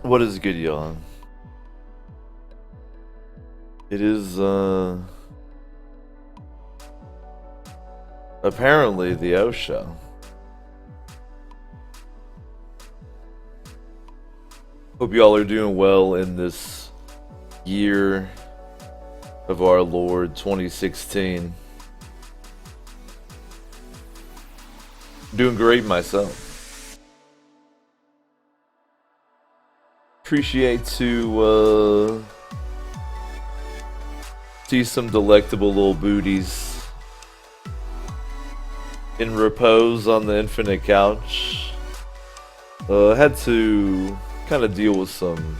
What is good, y'all? It is, apparently the O Show. Hope y'all are doing well in this year of our Lord 2016. Doing great myself. Appreciate to, see some delectable little booties in repose on the infinite couch. Had to kind of deal with some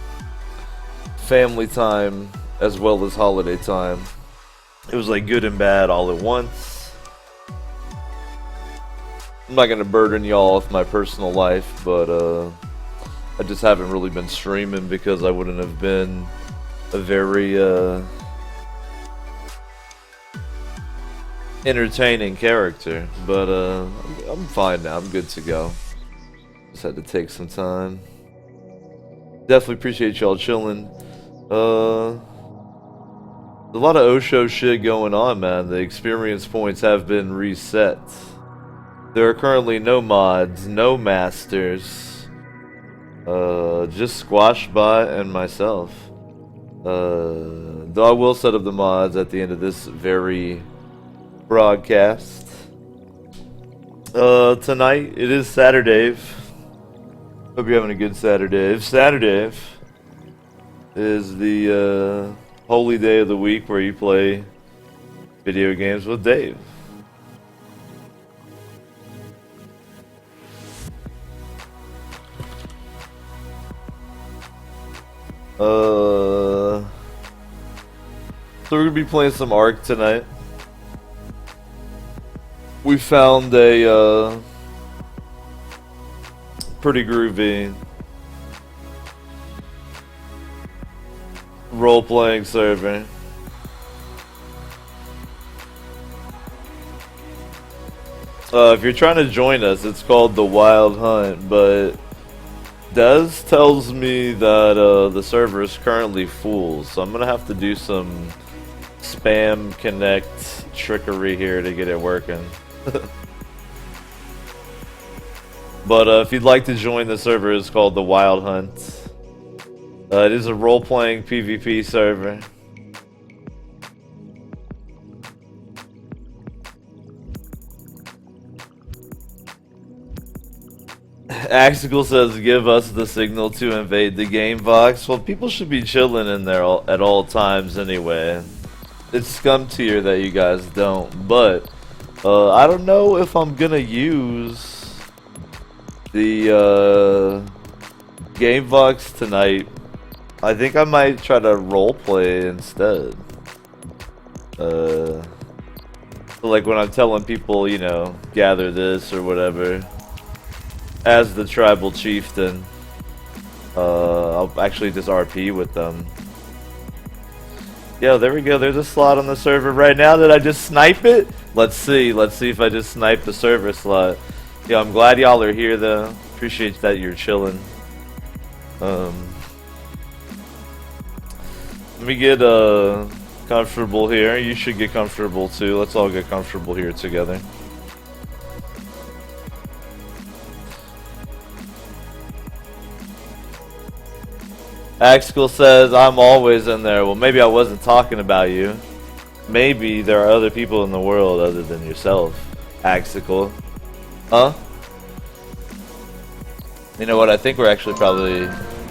family time as well as holiday time. It was like good and bad all at once. I'm not gonna burden y'all with my personal life, but I just haven't really been streaming because I wouldn't have been a very entertaining character, but I'm fine now. I'm good to go. Just had to take some time. Definitely appreciate y'all chilling. A lot of Osho shit going on, man. The experience points have been reset. There are currently no mods, no masters. Just Squashbot and myself. Though I will set up the mods at the end of this very broadcast. Tonight it is Saturday. Hope you're having a good Saturday. Saturday is the holy day of the week where you play video games with Dave. So we're gonna be playing some ARK tonight. We found a pretty groovy role-playing server. If you're trying to join us, it's called the Wild Hunt, but Des tells me that the server is currently full, so I'm gonna have to do some spam connect trickery here to get it working. But if you'd like to join the server, it's called the Wild Hunt. It is a role-playing PvP server. Axical says, give us the signal to invade the game box. Well, people should be chilling in there at all times anyway. It's scum tier that you guys don't, but I don't know if I'm gonna use the game box tonight. I think I might try to roleplay instead. So like when I'm telling people, you know, gather this or whatever, as the tribal chieftain, I'll actually just RP with them. Yo, there we go. There's a slot on the server right now. Did I just snipe it? Let's see. Let's see if I just sniped the server slot. Yeah, I'm glad y'all are here though. Appreciate that you're chilling. Let me get comfortable here. You should get comfortable too. Let's all get comfortable here together. Axical says, I'm always in there. Well, maybe I wasn't talking about you. Maybe there are other people in the world other than yourself, Axical. Huh? You know what? I think we're actually probably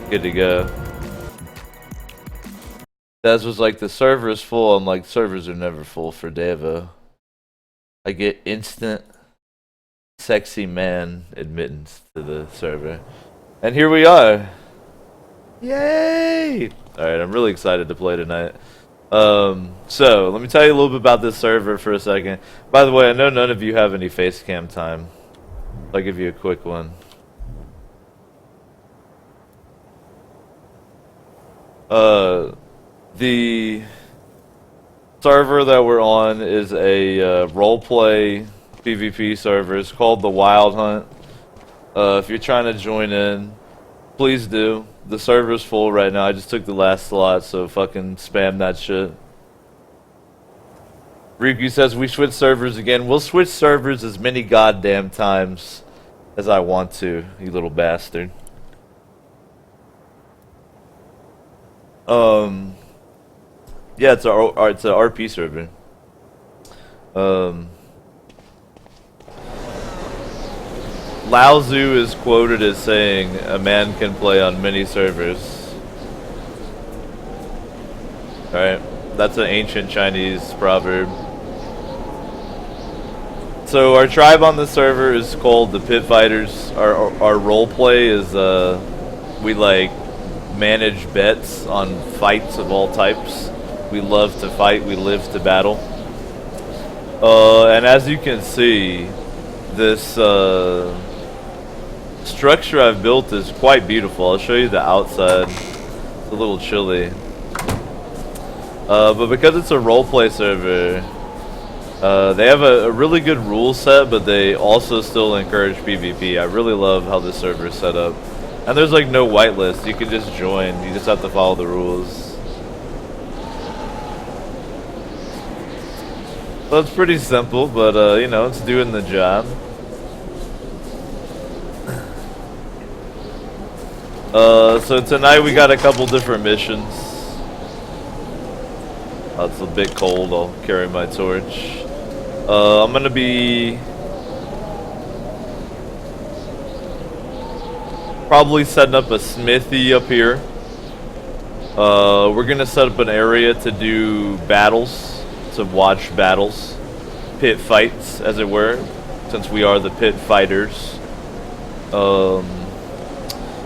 good to go. Des was like, the server is full. I'm like, servers are never full for Devo. I get instant sexy man admittance to the server. And here we are. Yay! Alright, I'm really excited to play tonight. So, let me tell you a little bit about this server for a second. By the way, I know none of you have any face cam time. I'll give you a quick one. The server that we're on is a roleplay PvP server. It's called the Wild Hunt. If you're trying to join in, Please do. The server's full right now. I just took the last slot, so fucking spam that shit. Riku says we switch servers again. We'll switch servers as many goddamn times as I want to, you little bastard. Yeah, it's a RP server. Lao Tzu is quoted as saying, "A man can play on many servers." Alright, that's an ancient Chinese proverb. So our tribe on the server is called the Pit Fighters. Our role play is we like manage bets on fights of all types. We love to fight, we live to battle. And as you can see, this structure I've built is quite beautiful. I'll show you the outside. It's a little chilly. But because it's a roleplay server, they have a really good rule set, but they also still encourage PvP. I really love how this server is set up. And there's like no whitelist. You can just join. You just have to follow the rules. Well, it's pretty simple, but you know, it's doing the job. So tonight we got a couple different missions. It's a bit cold. I'll carry my torch. I'm gonna be probably setting up a smithy up here. We're gonna set up an area to do battles, to watch battles, pit fights, as it were, since we are the pit fighters.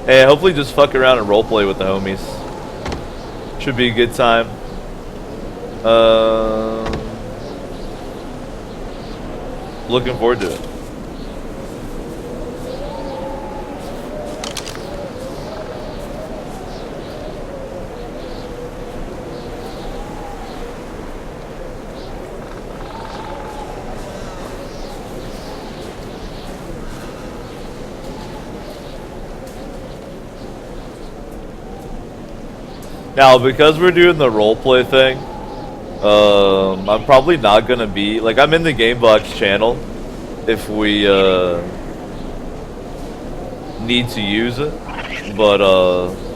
Hey, hopefully just fuck around and roleplay with the homies. Should be a good time. Looking forward to it. Now, because we're doing the roleplay thing, I'm probably not gonna be like, I'm in the Gamebox channel if we need to use it, but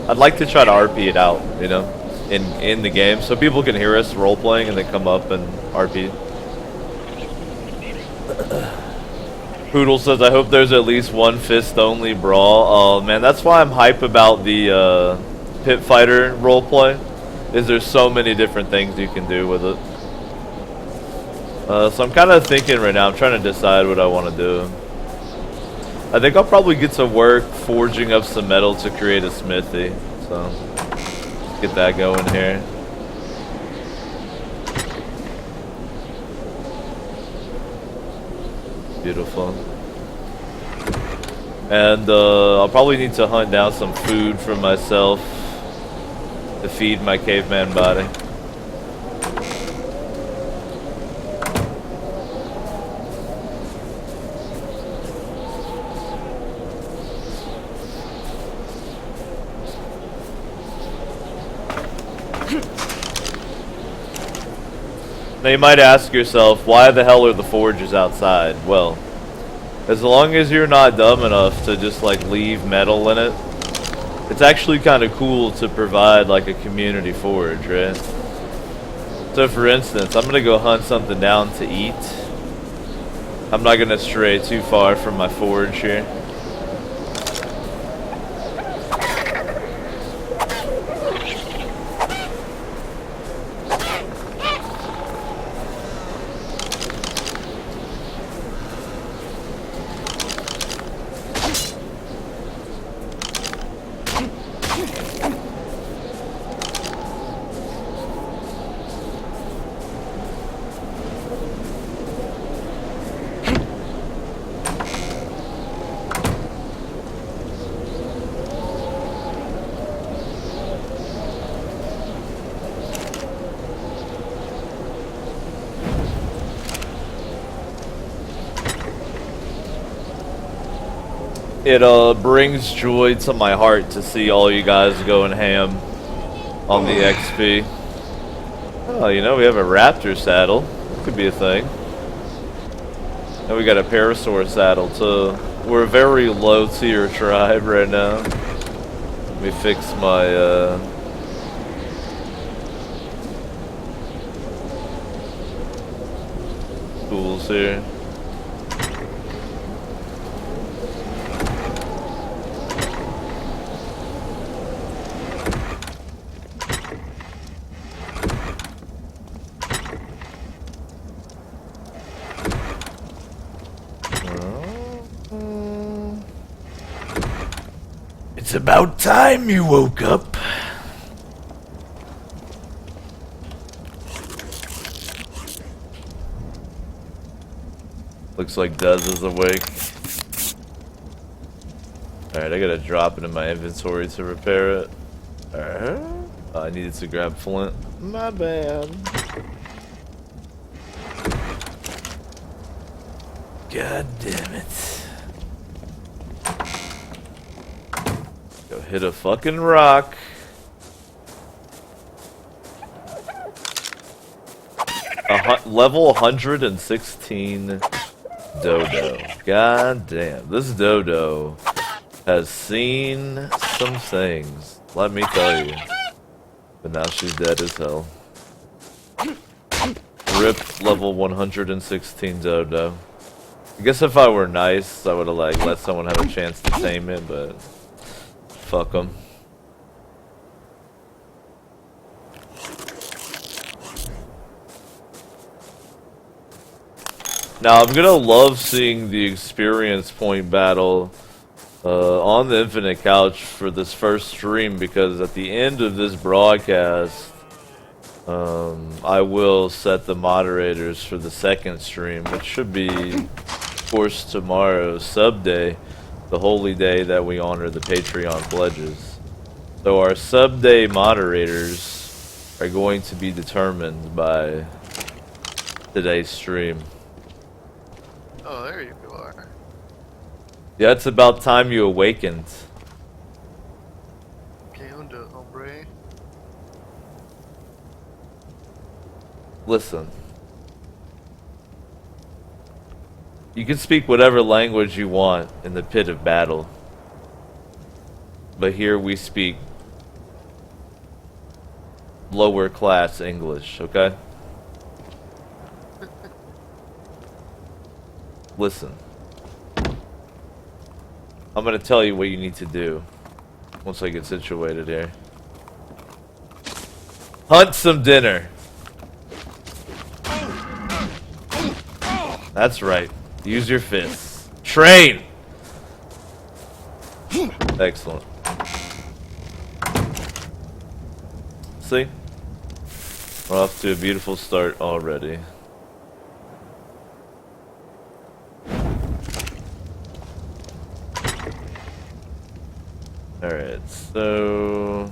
I'd like to try to RP it out, you know, in the game, so people can hear us role playing and then come up and RP. Poodle says, I hope there's at least one fist only brawl. Oh man, that's why I'm hype about the pit fighter roleplay. Is there's so many different things you can do with it. So I'm kind of thinking right now, I'm trying to decide what I want to do. I think I'll probably get to work forging up some metal to create a smithy. So, let's get that going here. Beautiful. And I'll probably need to hunt down some food for myself to feed my caveman body. Now you might ask yourself, why the hell are the forges outside? Well, as long as you're not dumb enough to just like leave metal in it, it's actually kind of cool to provide like a community forge, right? So for instance, I'm gonna go hunt something down to eat. I'm not gonna stray too far from my forge here. It brings joy to my heart to see all you guys going ham on the XP. Oh, you know, we have a raptor saddle. That could be a thing. And we got a parasaur saddle too. We're a very low tier tribe right now. Let me fix my tools here. It's about time you woke up. Looks like Dez is awake. Alright, I gotta drop it in my inventory to repair it. Alright. Oh, I needed to grab flint. My bad. God damn it. Go hit a fucking rock. Level 116 dodo. God damn. This dodo has seen some things. Let me tell you. But now she's dead as hell. Rip level 116 dodo. I guess if I were nice, I would have like let someone have a chance to tame it, but fuck them. Now I'm gonna love seeing the experience point battle on the Infinite Couch for this first stream, because at the end of this broadcast, I will set the moderators for the second stream, which should be, of course, tomorrow, Sub Day, the holy day that we honor the Patreon pledges. So our Sub Day moderators are going to be determined by today's stream. Oh, there you are. Yeah, it's about time you awakened. Que onda, hombre? Listen. You can speak whatever language you want in the pit of battle. But here we speak lower class English, okay? Listen. I'm gonna tell you what you need to do once I get situated here. Hunt some dinner. That's right. Use your fists. Train! Excellent. See? We're off to a beautiful start already. Alright, so...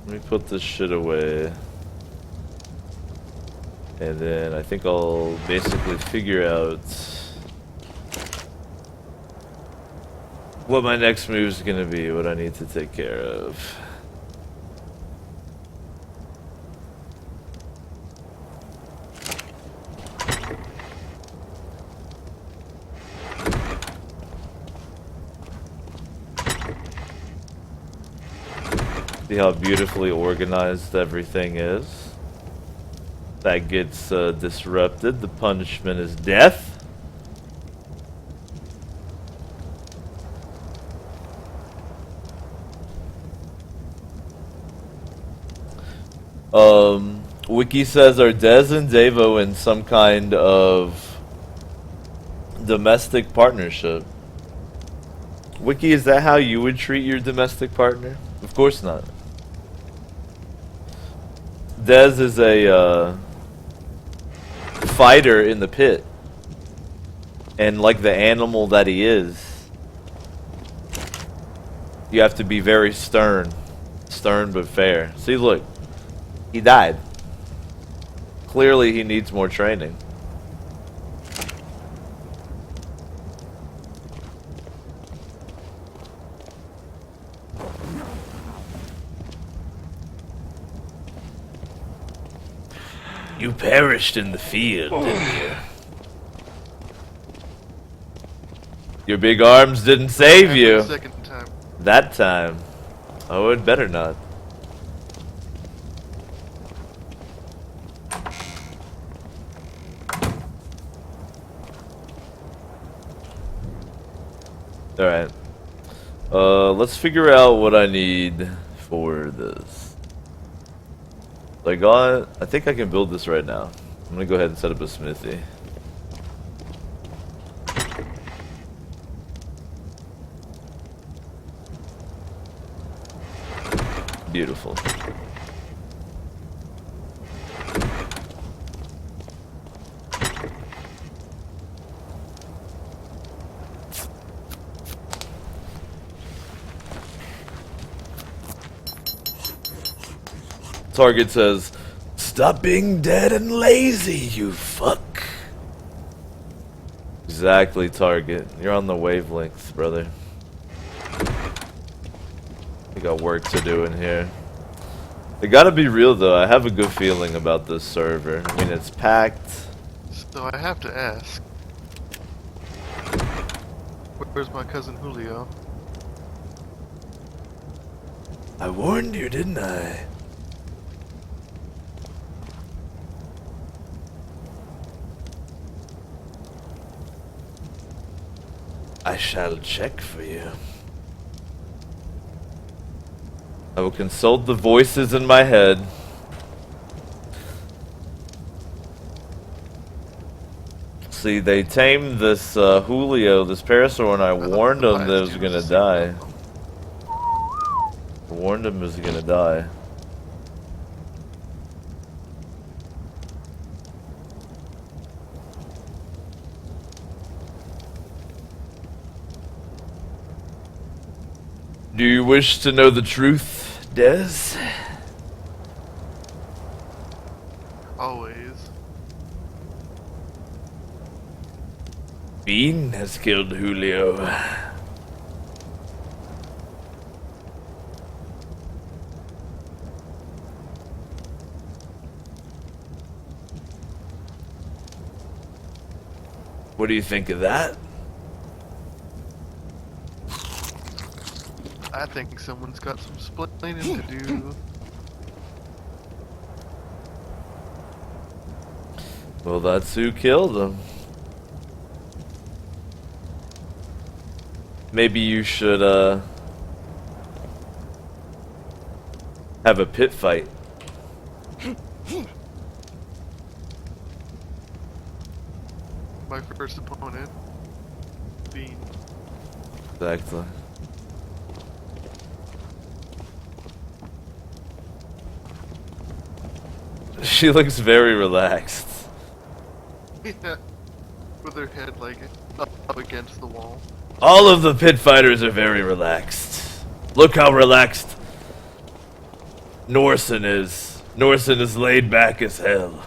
let me put this shit away. And then I think I'll basically figure out what my next move is going to be, what I need to take care of. See how beautifully organized everything is. That gets disrupted. The punishment is death. Wiki says, are Dez and Devo in some kind of domestic partnership? Wiki, is that how you would treat your domestic partner? Of course not. Dez is a fighter in the pit, and like the animal that he is, you have to be very stern but fair. See, look, he died. Clearly he needs more training. You perished in the field, didn't you? Your big arms didn't save you. Second time. That time. Oh, it better not. Alright. Let's figure out what I need for this. I think I can build this right now. I'm gonna go ahead and set up a smithy. Beautiful. Target says, "Stop being dead and lazy, you fuck." Exactly, Target. You're on the wavelength, brother. We got work to do in here. It gotta be real though. I have a good feeling about this server. I mean, it's packed. So I have to ask. Where's my cousin Julio? I warned you, didn't I? I shall check for you. I will consult the voices in my head. See, they tamed this Julio, this Parasaur, and I warned him that it was gonna die. I warned him it was gonna die. Do you wish to know the truth, Des? Always. Bean has killed Julio. What do you think of that? I think someone's got some splaining to do. Well, that's who killed him. Maybe you should, have a pit fight. My first opponent, Bean. Exactly. She looks very relaxed. Yeah. With her head like up against the wall. All of the pit fighters are very relaxed. Look how relaxed Norsen is. Norsen is laid back as hell.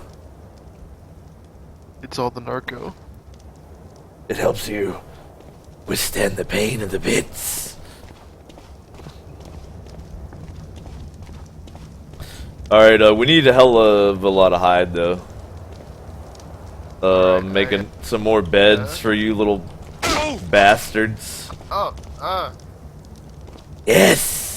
It's all the narco. It helps you withstand the pain of the pits. Alright, we need a hell of a lot of hide though. Making some more beds for you little bastards. Oh, Yes!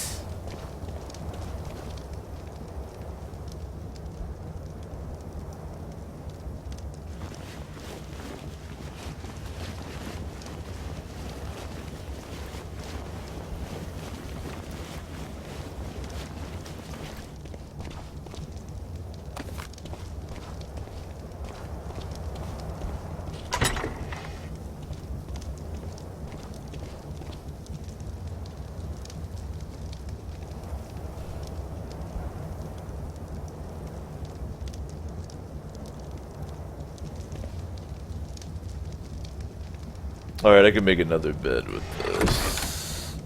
Alright, I can make another bed with this.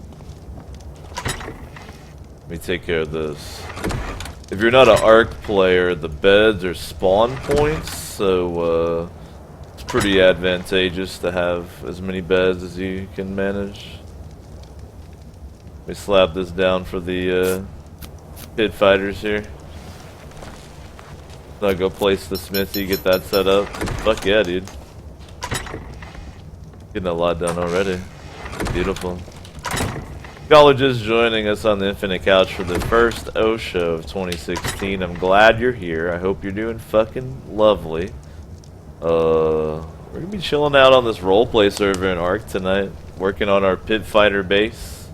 Let me take care of this. If you're not an ARK player, the beds are spawn points, so it's pretty advantageous to have as many beds as you can manage. Let me slap this down for the pit fighters here. I'll go place the smithy, get that set up. Fuck yeah, dude. Getting a lot done already. Beautiful. Y'all are just joining us on the Infinite Couch for the first O show of 2016. I'm glad you're here. I hope you're doing fucking lovely. We're gonna be chilling out on this roleplay server in ARK tonight, working on our pit fighter base.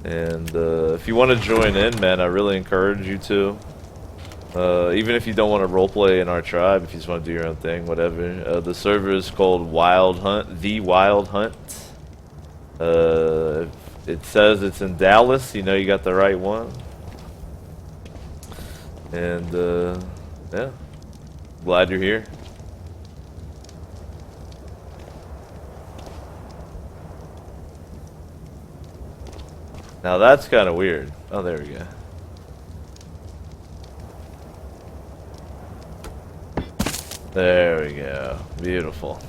And if you want to join in, man, I really encourage you to. Even if you don't want to roleplay in our tribe, if you just want to do your own thing, whatever. The server is called Wild Hunt, The Wild Hunt. It says it's in Dallas, you know you got the right one. And yeah, glad you're here. Now that's kind of weird. Oh, there we go. There we go. Beautiful.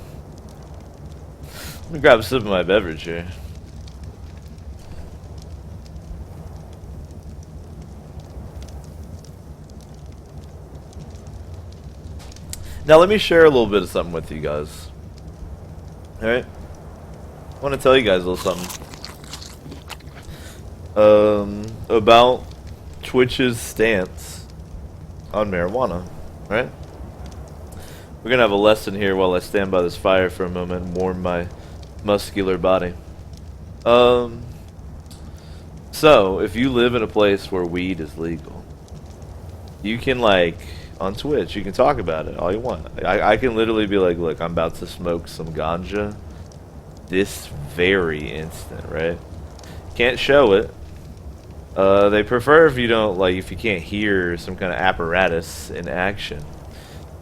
Let me grab a sip of my beverage here. Now let me share a little bit of something with you guys. Alright? I want to tell you guys a little something. About Twitch's stance on marijuana. Right? We're gonna have a lesson here while I stand by this fire for a moment and warm my muscular body. So, if you live in a place where weed is legal, you can, like, on Twitch, you can talk about it all you want. I can literally be like, look, I'm about to smoke some ganja this very instant, right? Can't show it. They prefer if you don't, like, if you can't hear some kind of apparatus in action.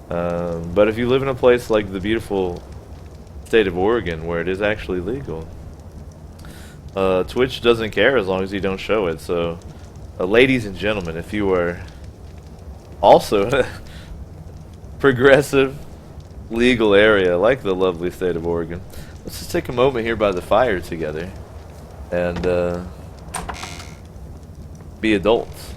But if you live in a place like the beautiful state of Oregon where it is actually legal, Twitch doesn't care as long as you don't show it. So, ladies and gentlemen, if you are also in a progressive, legal area like the lovely state of Oregon, let's just take a moment here by the fire together and be adults.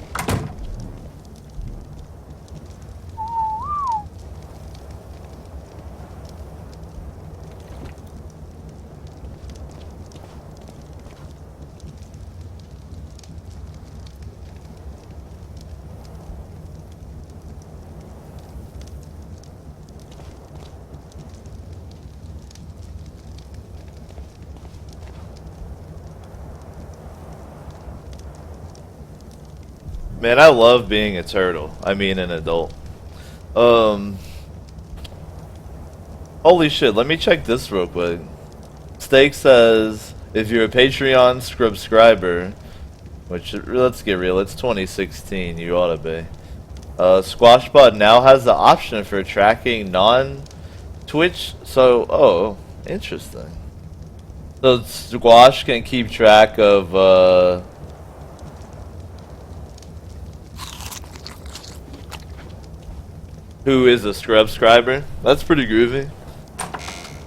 Man, I love being a turtle. I mean an adult. Holy shit, let me check this real quick. Steak says, if you're a Patreon subscriber, which, let's get real, it's 2016, you ought to be. Squashbot now has the option for tracking non-Twitch, so, oh, interesting. So Squash can keep track of, who is a subscriber. That's pretty groovy.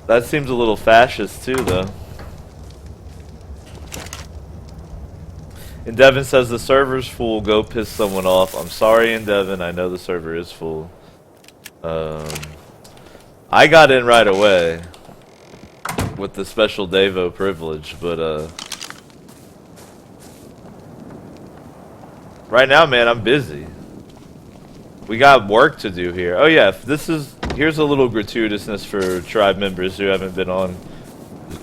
That seems a little fascist too, though. And Devin says the server's full, go piss someone off. I'm sorry, Devin, I know the server is full. I got in right away with the special Devo privilege, but right now, man, I'm busy. We got work to do here. Oh yeah, here's a little gratuitousness for tribe members who haven't been on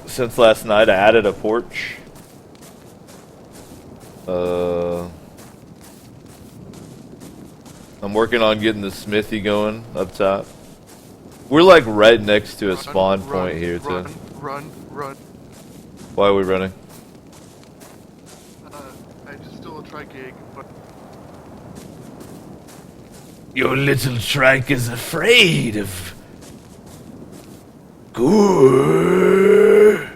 since last night. I added a porch. I'm working on getting the smithy going up top. We're like right next to a spawn point here too. Run. Why are we running? I just stole a tri-gig, but... Your little trike is afraid of... Good.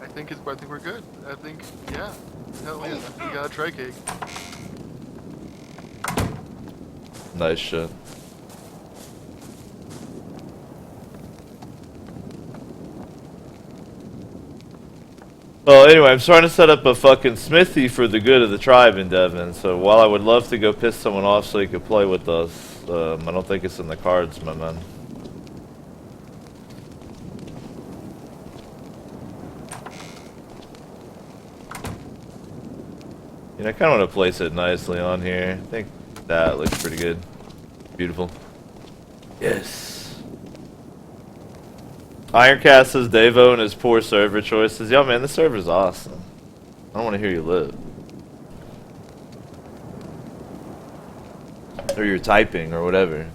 I think we're good. I think, yeah. Hell yeah, we got a tri-gig. Nice shit. Well, anyway, I'm trying to set up a fucking smithy for the good of the tribe in Devon. So while I would love to go piss someone off so he could play with us, I don't think it's in the cards, my man. You know, I kind of want to place it nicely on here. I think that looks pretty good. Beautiful. Yes. Ironcast says Devo and his poor server choices. Yo, man, this server's awesome. I don't want to hear you live. Or you're typing or whatever.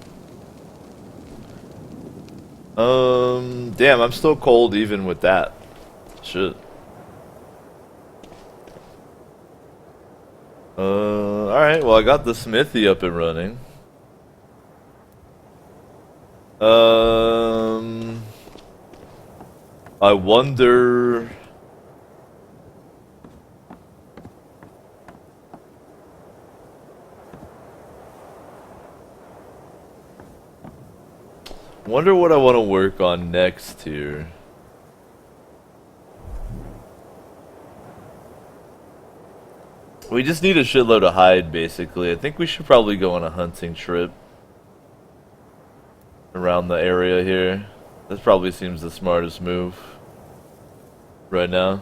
Damn, I'm still cold even with that. Shit. Alright, well I got the smithy up and running. I wonder... Wonder what I want to work on next here. We just need a shitload of hide, basically. I think we should probably go on a hunting trip around the area here. That probably seems the smartest move right now.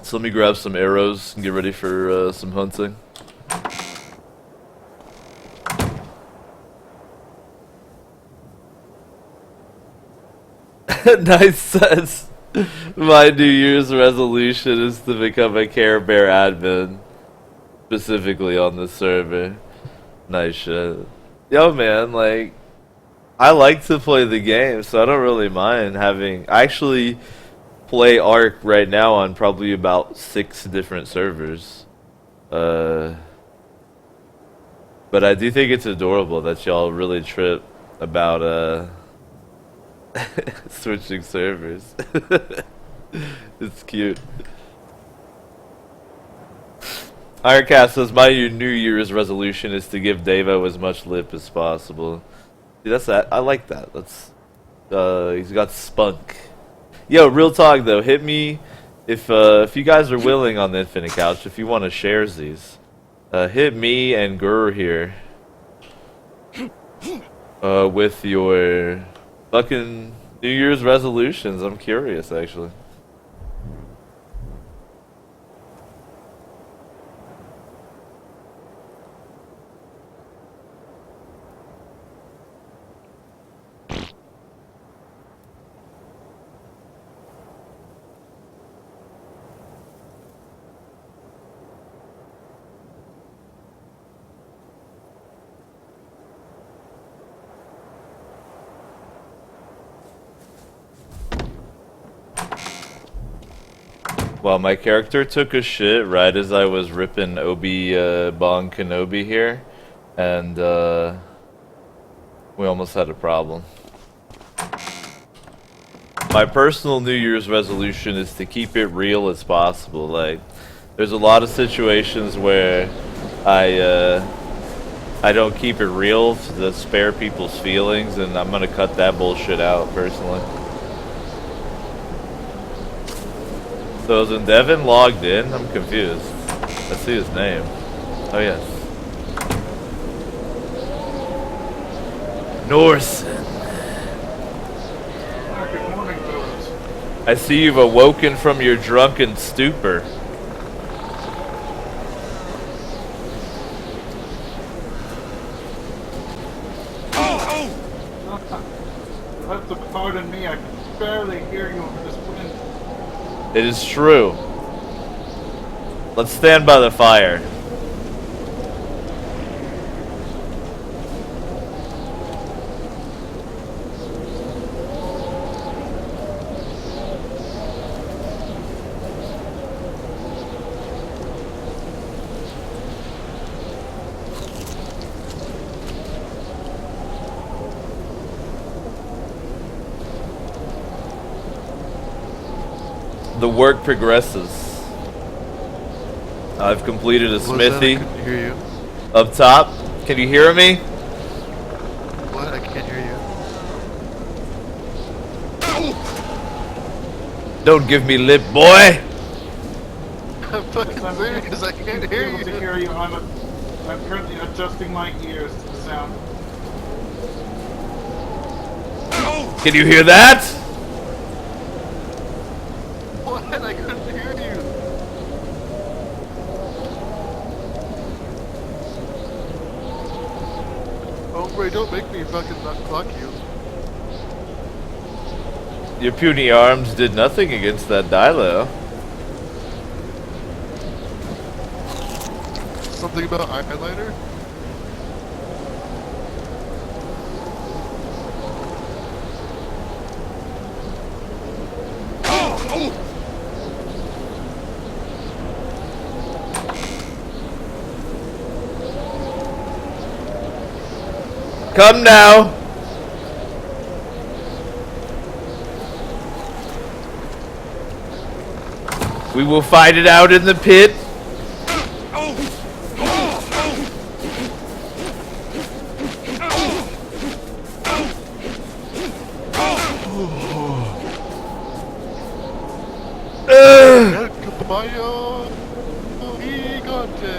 So let me grab some arrows and get ready for some hunting. Nice says, my New Year's resolution is to become a Care Bear admin, specifically on this server. Nice shit. Yo, man, like, I like to play the game, so I don't really mind having... I actually play ARK right now on probably about 6 different servers. But I do think it's adorable that y'all really trip about, switching servers. It's cute. Ironcast says, my New Year's resolution is to give Devo as much lip as possible. See, that's that. I like that. That's he's got spunk. Yo, real talk though, hit me if you guys are willing on the Infinite Couch, if you want to share these. Hit me and Gur here. With your fucking New Year's resolutions. I'm curious actually. Well, my character took a shit right as I was ripping Obi-Wan Kenobi here, and we almost had a problem. My personal New Year's resolution is to keep it real as possible. Like, there's a lot of situations where I don't keep it real to spare people's feelings, and I'm gonna cut that bullshit out personally. So is Devin logged in? I'm confused. I see his name. Oh yes. Norsen. Good morning, fellas. I see you've awoken from your drunken stupor. You'll have to pardon me. I can barely hear you over this wind. It is true. Let's stand by the fire. The work progresses. I've completed a smithy. I couldn't hear you. Up top. Can you hear me? What? I can't hear you. Don't give me lip, boy! I'm fucking I'm serious, I can't hear able to you. hear you. I'm currently adjusting my ears to the sound. Can you hear that? What? I couldn't hear you. Hombre, don't make me fucking not fuck you. Your puny arms did nothing against that Dilo. Something about eyeliner? Come now! We will fight it out in the pit. El caballo gigante.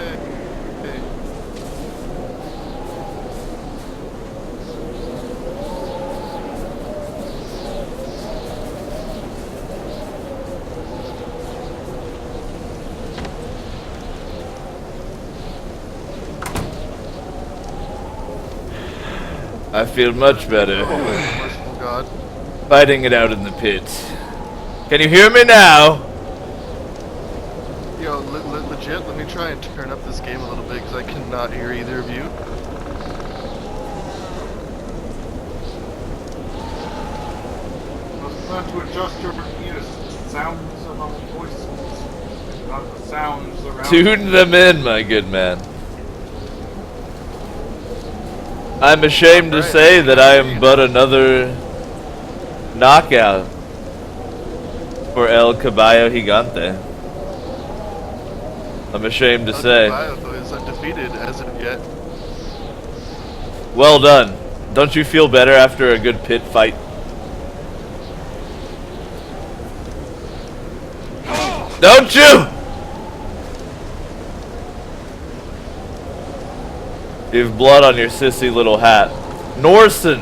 I feel much better. Oh, merciful God. Fighting it out in the pit. Can you hear me now? Yo, legit, let me try and turn up this game a little bit because I cannot hear either of you. I was trying to adjust your ears to the sounds of our voices, not the sounds around. Tune them in, my good man. I'm ashamed to say that I am but another knockout for El Caballo Gigante. I'm ashamed to say. Caballo is undefeated as of yet. Well done. Don't you feel better after a good pit fight? Don't you? You have blood on your sissy little hat. Norson!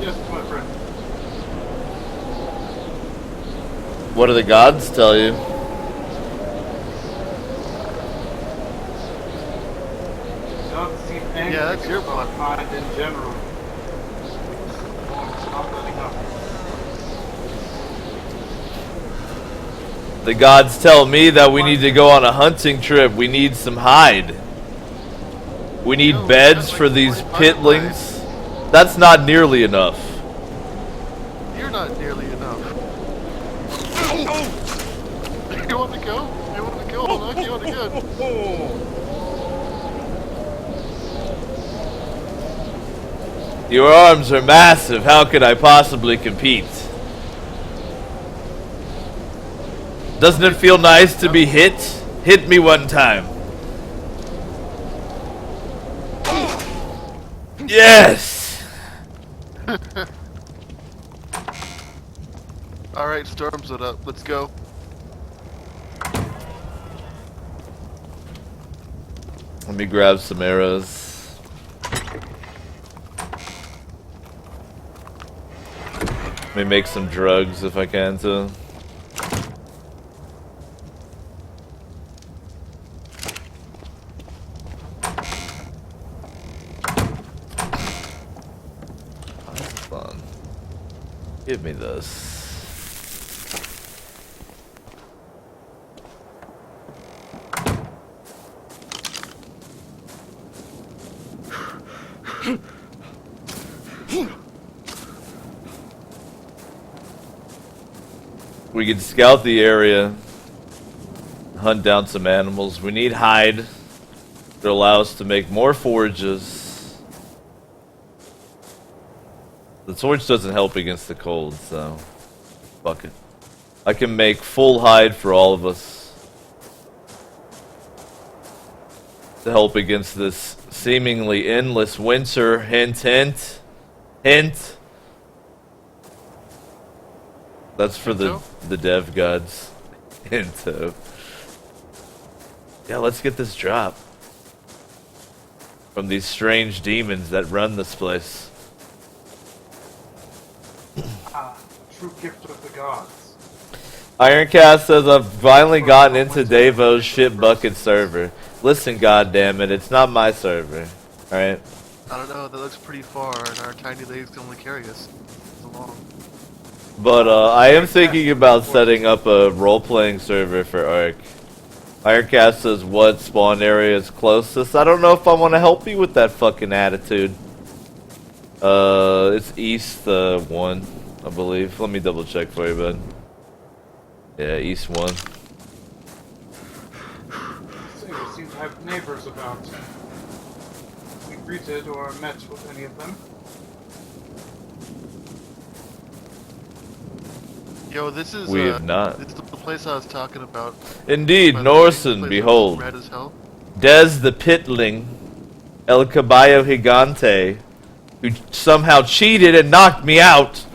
Yes, my friend. What do the gods tell you? Don't seem angry Yeah, that's your about blood. kind in general. Not letting up. The gods tell me that we need to go on a hunting trip. We need some hide. We need No, beds like for these hide. pitlings. That's not nearly enough. You're not nearly enough. You want to go? You want to go? Hold on, you want to go? Your arms are massive. How could I possibly compete? Doesn't it feel nice to be hit? Hit me one time. Yes! Alright, storms it up. Let's go. Let me grab some arrows. Let me make some drugs if I can too. Fun. Give me this. We can scout the area, hunt down some animals. We need hide to allow us to make more forages. The torch doesn't help against the cold, so fuck it. I can make full hide for all of us to help against this seemingly endless winter. Hint, hint, hint. That's for Into? the dev gods. Into. Yeah, let's get this drop. From these strange demons that run this place. Ah, a true gift of the gods. Ironcast says I've finally gotten into Davo's shit bucket server. Listen, goddammit, it's not my server. Alright? I don't know, that looks pretty far, and our tiny legs can only carry us so long. But I am thinking about setting up a role-playing server for ARK. Ironcast says what spawn area is closest. I don't know if I want to help you with that fucking attitude. It's east 1, I believe. Let me double check for you, bud. Yeah, east 1. So you seem to have neighbors about. We greeted or met with any of them. Yo, this is We have not. This is the place I was talking about. Indeed, By the way, Norsen, this place behold. looks red as hell. Des the Pitling, El Caballo Gigante, who somehow cheated and knocked me out.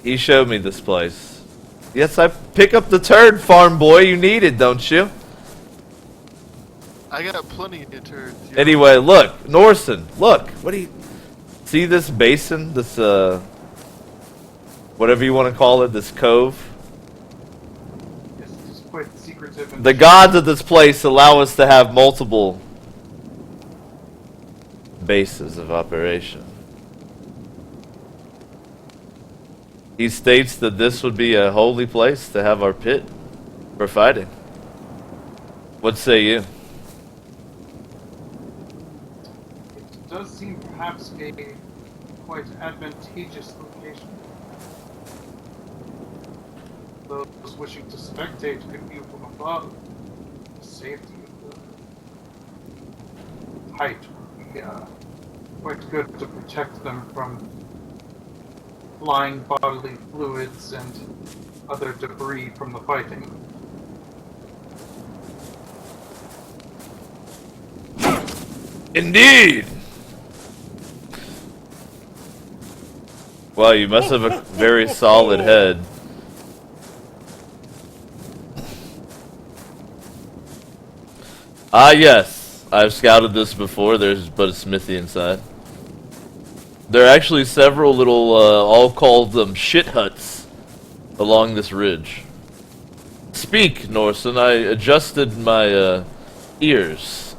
He showed me this place. Yes, I pick up the turd, farm boy. You need it, don't you? I got plenty of turds. Yo. Anyway, look, Norsen, look. What do you see? This basin, this whatever you want to call it, this cove. Yes, it is quite secretive. And The gods of this place allow us to have multiple bases of operation. He states that this would be a holy place to have our pit for fighting. What say you? It does seem perhaps a quite advantageous location. Those wishing to spectate could view from above. The safety of the height would be quite good to protect them from flying bodily fluids and other debris from the fighting. Indeed! Wow, you must have a very solid head. Ah, yes. I've scouted this before. There's but a smithy inside. There are actually several little, I'll call them shit huts along this ridge. Speak, Norsen. I adjusted my, ears.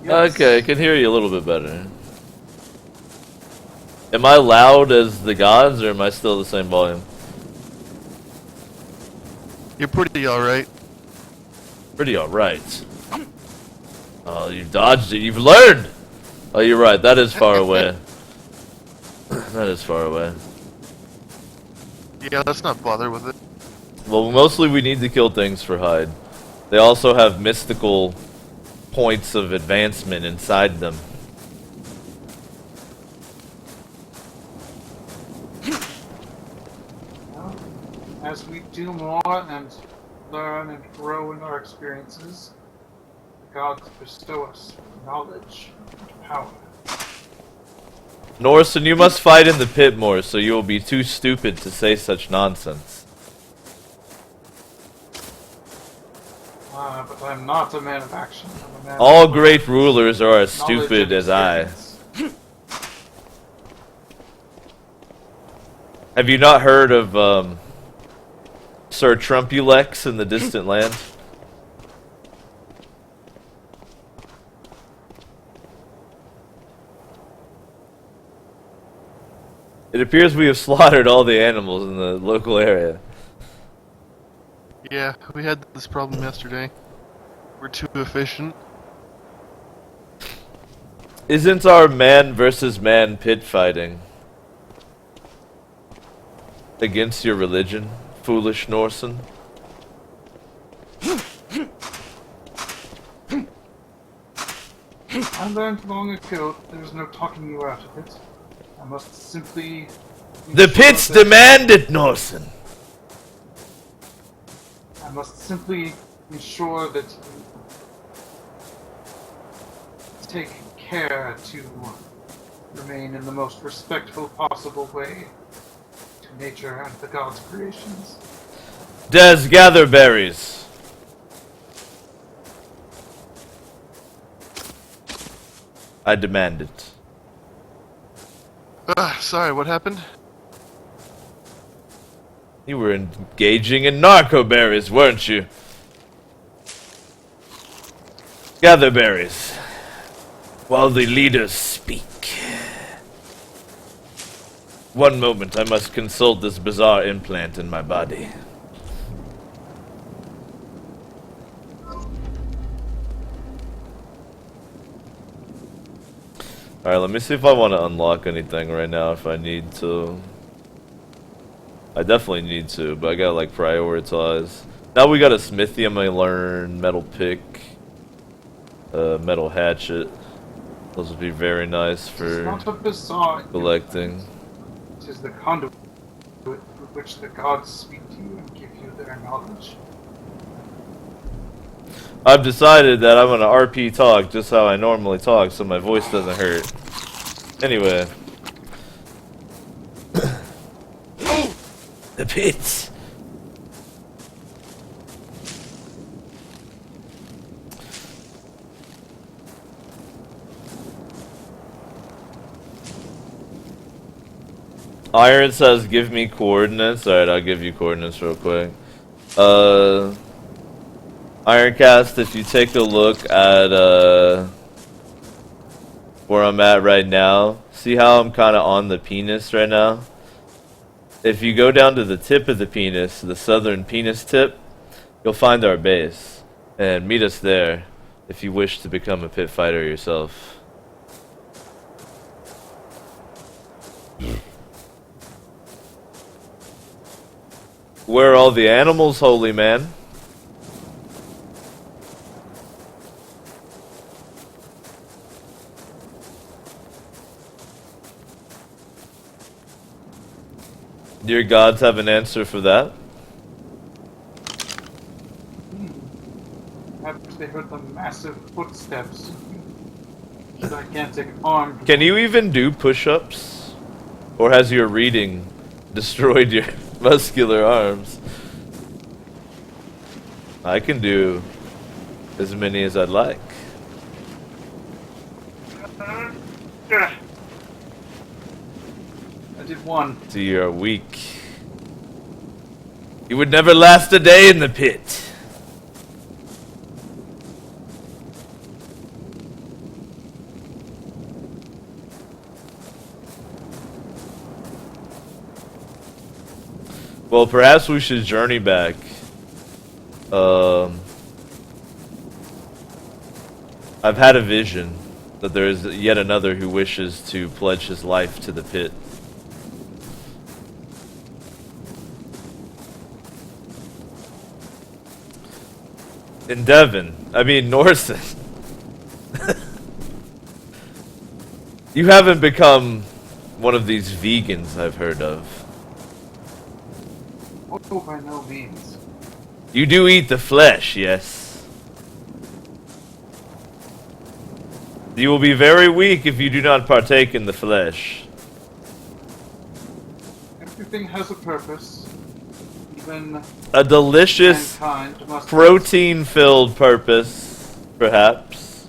Yes. Okay, I can hear you a little bit better. Am I loud as the gods, or am I still the same volume? You're pretty alright. Pretty alright. Oh, you dodged it. You've learned! Oh, you're right. That is far away. That is far away. Yeah, let's not bother with it. Well, mostly we need to kill things for hide. They also have mystical points of advancement inside them. Well, as we do more and learn and grow in our experiences, the gods bestow us knowledge and power. Norsen, you must fight in the pit more, so you will be too stupid to say such nonsense. But I'm not a man of action. I'm a man All of great rulers are as knowledge stupid and as I. experience. Have you not heard of, Sir Trumpulex in the distant land? It appears we have slaughtered all the animals in the local area. Yeah, we had this problem yesterday. We're too efficient. Isn't our man versus man pit fighting against your religion, foolish Norsen? I learned long ago there's no talking you out of it. I must simply... The ensure pits that- demand it, Norsen! I must simply ensure that take care to remain in the most respectful possible way to nature and the gods' creations. Des, gather berries. I demand it. Sorry, what happened? You were engaging in narco berries, weren't you? Gather berries while the leaders speak. One moment, I must consult this bizarre implant in my body. Alright, let me see if I want to unlock anything right now, if I need to. I definitely need to, but I gotta like prioritize. Now we got a smithy, I'm gonna learn metal pick, metal hatchet. Those would be very nice for Not a bizarre collecting. It is the conduit through which the gods speak to you and give you their knowledge. I've decided that I'm gonna RP talk just how I normally talk so my voice doesn't hurt. Anyway. The pits. Iron says give me coordinates. Alright, I'll give you coordinates real quick. Ironcast, if you take a look at where I'm at right now, see how I'm kinda on the penis right now? If you go down to the tip of the penis, the southern penis tip, you'll find our base. And meet us there if you wish to become a pit fighter yourself. Where are all the animals, holy man? Do your gods have an answer for that? Perhaps they heard the massive footsteps. Gigantic arm. Can you even do push-ups? Or has your reading destroyed your muscular arms? I can do as many as I'd like. I did one. So you're weak. You would never last a day in the pit. Well, perhaps we should journey back. I've had a vision that there is yet another who wishes to pledge his life to the pit. In Devon. I mean, Norson. You haven't become one of these vegans I've heard of. Oh, by no means. You do eat the flesh, yes. You will be very weak if you do not partake in the flesh. Everything has a purpose. Even A delicious, mankind must protein-filled purpose, perhaps.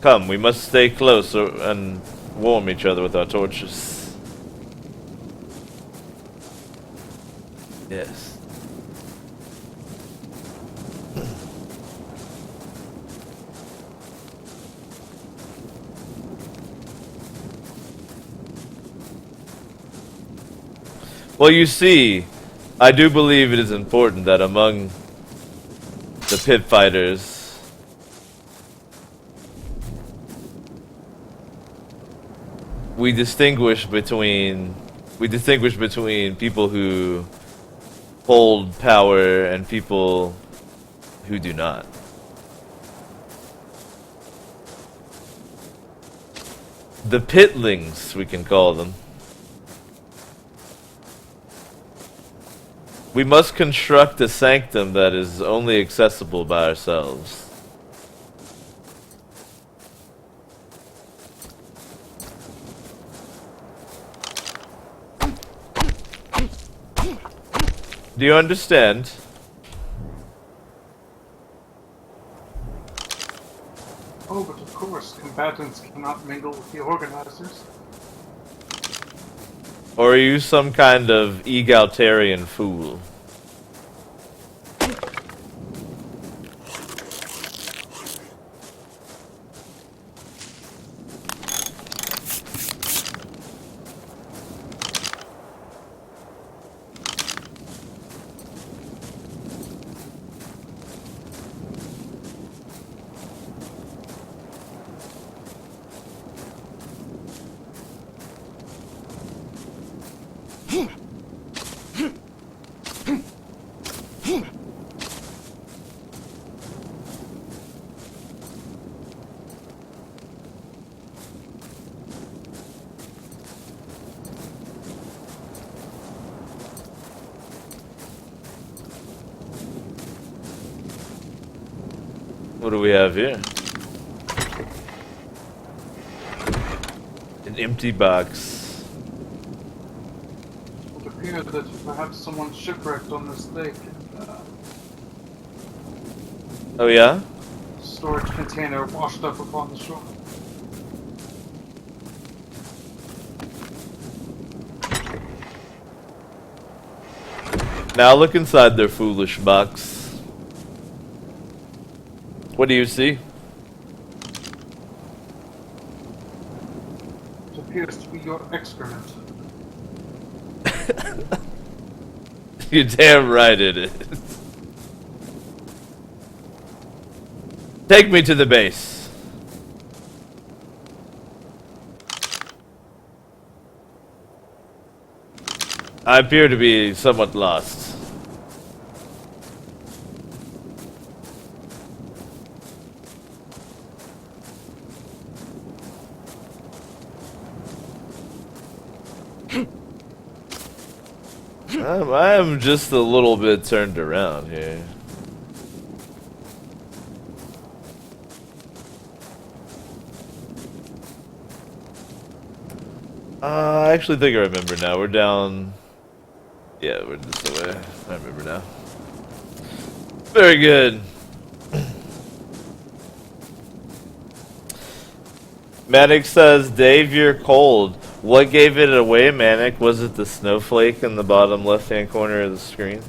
Come, we must stay close and warm each other with our torches. Yes. Well, you see, I do believe it is important that among the pit fighters, we distinguish between people who hold power and people who do not. The pitlings, we can call them. We must construct a sanctum that is only accessible by ourselves. Do you understand? Oh, but of course, combatants cannot mingle with the organizers. Or are you some kind of egalitarian fool? What do we have here? An empty box. It would appear that perhaps someone shipwrecked on this lake. Oh yeah? Storage container washed up upon the shore. Now look inside their foolish box. What do you see? It appears to be your excrement. You're damn right it is. Take me to the base. I appear to be somewhat lost. I am just a little bit turned around here. I actually think I remember now. We're down. Yeah, we're this way. I remember now. Very good. Manic says, Dave, you're cold. What gave it away, Manic? Was it the snowflake in the bottom left-hand corner of the screen?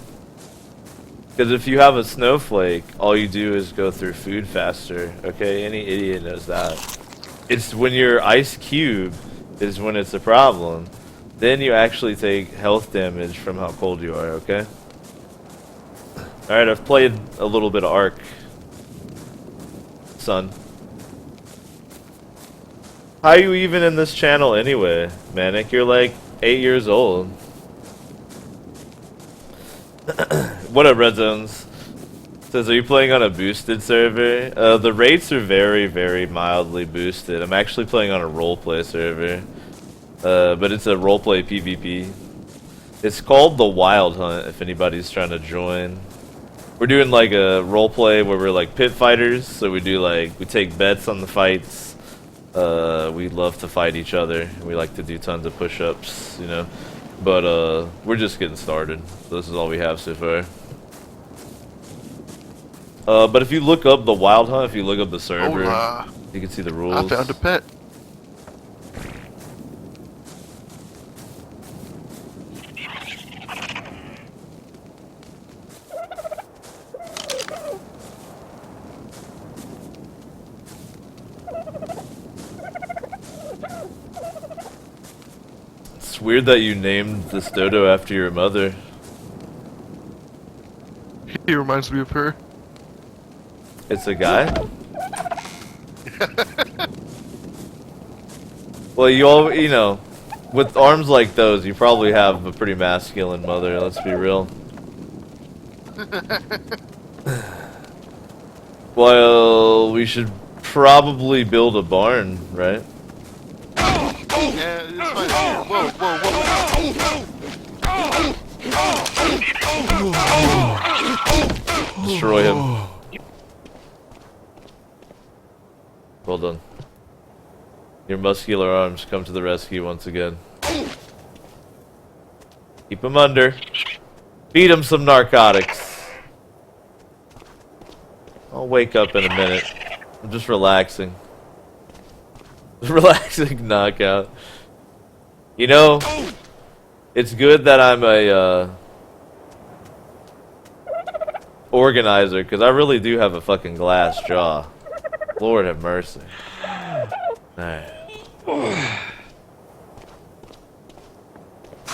Because if you have a snowflake, all you do is go through food faster. Okay, any idiot knows that. It's when your ice cube is when it's a problem. Then you actually take health damage from how cold you are, okay? Alright, I've played a little bit of ARK. Son. How are you even in this channel anyway, Manic? You're like 8 years old. What up, Red Zones? Says, are you playing on a boosted server? The rates are very, very mildly boosted. I'm actually playing on a roleplay server. But it's a roleplay PvP. It's called the Wild Hunt, if anybody's trying to join. We're doing like a roleplay where we're like pit fighters, so we do like, we take bets on the fights. We love to fight each other. We like to do tons of push-ups, you know. But we're just getting started. So this is all we have so far. But if you look up the Wild Hunt, if you look up the server, you can see the rules. I found a pet. It's weird that you named this dodo after your mother. He reminds me of her. It's a guy? Well, you know, with arms like those, you probably have a pretty masculine mother, let's be real. Well, we should probably build a barn, right? Yeah, it's fine. Whoa, whoa, whoa. Destroy him. Well done. Your muscular arms come to the rescue once again. Keep him under. Feed him some narcotics. I'll wake up in a minute. I'm just relaxing. Relaxing knockout. You know, it's good that I'm a organizer, because I really do have a fucking glass jaw. Lord have mercy. Alright.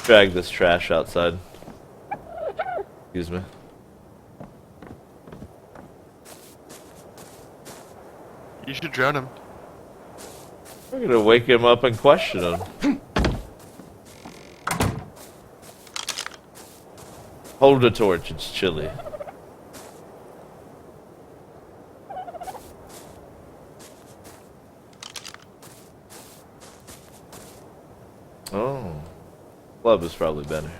Drag this trash outside. Excuse me. You should drown him. We're gonna wake him up and question him. Hold the torch, it's chilly. Oh. Club is probably better.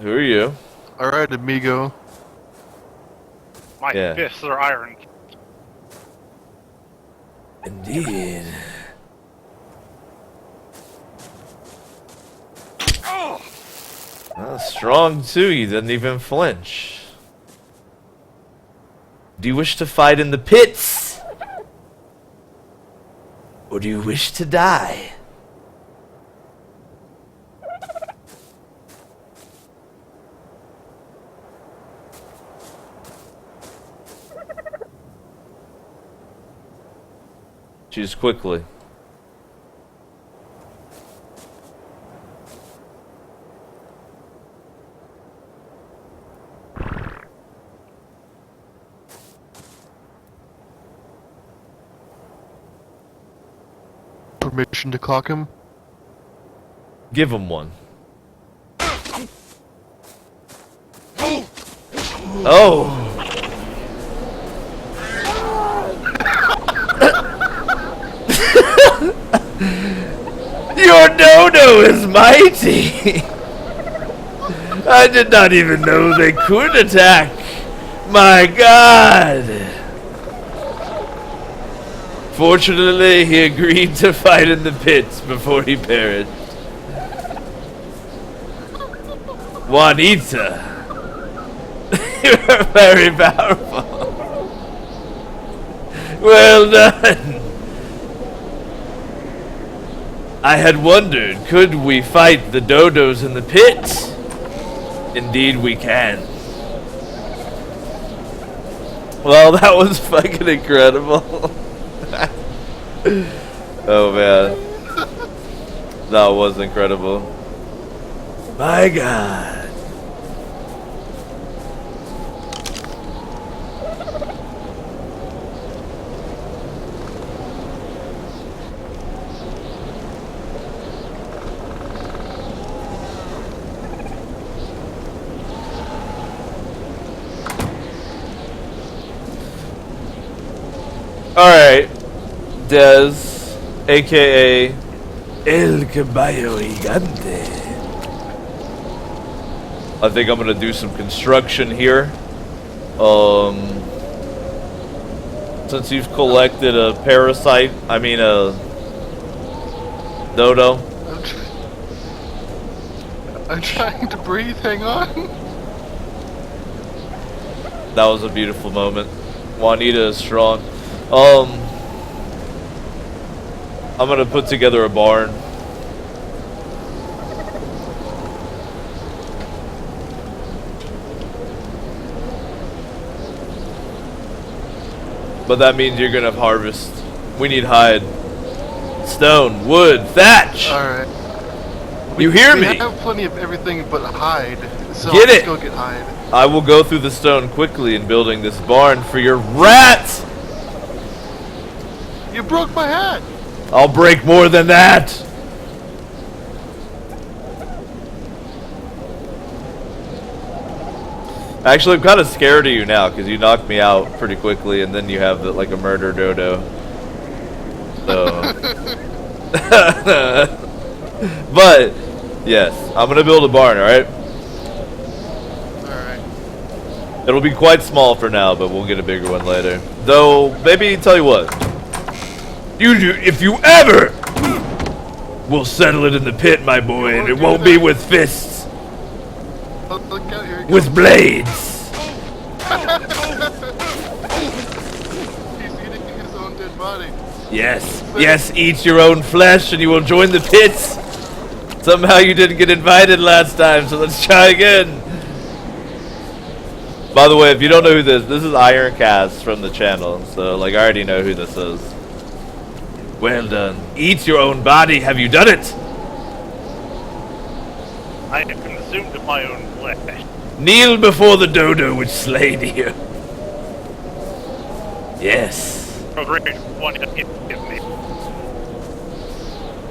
Who are you? Alright, amigo. My Yeah. fists are iron. Indeed. Strong too, he didn't even flinch. Do you wish to fight in the pits? Or do you wish to die? Choose quickly. Permission to clock him? Give him one. Oh! Your dodo is mighty! I did not even know they could attack! My god! Fortunately, he agreed to fight in the pits before he perished. Juanita! You're very powerful. Well done! I had wondered, could we fight the dodos in the pit? Indeed we can. Well, that was fucking incredible. Oh man. That was incredible. My god. Alright, Dez, aka El Caballo Gigante. I think I'm gonna do some construction here. Since you've collected a parasite, I mean a dodo. I'm trying to breathe, hang on. That was a beautiful moment. Juanita is strong. I'm gonna put together a barn. But that means you're gonna harvest. We need hide. Stone, wood, thatch! Alright. You hear me? We have plenty of everything but hide. So Get let's it! go get hide. I will go through the stone quickly in building this barn for your rats! You broke my hat! I'll break more than that! Actually, I'm kind of scared of you now, because you knocked me out pretty quickly, and then you have like a murder dodo. So, but yes, I'm gonna build a barn. All right. Alright. It'll be quite small for now, but we'll get a bigger one later. Though, maybe tell you what. If you ever will settle it in the pit, my boy, and it won't be with fists, Oh, look out, here he with comes. blades. He's eating his own dead body. Yes, yes, eat your own flesh and you will join the pits. Somehow you didn't get invited last time, so let's try again. By the way, if you don't know who this is Iron Cast from the channel, so like I already know who this is. Well done. Eat your own body, have you done it? I have consumed my own flesh. Kneel before the dodo which slayed you. Yes. Oh, great one hit me.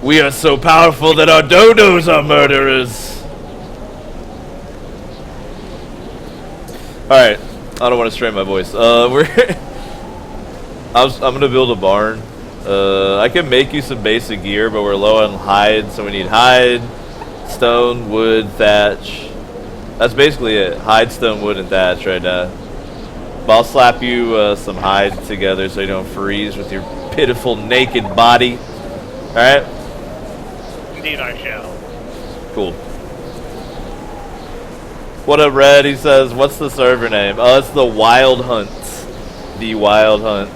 We are so powerful that our dodos are murderers. Alright. I don't want to strain my voice. I'm gonna build a barn. I can make you some basic gear, but we're low on hide, so we need hide, stone, wood, thatch. That's basically it. Hide, stone, wood, and thatch right now. But I'll slap you some hide together so you don't freeze with your pitiful naked body. Alright? Indeed I shall. Cool. What up, Red? He says, what's the server name? Oh, it's the Wild Hunt. The Wild Hunt.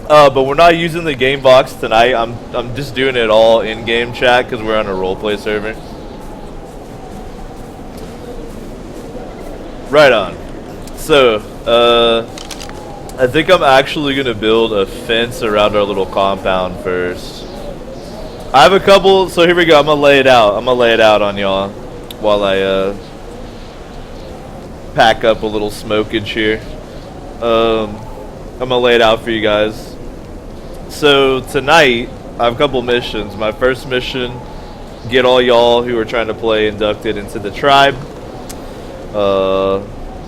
But we're not using the game box tonight. I'm just doing it all in-game chat because we're on a roleplay server. Right on. So, I think I'm actually gonna build a fence around our little compound first. I have a couple, so here we go. I'm gonna lay it out. I'm gonna lay it out on y'all while I pack up a little smokage here. I'm gonna lay it out for you guys. So tonight, I have a couple missions. My first mission, get all y'all who are trying to play inducted into the tribe.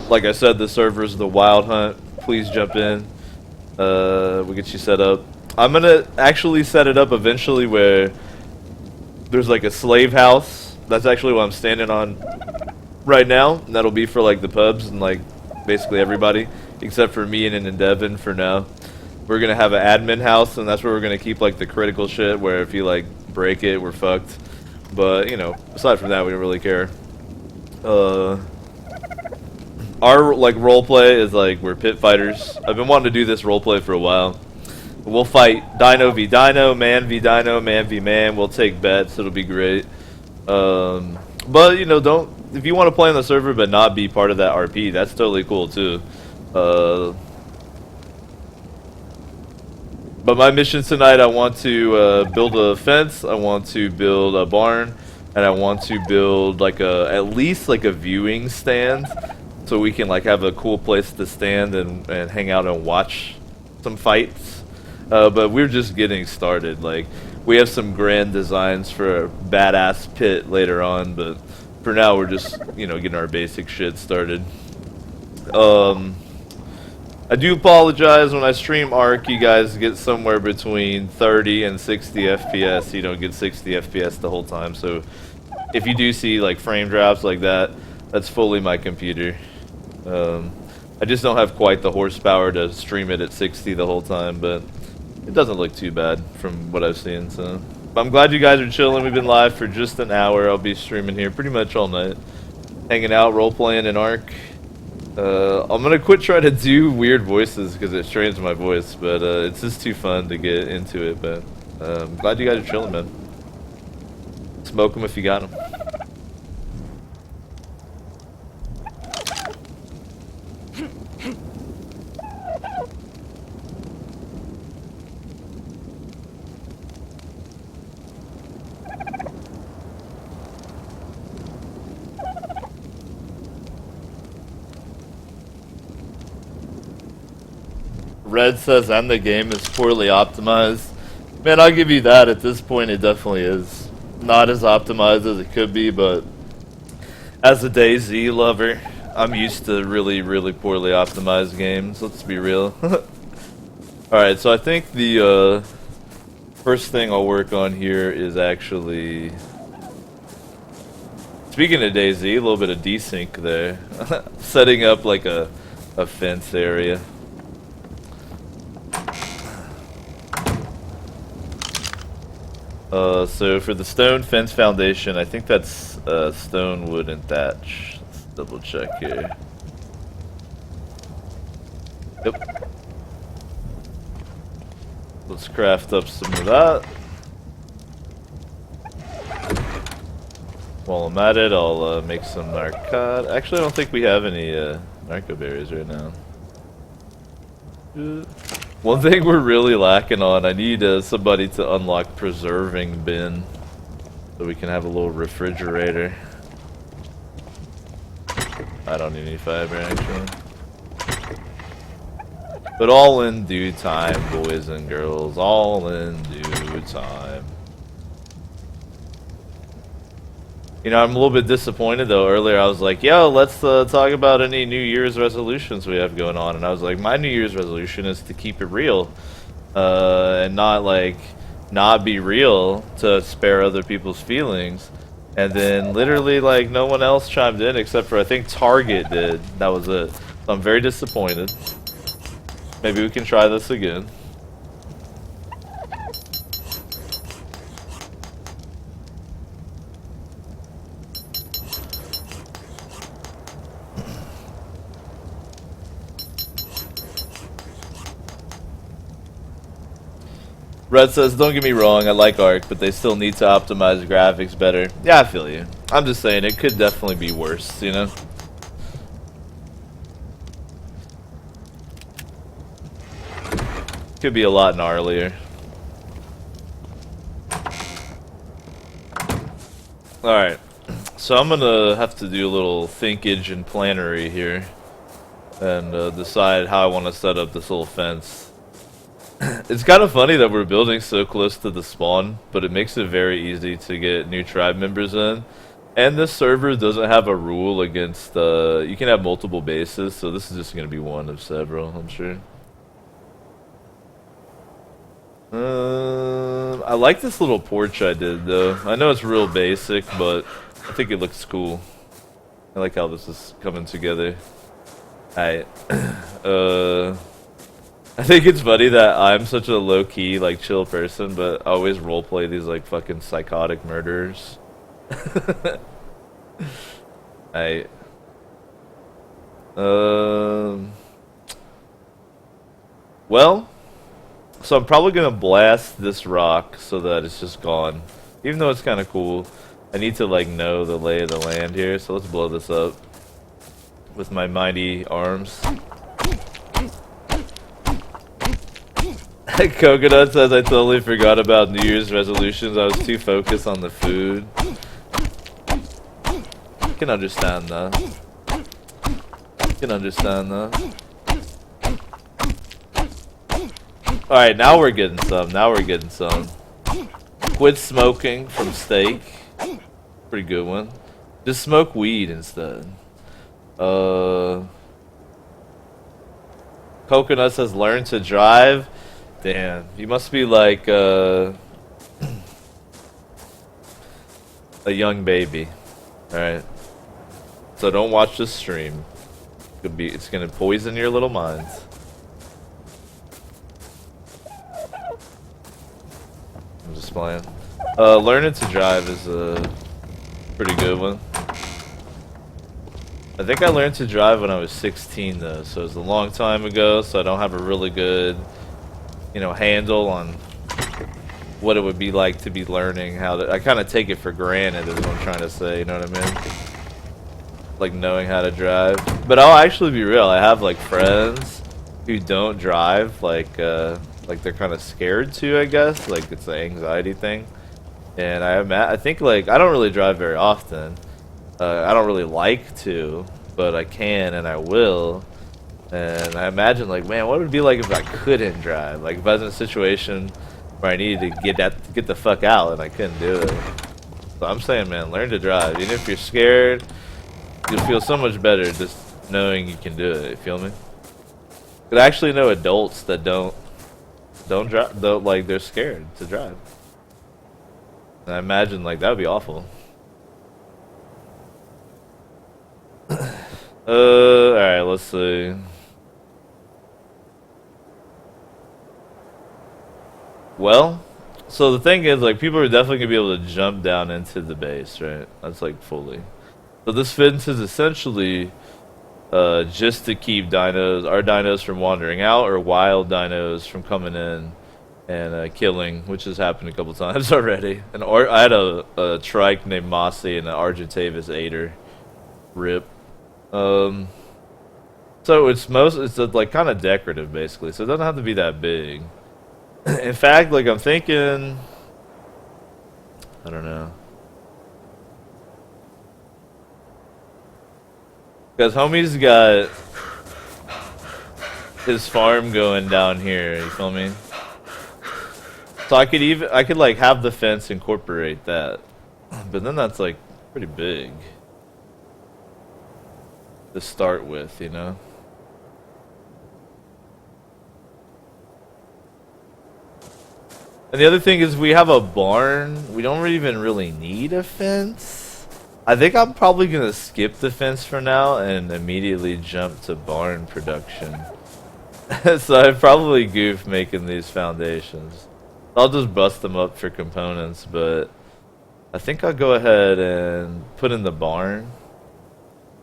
Like I said, the server is the Wild Hunt. Please jump in. We'll get you set up. I'm gonna actually set it up eventually where there's like a slave house. That's actually what I'm standing on right now. And that'll be for like the pubs and like basically everybody, except for me and Devin for now. We're gonna have an admin house, and that's where we're gonna keep like the critical shit. Where if you like break it, we're fucked. But you know, aside from that, we don't really care. Our like roleplay is like we're pit fighters. I've been wanting to do this roleplay for a while. We'll fight Dino v Dino, Man v Dino, Man v Man. We'll take bets. It'll be great. But you know, don't if you want to play on the server but not be part of that RP, that's totally cool too. But my mission tonight, I want to build a fence. I want to build a barn, and I want to build like at least like a viewing stand. So we can like have a cool place to stand and hang out and watch some fights. But we're just getting started. Like we have some grand designs for a badass pit later on, but for now we're just, you know, getting our basic shit started. I do apologize when I stream ARK, you guys get somewhere between 30 and 60 FPS. You don't get 60 FPS the whole time. So if you do see like frame drops like that, that's fully my computer. I just don't have quite the horsepower to stream it at 60 the whole time, but it doesn't look too bad from what I've seen. So but I'm glad you guys are chilling. We've been live for just an hour. I'll be streaming here pretty much all night, hanging out, role playing in ARK. I'm gonna quit trying to do weird voices because it strains my voice, but it's just too fun to get into it. But I'm glad you guys are chilling, man. Smoke them if you got them. Red says, and the game is poorly optimized. Man, I'll give you that. At this point, it definitely is. Not as optimized as it could be, but as a DayZ lover, I'm used to really, really poorly optimized games. Let's be real. Alright, so I think the first thing I'll work on here is actually... Speaking of DayZ, a little bit of desync there. Setting up like a fence area. So for the stone fence foundation, I think that's stone, wood, and thatch. Let's double check here. Yep. Let's craft up some of that. While I'm at it, I'll make some narcotic. Actually, I don't think we have any narco berries right now. One thing we're really lacking on, I need somebody to unlock preserving bin so we can have a little refrigerator. I don't need any fiber actually. But all in due time, boys and girls, all in due time. You know, I'm a little bit disappointed though. Earlier I was like, yo, let's talk about any New Year's resolutions we have going on. And I was like, my New Year's resolution is to keep it real. And not be real to spare other people's feelings. And then literally like no one else chimed in except for I think Target did. That was it. So I'm very disappointed. Maybe we can try this again. Red says, don't get me wrong, I like ARK, but they still need to optimize graphics better. Yeah, I feel you. I'm just saying, it could definitely be worse, you know? Could be a lot gnarlier. Alright, so I'm gonna have to do a little thinkage and plannery here. And decide how I want to set up this little fence. It's kind of funny that we're building so close to the spawn, but it makes it very easy to get new tribe members in. And this server doesn't have a rule against, you can have multiple bases, so this is just going to be one of several, I'm sure. I like this little porch I did, though. I know it's real basic, but I think it looks cool. I like how this is coming together. Alright. I think it's funny that I'm such a low-key, like, chill person, but I always roleplay these, like, fucking psychotic murderers. Alright. Well, so I'm probably gonna blast this rock so that it's just gone. Even though it's kind of cool, I need to, like, know the lay of the land here, so let's blow this up with my mighty arms. Coconut says, I totally forgot about New Year's resolutions. I was too focused on the food. I can understand that. I can understand that. Alright, now we're getting some. Now we're getting some. Quit smoking from steak. Pretty good one. Just smoke weed instead. Coconut says, learn to drive. Damn, you must be like a young baby. Alright. So don't watch this stream. It's gonna poison your little minds. I'm just playing. Learning to drive is a pretty good one. I think I learned to drive when I was 16 though, so it was a long time ago, so I don't have a really good, you know, handle on what it would be like to be learning how to. I kind of take it for granted is what I'm trying to say, you know what I mean? Like knowing how to drive. But I'll actually be real, I have like friends who don't drive, like they're kind of scared to, I guess, like it's an anxiety thing. And I think like, I don't really drive very often. I don't really like to, but I can and I will. And I imagine, like, man, what would it be like if I couldn't drive? Like, if I was in a situation where I needed to get the fuck out and I couldn't do it. So I'm saying, man, learn to drive. Even if you're scared, you'll feel so much better just knowing you can do it. You feel me? But I actually know adults that don't drive. Don't, like, they're scared to drive. And I imagine like that would be awful. Alright, let's see. Well, so the thing is, like, people are definitely gonna be able to jump down into the base, right? That's like fully. So this fence is essentially just to keep our dinos from wandering out, or wild dinos from coming in and killing, which has happened a couple times already. And I had a trike named Mossy and an Argentavis Aider. Rip. So it's like kind of decorative basically, so it doesn't have to be that big. In fact, like, I'm thinking, I don't know, because homie's got his farm going down here, you feel me? So I could like have the fence incorporate that, but then that's like pretty big to start with, you know? And the other thing is we have a barn. We don't even really need a fence. I think I'm probably gonna skip the fence for now and immediately jump to barn production. So I'd probably goof making these foundations. I'll just bust them up for components, but I think I'll go ahead and put in the barn.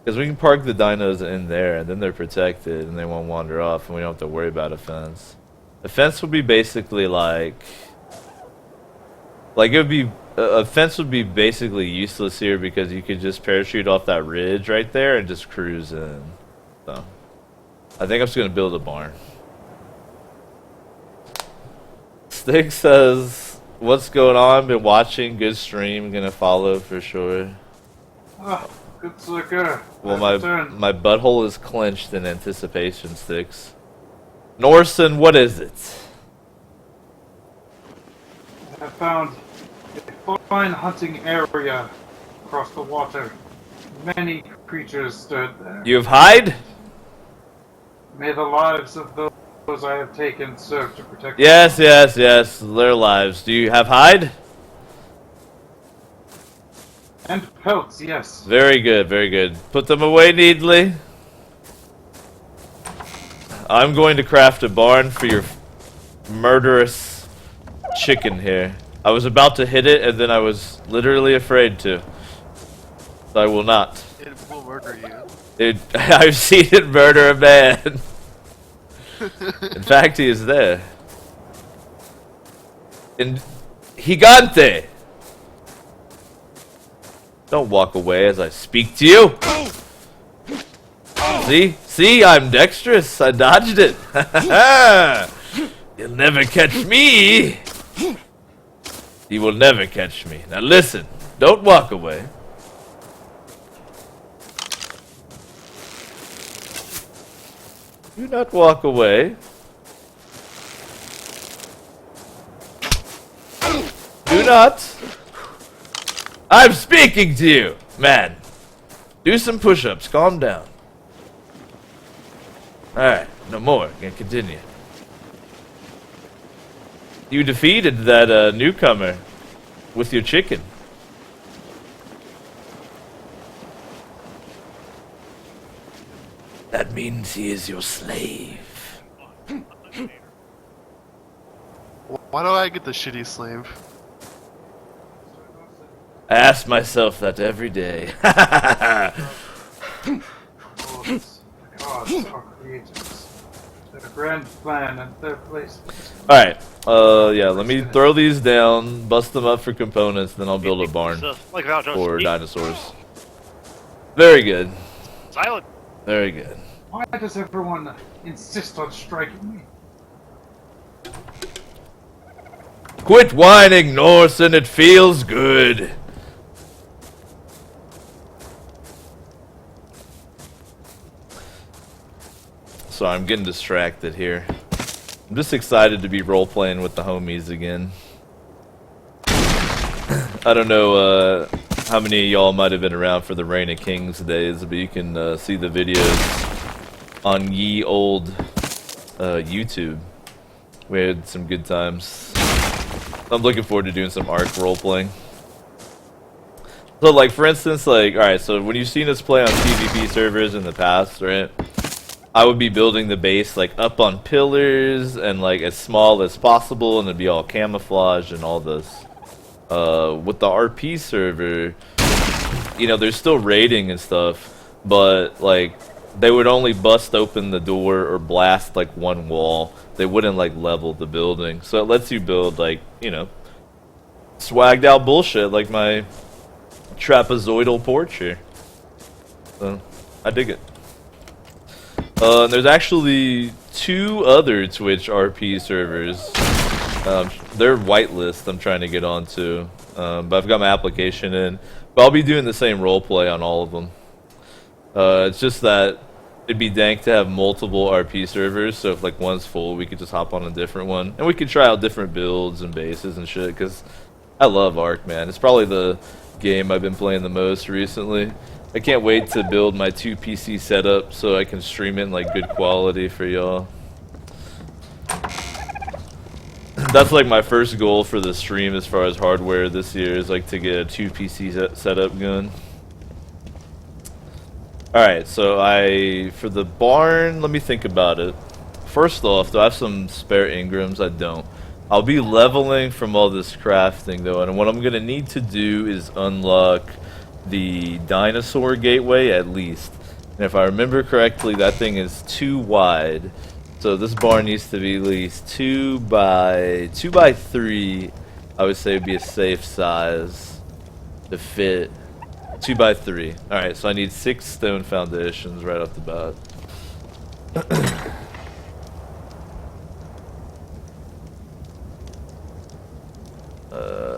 Because we can park the dinos in there, and then they're protected, and they won't wander off, and we don't have to worry about a fence. The fence would be basically like it would be, a fence would be basically useless here because you could just parachute off that ridge right there and just cruise in. So, I think I'm just going to build a barn. Stick says, what's going on? Been watching, good stream, gonna follow for sure. Oh, good sucker. Well, my butthole is clenched in anticipation, Sticks. Norson, what is it? I found a fine hunting area across the water. Many creatures stood there. You have hide? May the lives of those I have taken serve to protect Yes, yes, yes, their lives. Do you have hide? and pelts, yes. Very good, very good. Put them away neatly. I'm going to craft a barn for your murderous chicken here. I was about to hit it, and then I was literally afraid to. So I will not. It will murder you. I've seen it murder a man. In fact, he is there. And Gigante! Don't walk away as I speak to you. See, I'm dexterous. I dodged it. You'll never catch me. You will never catch me. Now listen, don't walk away. Do not walk away. Do not. I'm speaking to you, man. Do some push-ups. Calm down. Alright, no more. Gonna continue. You defeated that newcomer with your chicken. That means he is your slave. Why do I get the shitty slave? I ask myself that every day. Gods are creators. Their grand plan and their place. Alright, yeah, let me throw these down, bust them up for components, then I'll build a barn for dinosaurs. Very good. Silent. Very good. Why does everyone insist on striking me? Quit whining, Norson, it feels good. So I'm getting distracted here. I'm just excited to be role-playing with the homies again. I don't know, how many of y'all might have been around for the Reign of Kings days, but you can see the videos on ye old YouTube. We had some good times. I'm looking forward to doing some ARK roleplaying. So, like, for instance, like, alright, so when you've seen us play on PvP servers in the past, right? I would be building the base, like, up on pillars and, like, as small as possible, and it'd be all camouflage and all this. With the RP server, you know, there's still raiding and stuff, but, like, they would only bust open the door or blast, like, one wall. They wouldn't, like, level the building. So it lets you build, like, you know, swagged out bullshit, like my trapezoidal porch here. So, I dig it. And there's actually 2 other Twitch RP servers. They're whitelist I'm trying to get onto. But I've got my application in. But I'll be doing the same roleplay on all of them. It's just that it'd be dank to have multiple RP servers, so if like one's full, we could just hop on a different one. And we could try out different builds and bases and shit, because I love ARK, man. It's probably the game I've been playing the most recently. I can't wait to build my 2 PC setup so I can stream it in like good quality for y'all. That's like my first goal for the stream as far as hardware this year, is like to get a 2 PC setup going. Alright, so for the barn, let me think about it. First off, do I have some spare engrams? I don't. I'll be leveling from all this crafting though, and what I'm gonna need to do is unlock the dinosaur gateway at least. And if I remember correctly, that thing is 2 wide. So this barn needs to be at least 2 by 3. I would say would be a safe size to fit. 2 by 3. Alright, so I need 6 stone foundations right off the bat.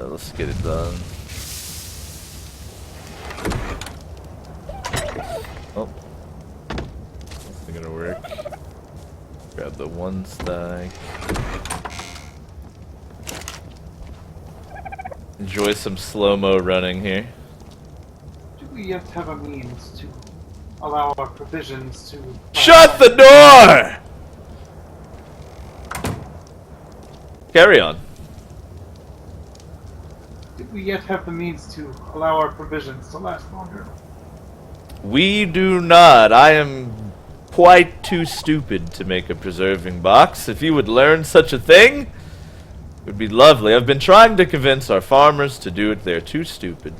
Let's get it done. Oh. That's not gonna work. Grab the 1 stack. Enjoy some slow-mo running here. Do we yet have a means to allow our provisions to... Shut the door! Carry on. Do we yet have the means to allow our provisions to last longer? We do not. I am quite too stupid to make a preserving box. If you would learn such a thing, it would be lovely. I've been trying to convince our farmers to do it. They're too stupid.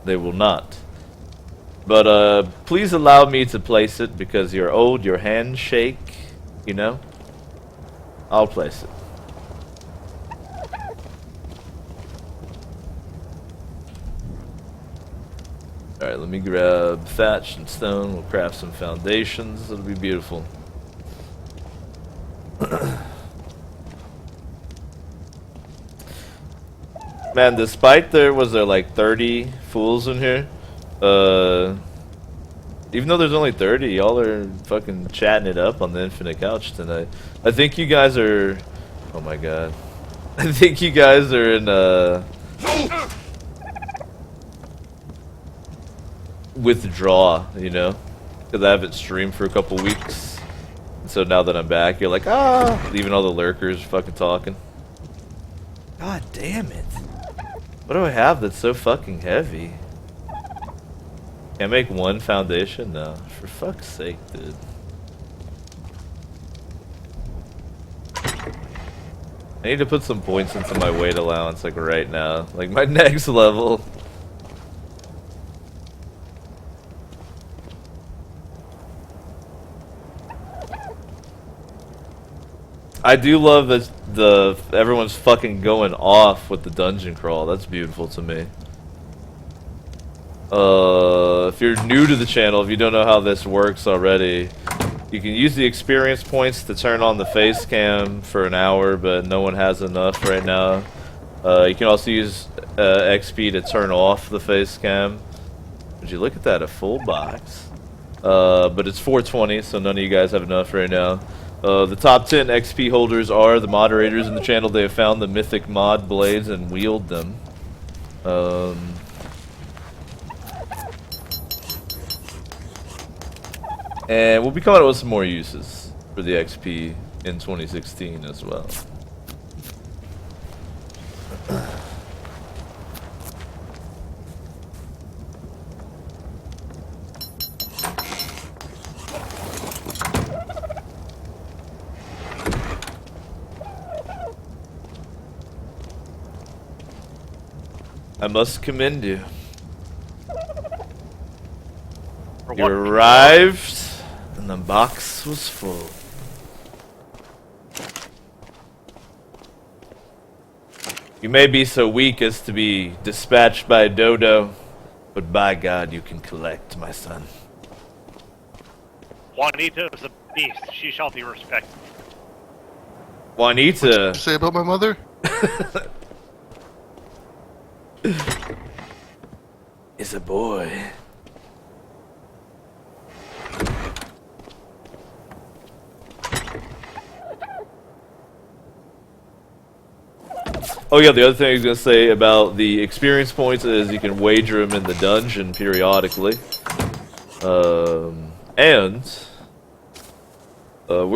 They will not. But please allow me to place it, because you're old, your hands shake, you know? I'll place it. Alright, let me grab thatch and stone. We'll craft some foundations. It'll be beautiful. Man, despite there like 30 fools in here, even though there's only 30, y'all are fucking chatting it up on the Infinite Couch tonight. I think you guys are... Oh my god. I think you guys are in, withdraw, you know, because I haven't streamed for a couple weeks, and so now that I'm back, you're like, ah, leaving all the lurkers fucking talking. God damn it, what do I have that's so fucking heavy? Can't make 1 foundation? No, for fuck's sake, dude. I need to put some points into my weight allowance, like right now, like my next level. I do love that everyone's fucking going off with the dungeon crawl. That's beautiful to me. If you're new to the channel, if you don't know how this works already, you can use the experience points to turn on the face cam for an hour, but no one has enough right now. You can also use XP to turn off the face cam. Would you look at that, a full box? But it's 420, so none of you guys have enough right now. The top 10 XP holders are the moderators in the channel. They have found the mythic mod blades and wield them. And we'll be coming out with some more uses for the XP in 2016 as well. I must commend you. For You what? arrived, and the box was full. You may be so weak as to be dispatched by a dodo, but by God, you can collect, my son. Juanita is a beast. She shall be respected. Juanita. Say about my mother? Is a boy. Oh yeah, the other thing I was gonna say about the experience points is you can wager them in the dungeon periodically. We're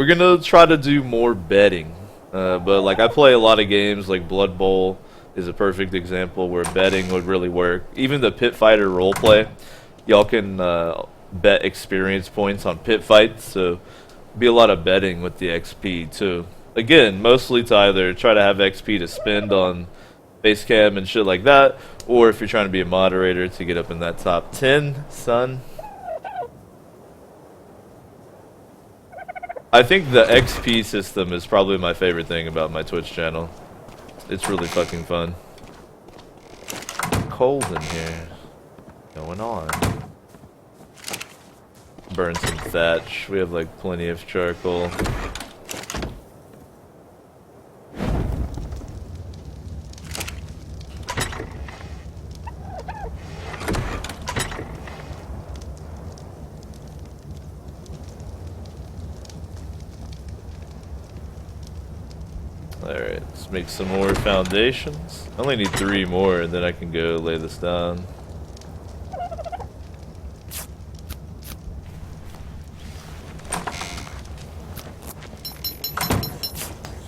gonna try to do more betting. But like I play a lot of games, like Blood Bowl is a perfect example where betting would really work. Even the pit fighter roleplay, y'all can bet experience points on pit fights, so be a lot of betting with the XP too. Again, mostly to either try to have XP to spend on base cam and shit like that, or if you're trying to be a moderator to get up in that top 10, son. I think the XP system is probably my favorite thing about my Twitch channel. It's really fucking fun. Cold in here. Going on. Burn some thatch. We have like plenty of charcoal. Alright, let's make some more foundations. I only need 3 more and then I can go lay this down.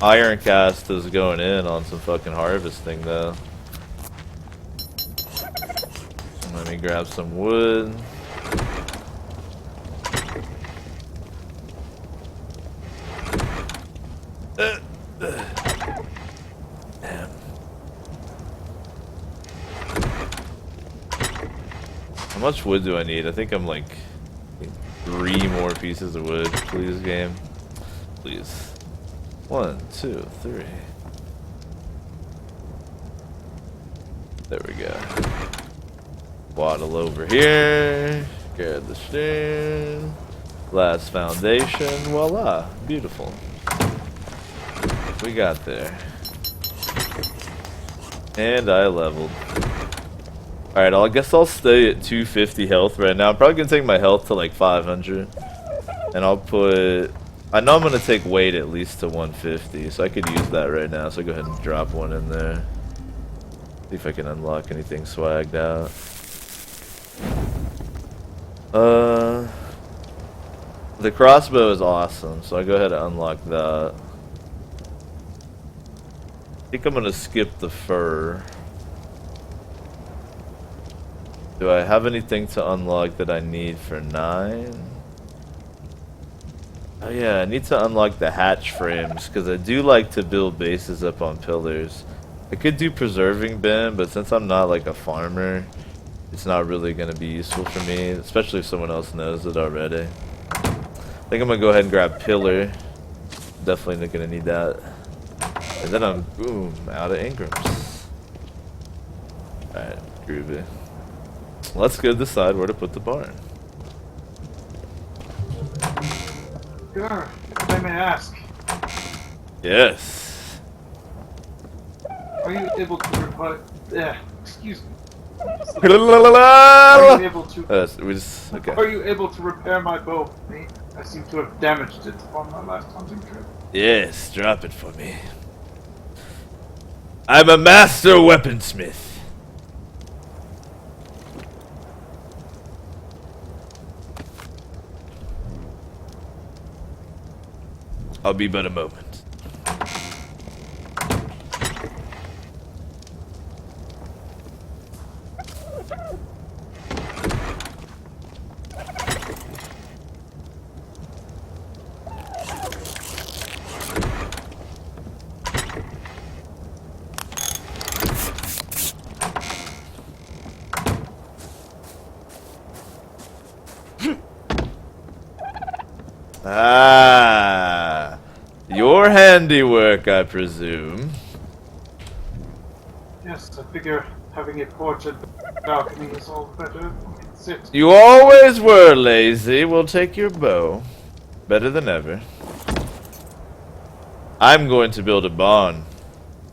Iron cast is going in on some fucking harvesting though. Let me grab some wood. Damn. How much wood do I need? I think I'm like 3 more pieces of wood. Please, game. Please. 1, 2, 3. There we go. Waddle over here. Grab the stone. Last foundation. Voila. Beautiful. We got there. And I leveled. Alright, I guess I'll stay at 250 health right now. I'm probably gonna take my health to like 500. And I'll put... I know I'm gonna take weight at least to 150, so I could use that right now. So go ahead and drop one in there. See if I can unlock anything swagged out. The crossbow is awesome, so I go ahead and unlock that. I think I'm gonna skip the fur. Do I have anything to unlock that I need for 9? Oh yeah, I need to unlock the hatch frames, because I do like to build bases up on pillars. I could do preserving bin, but since I'm not like a farmer, it's not really going to be useful for me, especially if someone else knows it already. I think I'm going to go ahead and grab pillar. Definitely not going to need that. And then I'm, boom, out of Ingrams. Alright, groovy. Let's go decide where to put the barn. Sure, if I may ask, Yes. are you able to repair... excuse me. Are you able to... Okay. Are you able to repair my bow? I seem to have damaged it on my last hunting trip. Yes, drop it for me. I'm a master weaponsmith. I'll be but a moment. Ah, your handiwork, I presume. Yes, I figure having a porch and balcony is all better. Sit. You always were lazy. We'll take your bow. Better than ever. I'm going to build a barn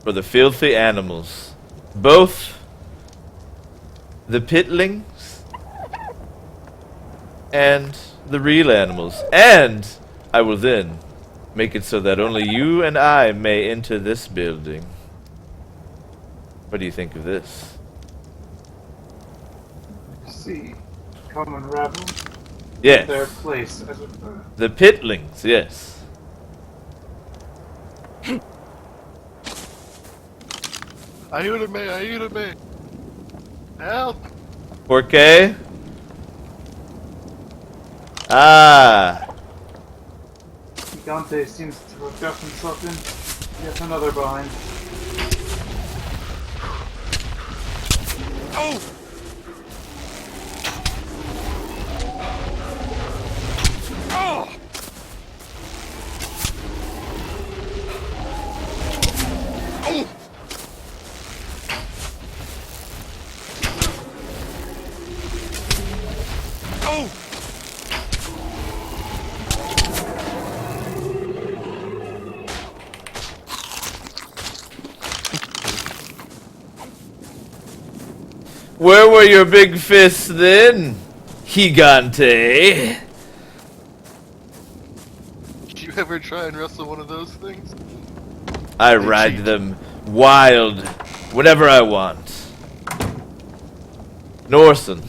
for the filthy animals. Both the pitlings and the real animals. And I will then make it so that only you and I may enter this building. What do you think of this? See, come and rabble Yes. their place, as it were. The pitlings, yes. Ayúdame, ayúdame. Help! ¿Por qué? Ah. Gigante seems to have got himself in yet another bind. Oh! Oh! Oh! Oh! Where were your big fists then, Gigante? Did you ever try and wrestle one of those things? I ride them wild whenever I want. Norson.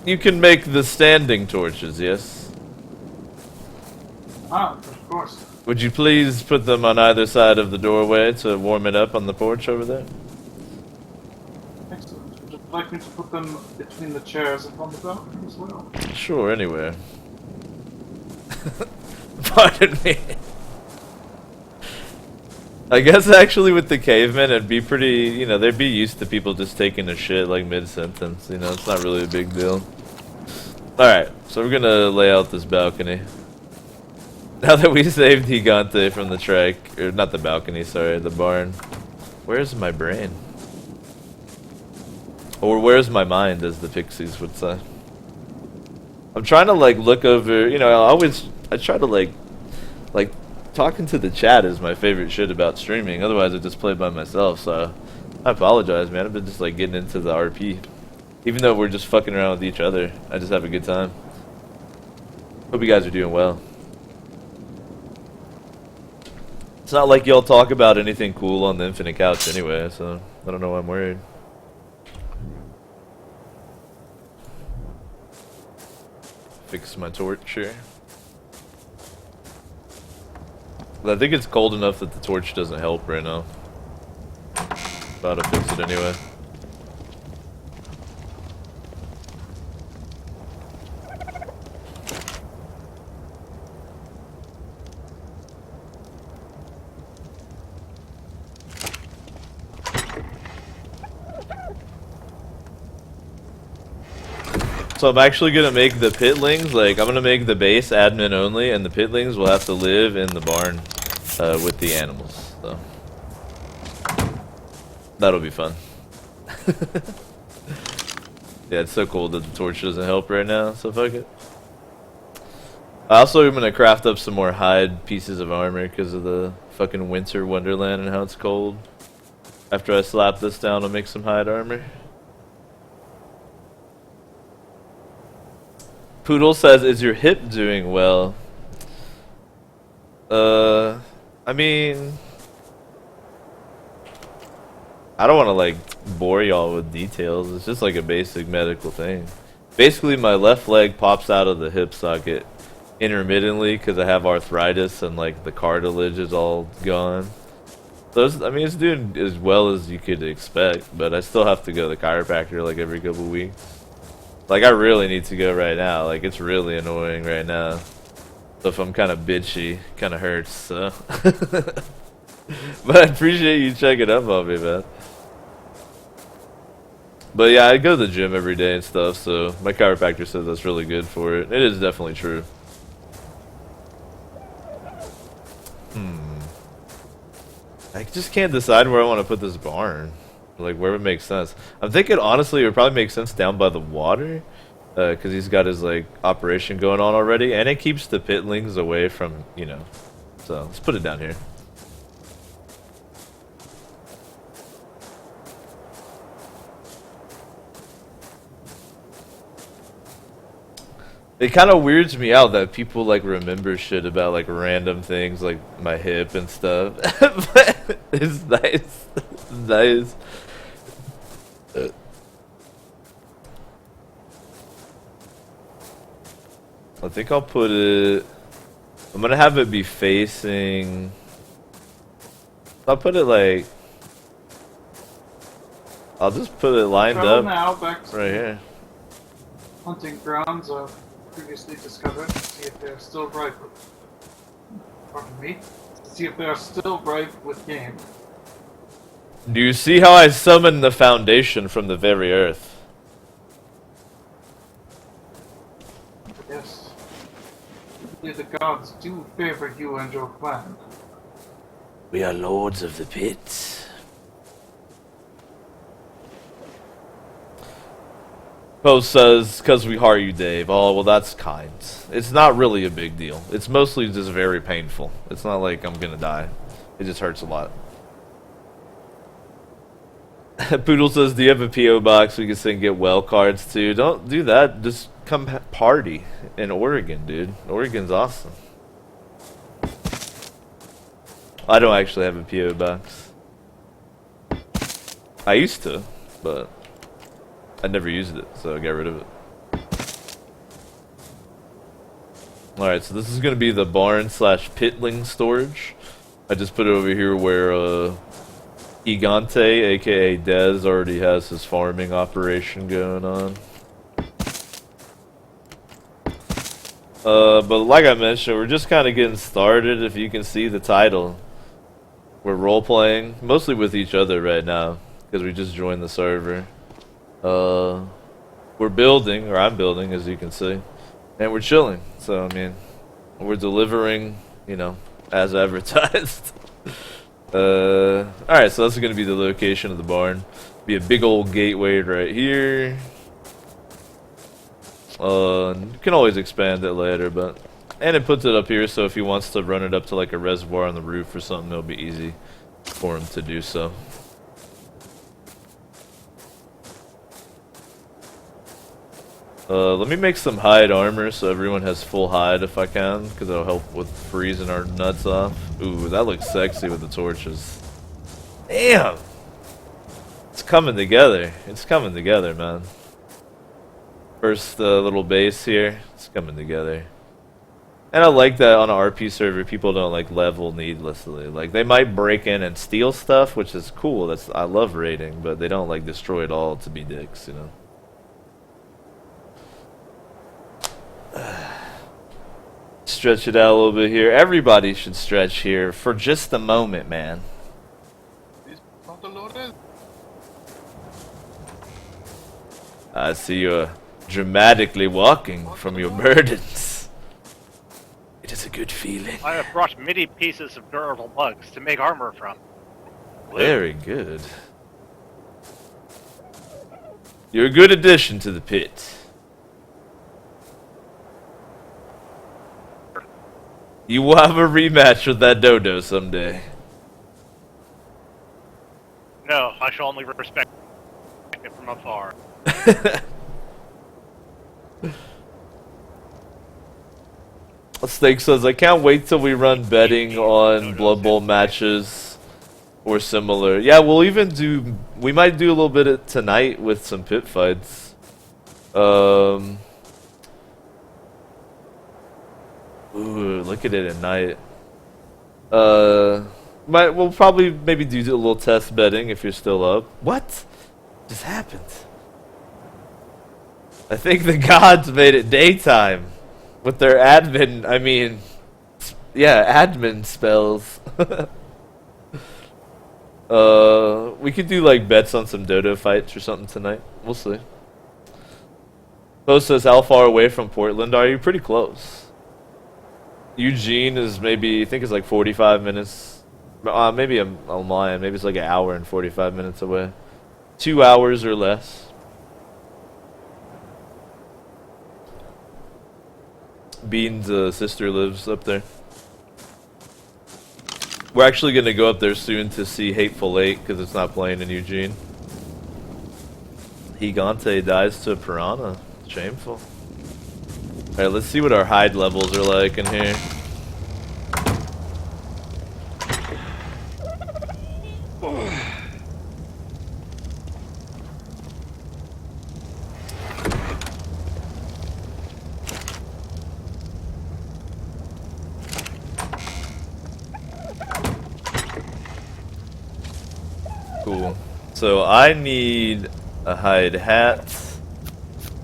You can make the standing torches, yes? Ah, of course. Would you please put them on either side of the doorway to warm it up on the porch over there? Excellent. Would you like me to put them between the chairs upon the balcony as well? Sure, anywhere. Pardon me. I guess actually with the cavemen it'd be pretty, you know, they'd be used to people just taking a shit like mid-sentence, you know, it's not really a big deal. Alright, so we're gonna lay out this balcony. Now that we saved Gigante from the trike, or not the balcony, sorry, the barn. Where's my brain? Or where's my mind, as the pixies would say. I'm trying to like look over, you know, I try to like talking to the chat is my favorite shit about streaming. Otherwise I just play by myself, so I apologize, man. I've been just like getting into the RP. Even though we're just fucking around with each other, I just have a good time. Hope you guys are doing well. It's not like y'all talk about anything cool on the Infinite Couch anyway, so I don't know why I'm worried. Fix my torch here. I think it's cold enough that the torch doesn't help right now. About to fix it anyway. So I'm actually gonna make the pitlings, like I'm gonna make the base admin only, and the pitlings will have to live in the barn with the animals. So that'll be fun. Yeah, it's so cold that the torch doesn't help right now, so fuck it. I also am gonna craft up some more hide pieces of armor because of the fucking winter wonderland and how it's cold. After I slap this down, I'll make some hide armor. Poodle says, is your hip doing well? I mean, I don't want to like bore y'all with details. It's just like a basic medical thing. Basically, my left leg pops out of the hip socket intermittently because I have arthritis and like the cartilage is all gone. So I mean, it's doing as well as you could expect, but I still have to go to the chiropractor like every couple weeks. Like, I really need to go right now. Like, it's really annoying right now. So if I'm kind of bitchy, kind of hurts. So, but I appreciate you checking up on me, man. But yeah, I go to the gym every day and stuff, so my chiropractor says that's really good for it. It is definitely true. I just can't decide where I want to put this barn. Like, where it makes sense. I'm thinking, honestly, it would probably make sense down by the water. Because he's got his, like, operation going on already. And it keeps the pitlings away from, you know. So, let's put it down here. It kind of weirds me out that people like remember shit about like random things like my hip and stuff. But it's nice. It's nice. I think I'll put it. I'm gonna have it be facing. I'll put it like. I'll just put it lined Travel up now back to right here. hunting grounds previously discovered to see if they're still ripe with. Pardon me. To see if they are still ripe with game. Do you see how I summoned the foundation from the very earth? Yes. The gods do favor you and your clan. We are lords of the pit. Post says, "Cause we heart you, Dave." Oh, well, that's kind. It's not really a big deal. It's mostly just very painful. It's not like I'm gonna die. It just hurts a lot. Poodle says, "Do you have a PO box we can send get well cards to?" Don't do that. Just come party in Oregon, dude. Oregon's awesome. I don't actually have a PO box. I used to, but I never used it, so I got rid of it. Alright, so this is going to be the barn slash pitling storage. I just put it over here where Gigante, aka Dez, already has his farming operation going on. But like I mentioned, we're just kind of getting started. If you can see the title, we're role-playing, mostly with each other right now, because we just joined the server. We're building, or I'm building, as you can see, and we're chilling. So, I mean, we're delivering, you know, as advertised. Alright, so that's going to be the location of the barn. Be a big old gateway right here. You can always expand it later, but... And it puts it up here, so if he wants to run it up to like a reservoir on the roof or something, it'll be easy for him to do so. Let me make some hide armor so everyone has full hide if I can, because it'll help with freezing our nuts off. Ooh, that looks sexy with the torches. Damn! It's coming together. It's coming together, man. First little base here. It's coming together. And I like that on an RP server, people don't like level needlessly. Like, they might break in and steal stuff, which is cool. I love raiding, but they don't like destroy it all to be dicks, you know? Stretch it out a little bit here. Everybody should stretch here for just a moment, man. I see you're dramatically walking from your burdens. It is a good feeling. I have brought many pieces of durable bugs to make armor from. Very good. You're a good addition to the pit. You will have a rematch with that dodo someday. No, I shall only respect it from afar. Snake says, I can't wait till we run betting on Blood Bowl matches or similar. Yeah, we might do a little bit of tonight with some pit fights. Ooh, look at it at night. We'll probably maybe do a little test betting if you're still up. What just happened? I think the gods made it daytime with their admin. I mean, yeah, admin spells. We could do like bets on some dodo fights or something tonight. We'll see. Post says, how far away from Portland are you? Pretty close. Eugene is maybe, I think it's like 45 minutes. Maybe I'm lying. Maybe it's like an hour and 45 minutes away. 2 hours or less. Bean's sister lives up there. We're actually going to go up there soon to see Hateful Eight because it's not playing in Eugene. Gigante dies to a piranha. Shameful. Alright, let's see what our hide levels are like in here. Cool. So I need a hide hat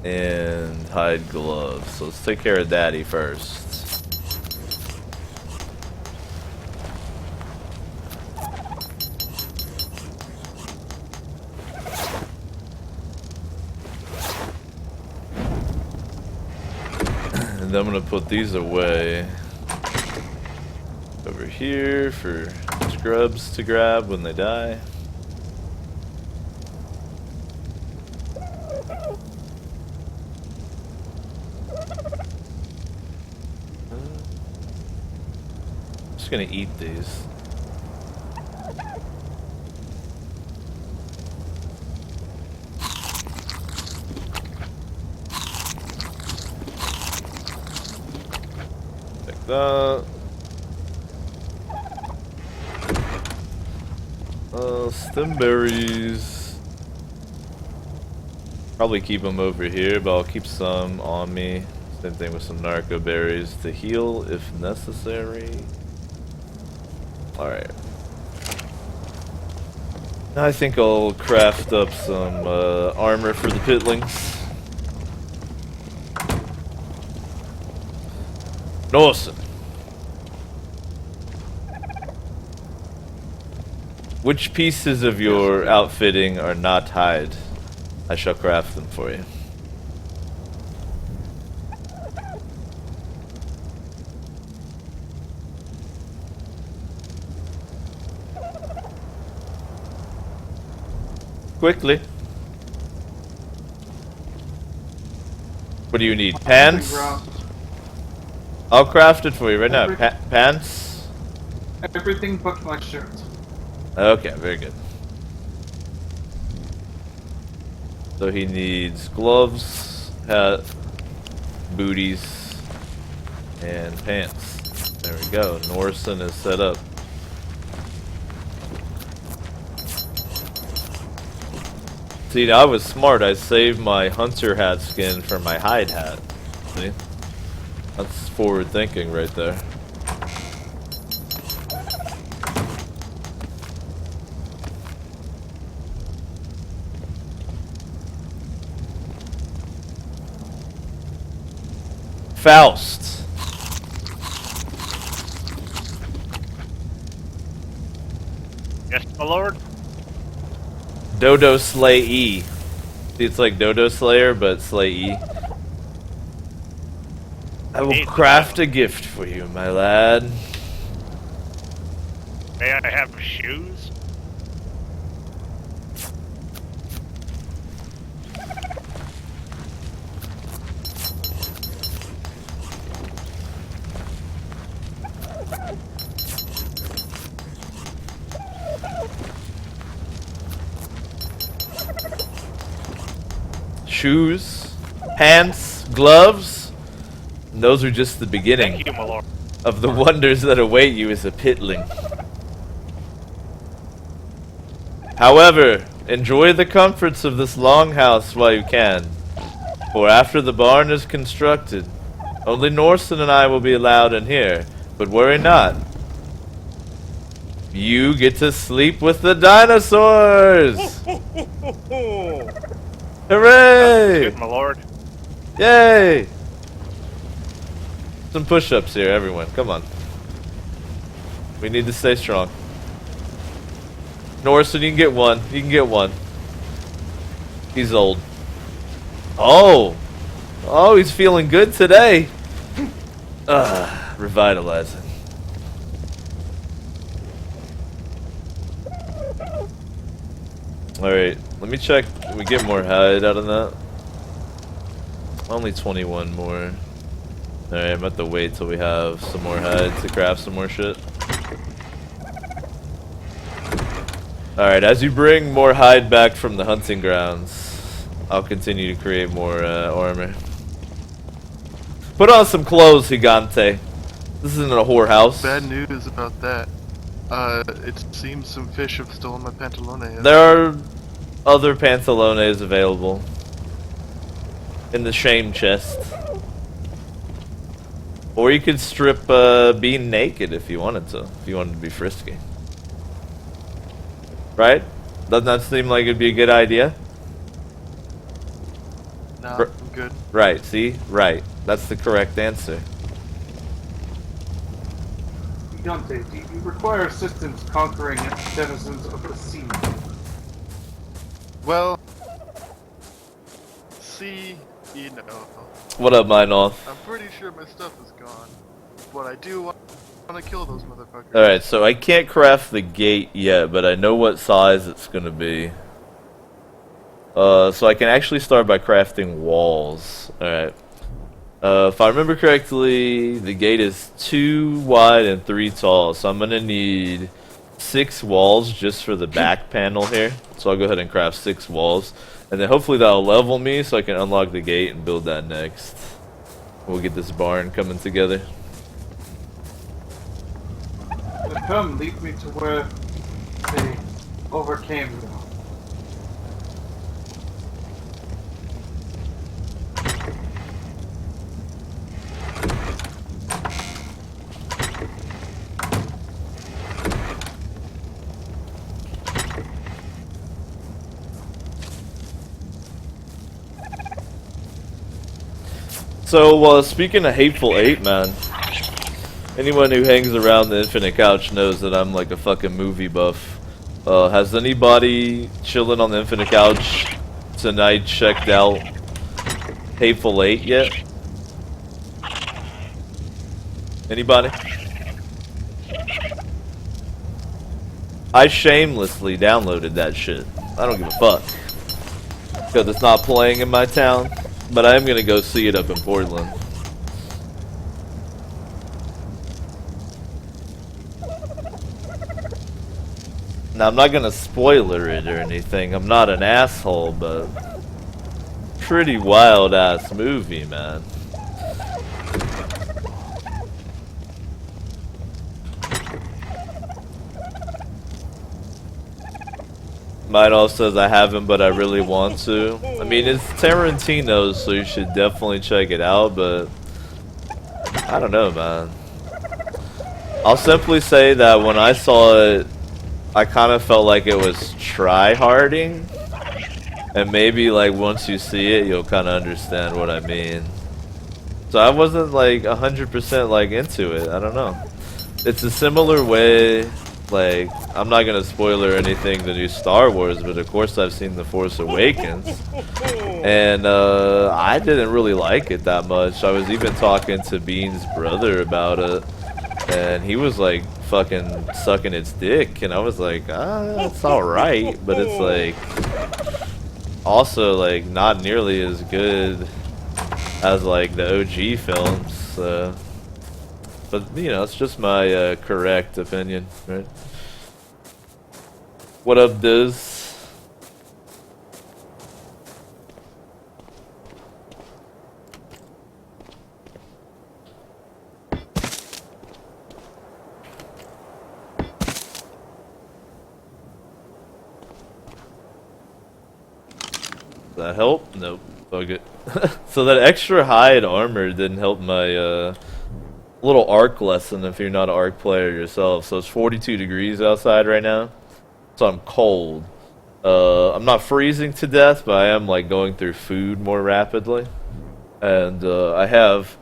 and hide gloves. So let's take care of Daddy first. And I'm gonna put these away over here for scrubs to grab when they die. Gonna eat these. Like that. Stem berries. Probably keep them over here, but I'll keep some on me. Same thing with some narco berries to heal if necessary. Alright. Now I think I'll craft up some armor for the pitlings. Awesome. Which pieces of your outfitting are not hide? I shall craft them for you. Quickly. What do you need? Pants? I'll craft it for you right now. Pants? Everything but my shirt. Okay, very good. So he needs gloves, hat, booties, and pants. There we go. Norson is set up. See, I was smart. I saved my hunter hat skin for my hide hat. See? That's forward thinking right there. Faust. Yes, my lord. Dodo Slay E. See, it's like Dodo Slayer, but Slay E. I will craft a gift for you, my lad. May I have shoes? Shoes, pants, gloves. And those are just the beginning. Thank you, my lord. Of the wonders that await you as a pitling. However, enjoy the comforts of this longhouse while you can. For after the barn is constructed, only Norson and I will be allowed in here. But worry not. You get to sleep with the dinosaurs! Hooray! Good, my lord. Yay! Some push-ups here, everyone. Come on. We need to stay strong. Norson, you can get one. You can get one. He's old. Oh! Oh, he's feeling good today. Revitalizing. Alright, let me check. Can we get more hide out of that? Only 21 more. Alright, I'm about to wait till we have some more hide to craft some more shit. Alright, as you bring more hide back from the hunting grounds, I'll continue to create more armor. Put on some clothes, Gigante. This isn't a whorehouse. Bad news about that. It seems some fish have stolen my pantalone. There are other pantalones available in the shame chest. Or you could strip being naked if you wanted to. If you wanted to be frisky. Right? Doesn't that seem like it'd be a good idea? Nah, I'm good. Right, see? Right. That's the correct answer. Dante, do you require assistance conquering denizens of the sea? Well, see, you know, What up, Minoff? I'm pretty sure my stuff is gone, but I do want to kill those motherfuckers. Alright, so I can't craft the gate yet, but I know what size it's gonna be. So I can actually start by crafting walls. Alright. If I remember correctly, the gate is 2 wide and 3 tall, so I'm gonna need 6 walls just for the back panel here. So I'll go ahead and craft 6 walls, and then hopefully that'll level me so I can unlock the gate and build that next. We'll get this barn coming together. Then come, lead me to where they overcame you. So, speaking of Hateful Eight, man, anyone who hangs around the Infinite Couch knows that I'm like a fucking movie buff. Has anybody chilling on the Infinite Couch tonight checked out Hateful Eight yet? Anybody? I shamelessly downloaded that shit. I don't give a fuck. Because it's not playing in my town. But I am gonna go see it up in Portland. Now I'm not gonna spoiler it or anything. I'm not an asshole, but pretty wild ass movie, man. Mine says I haven't, but I really want to. I mean, it's Tarantino's, so you should definitely check it out, but I don't know, man. I'll simply say that when I saw it, I kind of felt like it was try-harding, and maybe like once you see it, you'll kind of understand what I mean. So I wasn't like 100% like into it. I don't know. It's a similar way. Like, I'm not gonna spoiler anything the new Star Wars, but of course I've seen The Force Awakens, and I didn't really like it that much. I was even talking to Bean's brother about it, and he was like fucking sucking its dick, and I was like, it's alright, but it's like also like not nearly as good as like the OG films. So. But, you know, it's just my correct opinion, right? What up, Diz? Does that help? Nope. Fuck it. So that extra hide armor didn't help my little ARK lesson if you're not an ARK player yourself. So it's 42 degrees outside right now, so I'm cold. I'm not freezing to death, but I am like going through food more rapidly, and I have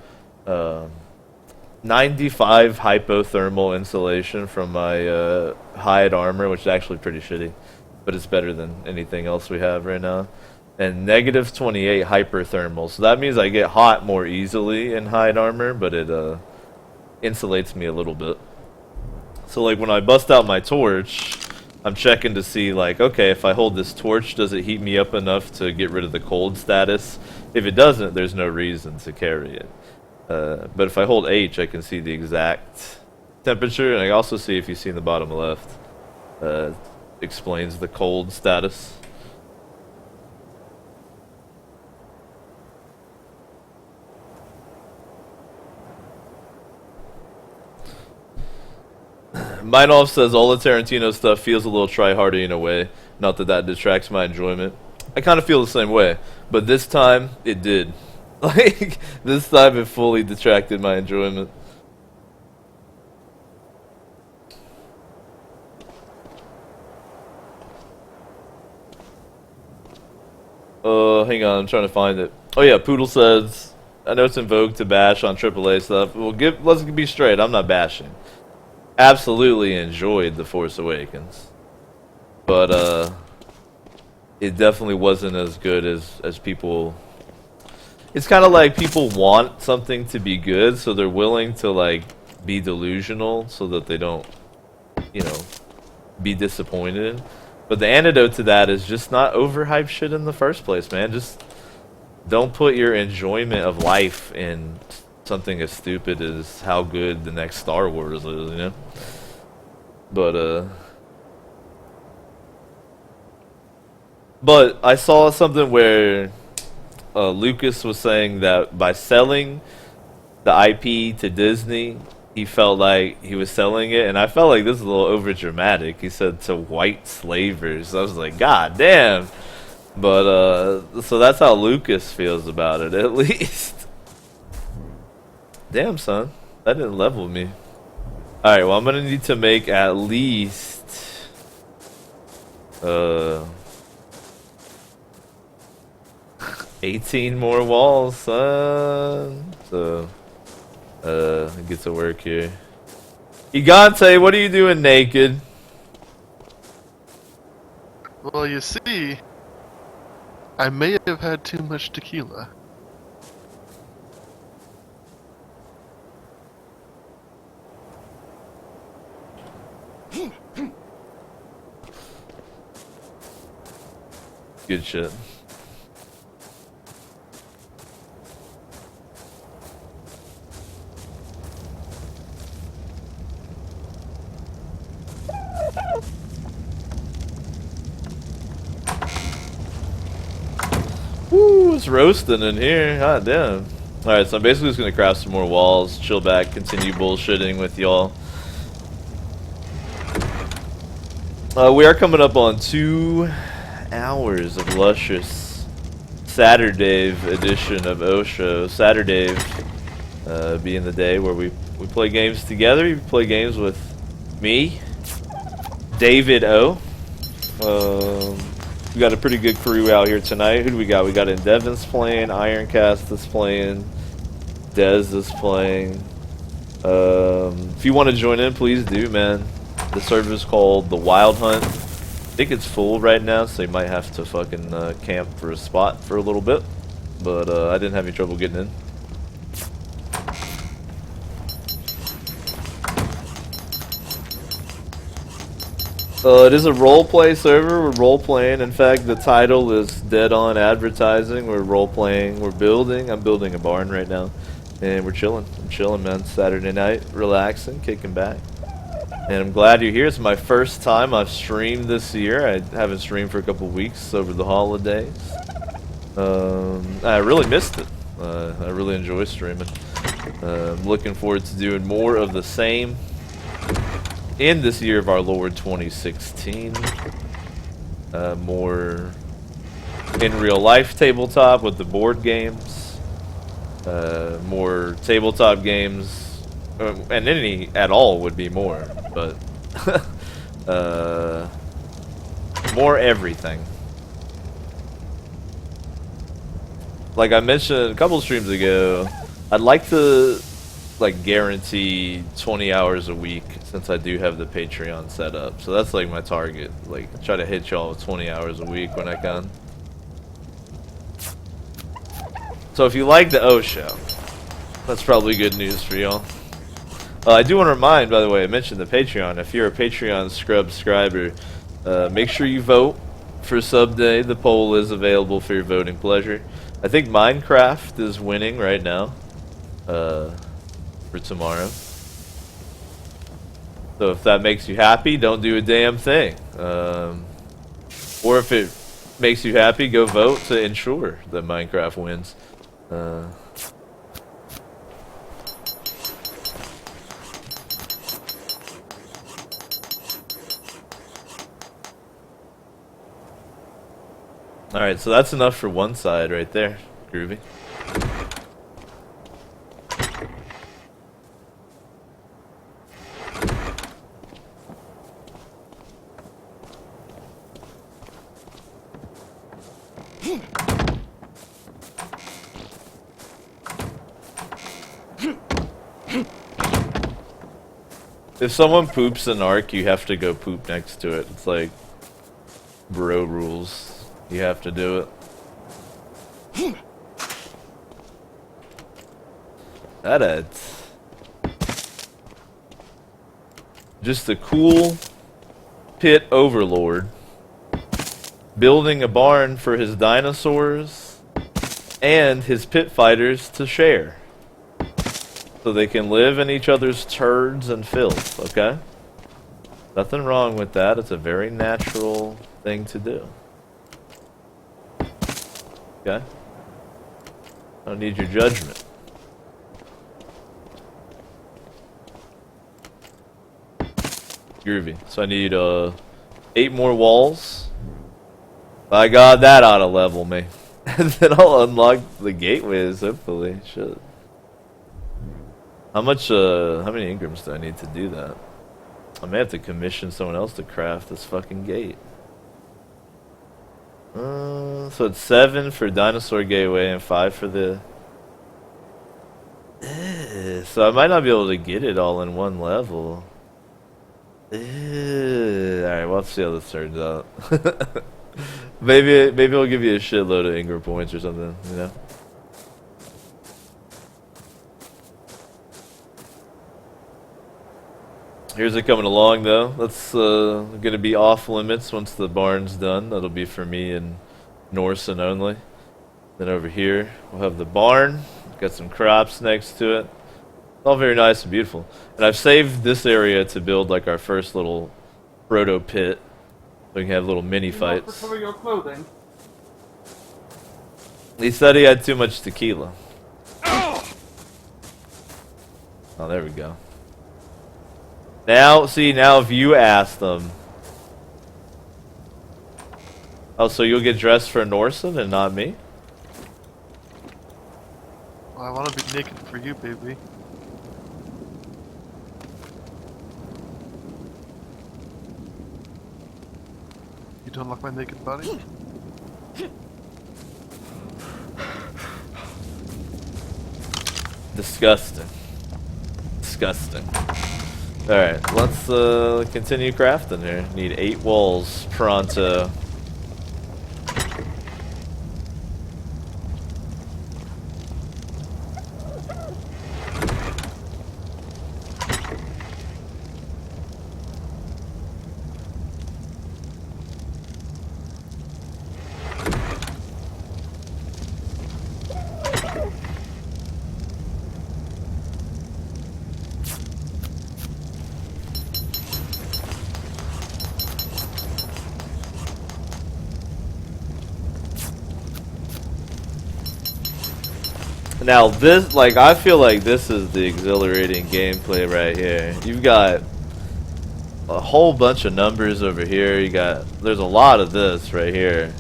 95 hypothermal insulation from my hide armor, which is actually pretty shitty, but it's better than anything else we have right now. And negative 28 hyperthermal, so that means I get hot more easily in hide armor, but it insulates me a little bit. So like when I bust out my torch, I'm checking to see like, okay, if I hold this torch, does it heat me up enough to get rid of the cold status? If it doesn't, there's no reason to carry it. But if I hold H, I can see the exact temperature, and I also see, if you see in the bottom left, explains the cold status. Meinolf says all the Tarantino stuff feels a little try-hardy in a way. Not that that detracts my enjoyment. I kind of feel the same way, but this time it did. Like, this time it fully detracted my enjoyment. Hang on, I'm trying to find it. Oh yeah, Poodle says, I know it's in vogue to bash on AAA stuff. Well, let's be straight, I'm not bashing. Absolutely enjoyed The Force Awakens, but it definitely wasn't as good as people. It's kind of like people want something to be good, so they're willing to like be delusional so that they don't, you know, be disappointed. But the antidote to that is just not overhype shit in the first place, man. Just don't put your enjoyment of life in something as stupid as how good the next Star Wars is, you know? But I saw something where Lucas was saying that by selling the IP to Disney, he felt like he was selling it, and I felt like this is a little over dramatic. He said to white slavers. I was like, God damn. But so that's how Lucas feels about it, at least. Damn, son, that didn't level me. All right, well, I'm gonna need to make at least 18 more walls, son. So get to work here. Gigante, what are you doing naked? Well, you see, I may have had too much tequila. Good shit. Woo, it's roasting in here. God damn. Alright, so I'm basically just gonna craft some more walls, chill back, continue bullshitting with y'all. We are coming up on 2 hours of luscious Saturday edition of Osho. Saturday being the day where we play games together. We play games with me, David O. We got a pretty good crew out here tonight. Who do we got? We got Endevin's playing, Ironcast is playing, Dez is playing. If you want to join in, please do, man. The server is called The Wild Hunt. I think it's full right now, so you might have to fucking camp for a spot for a little bit. But I didn't have any trouble getting in. It is a roleplay server. We're role-playing. In fact, the title is dead on advertising. We're role-playing. We're building. I'm building a barn right now. And we're chilling. I'm chilling, man. Saturday night. Relaxing. Kicking back. And I'm glad you're here. It's my first time I've streamed this year. I haven't streamed for a couple weeks over the holidays. I really missed it. I really enjoy streaming. I'm looking forward to doing more of the same in this year of our Lord 2016. More in real life tabletop with the board games, more tabletop games, and any at all would be more, but more everything. Like I mentioned a couple streams ago, I'd like to like guarantee 20 hours a week since I do have the Patreon set up. So that's like my target. Like try to hit y'all with 20 hours a week when I can. So if you like the O show, that's probably good news for y'all. I do want to remind, by the way, I mentioned the Patreon. If you're a Patreon subscriber, make sure you vote for Sub Day. The poll is available for your voting pleasure. I think Minecraft is winning right now for tomorrow. So if that makes you happy, don't do a damn thing. Or if it makes you happy, go vote to ensure that Minecraft wins. Alright, so that's enough for one side right there. Groovy. If someone poops in ARK, you have to go poop next to it. It's like bro rules. You have to do it. That adds. Just a cool pit overlord building a barn for his dinosaurs and his pit fighters to share. So they can live in each other's turds and filth, okay? Nothing wrong with that. It's a very natural thing to do. Okay? I don't need your judgment. Groovy. So I need 8 more walls. By God, that ought to level me. And then I'll unlock the gateways, hopefully. Shit. How much, how many ingrams do I need to do that? I may have to commission someone else to craft this fucking gate. So it's 7 for Dinosaur Gateway and 5 for the... So I might not be able to get it all in one level. Alright, well, let's see how this turns out. maybe I'll give you a shitload of Ingram points or something, you know? Here's it coming along, though. That's gonna be off limits once the barn's done. That'll be for me and Norsen only. Then over here, we'll have the barn. Got some crops next to it. All very nice and beautiful. And I've saved this area to build like our first little proto pit. So we can have little mini fights. For your clothing. He said he had too much tequila. Oh, there we go. Now, see, now if you ask them. Oh, so you'll get dressed for Norsen and not me? Well, I want to be naked for you, baby. You don't like my naked body? Disgusting. Disgusting. Alright, let's continue crafting here. Need 8 walls pronto. Now this, like, I feel like this is the exhilarating gameplay right here. You've got a whole bunch of numbers over here. There's a lot of this right here.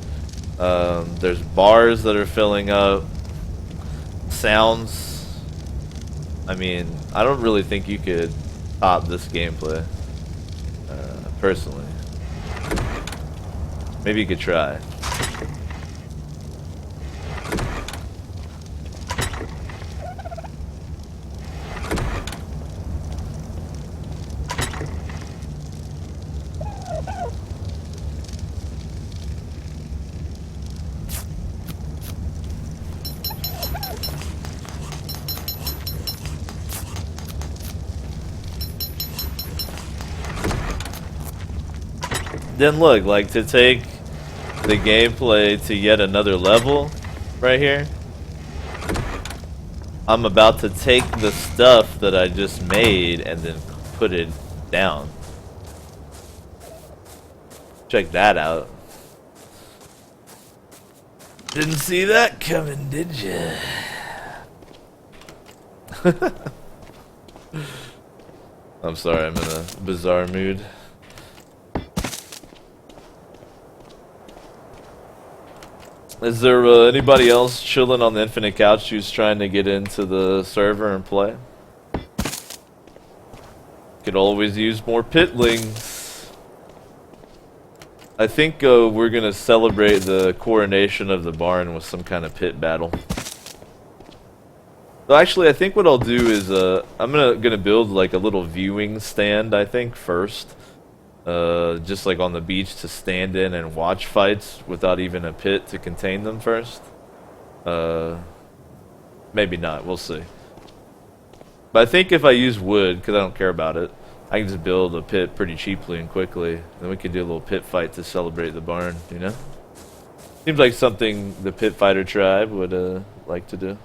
There's bars that are filling up. Sounds. I mean, I don't really think you could top this gameplay. Personally. Maybe you could try. Then look, like, to take the gameplay to yet another level right here, I'm about to take the stuff that I just made and then put it down. Check that out. Didn't see that coming, did ya? I'm sorry, I'm in a bizarre mood. Is there anybody else chilling on the Infinite Couch who's trying to get into the server and play? Could always use more pitlings. I think we're gonna celebrate the coronation of the barn with some kind of pit battle. So actually, I think what I'll do is I'm gonna build like a little viewing stand. I think first. Just like on the beach to stand in and watch fights without even a pit to contain them first. Maybe not, we'll see. But I think if I use wood, because I don't care about it, I can just build a pit pretty cheaply and quickly. Then we can do a little pit fight to celebrate the barn, you know? Seems like something the pit fighter tribe would like to do.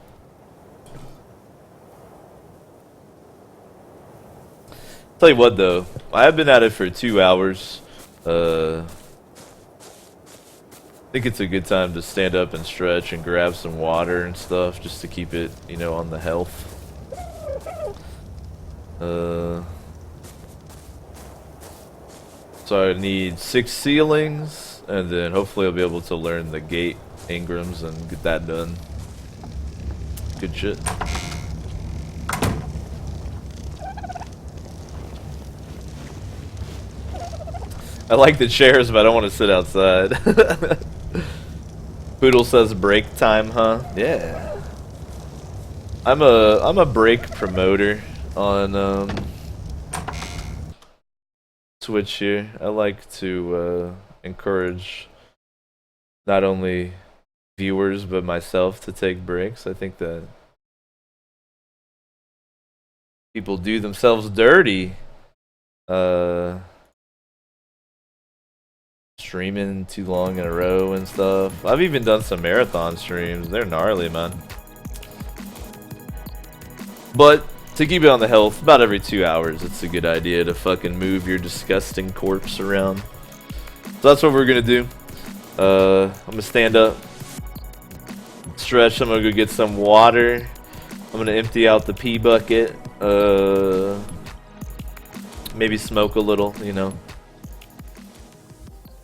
Tell you what though, I have been at it for 2 hours. I think it's a good time to stand up and stretch and grab some water and stuff just to keep it, you know, on the health. So I need 6 ceilings and then hopefully I'll be able to learn the gate Ingrams and get that done. Good shit. I like the chairs, but I don't want to sit outside. Poodle says break time, huh? Yeah. I'm a break promoter on Twitch here. I like to encourage not only viewers but myself to take breaks. I think that people do themselves dirty. Streaming too long in a row and stuff. I've even done some marathon streams. They're gnarly, man. But to keep it on the health, about every 2 hours, it's a good idea to fucking move your disgusting corpse around. So that's what we're gonna do. I'm gonna stand up, stretch. I'm gonna go get some water. I'm gonna empty out the pee bucket. Maybe smoke a little, you know.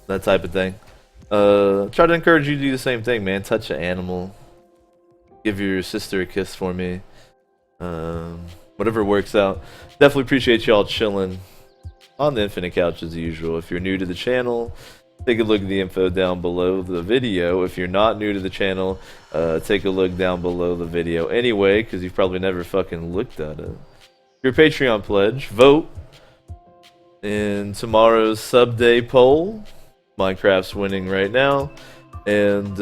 That type of thing. Try to encourage you to do the same thing, man. Touch an animal. Give your sister a kiss for me. Whatever works out. Definitely appreciate y'all chilling on the Infinite Couch as usual. If you're new to the channel, take a look at the info down below the video. If you're not new to the channel, take a look down below the video anyway, because you've probably never fucking looked at it. Your Patreon pledge, vote in tomorrow's sub day poll. Minecraft's winning right now, and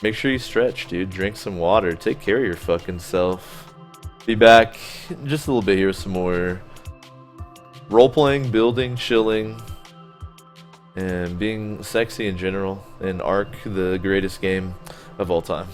make sure you stretch, dude. Drink some water. Take care of your fucking self. Be back in just a little bit here with some more role-playing, building, chilling, and being sexy in general in ARK, the greatest game of all time.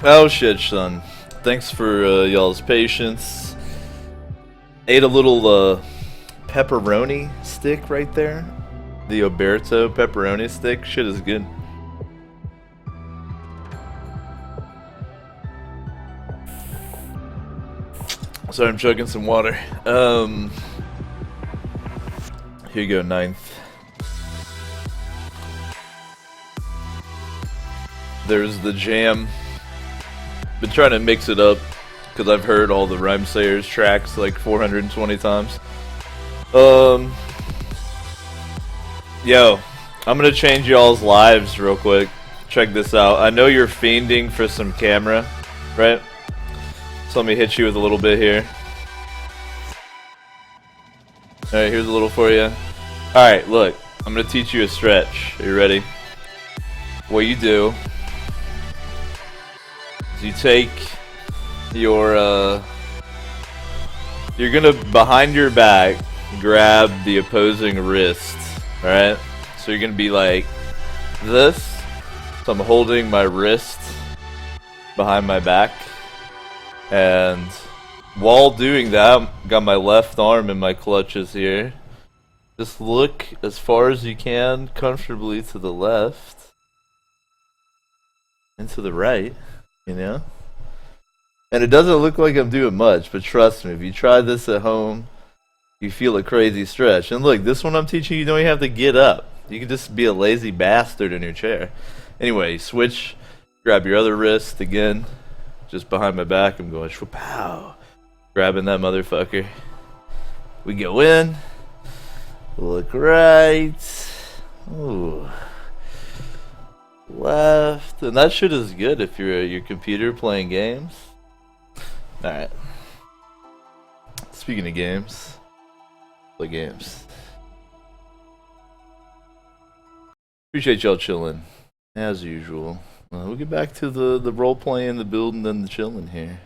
Oh shit, son. Thanks for y'all's patience. Ate a little pepperoni stick right there. The Oberto pepperoni stick. Shit is good. Sorry, I'm chugging some water. Here you go, ninth. There's the jam. Been trying to mix it up because I've heard all the Rhymesayers tracks like 420 times. Yo, I'm gonna change y'all's lives real quick. Check this out. I know you're fiending for some camera, right? So let me hit you with a little bit here. Alright, here's a little for you. Alright, look. I'm gonna teach you a stretch. Are you ready? What you do is you take your, you're gonna, behind your back, grab the opposing wrist, alright? So you're gonna be like this. So I'm holding my wrist behind my back. And while doing that, got my left arm in my clutches here. Just look as far as you can, comfortably to the left. And to the right, you know? And it doesn't look like I'm doing much, but trust me, if you try this at home, you feel a crazy stretch. And look, this one I'm teaching you don't even have to get up. You can just be a lazy bastard in your chair. Anyway, switch, grab your other wrist again. Just behind my back, I'm going shwapow, grabbing that motherfucker. We go in, look right, ooh, left, and that shit is good if you're at your computer playing games. All right. Speaking of games, play games. Appreciate y'all chilling, as usual. We'll get back to the role playing, the building, and the chilling here.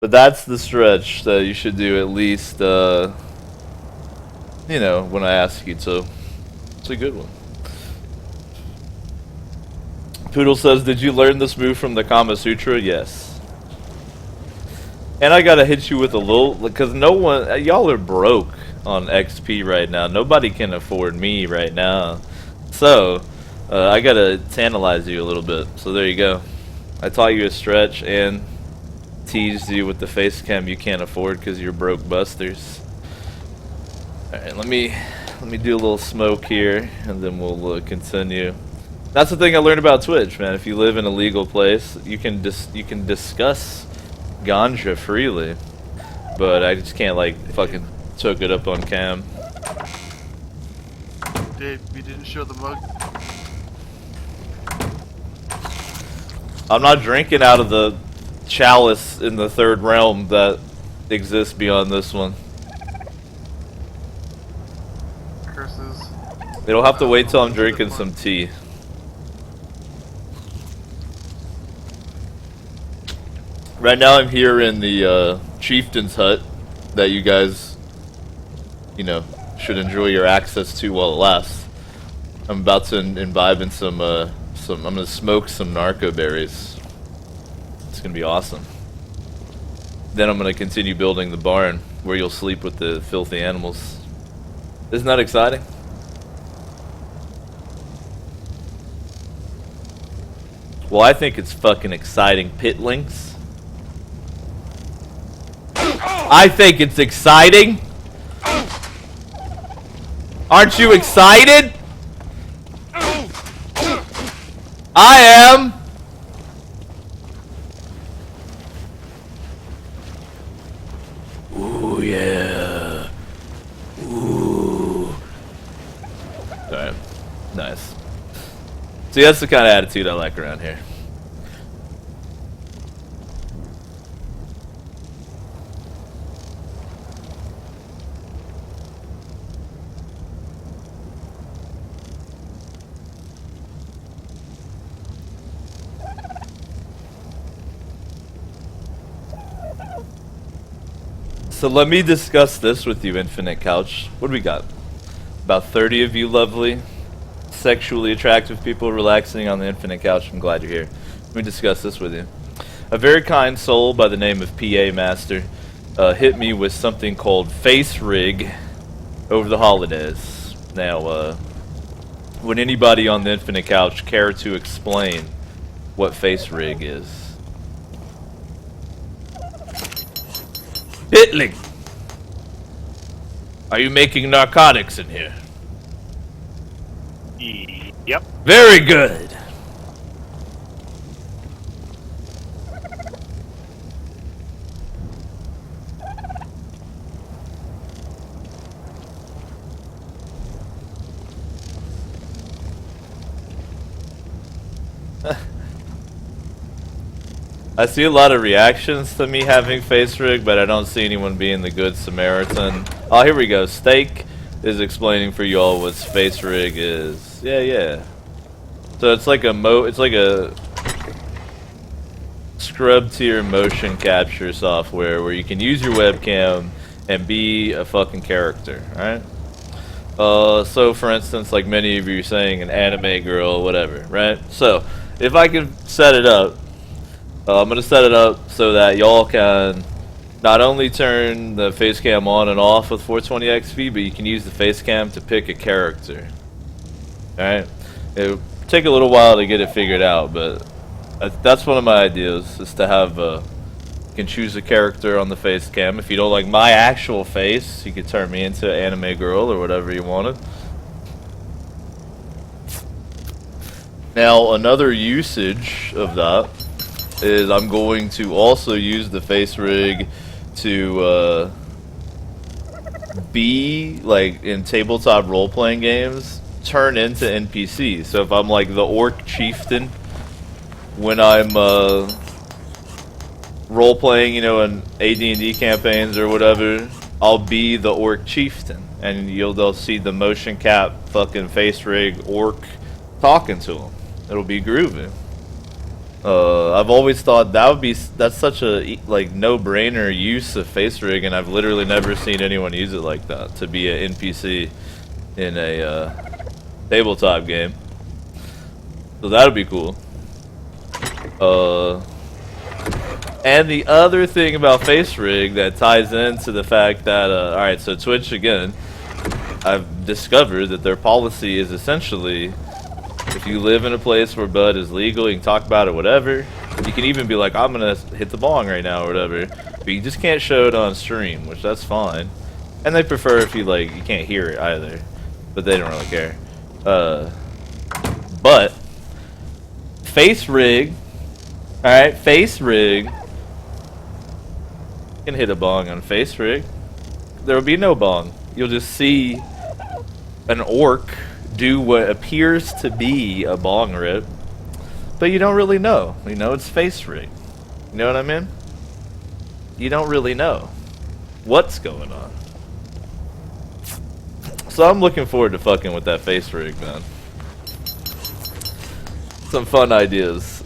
But that's the stretch that you should do at least, you know, when I ask you to. It's a good one. Poodle says, did you learn this move from the Kama Sutra? Yes. And I gotta hit you with a little, because no one, y'all are broke on XP right now. Nobody can afford me right now. So, I gotta tantalize you a little bit. So there you go. I taught you a stretch and teased you with the face cam you can't afford because you're broke busters. Alright, let me do a little smoke here and then we'll continue. That's the thing I learned about Twitch, man. If you live in a legal place, you can discuss ganja freely. But I just can't like fucking took it up on cam. Dave, you didn't show the mug. I'm not drinking out of the chalice in the third realm that exists beyond this one. Curses. It'll have to wait till I'm drinking some tea. Right now I'm here in the chieftain's hut that you guys, you know, should enjoy your access to while it lasts. I'm about to imbibe in some I'm gonna smoke some narco berries. It's gonna be awesome. Then I'm gonna continue building the barn where you'll sleep with the filthy animals. Isn't that exciting? Well, I think it's fucking exciting, pitlings. I think it's exciting. Aren't you excited? I am. Ooh, yeah. Ooh. Alright. Nice. See, that's the kind of attitude I like around here. So let me discuss this with you, Infinite Couch. What do we got? About 30 of you lovely sexually attractive people relaxing on the infinite couch. I'm glad you're here. Let me discuss this with you. A very kind soul by the name of PA Master hit me with something called Face Rig over the holidays. Now, would anybody on the infinite couch care to explain what Face Rig is? Hitling! Are you making narcotics in here? Yep. Very good! I see a lot of reactions to me having face rig, but I don't see anyone being the good Samaritan. Oh, here we go. Steak is explaining for y'all what face rig is. Yeah. So it's like a scrub tier motion capture software where you can use your webcam and be a fucking character, right? So for instance, like many of you are saying, an anime girl, whatever, right? So if I can set it up, I'm going to set it up so that y'all can not only turn the face cam on and off with 420xp, but you can use the face cam to pick a character. Alright? It'll take a little while to get it figured out, but that's one of my ideas, is to have, you can choose a character on the face cam. If you don't like my actual face, you could turn me into an anime girl or whatever you wanted. Now, another usage of that is I'm going to also use the face rig to be, like, in tabletop role-playing games, turn into NPCs. So if I'm like the orc chieftain when I'm role-playing, you know, in AD&D campaigns or whatever, I'll be the orc chieftain, and they'll see the motion cap fucking face rig orc talking to them. It'll be groovy. I've always thought that's such a like no-brainer use of face rig, and I've literally never seen anyone use it like that, to be an NPC in a tabletop game. So that'll be cool. And the other thing about face rig that ties into the fact that alright, so Twitch again, I've discovered that their policy is essentially, if you live in a place where bud is legal, you can talk about it, whatever. You can even be like, I'm gonna hit the bong right now or whatever, but you just can't show it on stream, which that's fine. And they prefer if you can't hear it either, but they don't really care. But face rig, alright, face rig, you can hit a bong on face rig. There will be no bong. You'll just see an orc do what appears to be a bong rip, but you don't really know. You know, it's face rig. You know what I mean? You don't really know what's going on. So I'm looking forward to fucking with that face rig, man. Some fun ideas.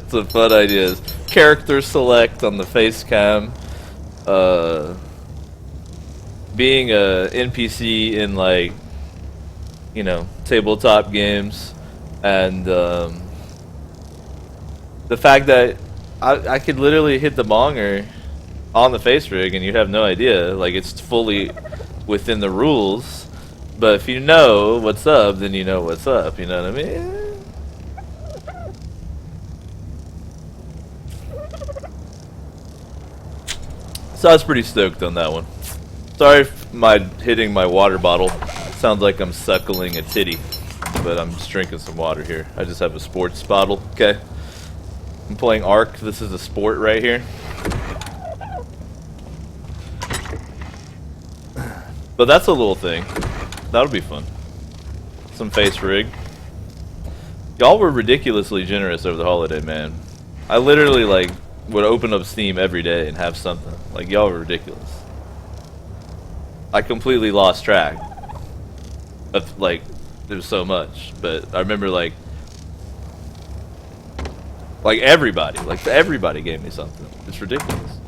Some fun ideas. Character select on the face cam. Being a NPC in, like, you know, tabletop games, and the fact that I could literally hit the bonger on the face rig and you'd have no idea. Like, it's fully within the rules, but if you know what's up, then you know what's up, you know what I mean? So I was pretty stoked on that one. Sorry if hitting my water bottle sounds like I'm suckling a titty, but I'm just drinking some water here. I just have a sports bottle, okay? I'm playing ARK. This is a sport right here. But that's a little thing. That'll be fun. Some face rig. Y'all were ridiculously generous over the holiday, man. I literally, like, would open up Steam every day and have something. Like, y'all were ridiculous. I completely lost track of, like, there was so much, but I remember, like everybody gave me something. It's ridiculous.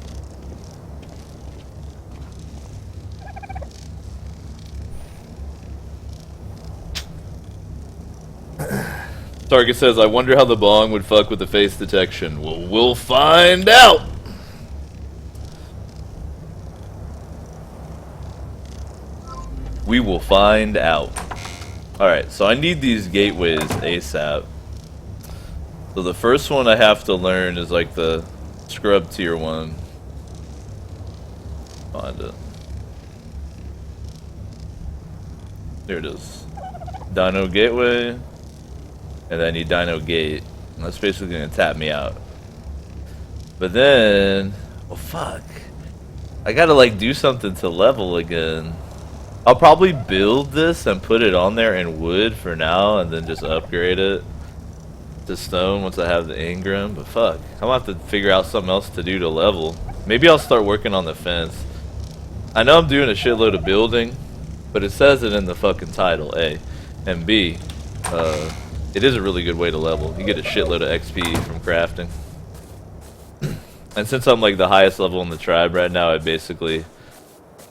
Target says, I wonder how the bong would fuck with the face detection. Well, we'll find out! We will find out. Alright, so I need these gateways ASAP. So the first one I have to learn is like the scrub tier one. Find it. There it is. Dino gateway. And then I need dino gate. And that's basically gonna tap me out. But then, well fuck. I gotta like do something to level again. I'll probably build this and put it on there in wood for now and then just upgrade it to stone once I have the Ingram. But fuck, I'm gonna have to figure out something else to do to level. Maybe I'll start working on the fence. I know I'm doing a shitload of building, but it says it in the fucking title, A. And B, it is a really good way to level. You get a shitload of XP from crafting. And since I'm like the highest level in the tribe right now, I basically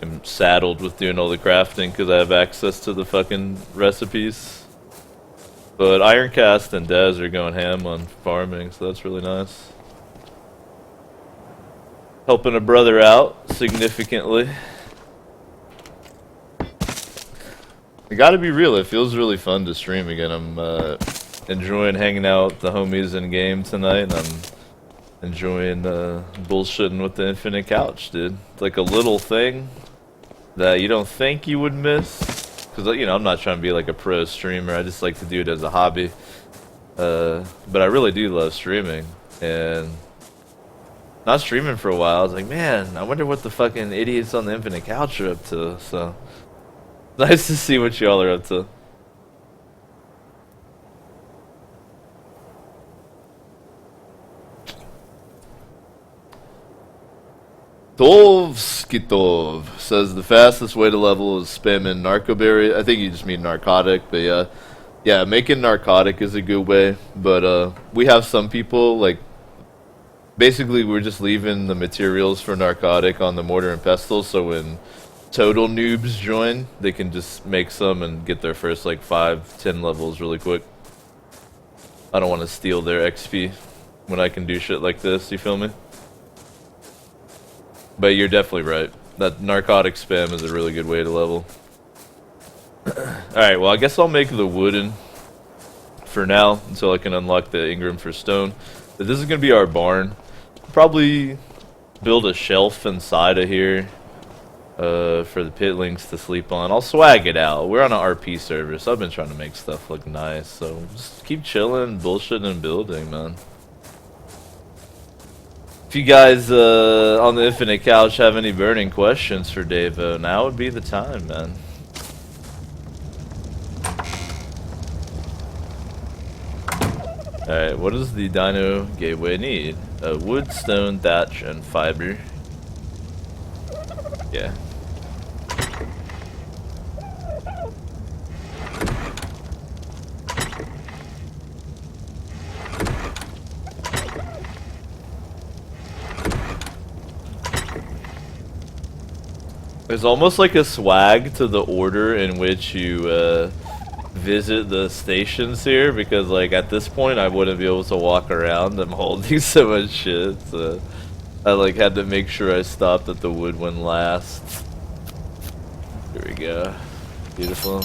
am saddled with doing all the crafting because I have access to the fucking recipes. But Ironcast and Dez are going ham on farming, so that's really nice. Helping a brother out significantly. I gotta be real, it feels really fun to stream again. I'm enjoying hanging out with the homies in game tonight, and I'm enjoying bullshitting with the infinite couch, dude. It's like a little thing that you don't think you would miss. Because, you know, I'm not trying to be like a pro streamer, I just like to do it as a hobby. But I really do love streaming. And not streaming for a while, I was like, man, I wonder what the fucking idiots on the infinite couch are up to. So, nice to see what y'all are up to. Tovskitov says the fastest way to level is spamming narcoberry. I think you just mean narcotic, but yeah, making narcotic is a good way. But we have some people like, basically we're just leaving the materials for narcotic on the mortar and pestle, so when total noobs join, they can just make some and get their first like 5-10 levels really quick. I don't want to steal their XP when I can do shit like this, you feel me? But you're definitely right. That narcotic spam is a really good way to level. Alright, well I guess I'll make the wooden for now until I can unlock the Ingram for stone. But this is going to be our barn. Probably build a shelf inside of here for the pitlings to sleep on. I'll swag it out. We're on an RP server, so I've been trying to make stuff look nice. So just keep chilling, bullshitting, and building, man. If you guys on the Infinite Couch have any burning questions for Davo, now would be the time, man. Alright, what does the Dino Gateway need? Wood, stone, thatch, and fiber. Yeah. There's almost like a swag to the order in which you visit the stations here, because like at this point I wouldn't be able to walk around. I'm holding so much shit, so I like had to make sure I stopped at the wood one last. Here we go. Beautiful.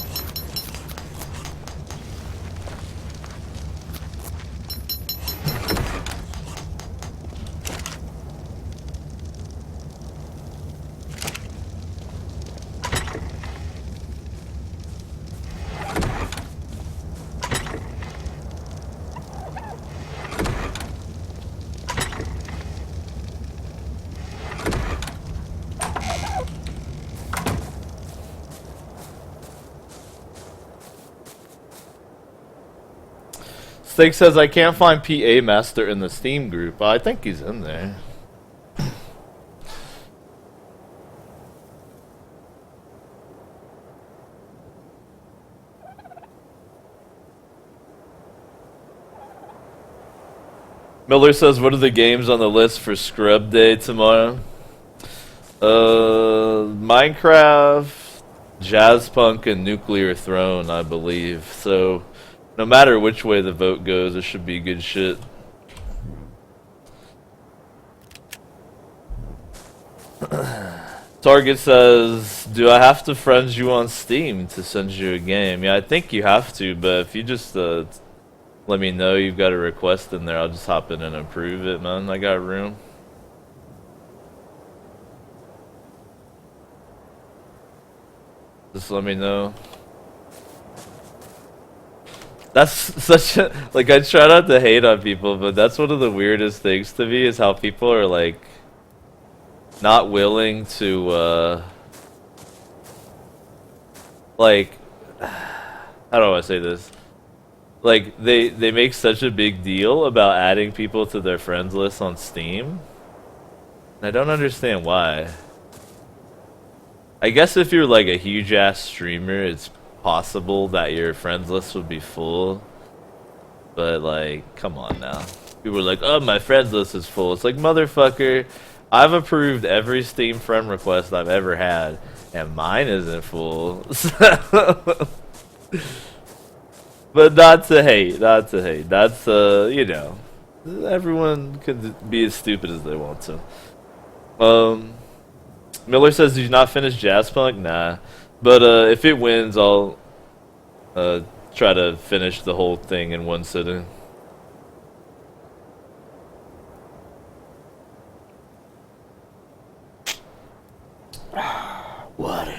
Steak says, I can't find PA Master in the Steam group. I think he's in there. Miller says, what are the games on the list for Scrub Day tomorrow? Minecraft, Jazzpunk, and Nuclear Throne, I believe. So No matter which way the vote goes, it should be good shit. Target says, do I have to friend you on Steam to send you a game? Yeah, I think you have to, but if you just let me know you've got a request in there, I'll just hop in and approve it, man. I got room. Just let me know. That's such a, like, I try not to hate on people, but that's one of the weirdest things to me is how people are like not willing to like, how do I say this? Like, they make such a big deal about adding people to their friends list on Steam. I don't understand why. I guess if you're like a huge ass streamer, it's possible that your friends list would be full. But like, come on now. People are like, oh, my friends list is full. It's like, motherfucker, I've approved every Steam friend request I've ever had, and mine isn't full. But not to hate, not to hate. That's, you know, everyone can be as stupid as they want to. Miller says, did you not finish Jazzpunk? Nah. But if it wins, I'll try to finish the whole thing in one sitting. Water.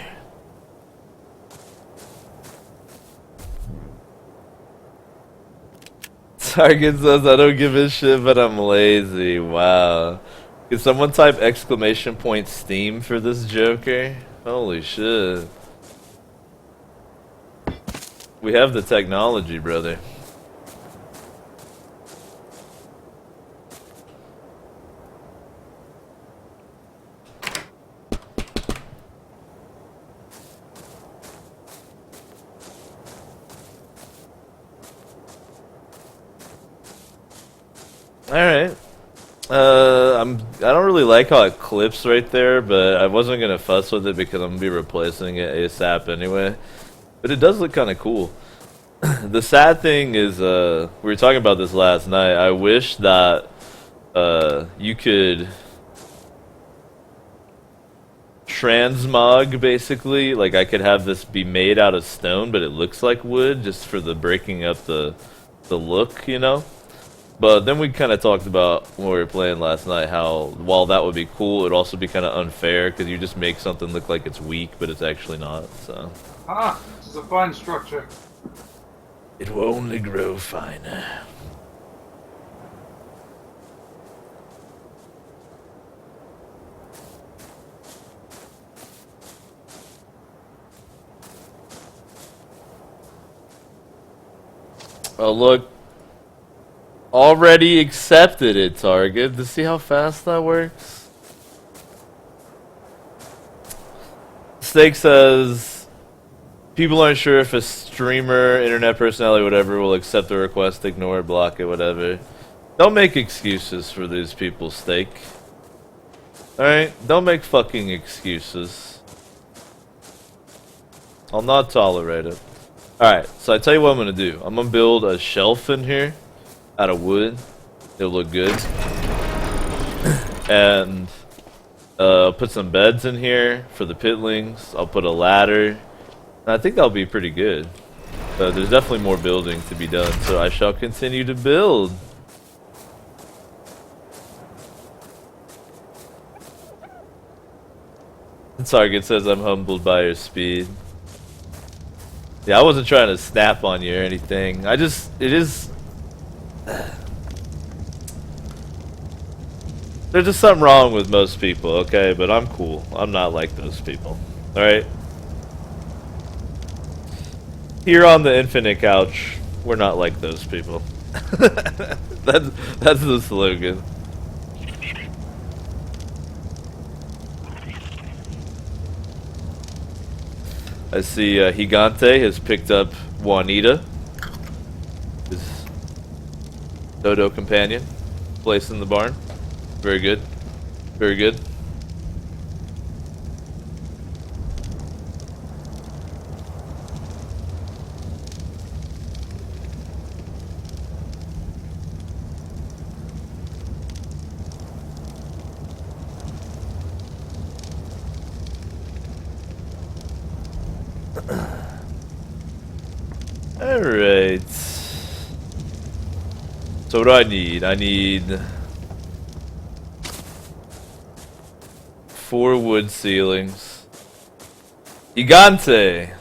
Target says, I don't give a shit, but I'm lazy. Wow. Can someone type exclamation point Steam for this Joker? Holy shit. We have the technology, brother. Alright. I don't really like how it clips right there, but I wasn't gonna fuss with it because I'm gonna be replacing it ASAP anyway. But it does look kind of cool. The sad thing is, we were talking about this last night. I wish that you could transmog, basically. Like, I could have this be made out of stone, but it looks like wood, just for the breaking up the look, you know? But then we kind of talked about when we were playing last night how, while that would be cool, it would also be kind of unfair because you just make something look like it's weak, but it's actually not. So. Ah, this is a fine structure. It will only grow finer. Oh, look. Already accepted it, Target. To see how fast that works. Steak says, people aren't sure if a streamer, internet personality, whatever, will accept the request, ignore it, block it, whatever. Don't make excuses for these people, Steak. Alright? Don't make fucking excuses. I'll not tolerate it. Alright, so I tell you what I'm gonna do. I'm gonna build a shelf in here out of wood. It'll look good. And I'll put some beds in here for the pitlings. I'll put a ladder. And I think that'll be pretty good. There's definitely more building to be done, so I shall continue to build. The target says I'm humbled by your speed. Yeah, I wasn't trying to snap on you or anything. It is... There's just something wrong with most people, okay? But I'm cool. I'm not like those people. Alright? Here on the Infinite Couch, we're not like those people. That's the slogan. I see Gigante has picked up Juanita, his dodo companion, placed in the barn. Very good. Very good. Alright. So what do I need? I need 4 wood ceilings. Gigante!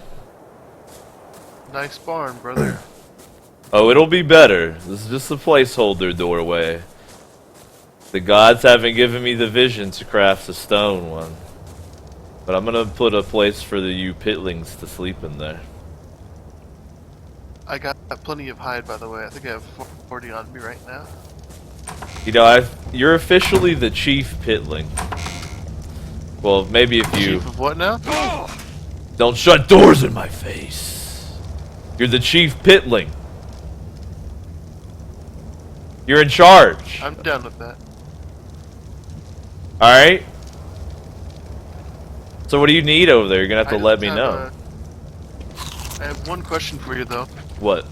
Nice barn, brother. Oh, it'll be better. This is just a placeholder doorway. The gods haven't given me the vision to craft a stone one. But I'm gonna put a place for the you pitlings to sleep in there. I got plenty of hide, by the way. I think I have 40 on me right now. You know, you're officially the chief pitling. Well, maybe if you Chief of what now? don't shut doors in my face. You're the chief pitling. You're in charge. I'm down with that. Alright? So what do you need over there? You're gonna have to let me know. I have one question for you, though. What?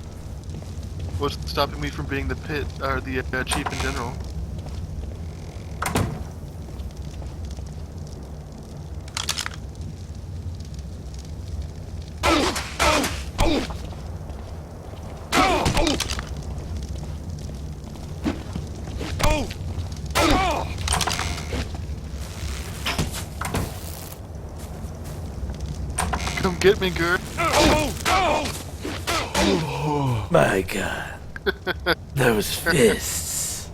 What's stopping me from being the pit, or the chief in general? Come get me, Gert. My god. Those fists.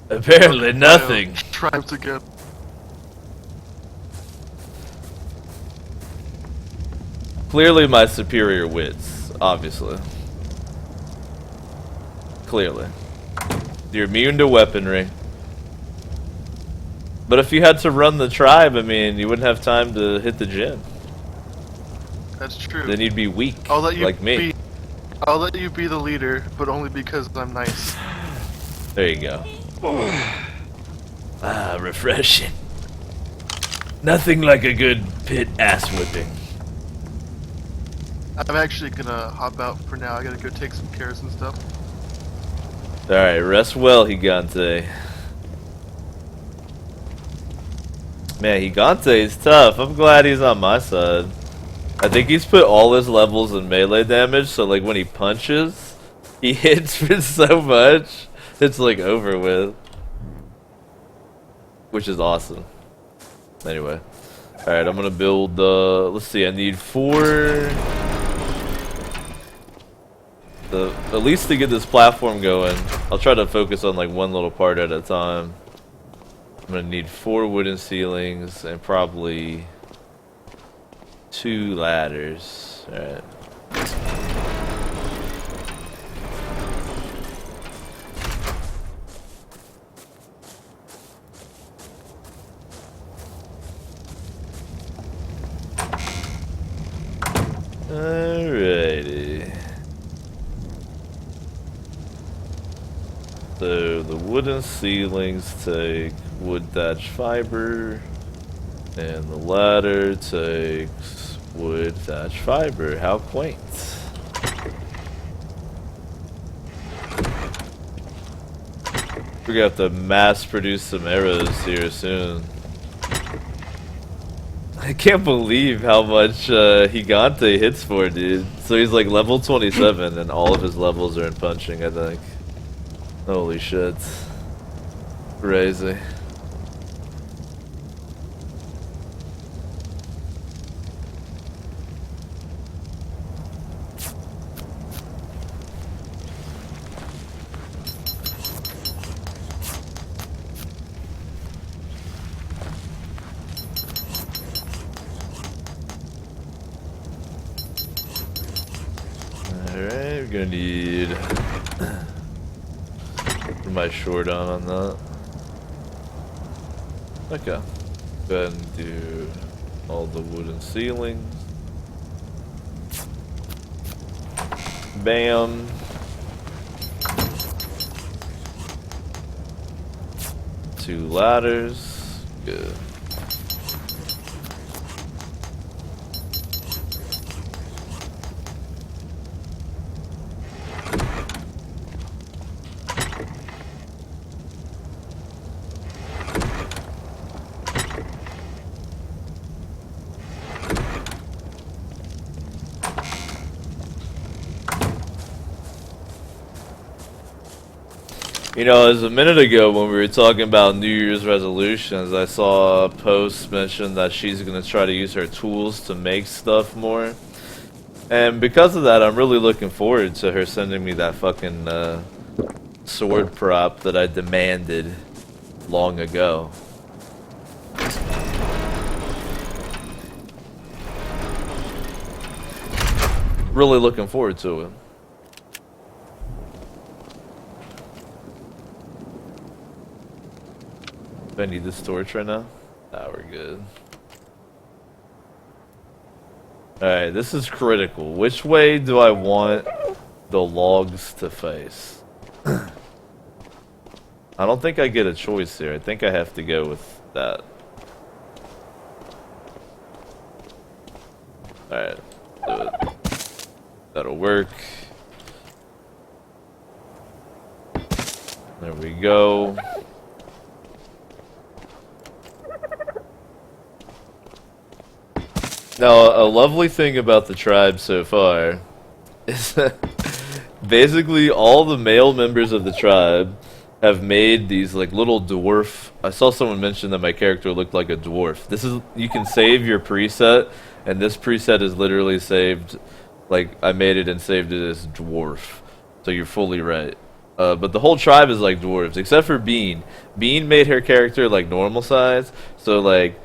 Apparently nothing. Tribes again. Clearly my superior wits, obviously. Clearly. You're immune to weaponry. But if you had to run the tribe, I mean, you wouldn't have time to hit the gym. That's true. Then you'd be weak, I'll let you like me. I'll let you be the leader, but only because I'm nice. There you go. Ah, refreshing. Nothing like a good pit ass whipping. I'm actually gonna hop out for now. I gotta go take some cares and stuff. Alright, rest well, Gigante. Man, Gigante is tough. I'm glad he's on my side. I think he's put all his levels in melee damage, so like when he punches, he hits for so much, it's like over with. Which is awesome. Anyway. Alright, I'm gonna build, let's see, I need 4... at least to get this platform going. I'll try to focus on like one little part at a time. I'm gonna need 4 wooden ceilings and probably 2 ladders. Alright. Alrighty. So the wooden ceilings take wood thatch fiber, and the ladder takes wood thatch fiber. How quaint. We're gonna have to mass produce some arrows here soon. I can't believe how much Gigante hits for, dude. So he's like level 27 and all of his levels are in punching, I think. Holy shit. Crazy. Alright, we're gonna need... What am I short on that? Okay. Go ahead and do all the wooden ceilings. Bam. Two ladders. Good. You know, as a minute ago when we were talking about New Year's resolutions, I saw a post mention that she's going to try to use her tools to make stuff more. And because of that, I'm really looking forward to her sending me that fucking sword prop that I demanded long ago. Really looking forward to it. Do I need this torch right now? Ah, we're good. Alright, this is critical. Which way do I want the logs to face? I don't think I get a choice here. I think I have to go with that. Alright, do it. That'll work. There we go. Now, a lovely thing about the tribe so far is that basically all the male members of the tribe have made these like little dwarf. I saw someone mention that my character looked like a dwarf. This is, you can save your preset, and this preset is literally saved, like I made it and saved it as dwarf. So you're fully right. But the whole tribe is like dwarves, except for Bean. Bean made her character like normal size, so like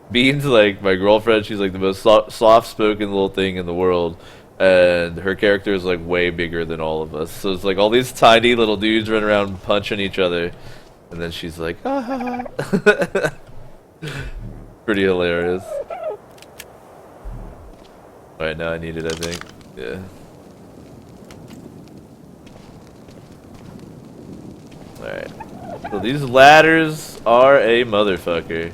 Bean's like my girlfriend. She's like the most soft-spoken little thing in the world, and her character is like way bigger than all of us. So it's like all these tiny little dudes running around punching each other, and then she's like, ah, ha, ha. Pretty hilarious. Alright, now I need it, I think. Yeah. Alright. So these ladders are a motherfucker.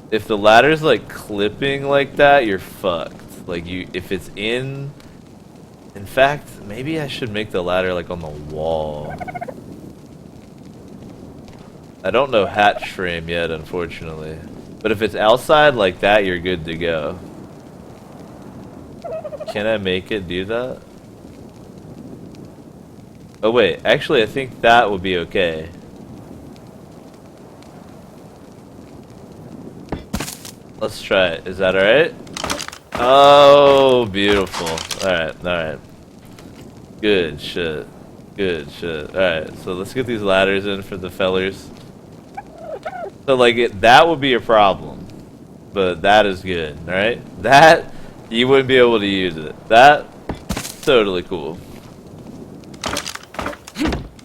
If the ladder's like clipping like that, you're fucked. Like if it's in fact, maybe I should make the ladder like on the wall. I don't know hatch frame yet, unfortunately. But if it's outside like that, you're good to go. Can I make it do that? Oh wait, actually I think that would be okay. Let's try it. Is that alright? Oh, beautiful. Alright, alright. Good shit. Good shit. Alright, so let's get these ladders in for the fellers. So, like, that would be a problem. But that is good, alright? That, you wouldn't be able to use it. That, totally cool.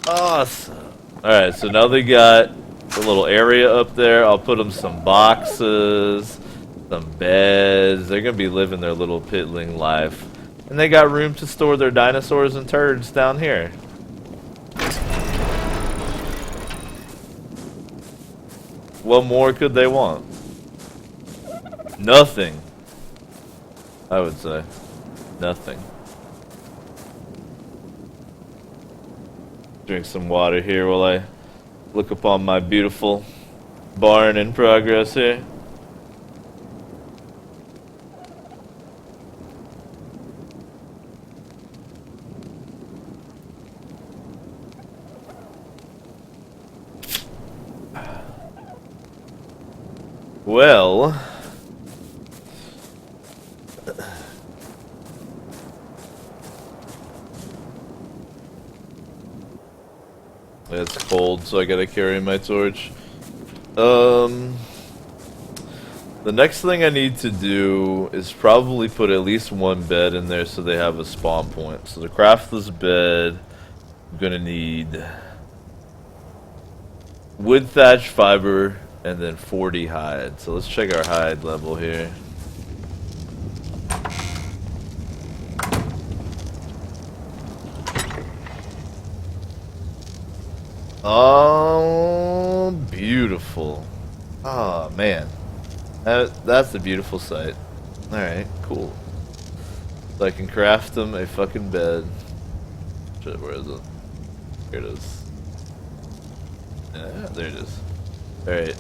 Awesome. Alright, so now they got a little area up there. I'll put them some boxes, some beds. They're gonna be living their little pitling life. And they got room to store their dinosaurs and turds down here. What more could they want? Nothing. I would say. Nothing. Drink some water here while I look upon my beautiful barn in progress here. Well, it's cold, so I gotta carry my torch. The next thing I need to do is probably put at least one bed in there so they have a spawn point. So to craft this bed, I'm gonna need wood, thatch, fiber, and then 40 hide. So let's check our hide level here. Oh, beautiful. Oh, man. That's a beautiful sight. Alright, cool. So I can craft them a fucking bed. Shit, where is it? Here it is. Yeah, there it is. Alright.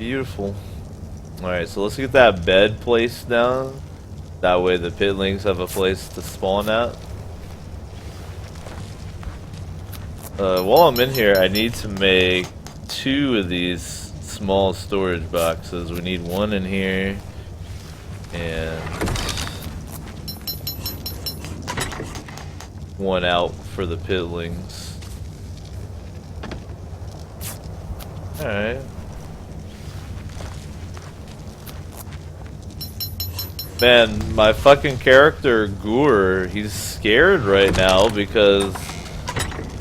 beautiful. Alright, so let's get that bed placed down. That way the pitlings have a place to spawn at. While I'm in here, I need to make 2 of these small storage boxes. We need 1 in here and 1 out for the pitlings. Alright. Man, my fucking character, Gur, he's scared right now because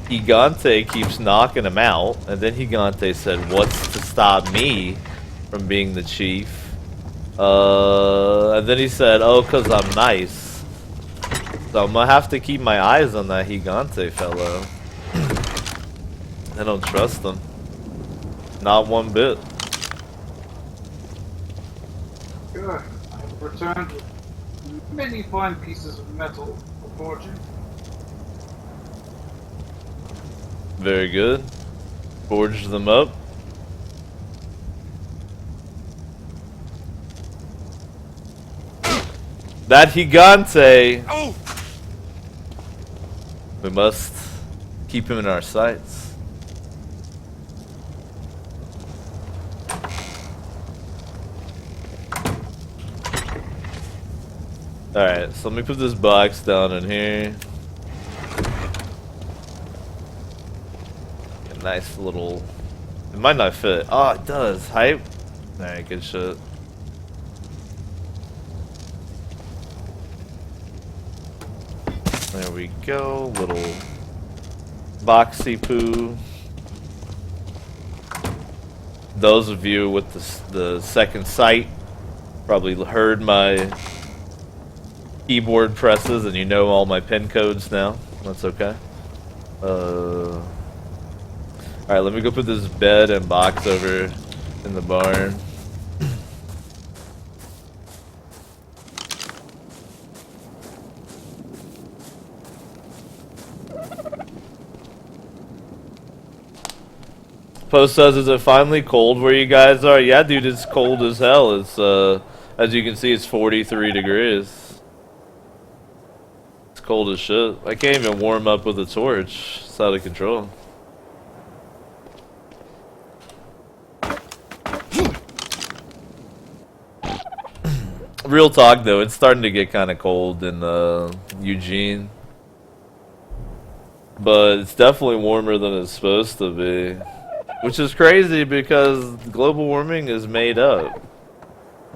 Gigante keeps knocking him out, and then Gigante said, "What's to stop me from being the chief?" And then he said, "Oh, 'cause I'm nice." So I'm gonna have to keep my eyes on that Gigante fellow. I don't trust him. Not one bit. Good. I have returned with many fine pieces of metal for forging. Very good. Forge them up. That Gigante! Oh! We must keep him in our sights. Alright, so let me put this box down in here. A nice little... It might not fit. Oh, it does. Hype. Alright, good shit. There we go. Little boxy poo. Those of you with the second sight probably heard my keyboard presses and you know all my pin codes now. That's okay. Alright, let me go put this bed and box over in the barn. Post says, is it finally cold where you guys are? Yeah, dude, it's cold as hell. It's, as you can see, it's 43 degrees. It's cold as shit. I can't even warm up with a torch. It's out of control. Real talk, though, it's starting to get kind of cold in, Eugene. But it's definitely warmer than it's supposed to be. Which is crazy because global warming is made up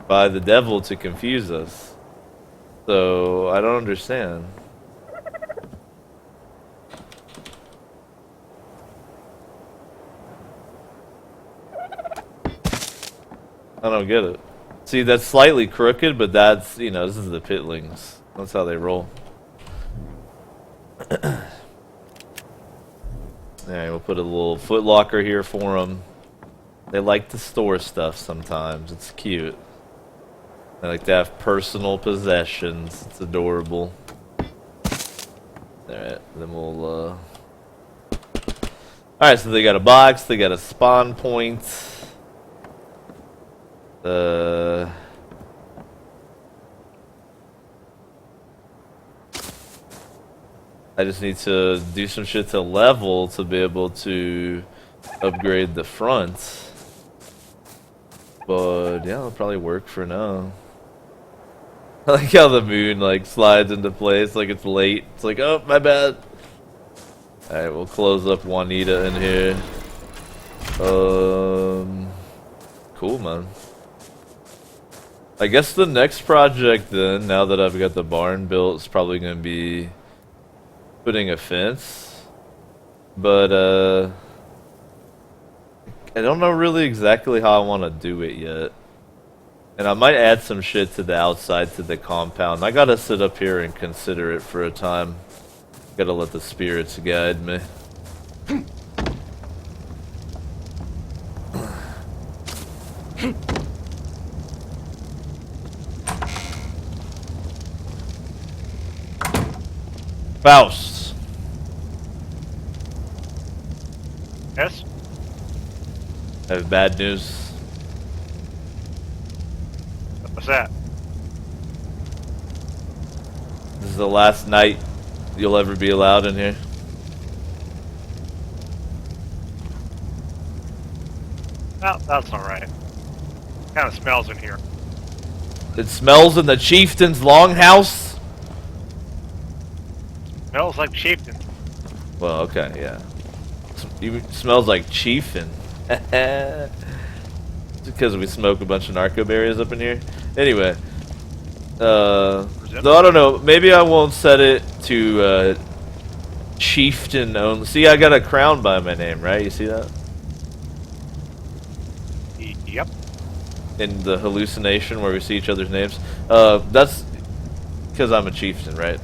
by the devil to confuse us. So, I don't understand. I don't get it. See, that's slightly crooked, but that's, you know, this is the pitlings. That's how they roll. Alright, we'll put a little foot locker here for them. They like to store stuff sometimes. It's cute. They like to have personal possessions. It's adorable. Alright, then we'll, Alright, so they got a box, they got a spawn point. I just need to do some shit to level to be able to upgrade the front. But yeah, it'll probably work for now. I like how the moon like slides into place like it's late. It's like, oh, my bad. Alright, we'll close up Juanita in here. Cool, man. I guess the next project then, now that I've got the barn built, is probably going to be putting a fence. But, I don't know really exactly how I want to do it yet. And I might add some shit to the outside to the compound. I gotta sit up here and consider it for a time. Gotta let the spirits guide me. Faust. Yes? I have bad news. What's that? This is the last night you'll ever be allowed in here. Oh, that's alright. Kind of smells in here. It smells in the chieftain's longhouse? Smells like chieftain. Well, okay, yeah. Even smells like chieftain. Because we smoke a bunch of narco berries up in here. Anyway. Though I don't know, maybe I won't set it to chieftain only. See, I got a crown by my name, right? You see that? Yep. In the hallucination where we see each other's names. That's because I'm a chieftain, right?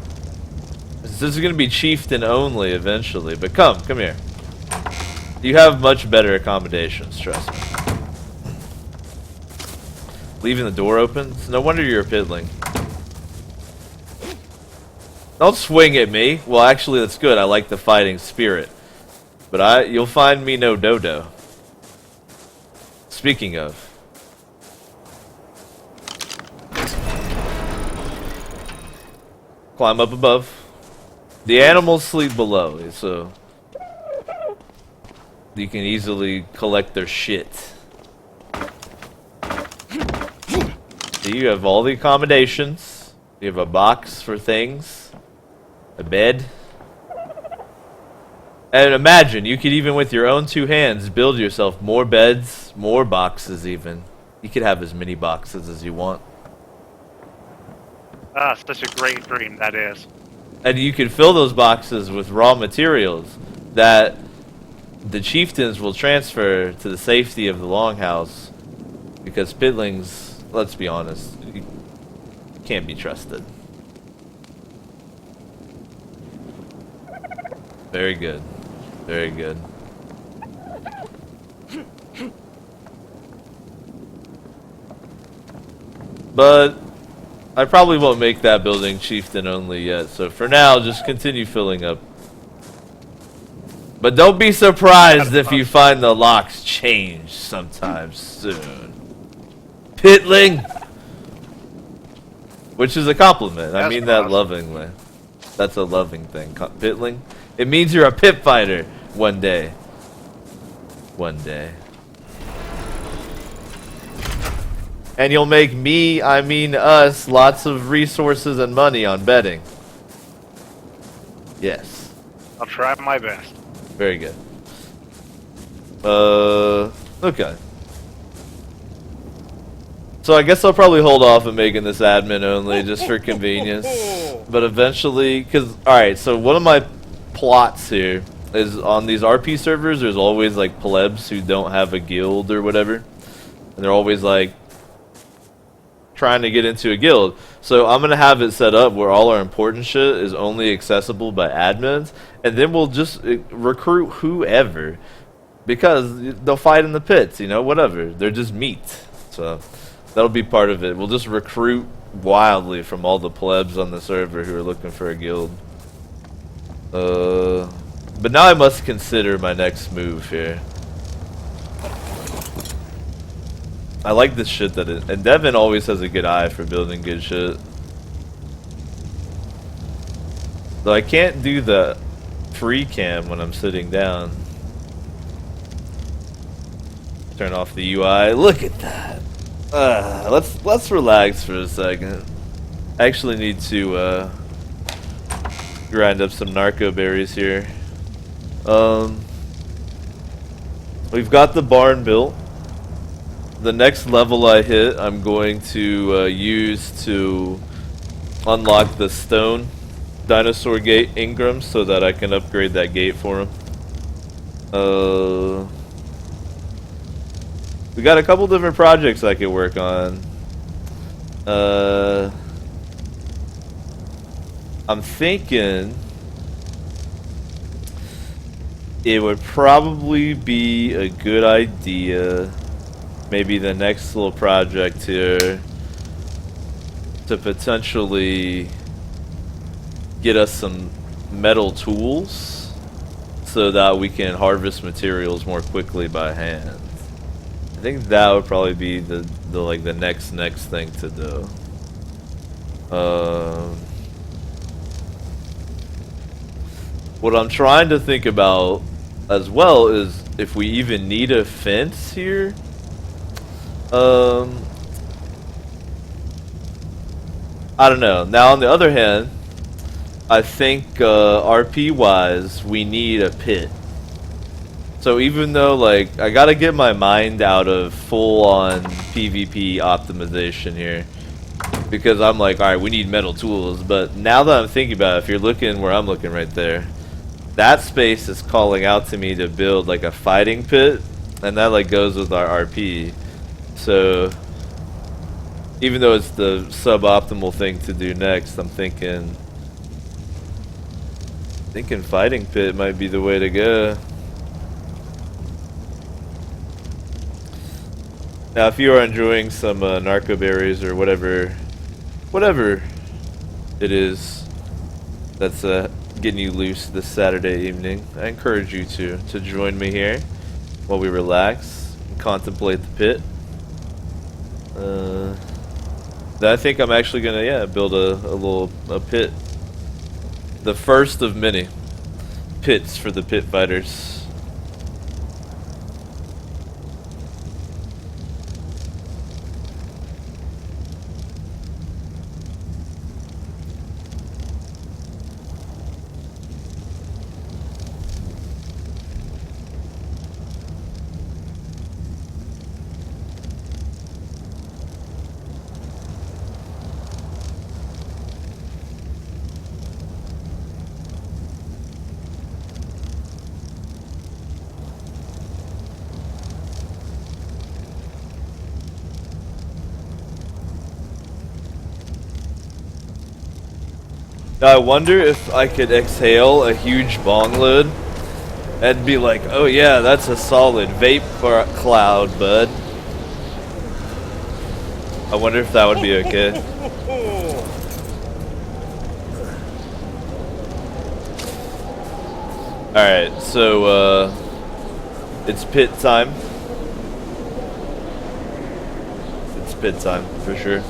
This is going to be chieftain only eventually, but come here. You have much better accommodations, trust me. Leaving the door open? No wonder you're a pitling. Don't swing at me. Well, actually, that's good. I like the fighting spirit. But you'll find me no dodo. Speaking of. Climb up above. The animals sleep below, so you can easily collect their shit. So you have all the accommodations. You have a box for things. A bed. And imagine, you could even with your own two hands build yourself more beds, more boxes even. You could have as many boxes as you want. Ah, such a great dream that is. And you can fill those boxes with raw materials that the chieftains will transfer to the safety of the longhouse. Because pitlings, let's be honest, you can't be trusted. Very good. Very good. But I probably won't make that building chieftain only yet, so for now, just continue filling up. But don't be surprised if you find the locks change sometime soon. Pitling! Which is a compliment. I mean that lovingly. That's a loving thing. Pitling? It means you're a pit fighter one day. One day. And you'll make me, I mean us, lots of resources and money on betting. Yes. I'll try my best. Very good. Okay. So I guess I'll probably hold off on making this admin only just for convenience. But eventually, because, alright, so one of my plots here is on these RP servers, there's always like plebs who don't have a guild or whatever. And they're always like trying to get into a guild. So I'm going to have it set up where all our important shit is only accessible by admins. And then we'll just recruit whoever. Because they'll fight in the pits, you know, whatever. They're just meat. So that'll be part of it. We'll just recruit wildly from all the plebs on the server who are looking for a guild. But now I must consider my next move here. I like this shit that it, and Devin always has a good eye for building good shit. Though I can't do the free cam when I'm sitting down. Turn off the UI. Look at that. Let's relax for a second. I actually need to grind up some narco berries here. We've got the barn built. The next level I hit, I'm going to use to unlock the stone dinosaur gate Ingrams so that I can upgrade that gate for him. We got a couple different projects I could work on. I'm thinking it would probably be a good idea, maybe the next little project here, to potentially get us some metal tools so that we can harvest materials more quickly by hand. I think that would probably be the like the next thing to do. What I'm trying to think about as well is if we even need a fence here. I don't know. Now on the other hand, I think RP wise we need a pit. So even though like I gotta get my mind out of full on PvP optimization here, because I'm like, alright, we need metal tools, but now that I'm thinking about it, if you're looking where I'm looking right there, that space is calling out to me to build like a fighting pit, and that like goes with our RP. So even though it's the suboptimal thing to do next, I'm thinking fighting pit might be the way to go. Now, if you are enjoying some narco berries or whatever it is that's getting you loose this Saturday evening, I encourage you to join me here while we relax and contemplate the pit. I think I'm actually gonna build a pit, the first of many pits for the pit fighters. Now I wonder if I could exhale a huge bong load and be like, oh yeah, that's a solid vape cloud, bud. I wonder if that would be okay. Alright, so it's pit time. It's pit time, for sure.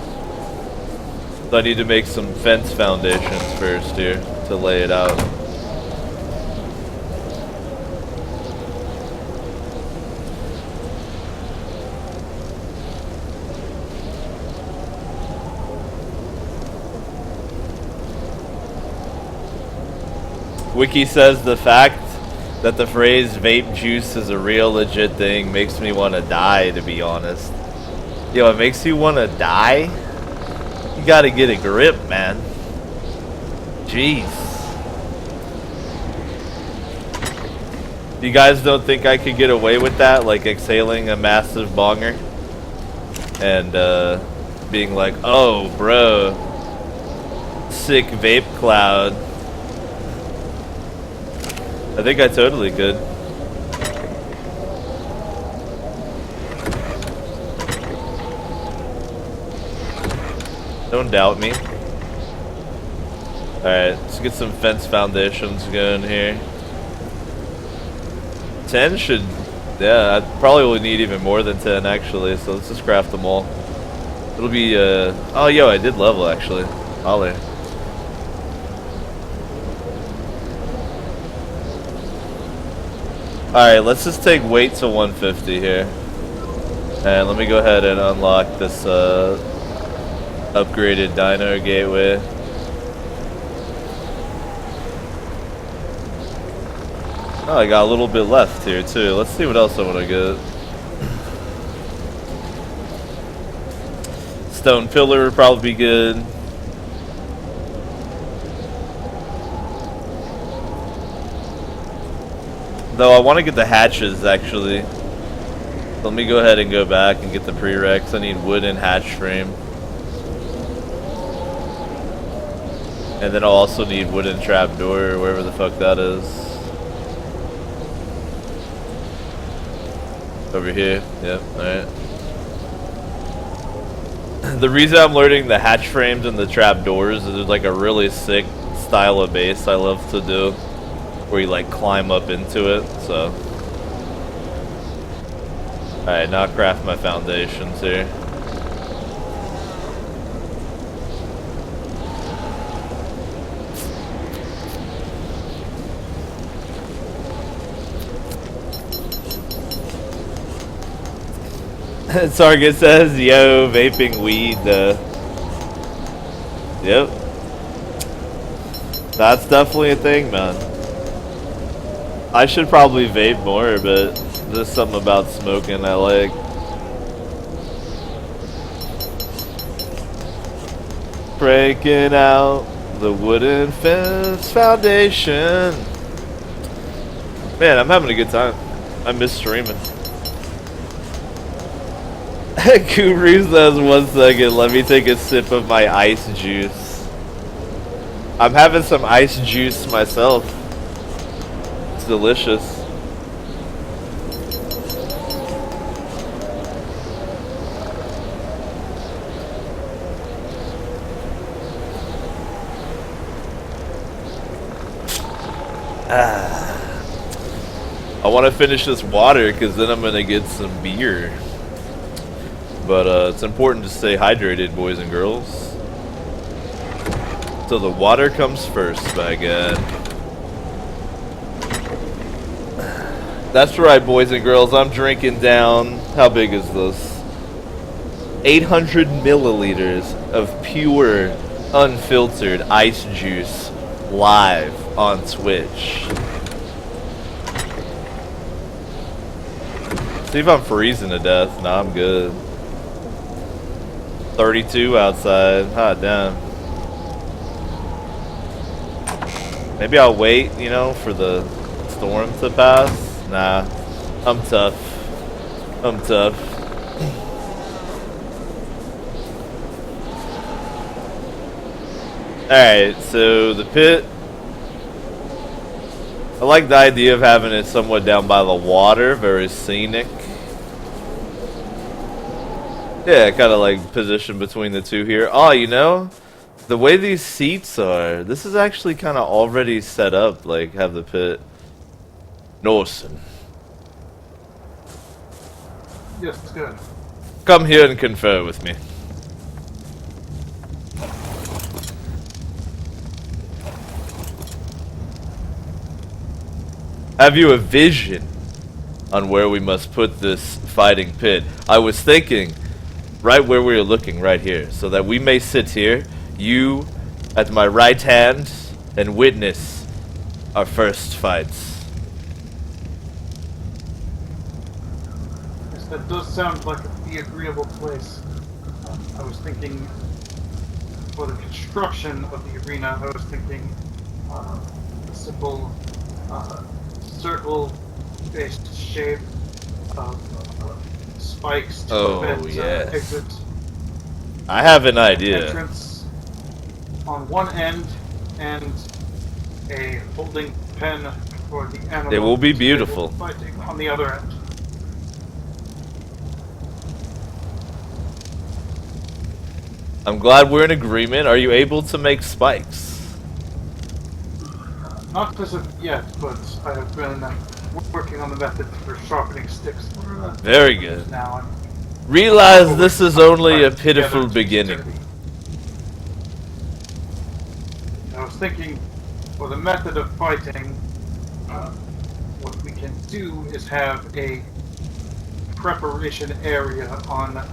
So I need to make some fence foundations first here to lay it out. Wiki says the fact that the phrase vape juice is a real legit thing makes me want to die, to be honest. Yo, it makes you want to die? You gotta get a grip, man. Jeez. You guys don't think I could get away with that? Like exhaling a massive bonger? And being like, oh bro, sick vape cloud. I think I totally could. Don't doubt me. Alright, let's get some fence foundations going here. 10 should... Yeah, I probably will need even more than 10 actually, so let's just craft them all. It'll be, oh, yo, I did level actually. Holler. Alright, let's just take weight to 150 here. And let me go ahead and unlock this, upgraded dino gateway. Oh, I got a little bit left here too. Let's see what else I want to get. Stone pillar would probably be good. Though I want to get the hatches actually. Let me go ahead and go back and get the prereqs. I need wooden hatch frame. And then I'll also need wooden trapdoor or wherever the fuck that is. Over here. Yep, alright. The reason I'm learning the hatch frames and the trapdoors is there's like a really sick style of base I love to do. Where you like climb up into it, so. Alright, now craft my foundations here. Target says, yo, vaping weed, Yep. That's definitely a thing, man. I should probably vape more, but there's something about smoking I like. Breaking out the wooden fence foundation. Man, I'm having a good time. I miss streaming. Guru says, 1 second, let me take a sip of my ice juice. I'm having some ice juice myself. It's delicious. I want to finish this water because then I'm going to get some beer. But it's important to stay hydrated, boys and girls. So the water comes first, my God. That's right, boys and girls. I'm drinking down, how big is this? 800 milliliters of pure, unfiltered ice juice live on Twitch. See if I'm freezing to death. Nah, I'm good. 32 outside. Hot damn. Maybe I'll wait, you know, for the storm to pass. Nah, I'm tough. I'm tough. Alright, so the pit. I like the idea of having it somewhat down by the water, very scenic. Yeah, kind of like position between the two here. Oh, you know, the way these seats are, this is actually kind of already set up, like have the pit. Norson. Yes, good. Come here and confer with me. Have you a vision on where we must put this fighting pit? I was thinking right where we are looking, right here, so that we may sit here, you at my right hand, and witness our first fights. Yes, that does sound like the agreeable place. I was thinking, for the construction of the arena, I was thinking a simple circle-based shape of spikes to prevent yes. exit. I have an idea. Entrance on one end and a holding pen for the animal. It will be beautiful. Fighting on the other end. I'm glad we're in agreement. Are you able to make spikes? Not as of yet, but I have been working on the method for sharpening sticks for Very good. now. Realize this is only a pitiful beginning. I was thinking, for the method of fighting, what we can do is have a preparation area on the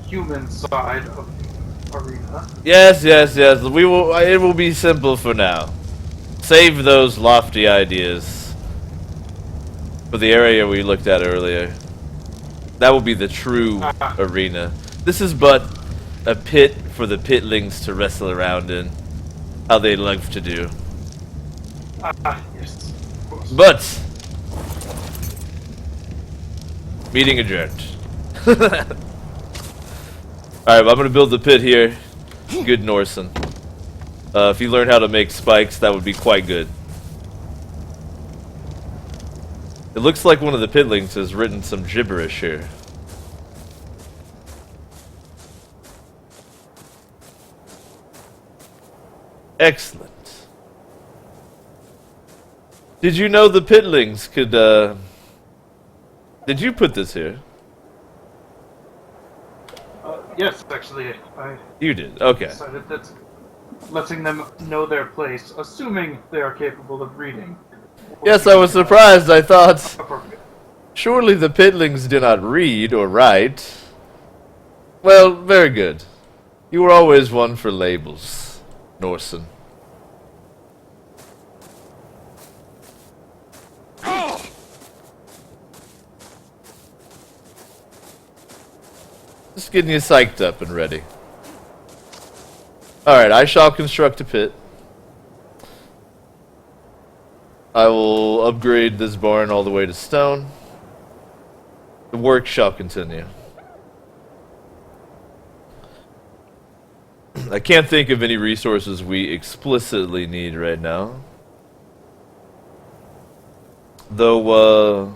human side of the arena. Yes, yes, yes. We will. It will be simple for now. Save those lofty ideas for the area we looked at earlier. That will be the true arena. This is but a pit for the pitlings to wrestle around in, how they love to do. Yes, of course. But meeting adjourned. Alright, well, I'm gonna build the pit here. Good Norson. If you learn how to make spikes, that would be quite good. It looks like one of the pitlings has written some gibberish here. Excellent. Did you know the pitlings could Did you put this here? Yes, actually, I You did. Okay. decided that letting them know their place, assuming they are capable of reading. Yes, I was surprised. I thought, Appropriate. surely the pitlings do not read or write. Well, very good. You were always one for labels, Norson. Just getting you psyched up and ready. Alright, I shall construct a pit. I will upgrade this barn all the way to stone. The work shall continue. I can't think of any resources we explicitly need right now. Though,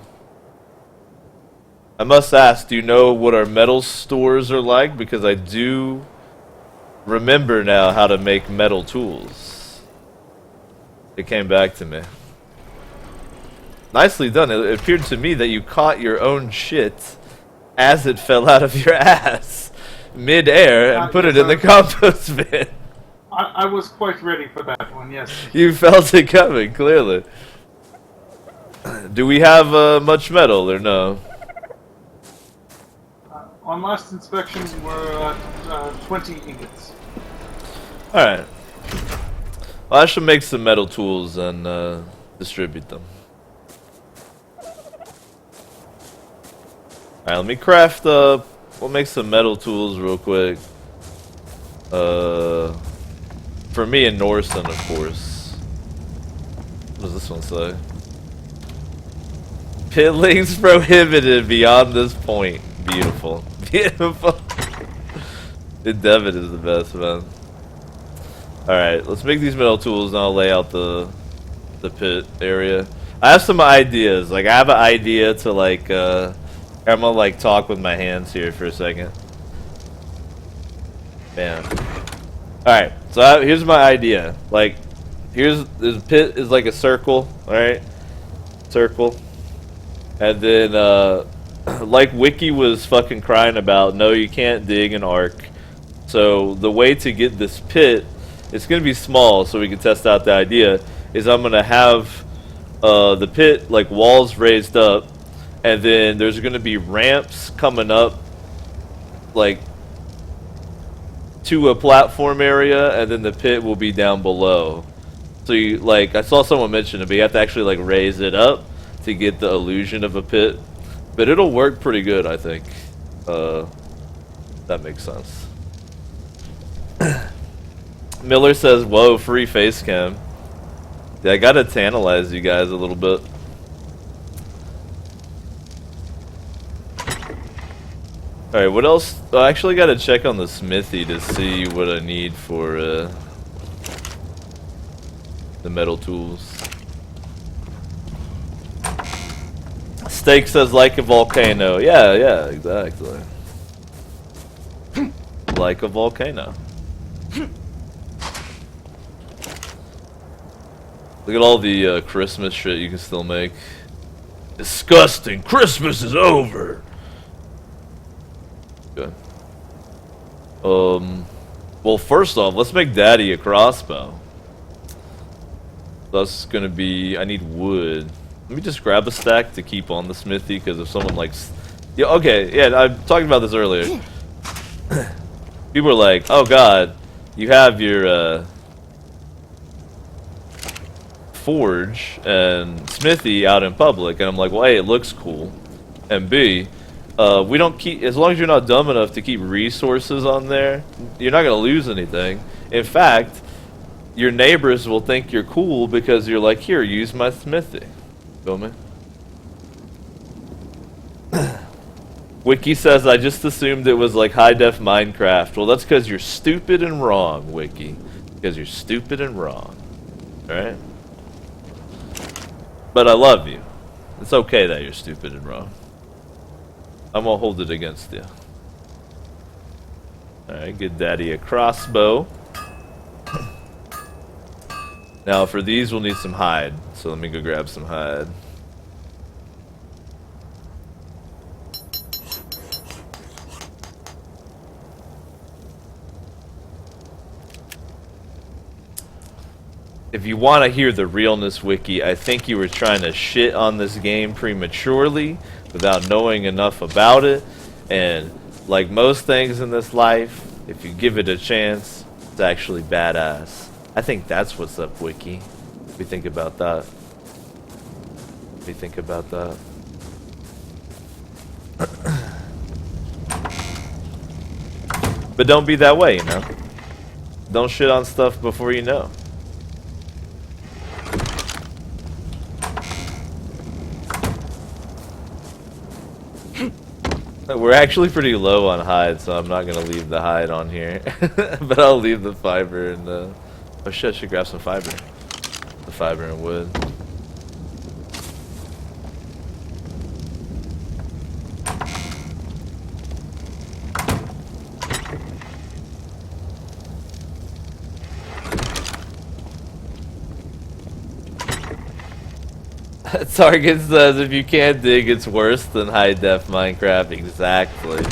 I must ask, do you know what our metal stores are like? Because I do remember now how to make metal tools. It came back to me. Nicely done. It appeared to me that you caught your own shit as it fell out of your ass mid-air and put it in the compost bin. I was quite ready for that one, yes. You felt it coming, clearly. Do we have much metal or no? On last inspection, we're at 20 ingots. Alright. Well, I should make some metal tools and distribute them. Alright, let me craft up. We'll make some metal tools real quick. For me and Norson, of course. What does this one say? Pitlings prohibited beyond this point. Beautiful. Beautiful. Endeavor is the best, man. Alright, let's make these metal tools and I'll lay out the pit area. I have some ideas. Like, I have an idea to, like, I'm gonna, like, talk with my hands here for a second. Man. Alright, so here's my idea. Like, this pit is like a circle, alright? Circle. And then, like Wiki was fucking crying about, no, you can't dig an ARK. So, the way to get this pit, it's gonna be small so we can test out the idea, is I'm gonna have the pit, like, walls raised up, and then there's gonna be ramps coming up, like, to a platform area, and then the pit will be down below. So you, like, I saw someone mention it, but you have to actually, like, raise it up to get the illusion of a pit. But it'll work pretty good, I think. That makes sense. Miller says, whoa, free face cam. Yeah, I gotta tantalize you guys a little bit. Alright, what else? I actually gotta check on the smithy to see what I need for the metal tools. Steak says like a volcano. Yeah, yeah, exactly. Like a volcano. Look at all the Christmas shit you can still make. Disgusting! Christmas is over! Okay. Well, first off, let's make Daddy a crossbow. That's gonna be... I need wood. Let me just grab a stack to keep on the smithy, because if someone likes... Yeah, okay, yeah, I talked about this earlier. People are like, oh god, you have your forge and smithy out in public, and I'm like, well, A, it looks cool, and B, we don't keep, as long as you're not dumb enough to keep resources on there, you're not gonna lose anything. In fact, your neighbors will think you're cool because you're like, here, use my smithy. Feel me? Wiki says, I just assumed it was like high-def Minecraft. Well, that's because you're stupid and wrong, Wiki. Because you're stupid and wrong. Alright? But I love you. It's okay that you're stupid and wrong. I won't hold it against you. Alright, get Daddy a crossbow. Now, for these, we'll need some hide. So let me go grab some hide. if you want to hear the realness wiki, I think you were trying to shit on this game prematurely without knowing enough about it. And like most things in this life, if you give it a chance, it's actually badass. I think that's what's up, wiki. What do you think about that? What do you think about that? But don't be that way, you know? Don't shit on stuff before you know. We're actually pretty low on hide, so I'm not gonna leave the hide on here. But I'll leave the fiber and the... Oh shit, I should grab some fiber. The fiber and wood. Target says if you can't dig, it's worse than high def Minecraft. Exactly.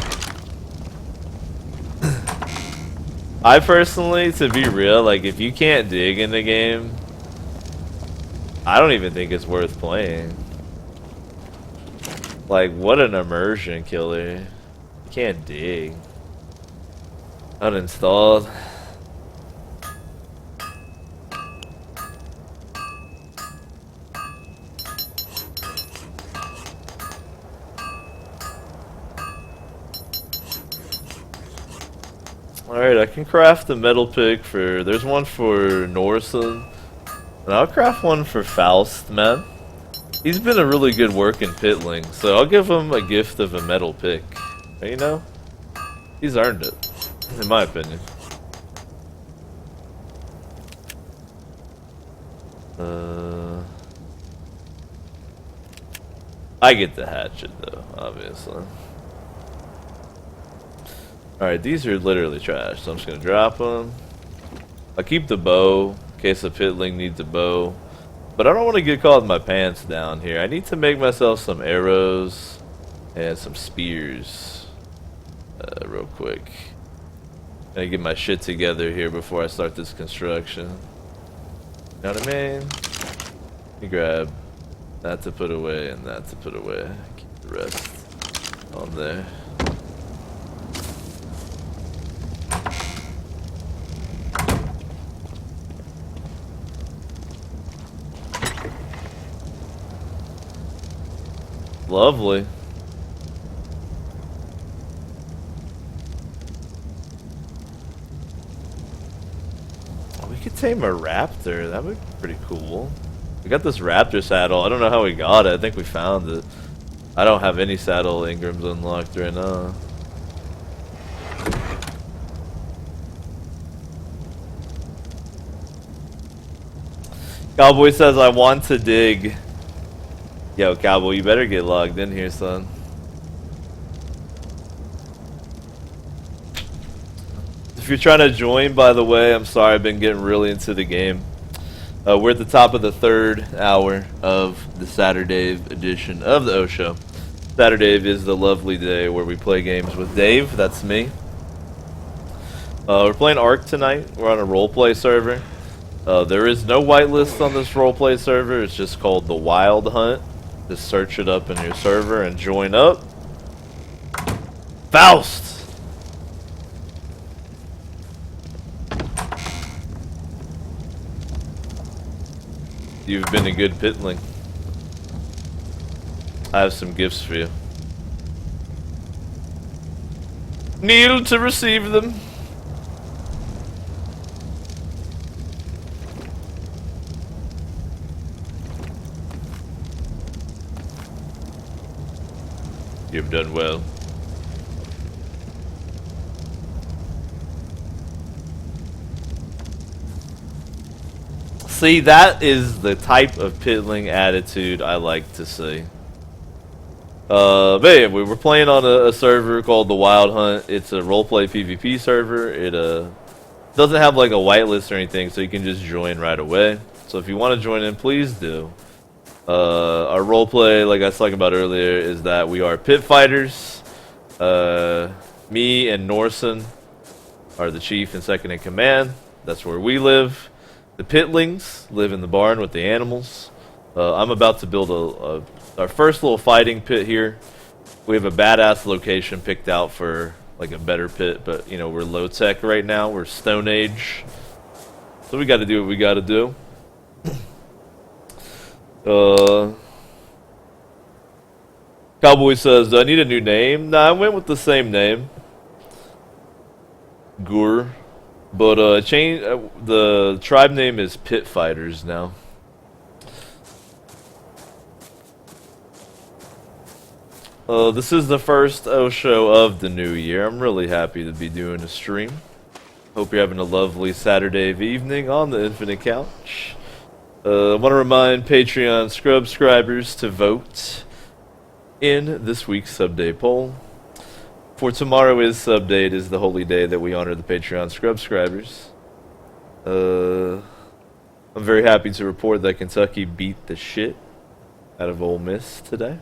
I personally, to be real, like if you can't dig in the game, I don't even think it's worth playing. Like, what an immersion killer. You can't dig. Uninstalled. Alright, I can craft a metal pick for... There's one for Norson. And I'll craft one for Faust, man. He's been a really good working pitling, so I'll give him a gift of a metal pick. You know? He's earned it, in my opinion. I get the hatchet, though, obviously. Alright, these are literally trash, so I'm just gonna drop them. I'll keep the bow, in case a pitling needs a bow. But I don't want to get caught with my pants down here. I need to make myself some arrows and some spears. Real quick. Gotta get my shit together here before I start this construction. You know what I mean? Let me grab that to put away and that to put away. Keep the rest on there. Lovely. We could tame a raptor. That would be pretty cool. We got this raptor saddle. I don't know how we got it. I think we found it. I don't have any saddle engrams unlocked right now. Cowboy says, I want to dig. Yo, Cowboy, you better get logged in here, son. If you're trying to join, by the way, I'm sorry, I've been getting really into the game. We're at the top of the 3rd hour of the Saturday edition of the O Show. Saturday is the lovely day where we play games with Dave. That's me. We're playing ARK tonight. We're on a roleplay server. There is no whitelist on this roleplay server. It's just called the Wild Hunt. Just search it up in your server and join up. Faust! You've been a good pitling. I have some gifts for you. Kneel to receive them. You've done well. See, that is the type of pitling attitude I like to see. But yeah, we were playing on a server called the Wild Hunt. It's a roleplay PvP server. It doesn't have like a whitelist or anything, so you can just join right away. So if you want to join in, please do. Our roleplay, like I was talking about earlier, is that we are pit fighters. Me and Norson are the chief and second in command. That's where we live. The pitlings live in the barn with the animals. I'm about to build our first little fighting pit here. We have a badass location picked out for like a better pit, but you know, we're low tech right now. We're Stone Age. So we got to do what we got to do. Cowboy says, do I need a new name? Nah, I went with the same name. Gur. But the tribe name is Pit Fighters now. This is the first show of the new year. I'm really happy to be doing a stream. Hope you're having a lovely Saturday evening on the Infinite Couch. I want to remind Patreon subscribers to vote in this week's Sub Day poll. For tomorrow is Sub Day. It is the holy day that we honor the Patreon subscribers. I'm very happy to report that Kentucky beat the shit out of Ole Miss today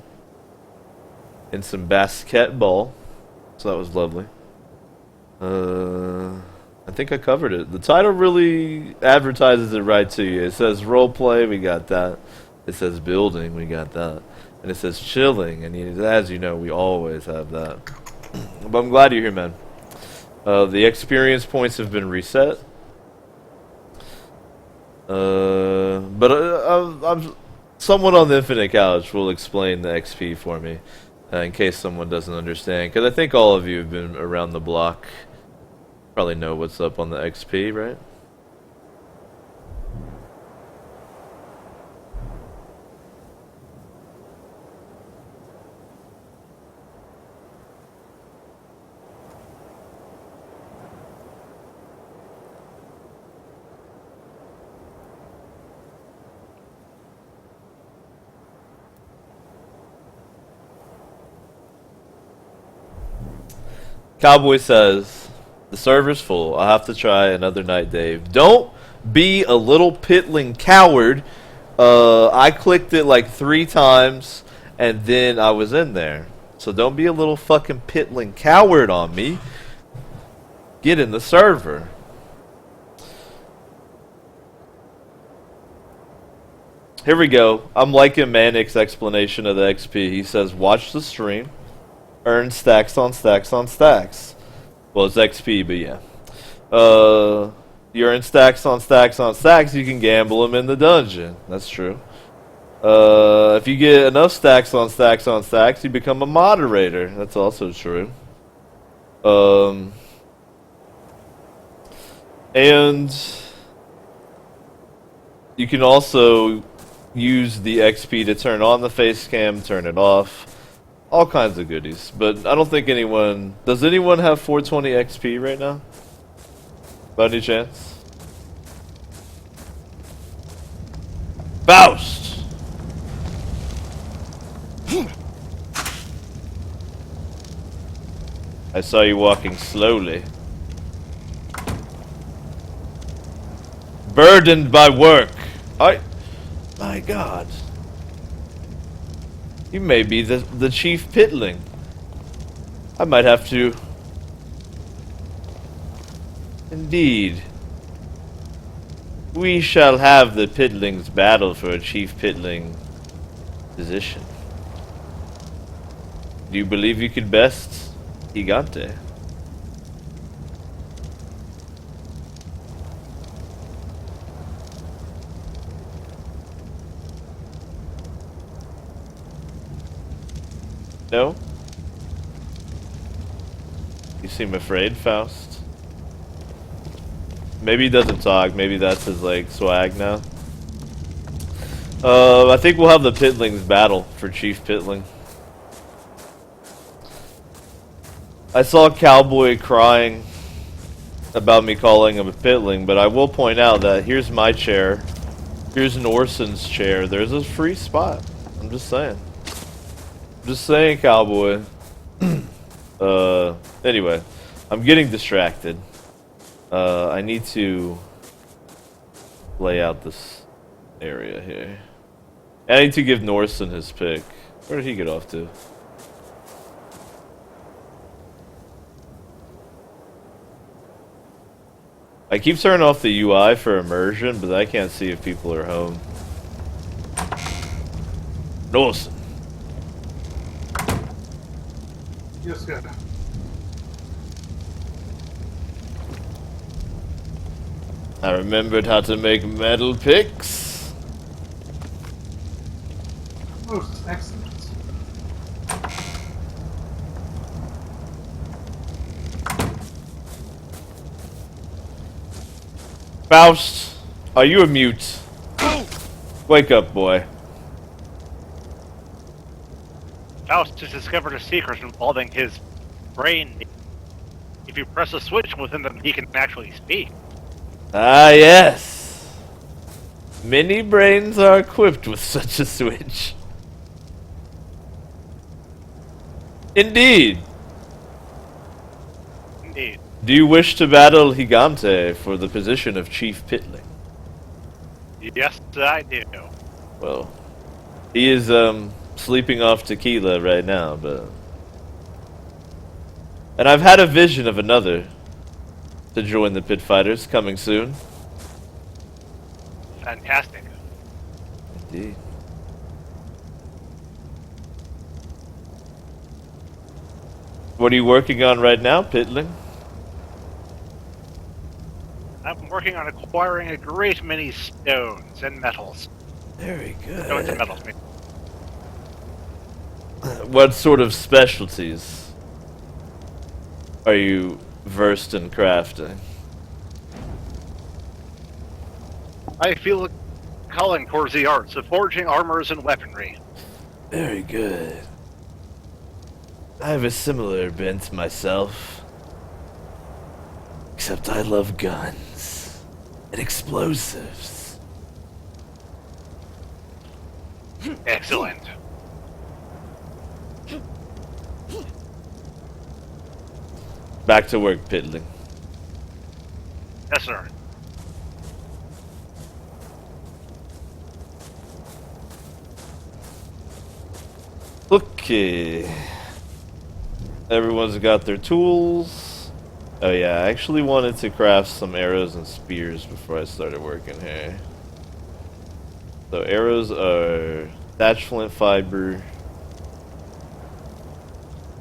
in some basketball, so that was lovely. I think I covered it. The title really advertises it right to you. It says role play, we got that. It says building, we got that. And it says chilling, and as you know, we always have that. But I'm glad you're here, man. The experience points have been reset. I'm someone on the Infinite Couch will explain the XP for me, in case someone doesn't understand. Because I think all of you have been around the block. Probably know what's up on the XP, right? Cowboy says, the server's full. I'll have to try another night, Dave. Don't be a little pitling coward. I clicked it like 3 times, and then I was in there. So don't be a little fucking pitling coward on me. Get in the server. Here we go. I'm liking Manic's explanation of the XP. He says, watch the stream. Earn stacks on stacks on stacks. Well, it's XP, but yeah. You earn stacks on stacks on stacks, you can gamble them in the dungeon. That's true. If you get enough stacks on stacks on stacks, you become a moderator. That's also true. And you can also use the XP to turn on the face cam, turn it off. All kinds of goodies, but I don't think anyone... Does anyone have 420 XP right now? By any chance? Faust! I saw you walking slowly. Burdened by work. My God. You may be the chief pitling. I might have to... Indeed. We shall have the pitlings battle for a chief pitling position. Do you believe you could best Gigante? No? You seem afraid, Faust. Maybe he doesn't talk. Maybe that's his, like, swag now. I think we'll have the pitlings battle for Chief Pitling. I saw Cowboy crying about me calling him a pitling, but I will point out that here's my chair. Here's Norson's chair. There's a free spot. I'm just saying. Just saying, Cowboy. Anyway, I'm getting distracted. I need to lay out this area here. I need to give Norson his pick. Where did he get off to? I keep turning off the UI for immersion, but I can't see if people are home. Awesome. Yes, good. I remembered how to make metal picks. Most excellent. Faust, are you a mute? Wake up, boy. Faust has discovered a secret involving his brain. If you press a switch within them, he can actually speak. Ah, yes. Many brains are equipped with such a switch. Indeed. Indeed. Do you wish to battle Gigante for the position of Chief Pitling? Yes, I do. Well, he is sleeping off tequila right now, but... And I've had a vision of another to join the Pit Fighters coming soon. Fantastic. Indeed. What are you working on right now, Pitling? I'm working on acquiring a great many stones and metals. Very Stones and good. metals. What sort of specialties are you versed in crafting? I feel a calling towards the arts of forging armors and weaponry. Very good. I have a similar bent myself. Except I love guns and explosives. Excellent. Back to work, Pitling. Yes, sir. Okay. Everyone's got their tools. Oh yeah, I actually wanted to craft some arrows and spears before I started working here. So arrows are thatch flint fiber.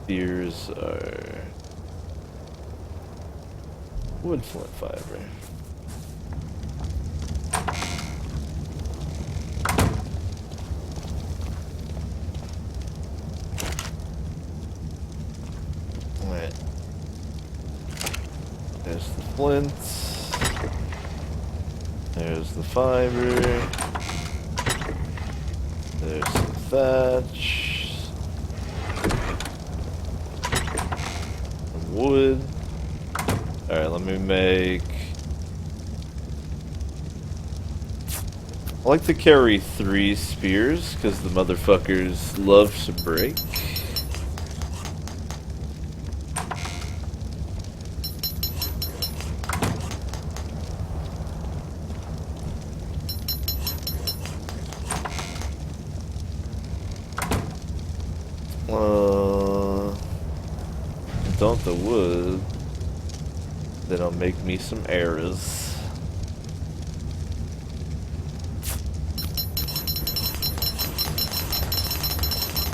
Spears are wood flint fiber. Alright. There's the flint. There's the fiber. There's some thatch. Some wood. Alright, let me make... I like to carry 3 spears, because the motherfuckers love to break. Don't the wood. Then I'll make me some arrows.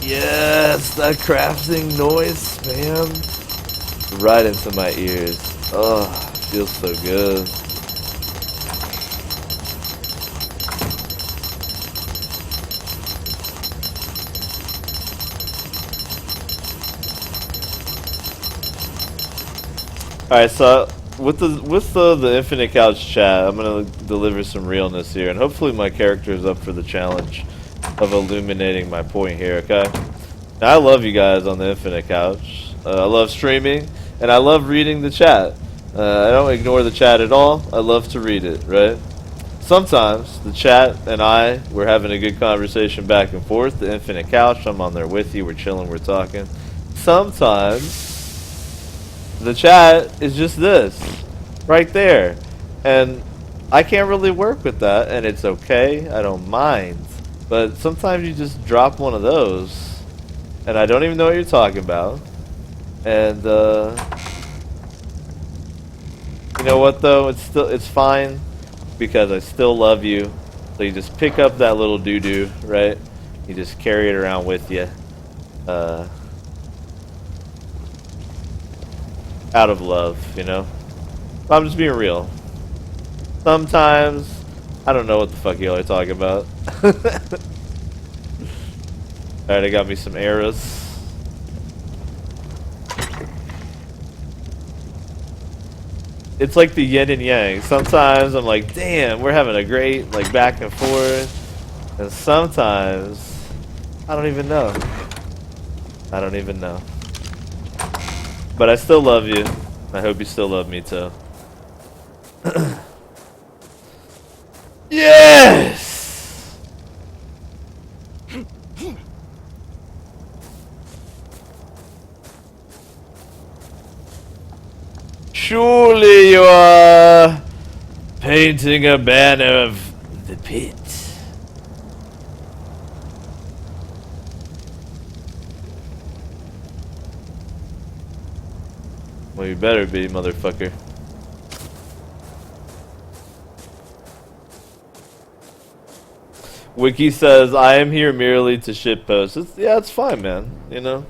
Yes, that crafting noise, man. Right into my ears. Oh, feels so good. Alright, so with the Infinite Couch chat, I'm gonna deliver some realness here, and hopefully my character is up for the challenge of illuminating my point here, okay? Now, I love you guys on the Infinite Couch. I love streaming, and I love reading the chat. I don't ignore the chat at all. I love to read it, right? Sometimes the chat and we're having a good conversation back and forth. The Infinite Couch, I'm on there with you. We're chilling, we're talking. Sometimes the chat is just this, right there. And I can't really work with that, and it's okay. I don't mind. But sometimes you just drop one of those, and I don't even know what you're talking about. And, You know what though? It's fine because I still love you. So you just pick up that little doo-doo, right? You just carry it around with you. Out of love, you know? I'm just being real. Sometimes, I don't know what the fuck y'all are talking about. Alright, I got me some arrows. It's like the yin and yang. Sometimes I'm like, damn, we're having a great, like, back and forth. And sometimes, I don't even know. I don't even know. But I still love you. I hope you still love me too. Yes! Surely you are painting a banner of the pit. Well, you better be, motherfucker. Wiki says, I am here merely to shitpost. Yeah, it's fine, man. You know?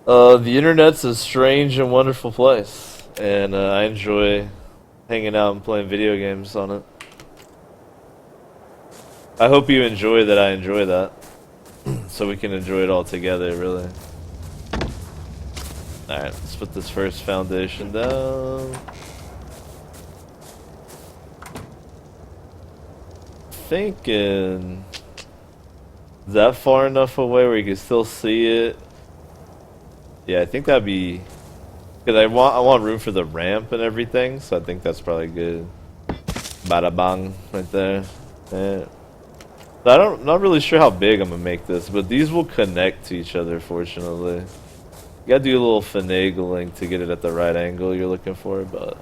The internet's a strange and wonderful place. And I enjoy hanging out and playing video games on it. I hope you enjoy that I enjoy that. So we can enjoy it all together, really. Alright, let's put this first foundation down. Thinking, is that far enough away where you can still see it? Yeah, I think that'd be, because I want room for the ramp and everything, so I think that's probably good. Bada bang right there. Yeah. So not really sure how big I'm gonna make this, but these will connect to each other. Fortunately, you gotta do a little finagling to get it at the right angle you're looking for, but.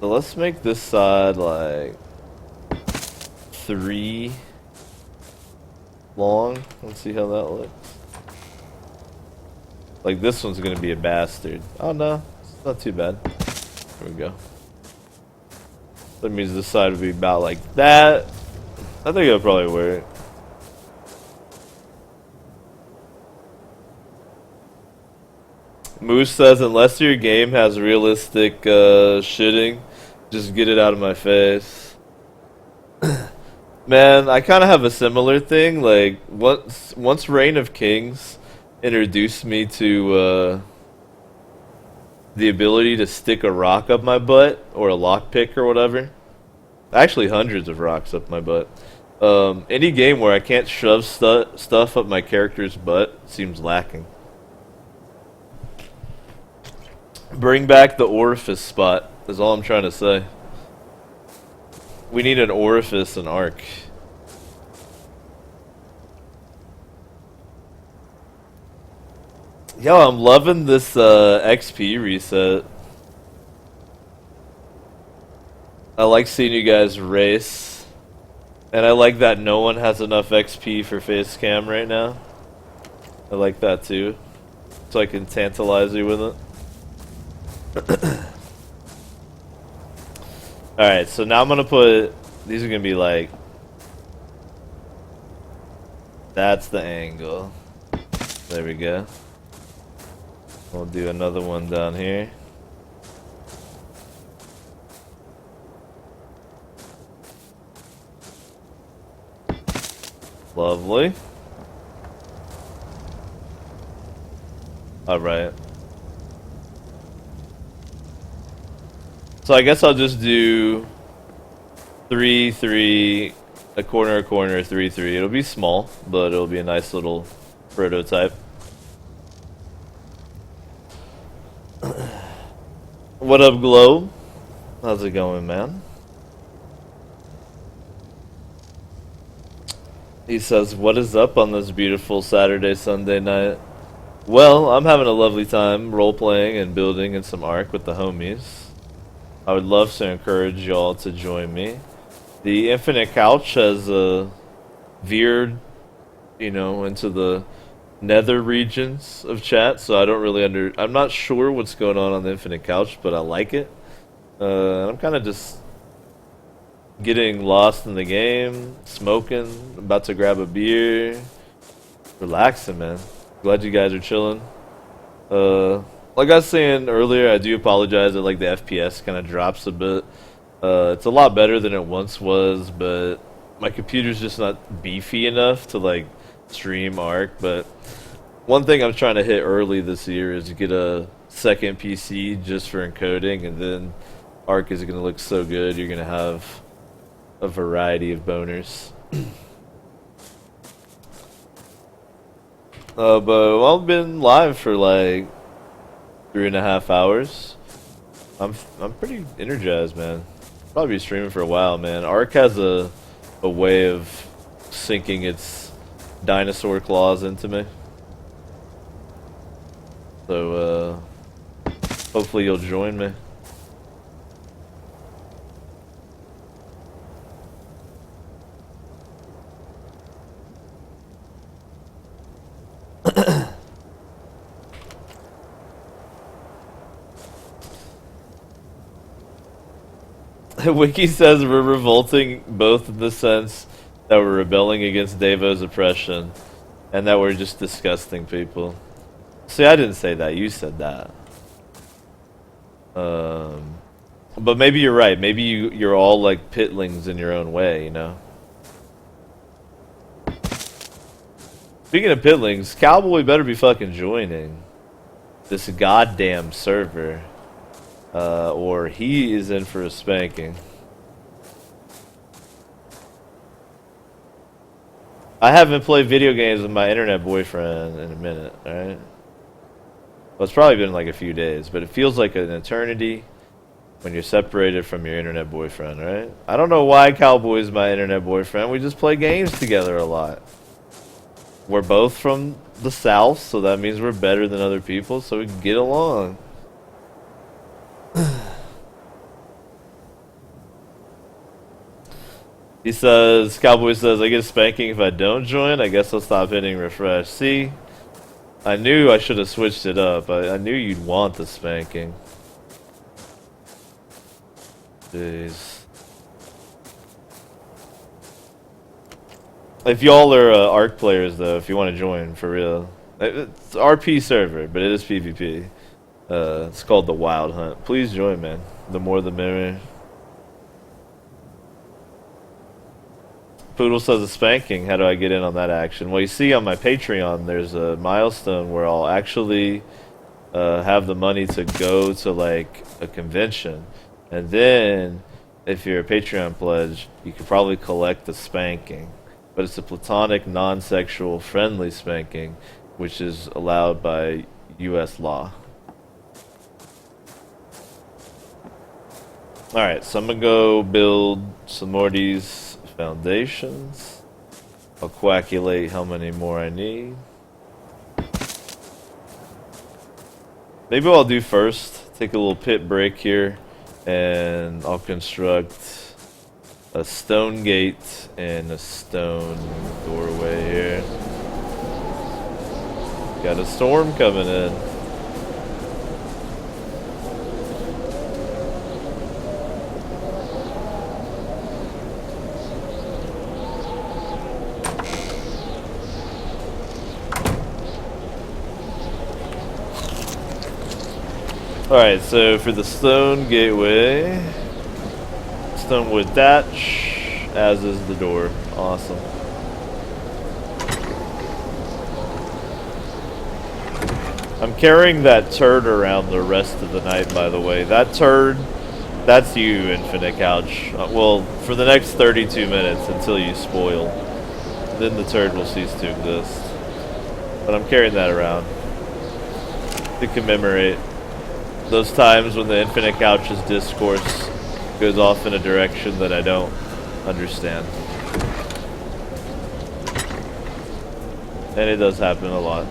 So let's make this side like 3 long. Let's see how that looks. Like this one's gonna be a bastard. Oh no, it's not too bad. There we go. That means this side would be about like that. I think it'll probably work. Moose says, unless your game has realistic shitting, just get it out of my face. Man, I kind of have a similar thing. Like, once Reign of Kings introduced me to the ability to stick a rock up my butt, or a lockpick or whatever. Actually, hundreds of rocks up my butt. Any game where I can't shove stuff up my character's butt seems lacking. Bring back the orifice spot, is all I'm trying to say. We need an orifice in ARK. Yo, I'm loving this XP reset. I like seeing you guys race. And I like that no one has enough XP for face cam right now. I like that too. So I can tantalize you with it. Alright, so now I'm gonna put, these are gonna be like, that's the angle. There we go. We'll do another one down here. Lovely. Alright. So I guess I'll just do 3, 3, a corner, 3, 3. It'll be small, but it'll be a nice little prototype. What up, Globe? How's it going, man? He says, what is up on this beautiful Saturday, Sunday night? Well, I'm having a lovely time role-playing and building in some ARK with the homies. I would love to encourage y'all to join me. The Infinite Couch has veered, you know, into the nether regions of chat, so I don't really I'm not sure what's going on the Infinite Couch, but I like it. I'm kind of just getting lost in the game, smoking, about to grab a beer, relaxing, man. Glad you guys are chilling. Like I was saying earlier, I do apologize that like the FPS kind of drops a bit. It's a lot better than it once was, but my computer's just not beefy enough to like stream ARK. But one thing I'm trying to hit early this year is to get a second PC just for encoding, and then ARK is gonna look so good. You're gonna have a variety of boners. But I've been live for like 3.5 hours. I'm pretty energized, man. Probably be streaming for a while, man. ARK has a way of sinking its dinosaur claws into me. So hopefully you'll join me. Wiki says we're revolting both in the sense that we're rebelling against Devo's oppression and that we're just disgusting people. See, I didn't say that. You said that. But maybe you're right. Maybe you're all like pitlings in your own way, you know? Speaking of pitlings, Cowboy better be fucking joining this goddamn server. Or he is in for a spanking. I haven't played video games with my internet boyfriend in a minute, alright? Well, it's probably been like a few days, but it feels like an eternity when you're separated from your internet boyfriend, right? I don't know why Cowboy is my internet boyfriend. We just play games together a lot. We're both from the South, so that means we're better than other people, so we can get along. He says, Cowboy says, I get a spanking if I don't join. I guess I'll stop hitting refresh. See, I knew I should have switched it up. I knew you'd want the spanking. Jeez. If y'all are ARK players, though, if you want to join, for real. It's RP server, but it is PvP. It's called the Wild Hunt. Please join, man. The more the merrier. Poodle says a spanking. How do I get in on that action? Well, you see on my Patreon, there's a milestone where I'll actually have the money to go to like a convention, and then if you're a Patreon pledge, you could probably collect the spanking. But it's a platonic, non-sexual, friendly spanking, which is allowed by U.S. law. Alright, so I'm gonna go build some more of these foundations. I'll calculate how many more I need. Maybe what I'll do first, take a little pit break here, and I'll construct a stone gate and a stone doorway here. Got a storm coming in. Alright, so for the stone gateway, stone wood thatch, as is the door. Awesome. I'm carrying that turd around the rest of the night, by the way. That turd, that's you, Infinite Couch. Well, for the next 32 minutes until you spoil. Then the turd will cease to exist. But I'm carrying that around to commemorate those times when the Infinite Couch's discourse goes off in a direction that I don't understand. And it does happen a lot.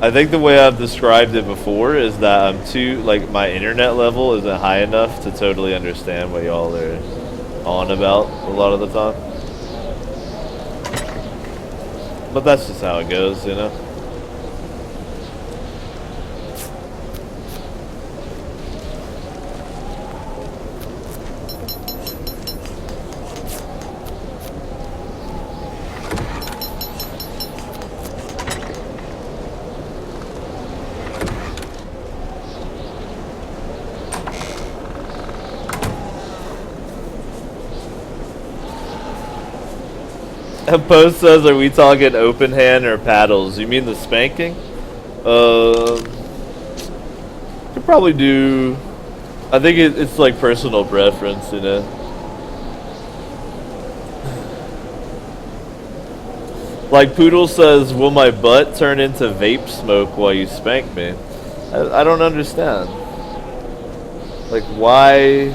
I think the way I've described it before is that I'm too, like, my internet level isn't high enough to totally understand what y'all are on about a lot of the time. But that's just how it goes, you know? Post says, are we talking open hand or paddles? You mean the spanking? Could probably do... I think it's like personal preference, you know? Like Poodle says, will my butt turn into vape smoke while you spank me? I don't understand. Like, why...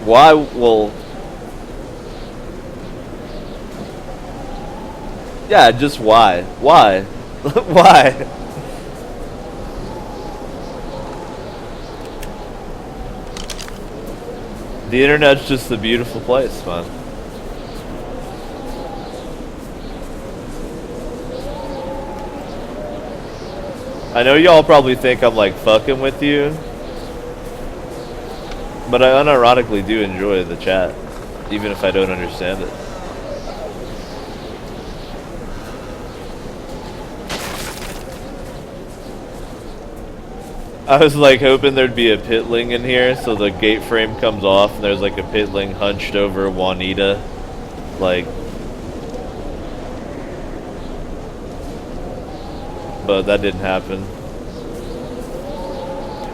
Why? Well, yeah, just why? Why? Why? The internet's just a beautiful place, man. I know y'all probably think I'm like fucking with you. But I unironically do enjoy the chat, even if I don't understand it. I was like hoping there'd be a pitling in here, so the gate frame comes off and there's like a pitling hunched over Juanita, like. But that didn't happen.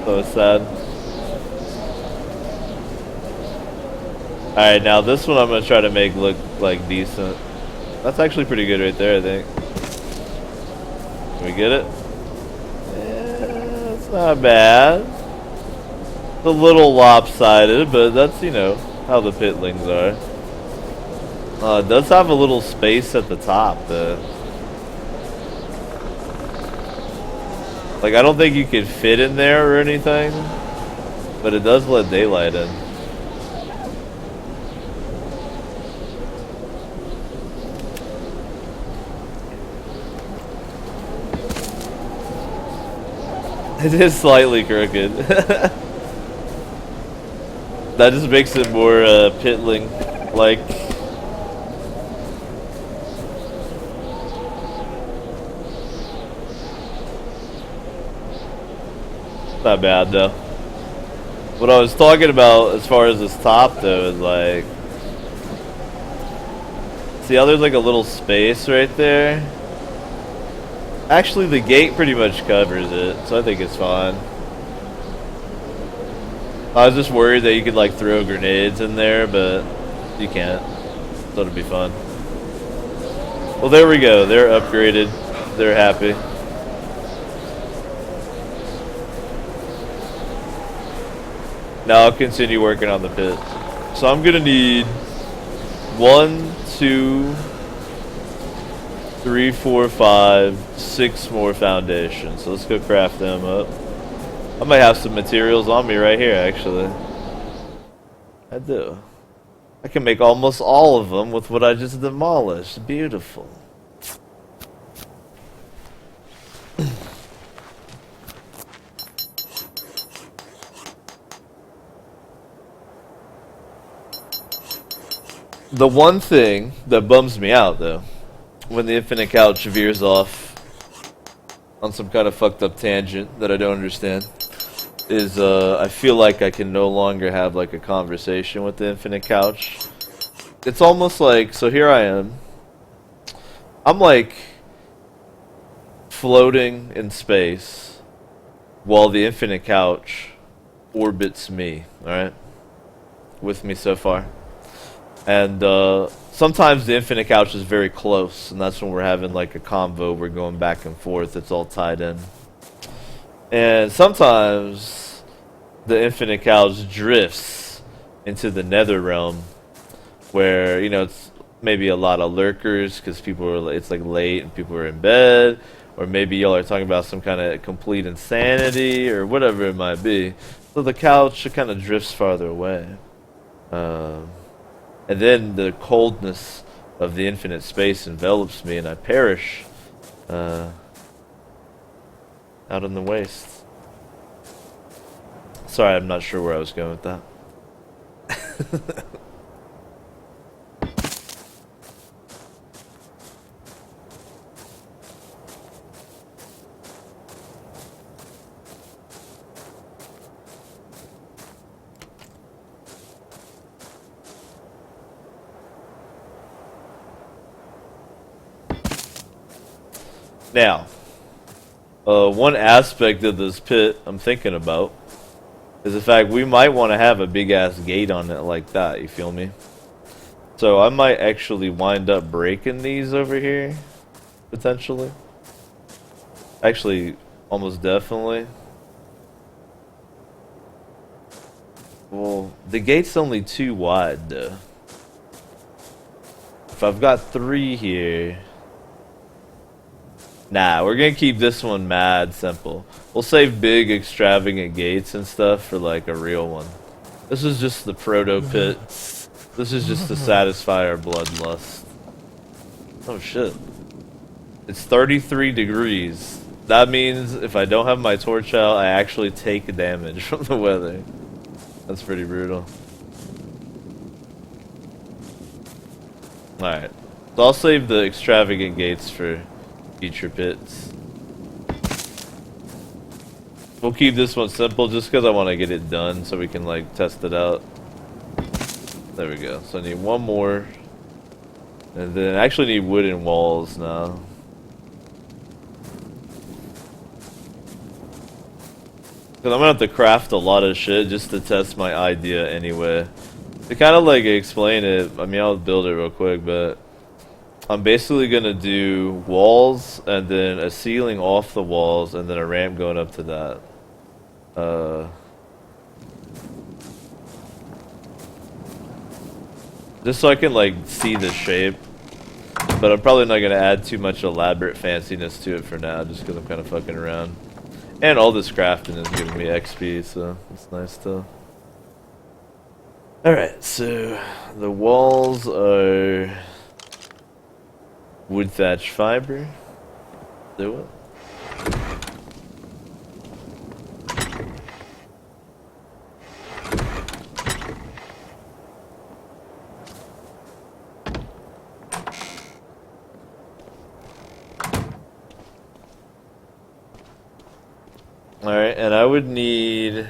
So it's sad. Alright, now this one I'm going to try to make look, like, decent. That's actually pretty good right there, I think. Can we get it? Yeah, it's not bad. It's a little lopsided, but that's, you know, how the pitlings are. It does have a little space at the top, though. Like, I don't think you could fit in there or anything, but it does let daylight in. It is slightly crooked. That just makes it more pitling like. Not bad though. What I was talking about as far as this top though is like, see how there's like a little space right there? Actually, the gate pretty much covers it, so I think it's fine. I was just worried that you could like throw grenades in there, but you can't. So it'll be fun. Well, there we go. They're upgraded. They're happy. Now I'll continue working on the pit. So I'm gonna need 1, 2, 3, 4, 5, 6 more foundations. So let's go craft them up. I might have some materials on me right here, actually. I do. I can make almost all of them with what I just demolished. Beautiful. The one thing that bums me out, though, when the infinite couch veers off on some kind of fucked up tangent that I don't understand, is I feel like I can no longer have like a conversation with the infinite couch. It's almost like, so here I am. I'm like floating in space while the infinite couch orbits me, alright? With me so far. And sometimes the infinite couch is very close, and that's when we're having like a convo, we're going back and forth, it's all tied in. And sometimes the infinite couch drifts into the nether realm, where, you know, it's maybe a lot of lurkers because people are, it's like late and people are in bed, or maybe y'all are talking about some kind of complete insanity or whatever it might be. So the couch kind of drifts farther away. And then the coldness of the infinite space envelops me and I perish out in the waste. Sorry, I'm not sure where I was going with that. Now, one aspect of this pit I'm thinking about is the fact we might want to have a big ass gate on it like that, you feel me? So I might actually wind up breaking these over here, potentially. Actually, almost definitely. Well, the gate's only 2 wide though. If I've got 3 here... Nah, we're gonna keep this one mad simple. We'll save big, extravagant gates and stuff for like a real one. This is just the proto pit. This is just to satisfy our bloodlust. Oh shit. It's 33 degrees. That means if I don't have my torch out, I actually take damage from the weather. That's pretty brutal. Alright. So I'll save the extravagant gates for future pits. We'll keep this one simple just because I want to get it done so we can like test it out. There we go. So I need one more. And then I actually need wooden walls now. Because I'm gonna have to craft a lot of shit just to test my idea anyway. To kind of like explain it, I mean I'll build it real quick, but I'm basically gonna do walls and then a ceiling off the walls and then a ramp going up to that. Just so I can like see the shape. But I'm probably not gonna add too much elaborate fanciness to it for now, just because I'm kind of fucking around. And all this crafting is giving me XP, so it's nice too. Alright, so the walls are wood thatch fiber. Do it. Alright, and I would need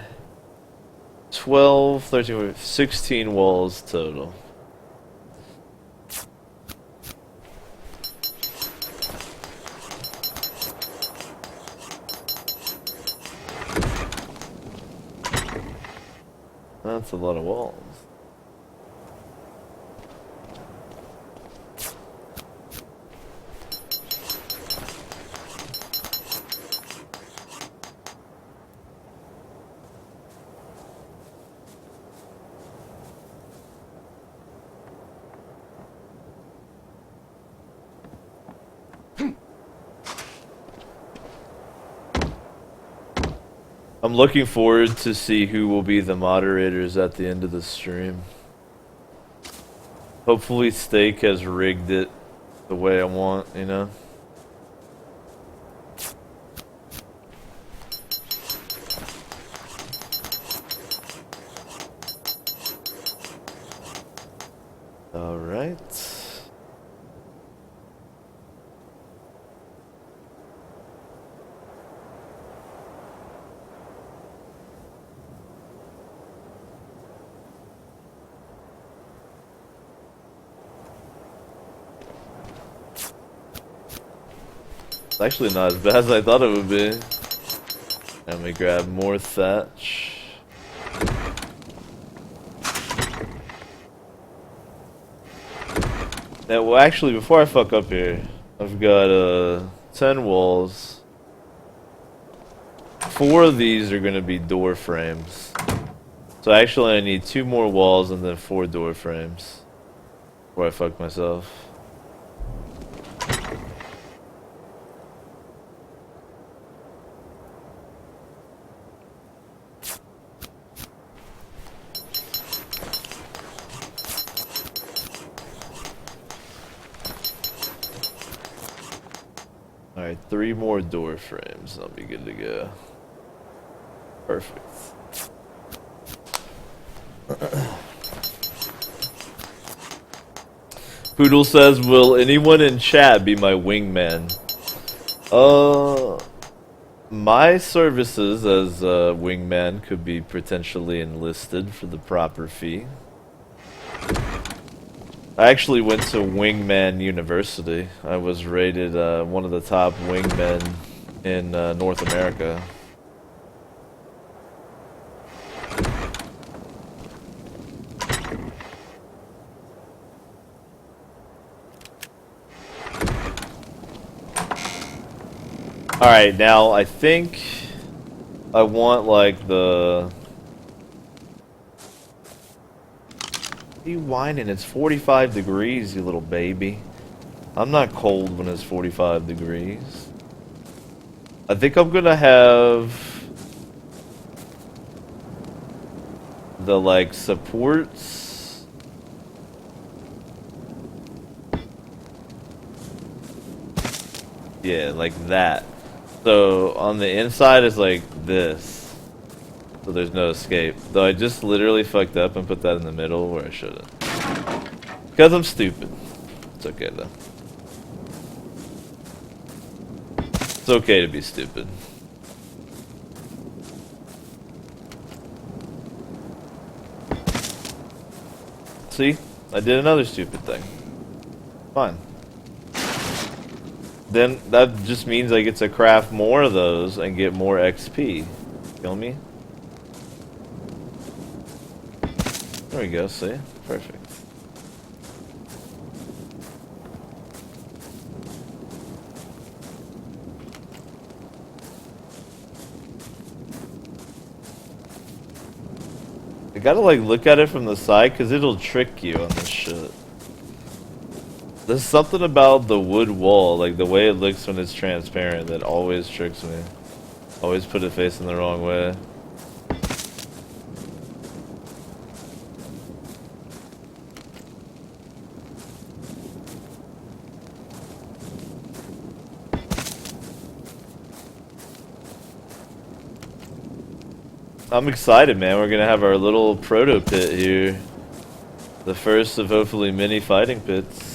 12, 13, 16 walls total. That's a lot of walls. I'm looking forward to see who will be the moderators at the end of the stream. Hopefully Steak has rigged it the way I want, you know? Alright. It's actually not as bad as I thought it would be. Let me grab more thatch. Now, well, actually, before I fuck up here, I've got 10 walls. 4 of these are gonna be door frames. So actually, I need 2 more walls and then 4 door frames before I fuck myself. Alright, 3 more door frames. I'll be good to go. Perfect. Poodle says, will anyone in chat be my wingman? My services as a wingman could be potentially enlisted for the proper fee. I actually went to Wingman University. I was rated one of the top wingmen in North America. Alright, now I think I want like the... What are you whining? It's 45 degrees, you little baby. I'm not cold when it's 45 degrees. I think I'm gonna have the like supports. Yeah, like that. So on the inside is like this. So there's no escape. Though I just literally fucked up and put that in the middle where I shouldn't. Because I'm stupid. It's okay though. It's okay to be stupid. See? I did another stupid thing. Fine. Then that just means I get to craft more of those and get more XP. Feel me? There we go, see? Perfect. I gotta like look at it from the side because it'll trick you on this shit. There's something about the wood wall, like the way it looks when it's transparent, that always tricks me. Always put it facing the wrong way. I'm excited, man. We're gonna have our little proto pit here. The first of hopefully many fighting pits.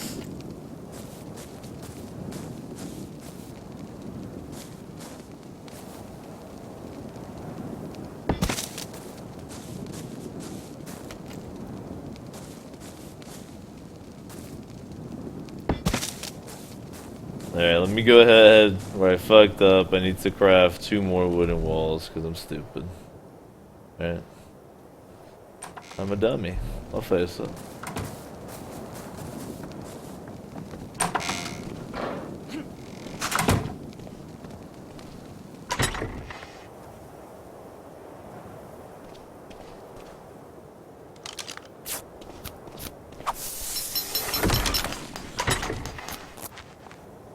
Alright, let me go ahead where I fucked up. I need to craft 2 more wooden walls because I'm stupid. Alright. I'm a dummy. I'll face it.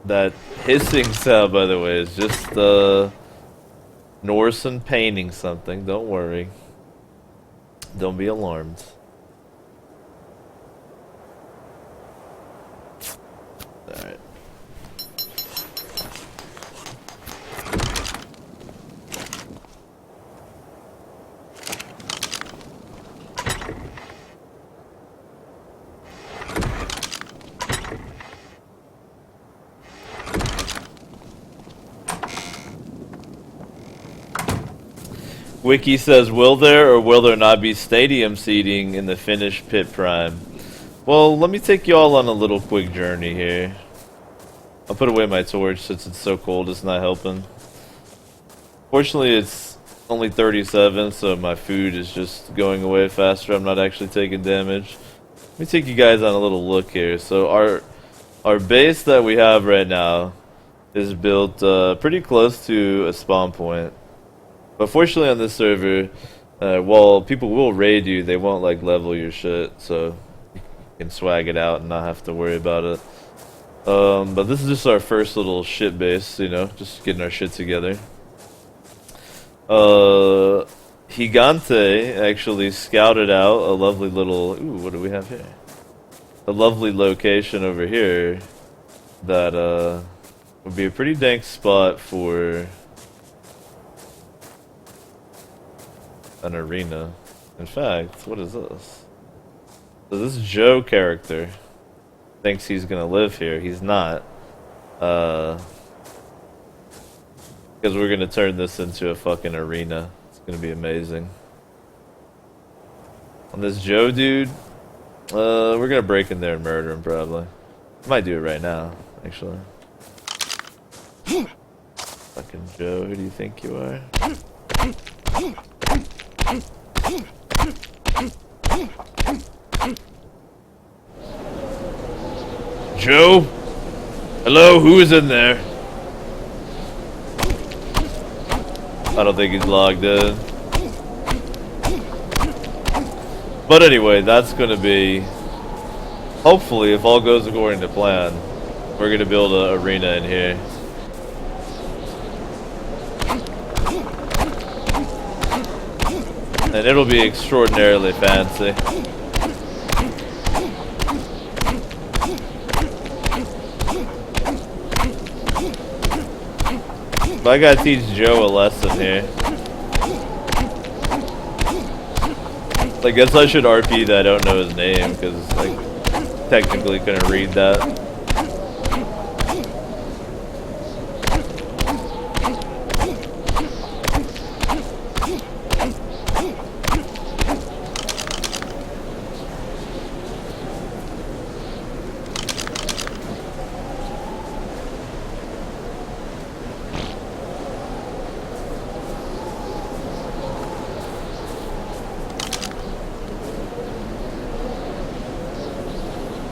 That hissing sound, by the way, is just Norson painting something. Don't worry. Don't be alarmed. Alright. Wiki says, will there or will there not be stadium seating in the finished pit prime? Well, let me take y'all on a little quick journey here. I'll put away my torch since it's so cold, it's not helping. Fortunately, it's only 37, so my food is just going away faster. I'm not actually taking damage. Let me take you guys on a little look here. So our base that we have right now is built pretty close to a spawn point. But fortunately on this server, while people will raid you, they won't like level your shit, so you can swag it out and not have to worry about it. But this is just our first little shit base, you know, just getting our shit together. Gigante actually scouted out a lovely little, ooh, what do we have here? A lovely location over here that Would be a pretty dank spot for an arena. In fact, what is this? So this Joe character thinks he's gonna live here. He's not. Because we're gonna turn this into a fucking arena. It's gonna be amazing. On this Joe dude, we're gonna break in there and murder him probably. Might do it right now, actually. Fucking Joe, who do you think you are? Joe? Hello, who is in there? I don't think he's logged in. But anyway, that's gonna be... Hopefully, if all goes according to plan, we're gonna build an arena in here. And it'll be extraordinarily fancy. But I gotta teach Joe a lesson here. I guess I should RP that I don't know his name, because I technically couldn't read that.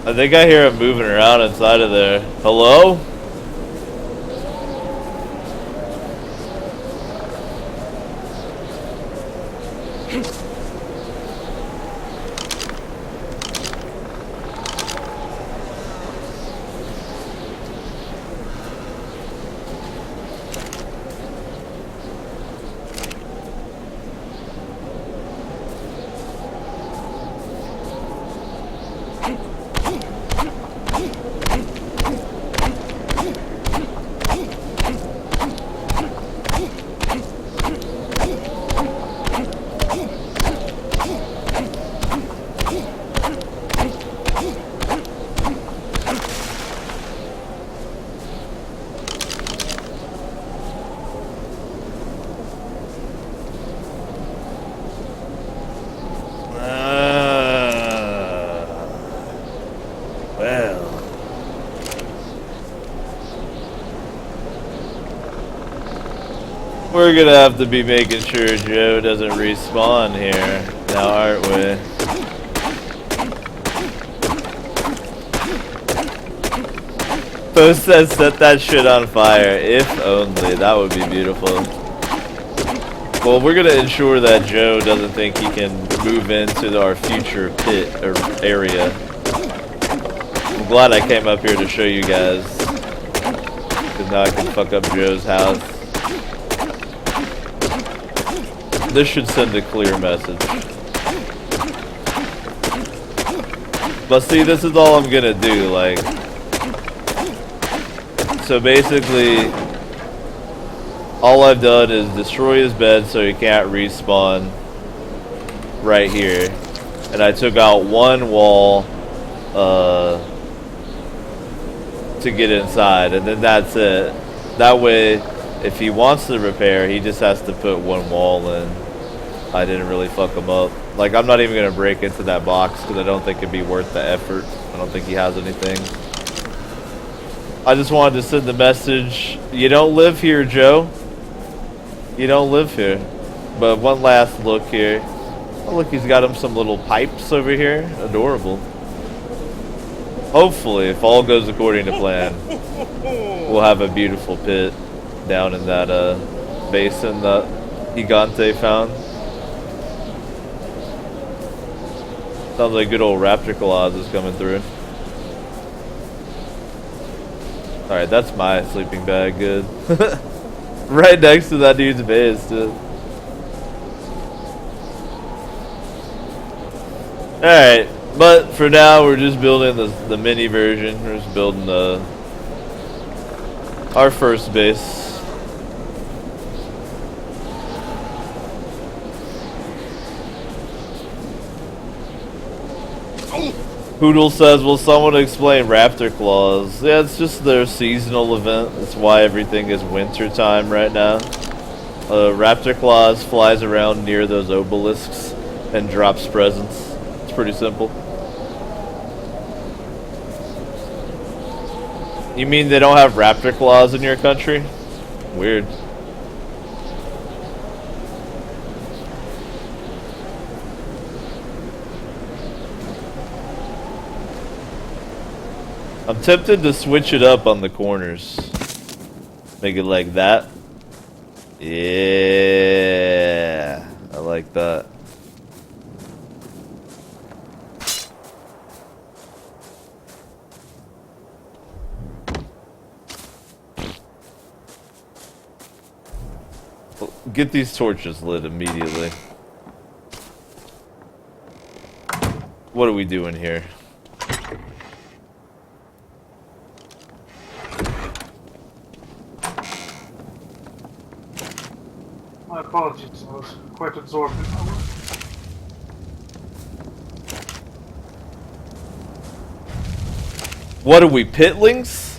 I think I hear him moving around inside of there. Hello? We're gonna have to be making sure Joe doesn't respawn here, now aren't we? Post says set that shit on fire, if only, that would be beautiful. Well, we're gonna ensure that Joe doesn't think he can move into our future pit area. I'm glad I came up here to show you guys, because now I can fuck up Joe's house. This should send a clear message. But see, this is all I'm gonna do, like... So basically, all I've done is destroy his bed so he can't respawn right here. And I took out one wall to get inside, and then that's it. That way, if he wants to repair, he just has to put one wall in. I didn't really fuck him up. Like, I'm not even going to break into that box because I don't think it'd be worth the effort. I don't think he has anything. I just wanted to send the message, you don't live here, Joe. You don't live here. But one last look here. Oh, look, he's got him some little pipes over here. Adorable. Hopefully, if all goes according to plan, we'll have a beautiful pit down in that basin that Gigante found. Sounds like good old Raptor Claws is coming through. Alright, that's my sleeping bag, good. Right next to that dude's base, too. Alright, but for now we're just building the mini version. We're just building Our first base. Poodle says, will someone explain raptor claws? Yeah, it's just their seasonal event. That's why everything is winter time right now. Raptor claws flies around near those obelisks and drops presents. It's pretty simple. You mean they don't have raptor claws in your country? Weird. I'm tempted to switch it up on the corners. Make it like that. Yeah, I like that. Get these torches lit immediately. What are we doing here? My apologies, I was quite absorbed in my work. What are we, pitlings?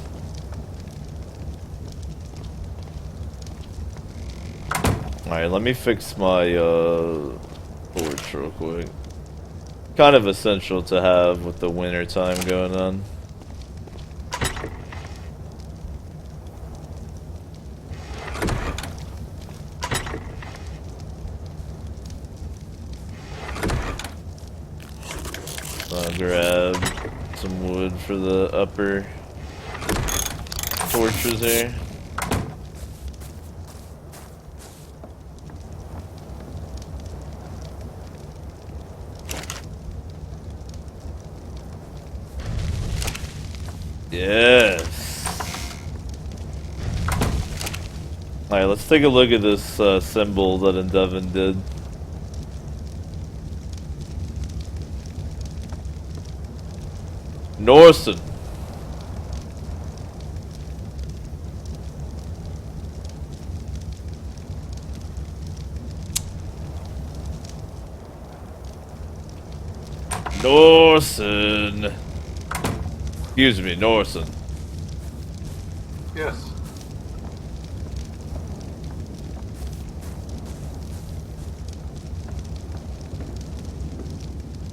Alright, let me fix my torch real quick. Kind of essential to have with the winter time going on. I'll grab some wood for the upper torches here. Yes. Alright, let's take a look at this symbol that Endeavon did. Norsen. Norsen. Excuse me, Norsen. Yes.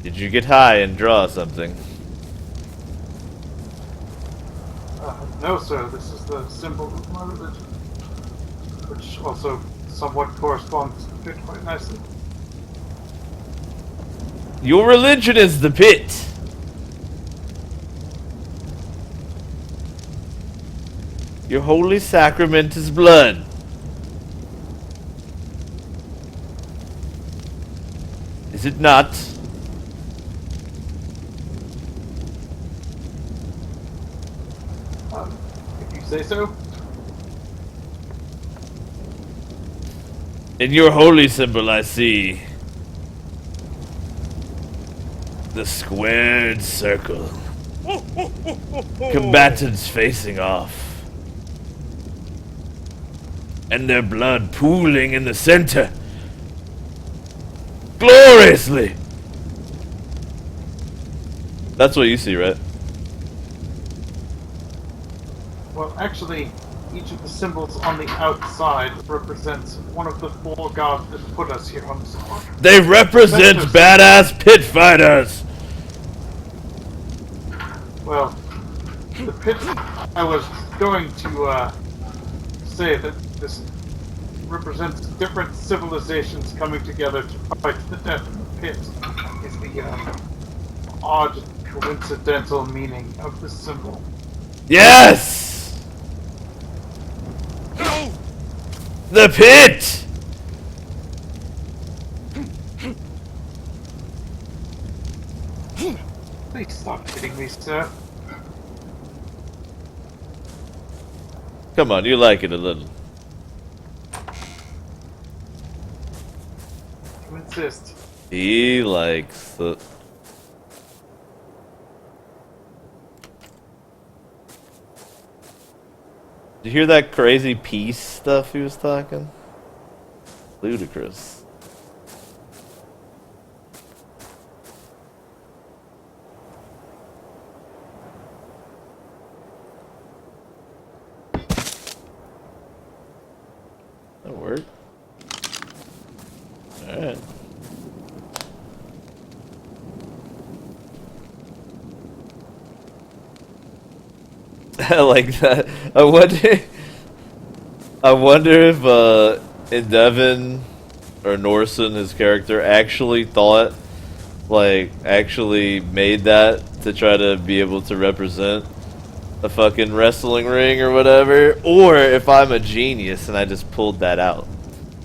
Did you get high and draw something? No, sir, this is the symbol of my religion, which also somewhat corresponds to the pit quite nicely. Your religion is the pit. Your holy sacrament is blood. Is it not? If you say so. In your holy symbol, I see the squared circle. Combatants facing off. And their blood pooling in the center. Gloriously! That's what you see, right? Well, actually, each of the symbols on the outside represents one of the four gods that put us here on this ark. They represent badass pit fighters! Well, the pit, I was going to say that this represents different civilizations coming together to fight the death in the pit, is the odd coincidental meaning of this symbol. Yes! The pit! Please stop hitting me, sir. Come on, you like it a little. You insist. He likes it. Did you hear that crazy peace stuff he was talking? Ludicrous. That worked. Alright. I like that. I wonder if in Devin or Norson, his character, actually thought, like, actually made that to try to be able to represent a fucking wrestling ring or whatever, or if I'm a genius and I just pulled that out.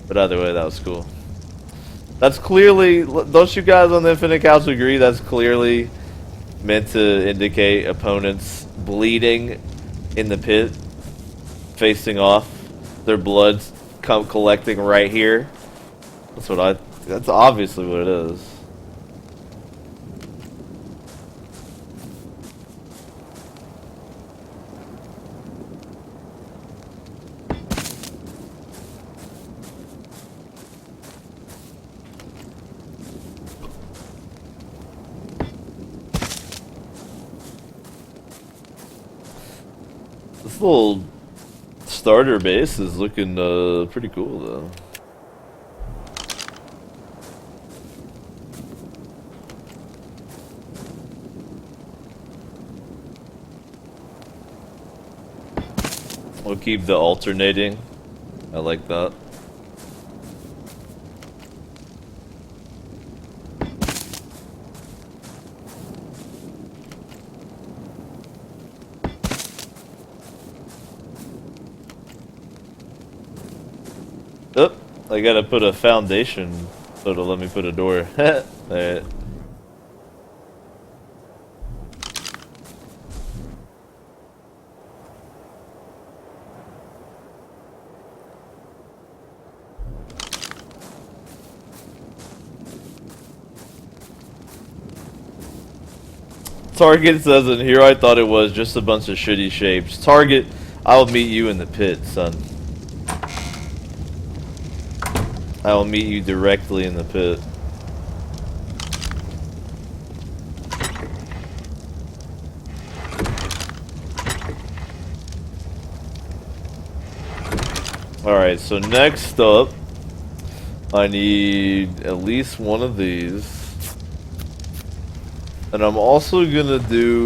But either way, that was cool. That's clearly, don't you guys on the Infinite Couch agree that's clearly meant to indicate opponents bleeding in the pit, facing off, their blood's collecting right here? That's obviously what it is. This little starter base is looking pretty cool though. We'll keep the alternating. I like that. Oh, I gotta put a foundation so to let me put a door. Alright. Target says in here, I thought it was just a bunch of shitty shapes. Target, I'll meet you in the pit, son. I will meet you directly in the pit. Alright, so next up, I need at least one of these. And I'm also gonna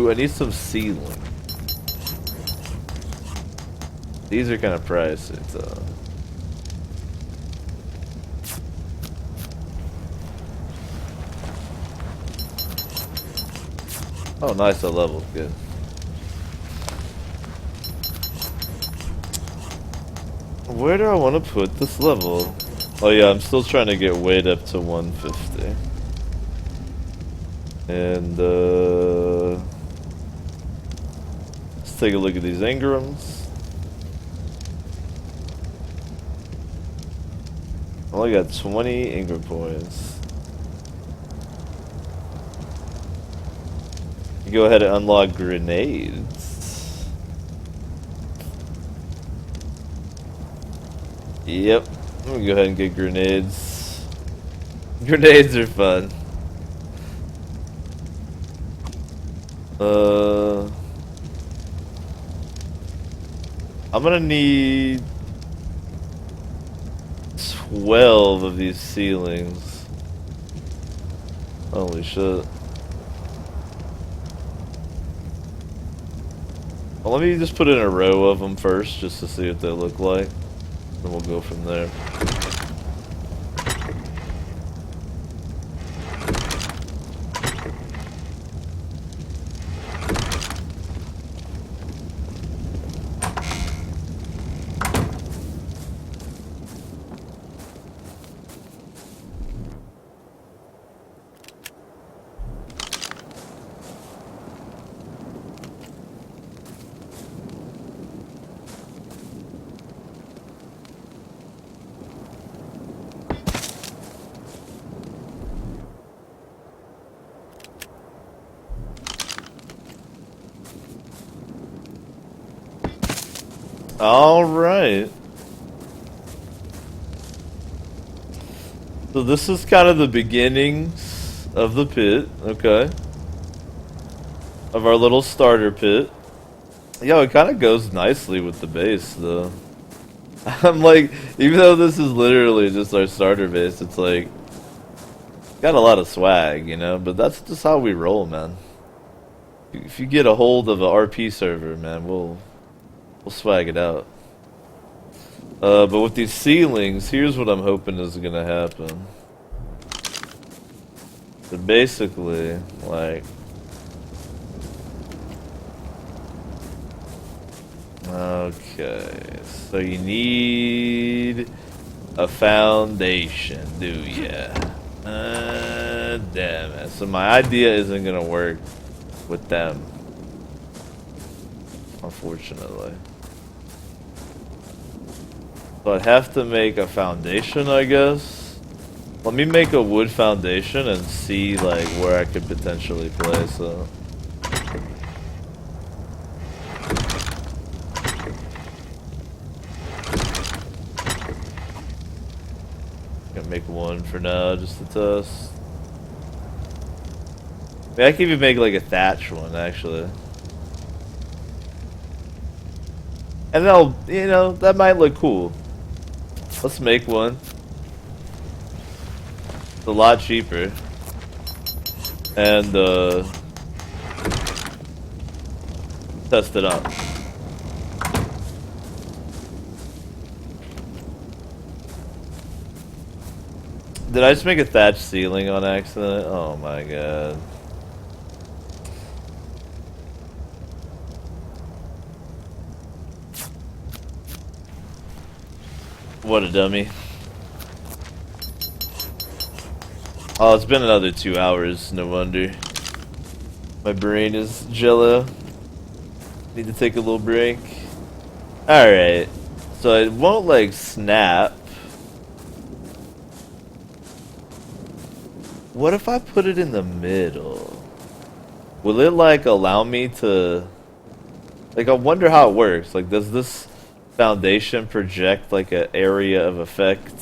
I need some ceiling. These are kind of pricey, so. Oh, nice, a level, good. Where do I want to put this level? Oh yeah, I'm still trying to get weight up to 150. And let's take a look at these Ingrams. Only got 20 Ingram points. You go ahead and unlock grenades. Yep, I'm gonna go ahead and get grenades. Grenades are fun. I'm gonna need 12 of these ceilings. Holy shit. Well, let me just put in a row of them first, just to see what they look like. Then we'll go from there. Alright. So this is kind of the beginnings of the pit, okay? Of our little starter pit. Yo, it kind of goes nicely with the base, though. I'm like, even though this is literally just our starter base, it's like, got a lot of swag, you know? But that's just how we roll, man. If you get a hold of a RP server, man, we'll swag it out. But with these ceilings, here's what I'm hoping is gonna happen. So basically, like, okay, so you need a foundation, do ya? Damn it. So my idea isn't gonna work with them, unfortunately. So I'd have to make a foundation, I guess. Let me make a wood foundation and see like where I could potentially place it. Gonna make one for now, just to test. Maybe I can even make like a thatch one, actually. And that'll, you know, that might look cool. Let's make one. It's a lot cheaper. And, test it out. Did I just make a thatch ceiling on accident? Oh my god. What a dummy. Oh, it's been another 2 hours, no wonder. My brain is jello. Need to take a little break. Alright. So it won't like snap. What if I put it in the middle? Will it like allow me to... Like, I wonder how it works. Like, does this foundation project like an area of effect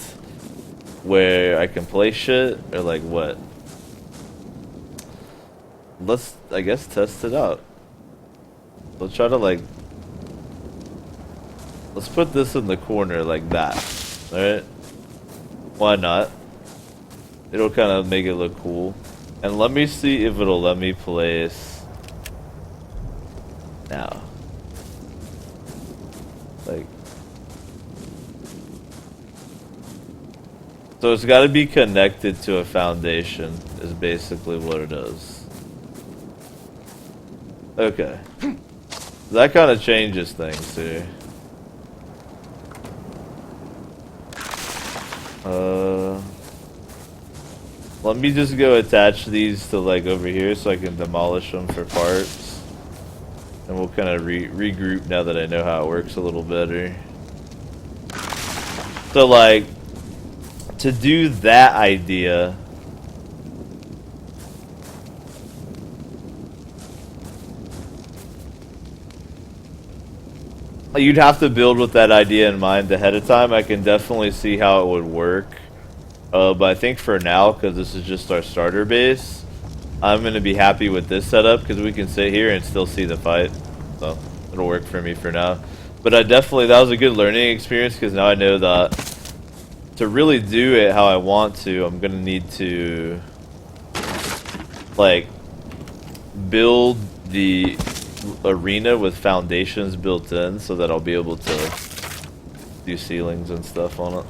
where I can place shit, or like what? Let's, I guess, test it out. We'll try to like, let's put this in the corner like that. Alright? Why not? It'll kind of make it look cool. And let me see if it'll let me place now. Like, so it's got to be connected to a foundation is basically what it is. Okay. That kind of changes things here. Let me just go attach these to like over here so I can demolish them for parts. And we'll kind of regroup now that I know how it works a little better. So like, to do that idea, you'd have to build with that idea in mind ahead of time. I can definitely see how it would work. But I think for now, because this is just our starter base, I'm going to be happy with this setup because we can sit here and still see the fight. So it'll work for me for now. But I definitely, that was a good learning experience because now I know that to really do it how I want to, I'm going to need to like build the arena with foundations built in so that I'll be able to do ceilings and stuff on it.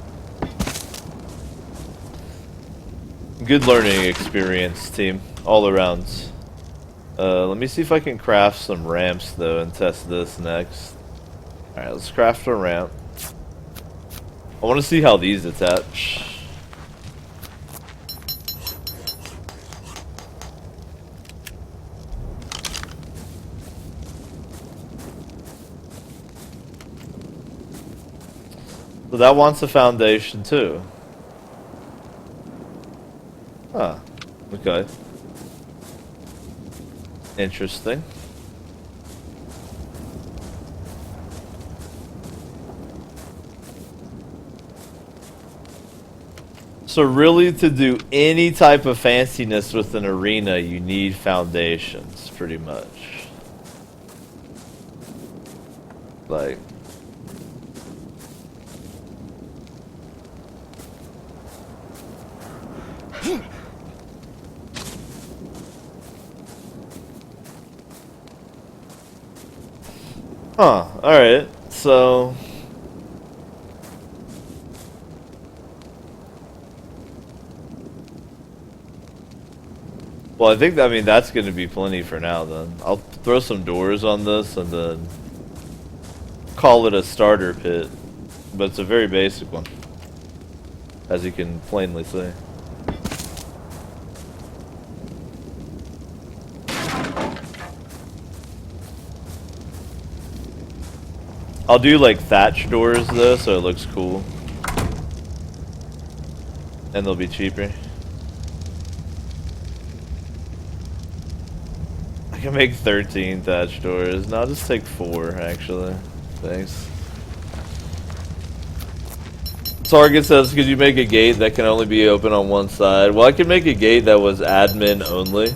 Good learning experience, team, all around. Let me see if I can craft some ramps though and test this next. Alright, let's craft a ramp. I want to see how these attach. So that wants a foundation too. Huh. Okay. Interesting. So really, to do any type of fanciness with an arena, you need foundations, pretty much. Like, huh, alright, so well, I think, I mean, that's going to be plenty for now, then. I'll throw some doors on this and then call it a starter pit. But it's a very basic one, as you can plainly see. I'll do, like, thatch doors, though, so it looks cool. And they'll be cheaper. I can make 13 thatch doors. No, I'll just take 4, actually. Thanks. Target says, could you make a gate that can only be open on one side? Well, I could make a gate that was admin only.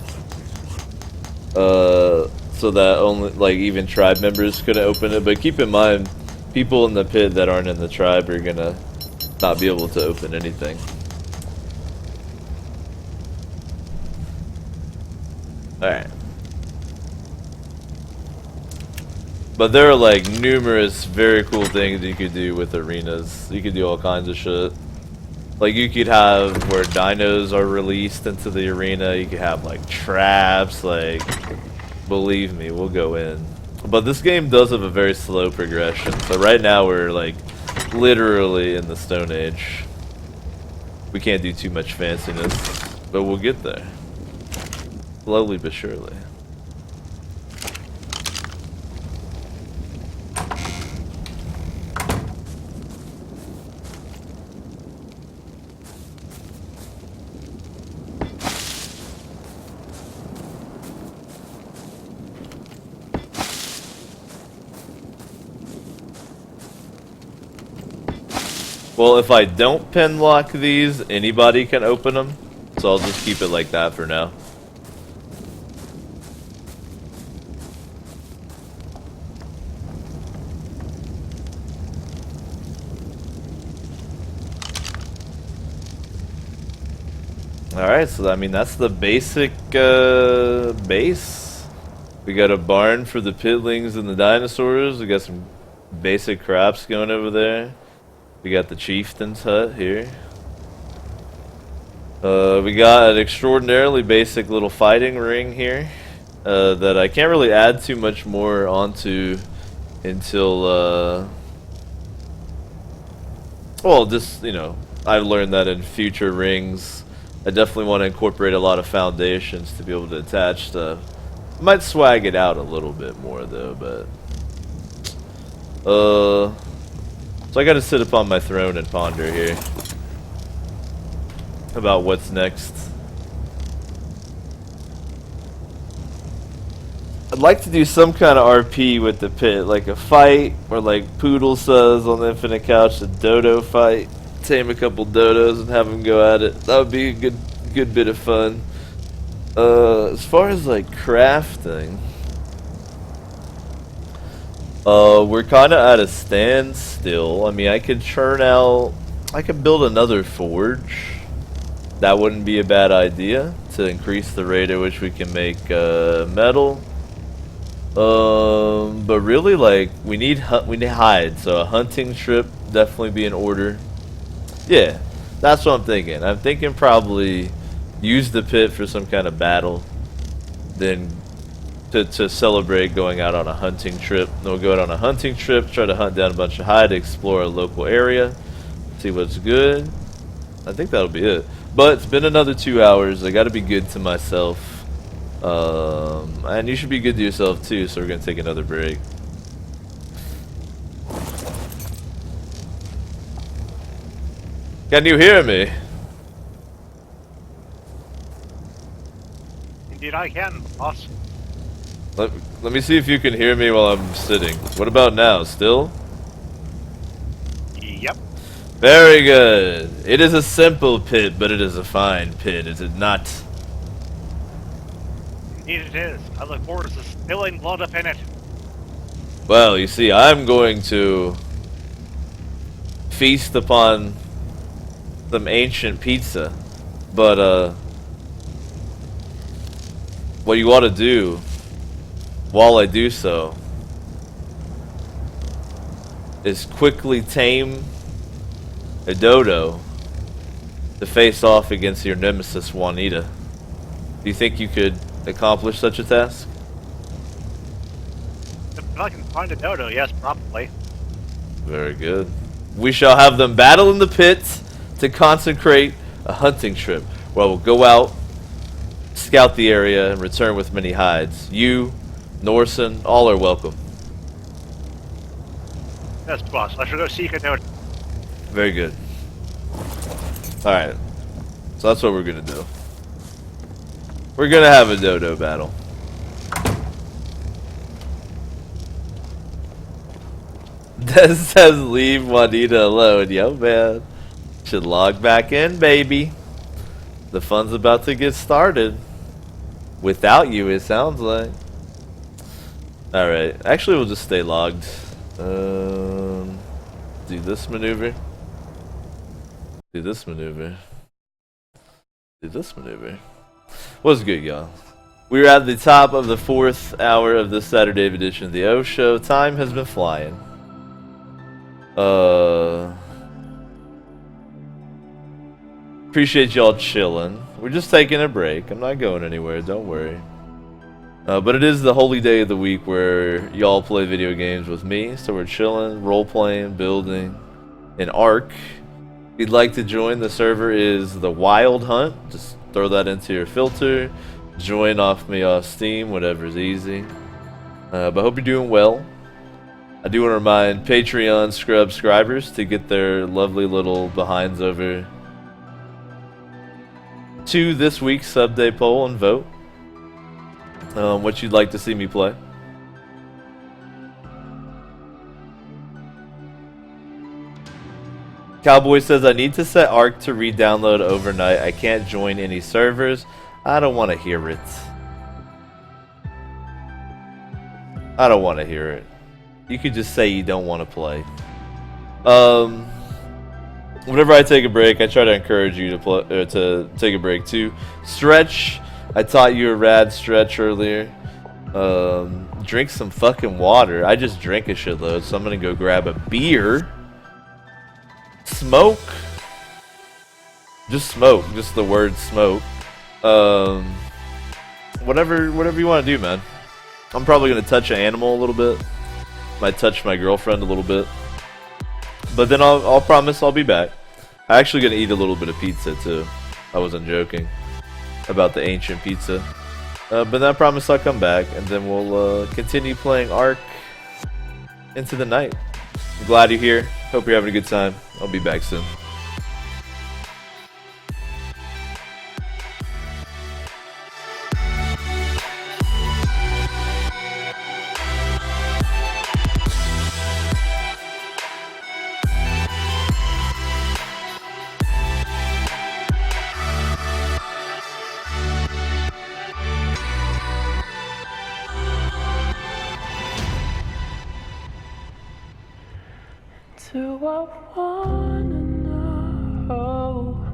So that only, like, even tribe members could open it. But keep in mind, people in the pit that aren't in the tribe are gonna not be able to open anything. Alright. But there are like numerous very cool things you could do with arenas. You could do all kinds of shit. Like you could have where dinos are released into the arena. You could have like traps, like, believe me, we'll go in. But this game does have a very slow progression. So right now we're like literally in the Stone Age. We can't do too much fanciness, but we'll get there. Slowly but surely. Well, if I don't pin lock these, anybody can open them. So I'll just keep it like that for now. Alright, so I mean that's the basic base. We got a barn for the pitlings and the dinosaurs. We got some basic crops going over there. We got the chieftain's hut here. We got an extraordinarily basic little fighting ring here that I can't really add too much more onto until well, just, you know, I've learned that in future rings I definitely want to incorporate a lot of foundations to be able to attach stuff. I might swag it out a little bit more though, but so I gotta sit upon my throne and ponder here about what's next. I'd like to do some kind of RP with the pit, like a fight, or like Poodle says on the Infinite Couch, a dodo fight. Tame a couple dodos and have them go at it. That would be a good bit of fun. As far as like crafting, we're kind of at a standstill. I mean, I could I could build another forge. That wouldn't be a bad idea to increase the rate at which we can make metal. But really, like, we need hide, so a hunting trip definitely be in order. Yeah, that's what I'm thinking. I'm thinking probably use the pit for some kind of battle, then to celebrate going out on a hunting trip. Then we'll go out on a hunting trip, try to hunt down a bunch of hide, explore a local area, see what's good. I think that'll be it. But it's been another 2 hours. I gotta be good to myself. And you should be good to yourself too, so we're gonna take another break. Can you hear me? Indeed I can, boss. Let me see if you can hear me while I'm sitting. What about now? Still? Yep. Very good. It is a simple pit, but it is a fine pit, is it not? Indeed it is. I look forward to spilling blood up in it. Well, you see, I'm going to feast upon some ancient pizza, but what you ought to do while I do so is quickly tame a dodo to face off against your nemesis Juanita. Do you think you could accomplish such a task? If I can find a dodo, yes, probably. Very good. We shall have them battle in the pit to consecrate a hunting trip where we'll go out, scout the area, and return with many hides. You, Norson, all are welcome. Yes, boss. I shall go seek a dodo. Very good. Alright. So that's what we're gonna do. We're gonna have a dodo battle. Des says leave Juanita alone. Yo, man. Should log back in, baby. The fun's about to get started. Without you, it sounds like. Alright. Actually, we'll just stay logged. Do this maneuver. Do this maneuver. Do this maneuver. What's good, y'all? We're at the top of the 4th hour of this Saturday edition of the O Show. Time has been flying. Appreciate y'all chilling. We're just taking a break. I'm not going anywhere, don't worry. But it is the holy day of the week where y'all play video games with me. So we're chilling, role-playing, building in ARK. If you'd like to join, the server is the Wild Hunt. Just throw that into your filter. Join off me off Steam, whatever's easy. But I hope you're doing well. I do want to remind Patreon subscribers to get their lovely little behinds over to this week's sub day poll and vote what you'd like to see me play. Cowboy says I need to set ARK to re-download overnight. I can't join any servers. I don't want to hear it. I don't want to hear it. You could just say you don't want to play. Whenever I take a break, I try to encourage you to play, to take a break too. Stretch. I taught you a rad stretch earlier. Drink some fucking water. I just drank a shitload, so I'm gonna go grab a beer. Smoke. Just smoke. Just the word smoke. Whatever you want to do, man. I'm probably gonna touch an animal a little bit. Might touch my girlfriend a little bit. But then I'll promise I'll be back. I'm actually gonna eat a little bit of pizza too. I wasn't joking about the ancient pizza. But then I promise I'll come back and then we'll continue playing ARK into the night. I'm glad you're here. Hope you're having a good time. I'll be back soon. Do I wanna know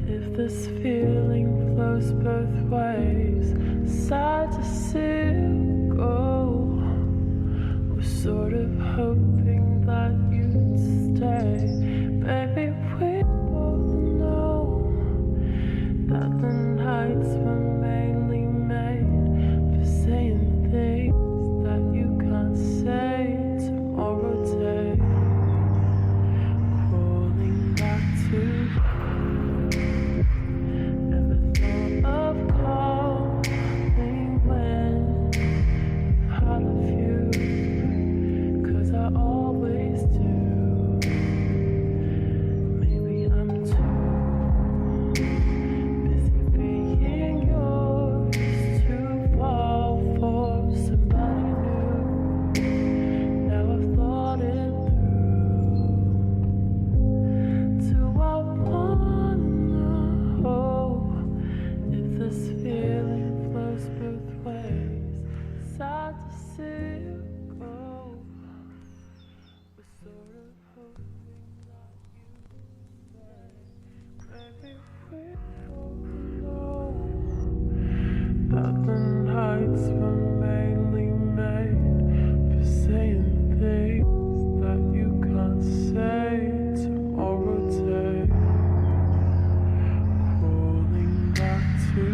if this feeling flows both ways? Sad to see you go. Was sort of hoping that you'd stay. Baby, we both know that the nights were mainly made for saying things that you can't say tomorrow day. All sad to see you go. Was sort of hoping that you would stay. Maybe we both know that the nights were mainly made for saying things that you can't say tomorrow day. Crawling back to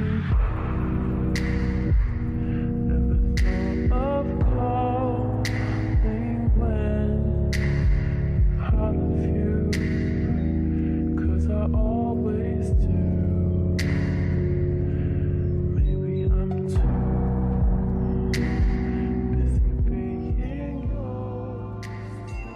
never thought of calling when proud of you, 'cause I always do. Maybe I'm too busy being yours to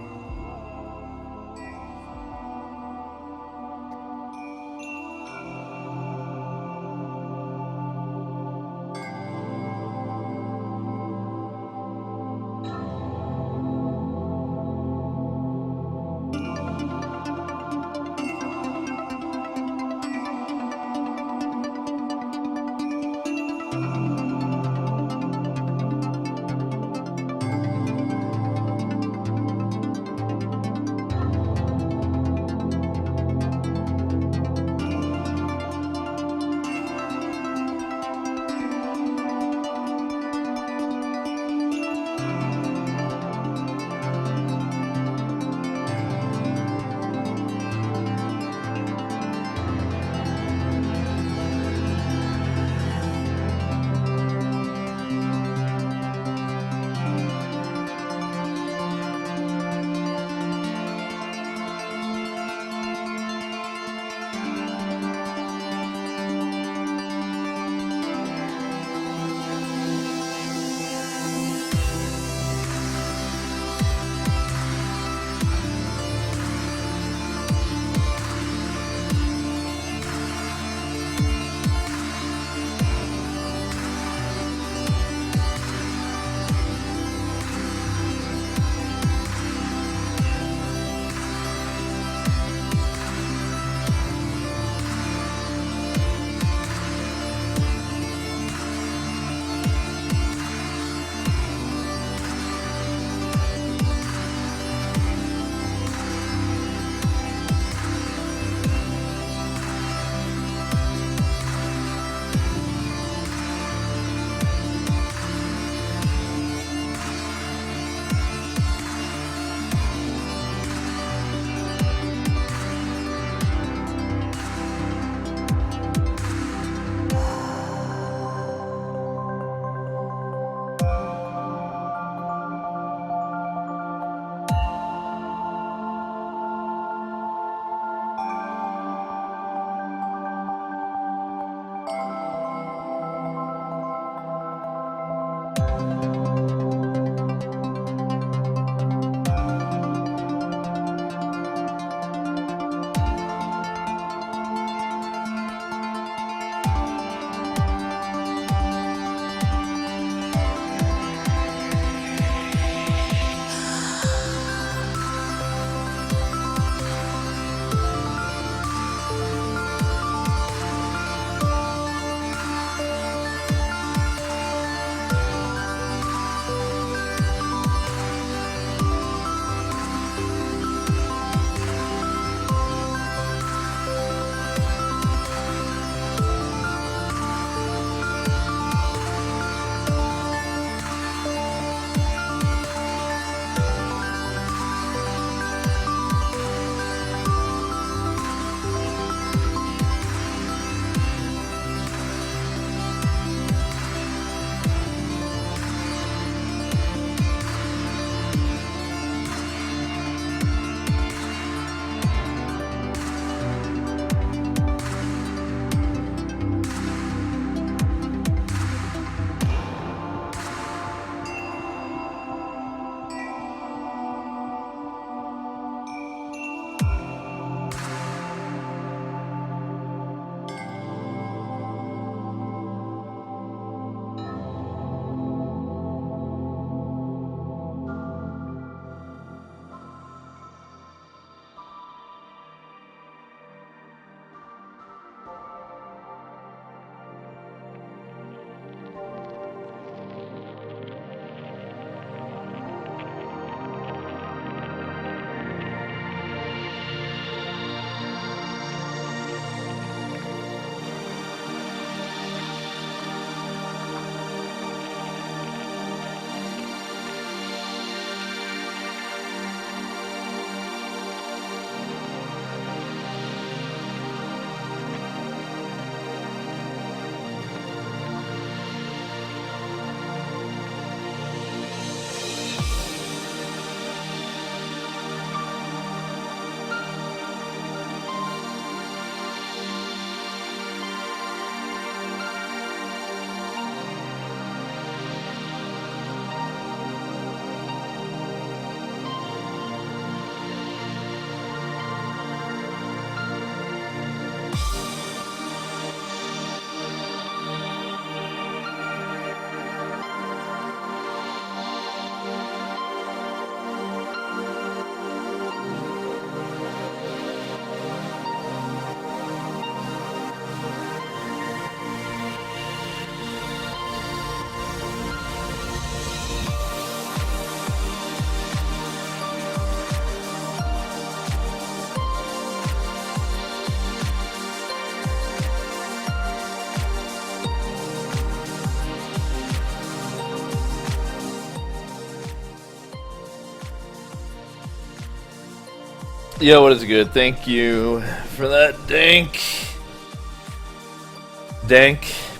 Yo, what is good? Thank you for that dank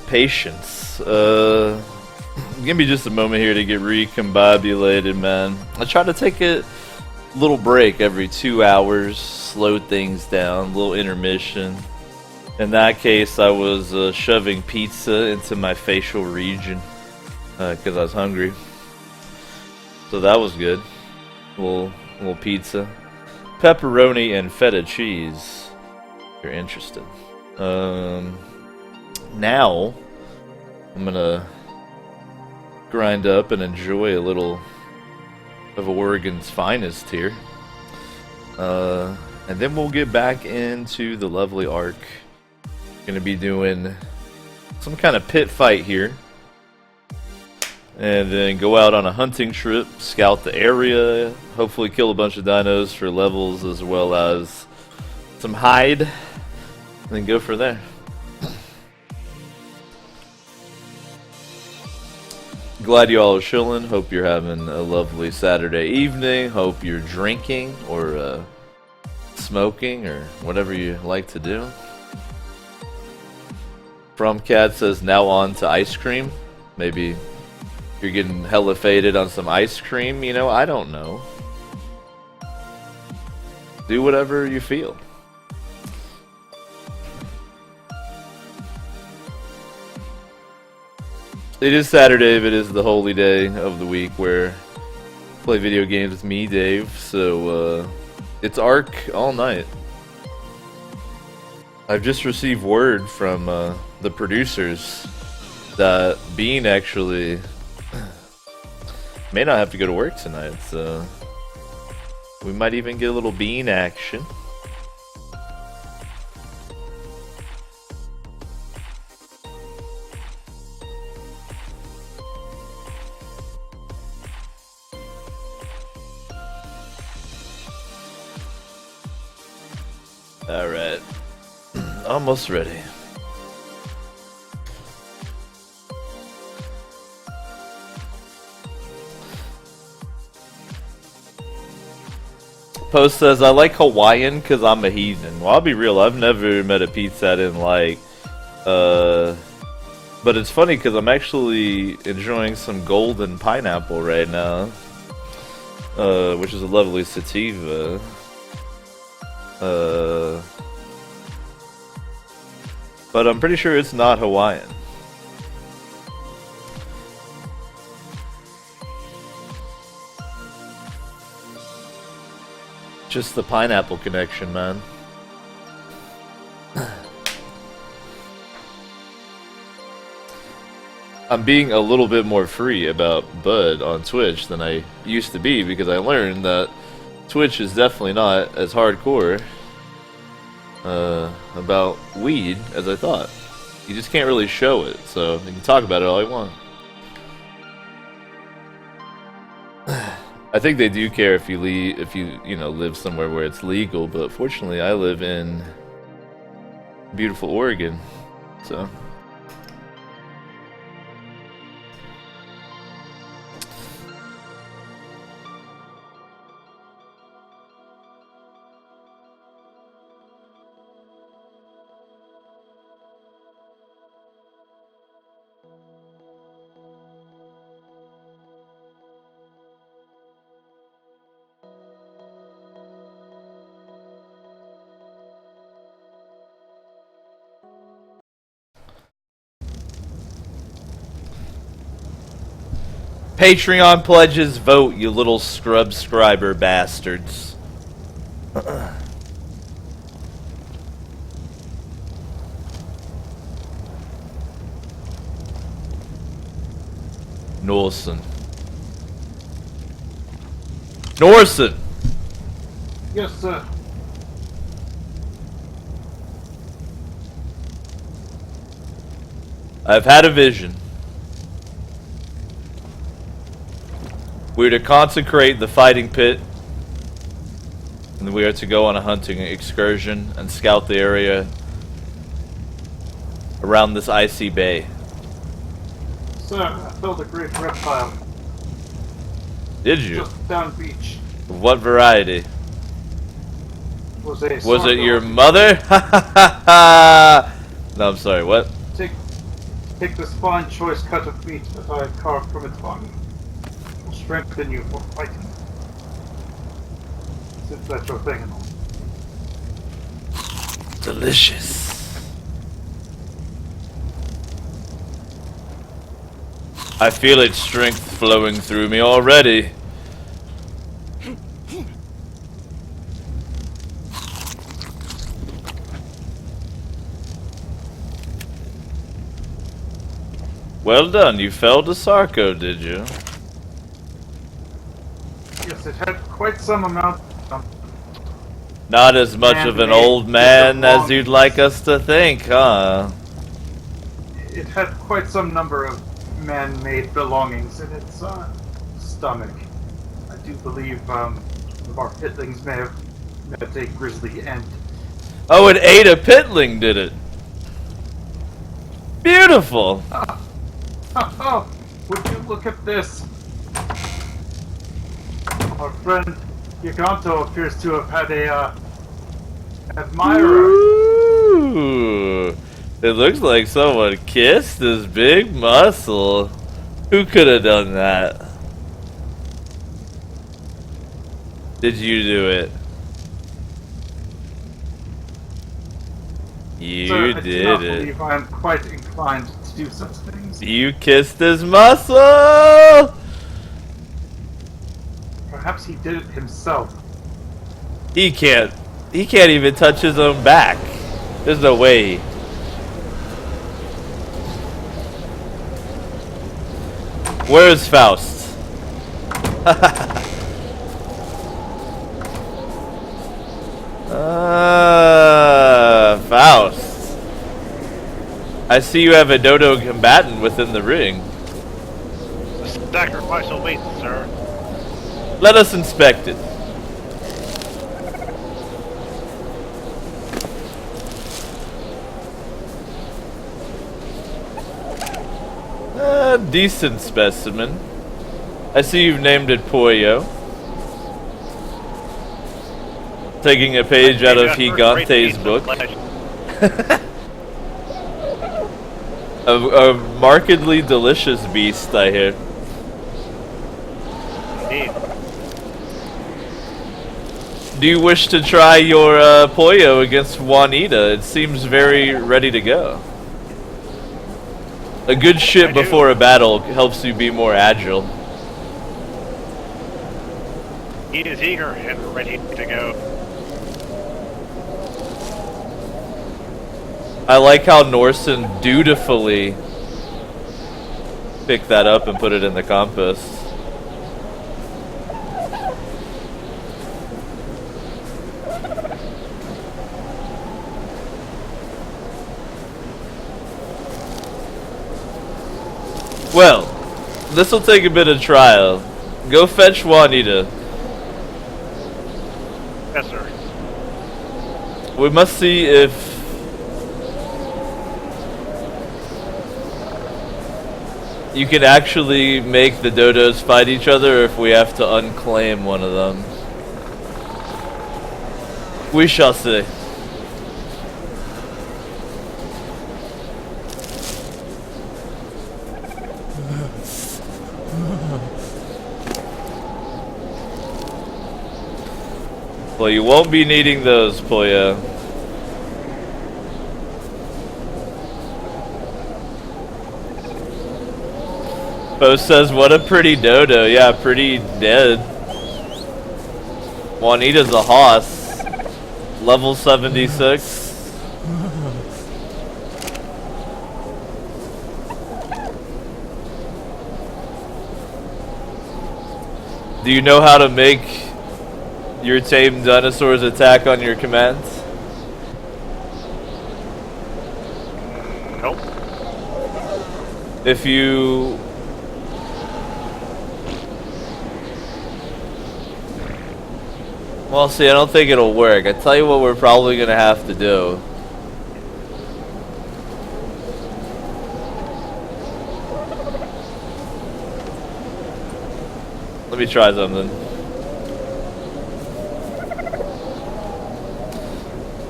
patience. Give me just a moment here to get recombobulated, man. I try to take a little break every 2 hours, slow things down, a little intermission. In that case, I was shoving pizza into my facial region because I was hungry. So that was good. A little pizza. Pepperoni and feta cheese. If you're interested. Now, I'm gonna grind up and enjoy a little of Oregon's finest here. And then we'll get back into the lovely ARK. Gonna be doing some kind of pit fight here. And then go out on a hunting trip, scout the area, hopefully kill a bunch of dinos for levels as well as some hide, and then go for there. Glad you all are chilling. Hope you're having a lovely Saturday evening. Hope you're drinking or smoking or whatever you like to do. FromCat says now on to ice cream. Maybe you're getting hella faded on some ice cream, you know, I don't know. Do whatever you feel. It is Saturday, but it is the holy day of the week where I play video games with me, Dave, so it's ARK all night. I've just received word from the producers that Bean actually may not have to go to work tonight, so we might even get a little Bean action. Alright, almost ready. Post says, I like Hawaiian because I'm a heathen. Well, I'll be real, I've never met a pizza I didn't like. But it's funny because I'm actually enjoying some golden pineapple right now. Which is a lovely sativa. But I'm pretty sure it's not Hawaiian. Just the pineapple connection, man. I'm being a little bit more free about Bud on Twitch than I used to be because I learned that Twitch is definitely not as hardcore about weed as I thought. You just can't really show it, so you can talk about it all you want. I think they do care if you live somewhere where it's legal, but fortunately I live in beautiful Oregon, so. Patreon pledges vote, you little scrub-scriber bastards. Norson. Norson! Yes, sir. I've had a vision. We are to consecrate the fighting pit, and we are to go on a hunting excursion and scout the area around this icy bay. Sir, I felt a great reptile. Did you? Just down beach. What variety? was a Was it your Sarko. mother? No, I'm sorry, what? Take this fine choice cut of meat that I have carved from its body. It will strengthen you for fighting. Since that's your thing and all. Delicious. I feel its strength flowing through me already. Well done, you felled a Sarko, did you? Yes, it had quite some amount. Not as much of an Man-made old man as you'd belongings. like us to think, huh? It had quite some number of man-made belongings in its stomach. I do believe one of our pitlings may have met a grisly end. Oh, it ate a pitling, did it? Beautiful! Oh, would you look at this? Our friend Giganto appears to have had a admirer. Ooh, it looks like someone kissed his big muscle. Who could have done that? Did you do it? You Sir, I do did not it. believe I am quite inclined to do such things. You kissed his muscle! Perhaps he did it himself. He can't even touch his own back. There's no way. Where's Faust? Faust. I see you have a dodo combatant within the ring. The sacrifice awaits, sir. Let us inspect it. A decent specimen. I see you've named it Pollo. Taking a page out of Gigante's book. A markedly delicious beast, I hear. Indeed. Do you wish to try your Pollo against Juanita? It seems very ready to go. A good shit before a battle helps you be more agile. He is eager and ready to go. I like how Norson dutifully picked that up and put it in the compost. Well, this will take a bit of trial. Go fetch Juanita. Yes, sir. We must see if you can actually make the dodos fight each other, or if we have to unclaim one of them. We shall see. Well, you won't be needing those, Pollo. Bo says, what a pretty dodo. Yeah, pretty dead. Juanita's a hoss. Level 76. Do you know how to make your tame dinosaurs attack on your commands? Nope. If you... Well, see, I don't think it'll work. I tell you what we're probably gonna have to do. Let me try something.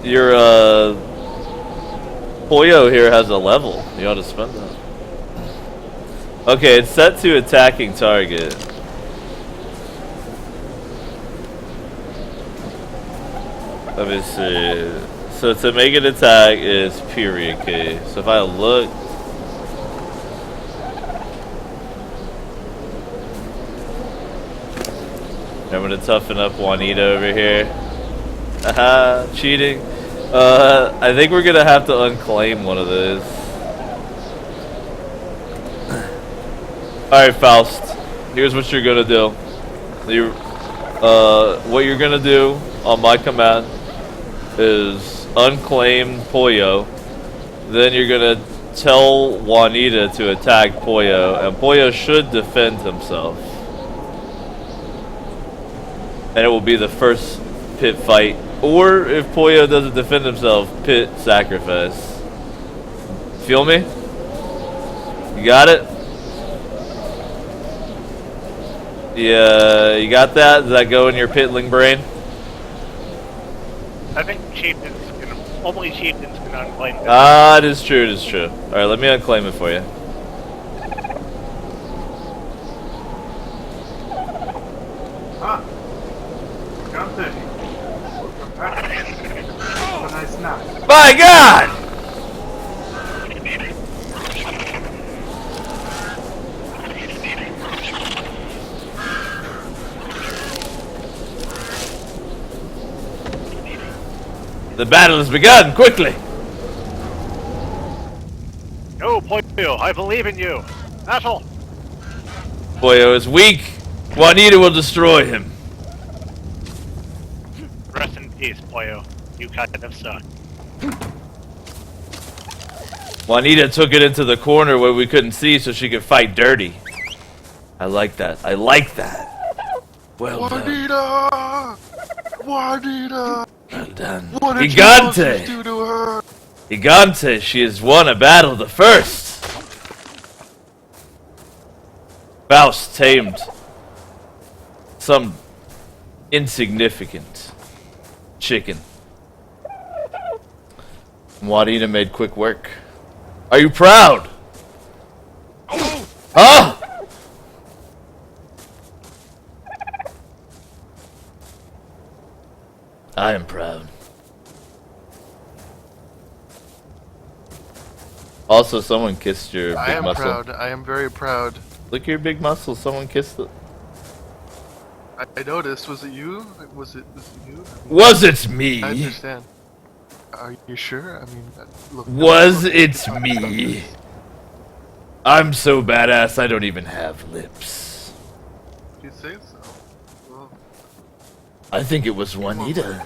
Your Poyo here has a level. You ought to spend that. Okay, it's set to attacking target. Let me see. So to make an attack is period K. So if I look, I'm gonna toughen up Juanita over here. Haha, cheating. I think we're gonna have to unclaim one of those. Alright, Faust. Here's what you're gonna do. What you're gonna do on my command is unclaim Poyo. Then you're gonna tell Juanita to attack Poyo, and Poyo should defend himself. And it will be the first pit fight. Or if Poyo doesn't defend himself, pit sacrifice. Feel me? You got it? Yeah, you got that? Does that go in your pitling brain? I think chieftains can only chieftains can unclaim this. Ah, it is true, it is true. Alright, let me unclaim it for you. Ah, Gante. Welcome back. Have a nice nap. My God! The battle has begun, quickly! Go, Poyo, I believe in you. Battle! Poyo is weak. Juanita will destroy him. Rest in peace, Poyo. You kind of suck. Juanita took it into the corner where we couldn't see so she could fight dirty. I like that. I like that. Well done. Juanita! Juanita! Well done. What did you want to Gigante! do to her? Gigante, she has won a battle the first. Faust tamed some insignificant chicken. Juanita made quick work. Are you proud? Huh? I am proud. Also, someone kissed your I big am muscle. proud. I am very proud. Look at your big muscle. Someone kissed it. I noticed. Was it you? Was it you? Was it me? I understand. Are you sure? I mean, look. Was it me? I'm so badass I don't even have lips. You say so? Well, I think it was Juanita.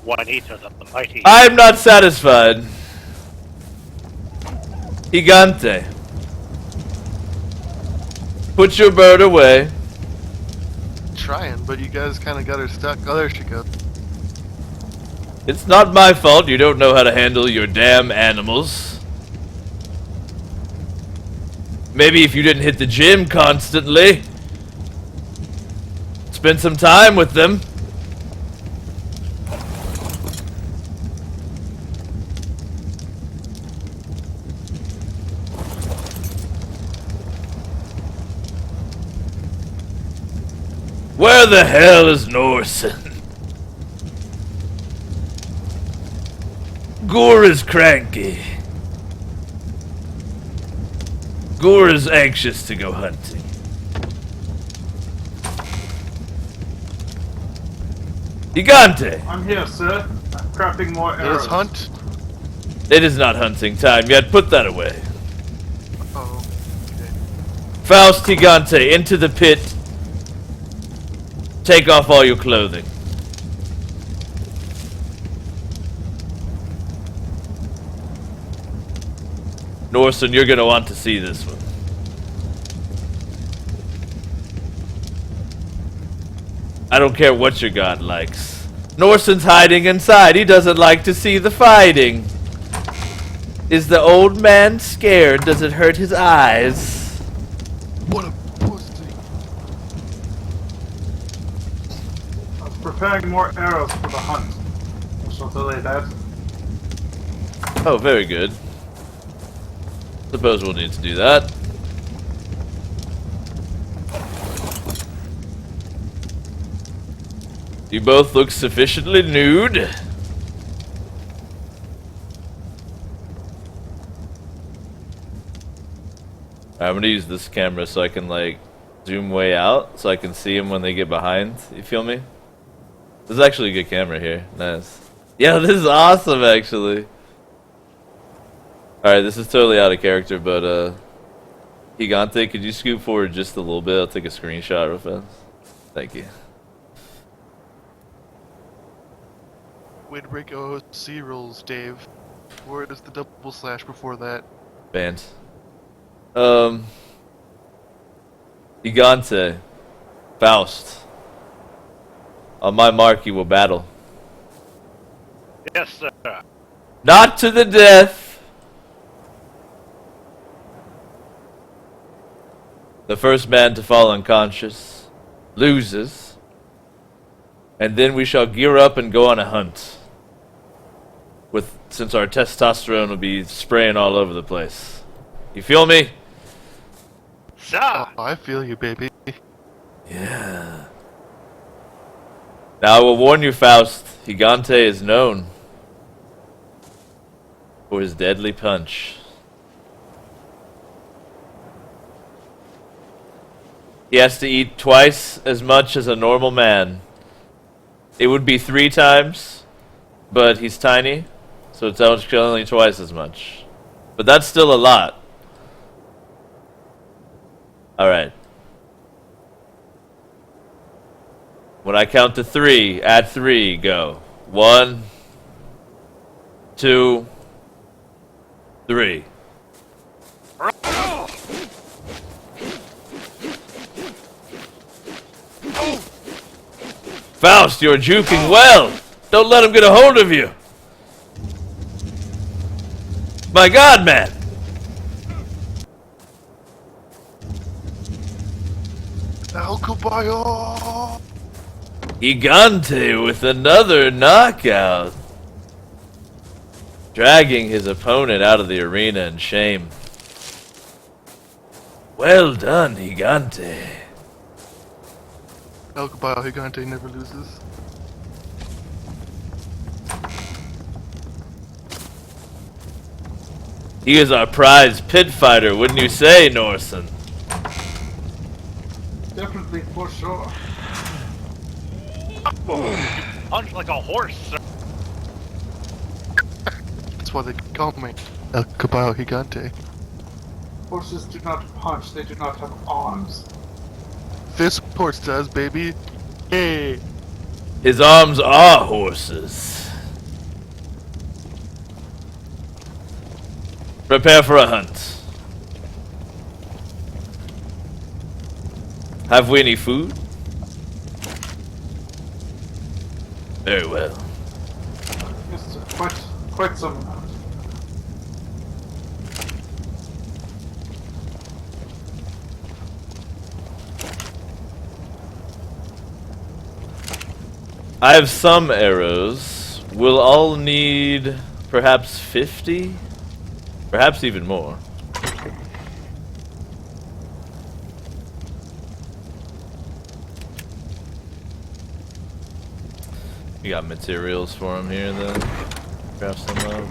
Juanita the mighty. I'm not satisfied. Gigante. Put your bird away. trying, but you guys kind of got her stuck. Oh, there she goes. It's not my fault you don't know how to handle your damn animals. Maybe if you didn't hit the gym constantly. Spend some time with them. Where the hell is Norson? Gore is cranky. Gore is anxious to go hunting. Gigante! I'm here, sir. I'm crafting more Let arrows. us hunt. It is not hunting time yet. Put that away. Oh, okay. Faust Gigante, into the pit. Take off all your clothing. Norson, you're gonna want to see this one. I don't care what your god likes. Norson's hiding inside. He doesn't like to see the fighting. Is the old man scared? Does it hurt his eyes? What a pussy. preparing more arrows for the hunt. I shall delay that. Oh, very good. Suppose we'll need to do that. You both look sufficiently nude. I'm gonna use this camera so I can like zoom way out so I can see them when they get behind. You feel me? This is actually a good camera here. Nice. Yeah, this is awesome actually. Alright, this is totally out of character, but Gigante, could you scoot forward just a little bit? I'll take a screenshot real fast. Thank you. Windbreak OC rules, Dave. Where is the double slash before that? Banned. Gigante. Faust. On my mark, you will battle. Yes, sir. Not to the death! The first man to fall unconscious loses. And then we shall gear up and go on a hunt. Since our testosterone will be spraying all over the place. You feel me? Sir. Oh, I feel you, baby. Yeah. Now I will warn you, Faust. Gigante is known for his deadly punch. He has to eat twice as much as a normal man. It would be 3 times, but he's tiny, so it's only twice as much. But that's still a lot. Alright. When I count to 3, at 3, go. 1, 2, 3. Faust, you're juking well! Don't let him get a hold of you! My god, man! Alcobayo! Gigante with another knockout! Dragging his opponent out of the arena in shame. Well done, Gigante. Alcobayo Gigante never loses. He is our prize pit fighter, wouldn't you say, Norson? Definitely, for sure. Punch like a horse, sir. That's why they call me Alcobayo Gigante. Horses do not punch, they do not have arms. This horse does, baby. Hey! His arms are horses. Prepare for a hunt. Have we any food? Very well. Yes, quite some amount. I have some arrows. We'll all need perhaps 50? Perhaps even more. You got materials for him here then? Grab some up.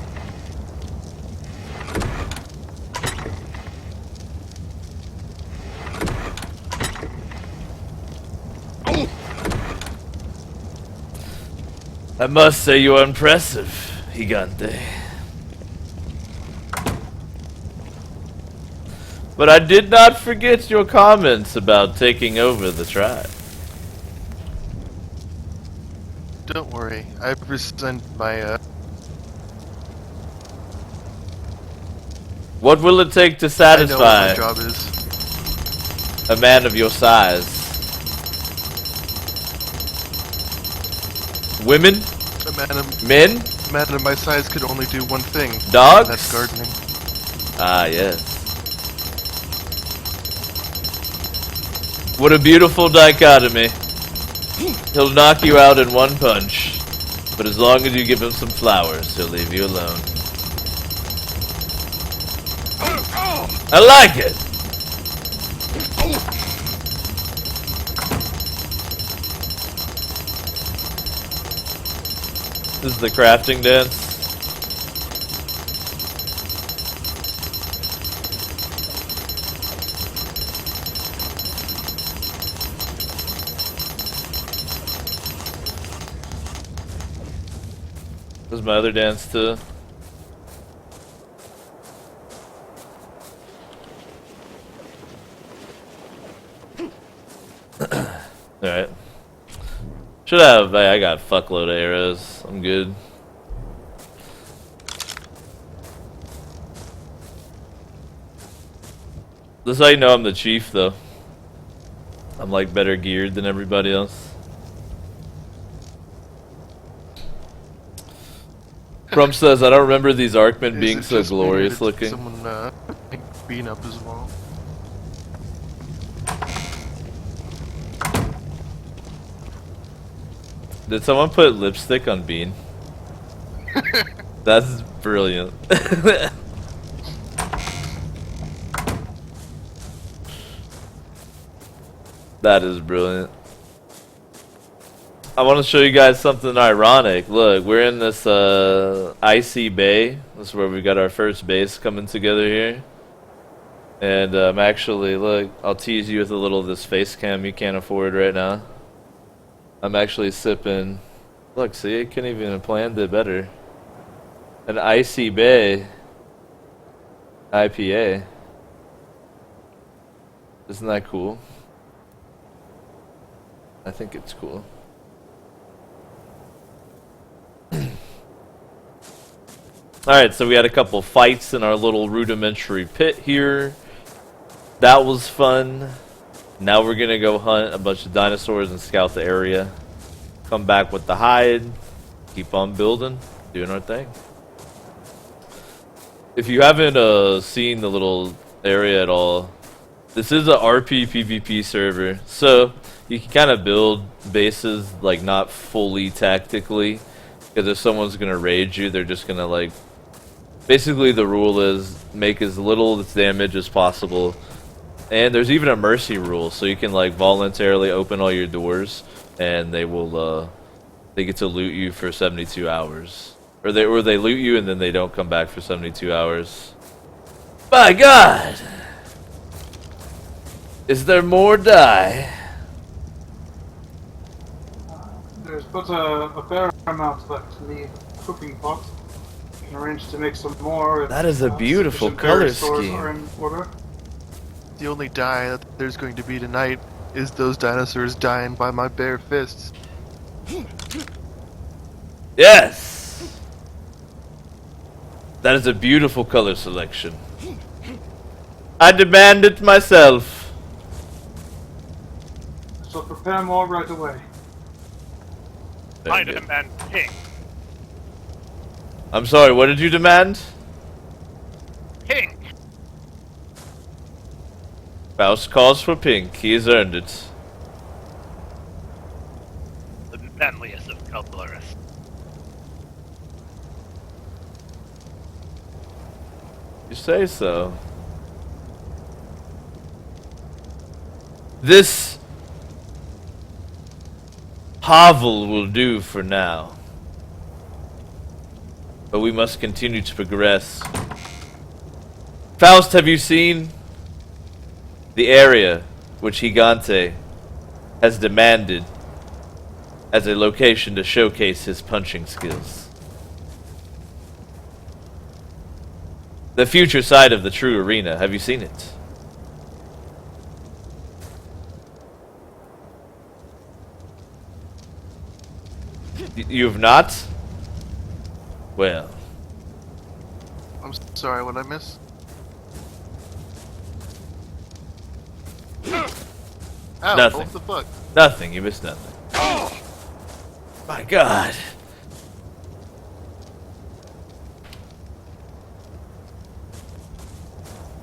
I must say you are impressive, Gigante. But I did not forget your comments about taking over the tribe. Don't worry, I've resent my, What will it take to I know satisfy what my job is. a man of your size? Women? Men? A man of my size could only do one thing. Dogs? And that's gardening. Ah, yes. What a beautiful dichotomy. He'll knock you out in one punch, but as long as you give him some flowers, he'll leave you alone. I like it! This is the crafting dance. This is my other dance too. Alright. Should have. I got a fuckload of arrows. I'm good. This is how you know I'm the chief, though. I'm like better geared than everybody else. Crump says, I don't remember these Arkmen being so glorious looking. Someone being up as well. Did someone put lipstick on Bean? That's brilliant. That is brilliant. I want to show you guys something ironic. Look, we're in this icy bay. This is where we got our first base coming together here. And actually, look, I'll tease you with a little of this face cam you can't afford right now. I'm actually sipping. Look, see, I couldn't even have planned it better. An icy bay IPA. Isn't that cool? I think it's cool. Alright, so we had a couple fights in our little rudimentary pit here. That was fun. Now we're gonna go hunt a bunch of dinosaurs and scout the area. Come back with the hide. Keep on building. Doing our thing. If you haven't seen the little area at all, this is a RP PvP server. So you can kind of build bases like not fully tactically. Because if someone's gonna raid you, they're just gonna like... Basically the rule is make as little damage as possible. And there's even a mercy rule, so you can like voluntarily open all your doors and they will they get to loot you for 72 hours. Or they loot you and then they don't come back for 72 hours. My god! Is there more dye? There's but a fair amount left in the cooking pot. You can arrange to make some more. If, That is a beautiful sufficient color berry stores scheme. are in order. The only die that there's going to be tonight is those dinosaurs dying by my bare fists. Yes! That is a beautiful color selection. I demand it myself. So prepare more right away. I Very good. demand pink. I'm sorry, what did you demand? Pink! Faust calls for pink. He has earned it. The manliest of colorists. You say so. This hovel will do for now. But we must continue to progress. Faust, have you seen the area which Gigante has demanded as a location to showcase his punching skills? The future side of the true arena, have you seen it? You have not? Well, I'm sorry, what I miss? Ow, Nothing. what the fuck? nothing. You missed nothing. My God.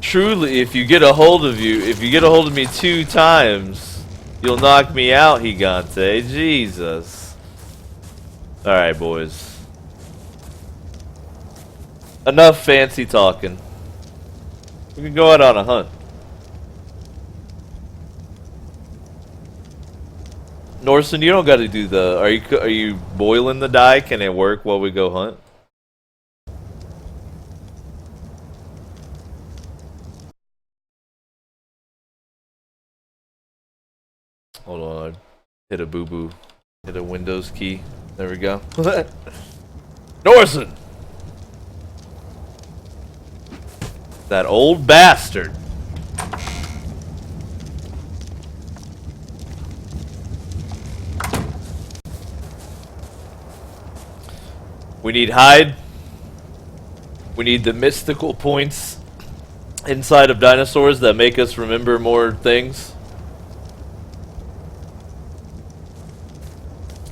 Truly, if you get a hold of me 2 times, You'll knock me out, Gigante. Jesus. Alright, boys. Enough fancy talking. We can go out on a hunt. Norson, you don't got to do the. Are you boiling the dye? Can it work while we go hunt? Hold on. Hit a boo boo. Hit a Windows key. There we go. Norson! That old bastard. We need hide. We need the mystical points inside of dinosaurs that make us remember more things.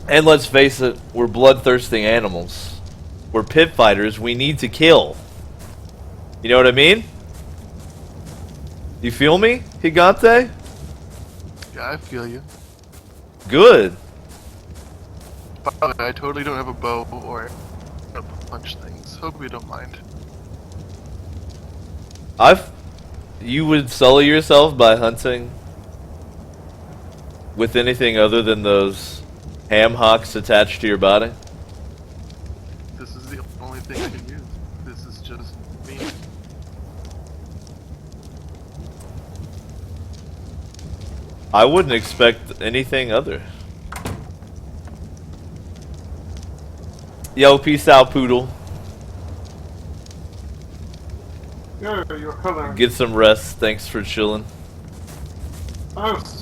And let's face it, we're bloodthirsting animals. We're pit fighters. We need to kill. You know what I mean? You feel me, Gigante? Yeah, I feel you. Good. By the way, I totally don't have a bow or a punch things. Hope you don't mind. You would sully yourself by hunting with anything other than those ham hocks attached to your body? This is the only thing I can use. This is just me. I wouldn't expect anything other. Yo, peace out, Poodle. Yo, you're coloring. Get some rest. Thanks for chilling. House.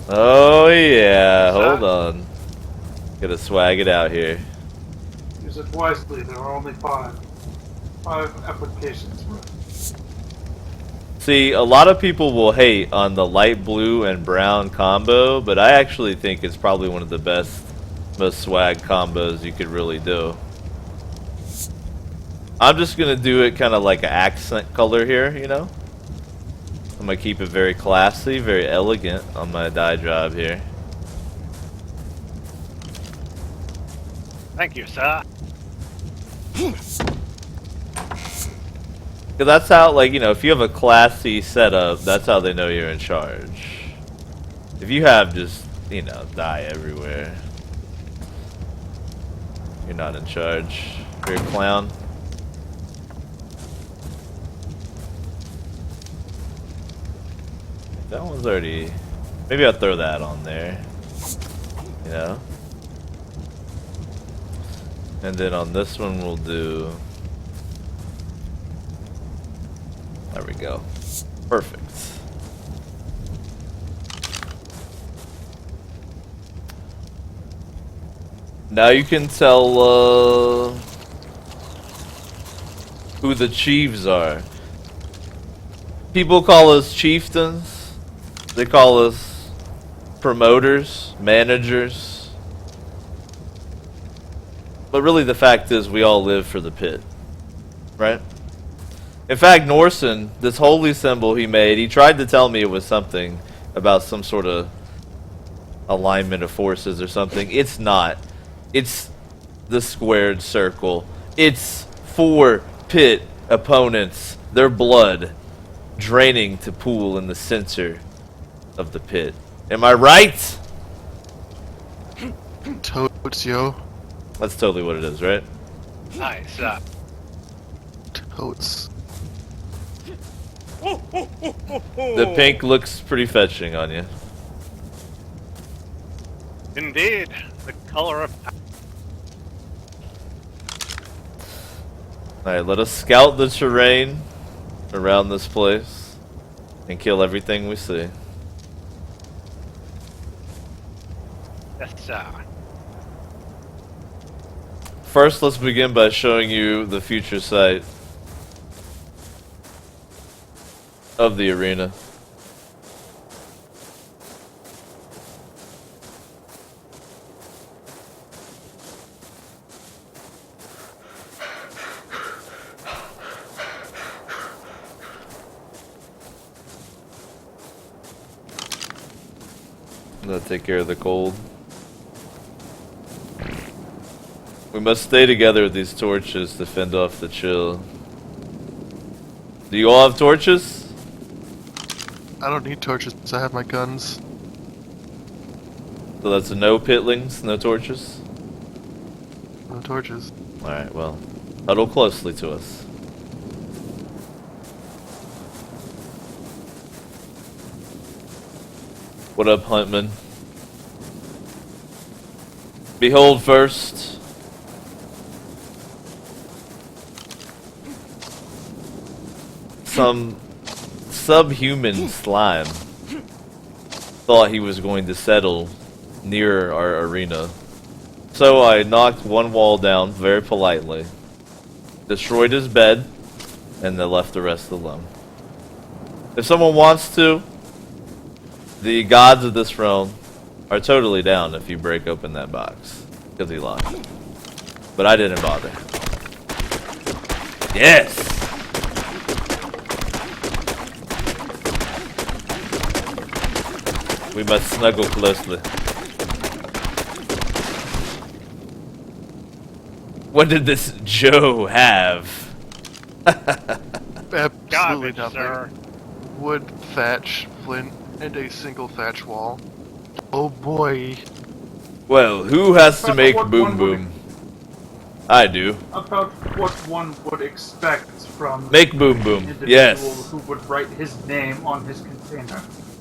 Oh, yeah. What's Hold that? on. Gotta swag it out here. Use it wisely. There are only 5. 5 applications for it. See, a lot of people will hate on the light blue and brown combo, but I actually think it's probably one of the best, most swag combos you could really do. I'm just gonna do it kind of like an accent color here, you know? I'm gonna keep it very classy, very elegant on my dye job here. Thank you, sir. Because that's how, like, you know, if you have a classy setup, that's how they know you're in charge. If you have just, you know, dye everywhere, you're not in charge. You're a clown. That one's already... Maybe I'll throw that on there. You know? And then on this one we'll do... There we go. Perfect. Now you can tell who the chiefs are. People call us chieftains. They call us promoters, managers. But really the fact is we all live for the pit. Right? In fact, Norson, this holy symbol he made, he tried to tell me it was something about some sort of alignment of forces or something. It's not. It's the squared circle. It's 4 pit opponents, their blood draining to pool in the center of the pit. Am I right? Totes, yo. That's totally what it is, right? Nice. Totes. The pink looks pretty fetching on you. Indeed, the color of. Alright, let us scout the terrain around this place and kill everything we see. Yes, sir. First, let's begin by showing you the future site of the arena. I'm gonna take care of the cold. We must stay together with these torches to fend off the chill. Do you all have torches? I don't need torches, I have my guns. So that's no pitlings, no torches? No torches. Alright, well, huddle closely to us. What up, Huntman? Behold first. Some subhuman slime thought he was going to settle near our arena. So I knocked one wall down very politely, destroyed his bed, and then left the rest alone. If someone wants to, the gods of this realm are totally down if you break open that box, because he locked it. But I didn't bother. Yes! We must snuggle closely. What did this Joe have? Absolutely Garbage, nothing. sir. Wood, thatch, flint, and a single thatch wall. Oh boy. Well, who has to But make what boom one would- boom? I do. About what one would expect from Make boom an boom. individual Yes. who would write his name on his container.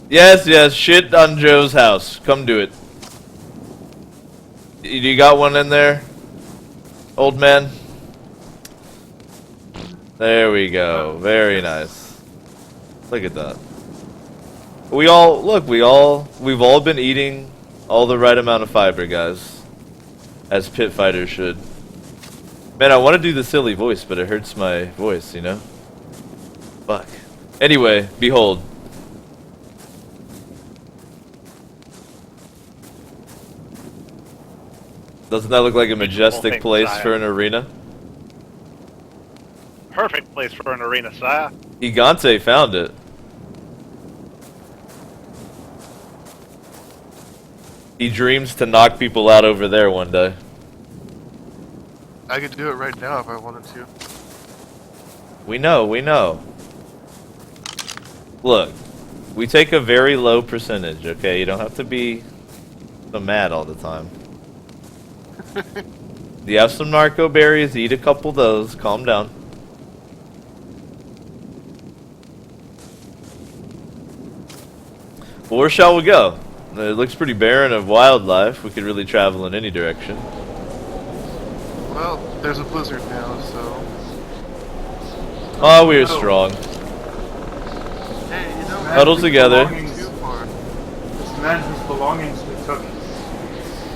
Yes, yes. Shit on Joe's house. Come do it. You got one in there? Old man? There we go. Very nice. Look at that. We've all been eating all the right amount of fiber, guys. As pit fighters should. Man, I want to do the silly voice, but it hurts my voice, you know? Fuck. Anyway, behold. Doesn't that look like a majestic place for an arena? Perfect place for an arena, sire. Gigante found it. He dreams to knock people out over there one day. I could do it right now if I wanted to. We know, we know. Look, we take a very low percentage, okay? You don't have to be so mad all the time. You have some narco berries, eat a couple of those, calm down. Well, where shall we go? It looks pretty barren of wildlife. We could really travel in any direction. Well, there's a blizzard now, so... Oh, we are strong. Hey, you know... Huddle together. Too far. This man whose belongings we took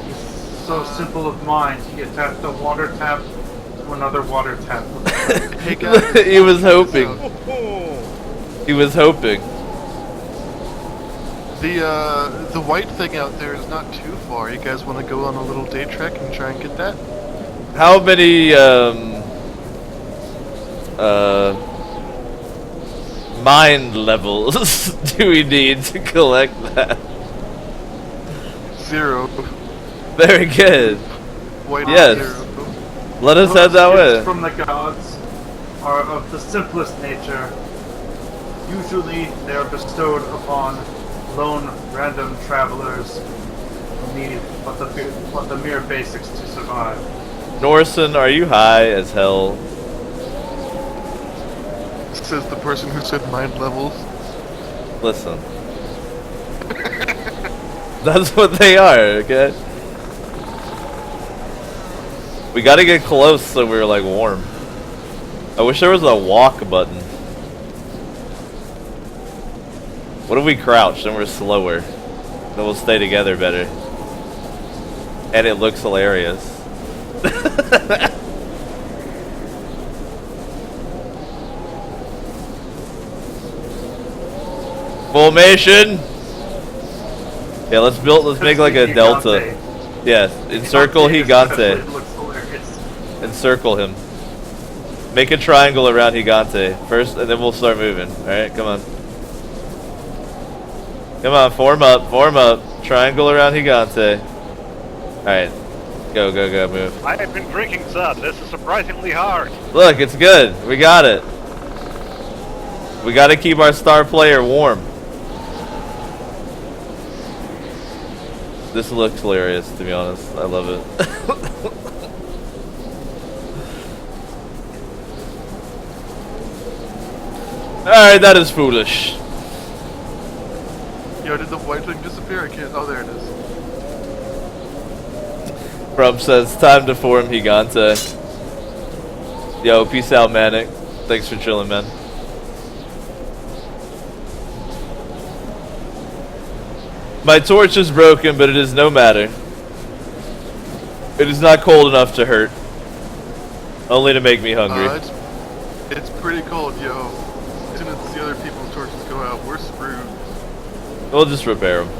is so simple of mind. He attached a water tap to another water tap. Hey guys, He was hoping. He was hoping. The white thing out there is not too far. You guys want to go on a little day trek and try and get that? How many mind levels do we need to collect that? 0. Very good. White Yes. 0. Let us head that Gifts way. from the gods are of the simplest nature. Usually they are bestowed upon lone random travelers who need but the mere basics to survive. Norson, are you high as hell? Says the person who said mind levels. Listen. That's what they are, okay? We gotta get close so we're like warm. I wish there was a walk button. What if we crouch and we're slower? Then we'll stay together better. And it looks hilarious. Formation! Yeah, let's make like a delta. Yes, encircle Gigante. It looks hilarious. Encircle him. Make a triangle around Gigante first, and then we'll start moving. Alright, come on. Come on, form up, form up. Triangle around Gigante. Alright. Go, go, go, move. I have been drinking some. This is surprisingly hard. Look, it's good. We got it. We gotta keep our star player warm. This looks hilarious, to be honest. I love it. Alright, that is foolish. Yo, did the white thing disappear? I can't. Oh, there it is. Crump says, time to form Gigante. Yo, peace out, Manic. Thanks for chilling, man. My torch is broken, but it is no matter. It is not cold enough to hurt. Only to make me hungry. It's pretty cold, yo. As soon as the other people's torches go out, we're screwed. We'll just repair them.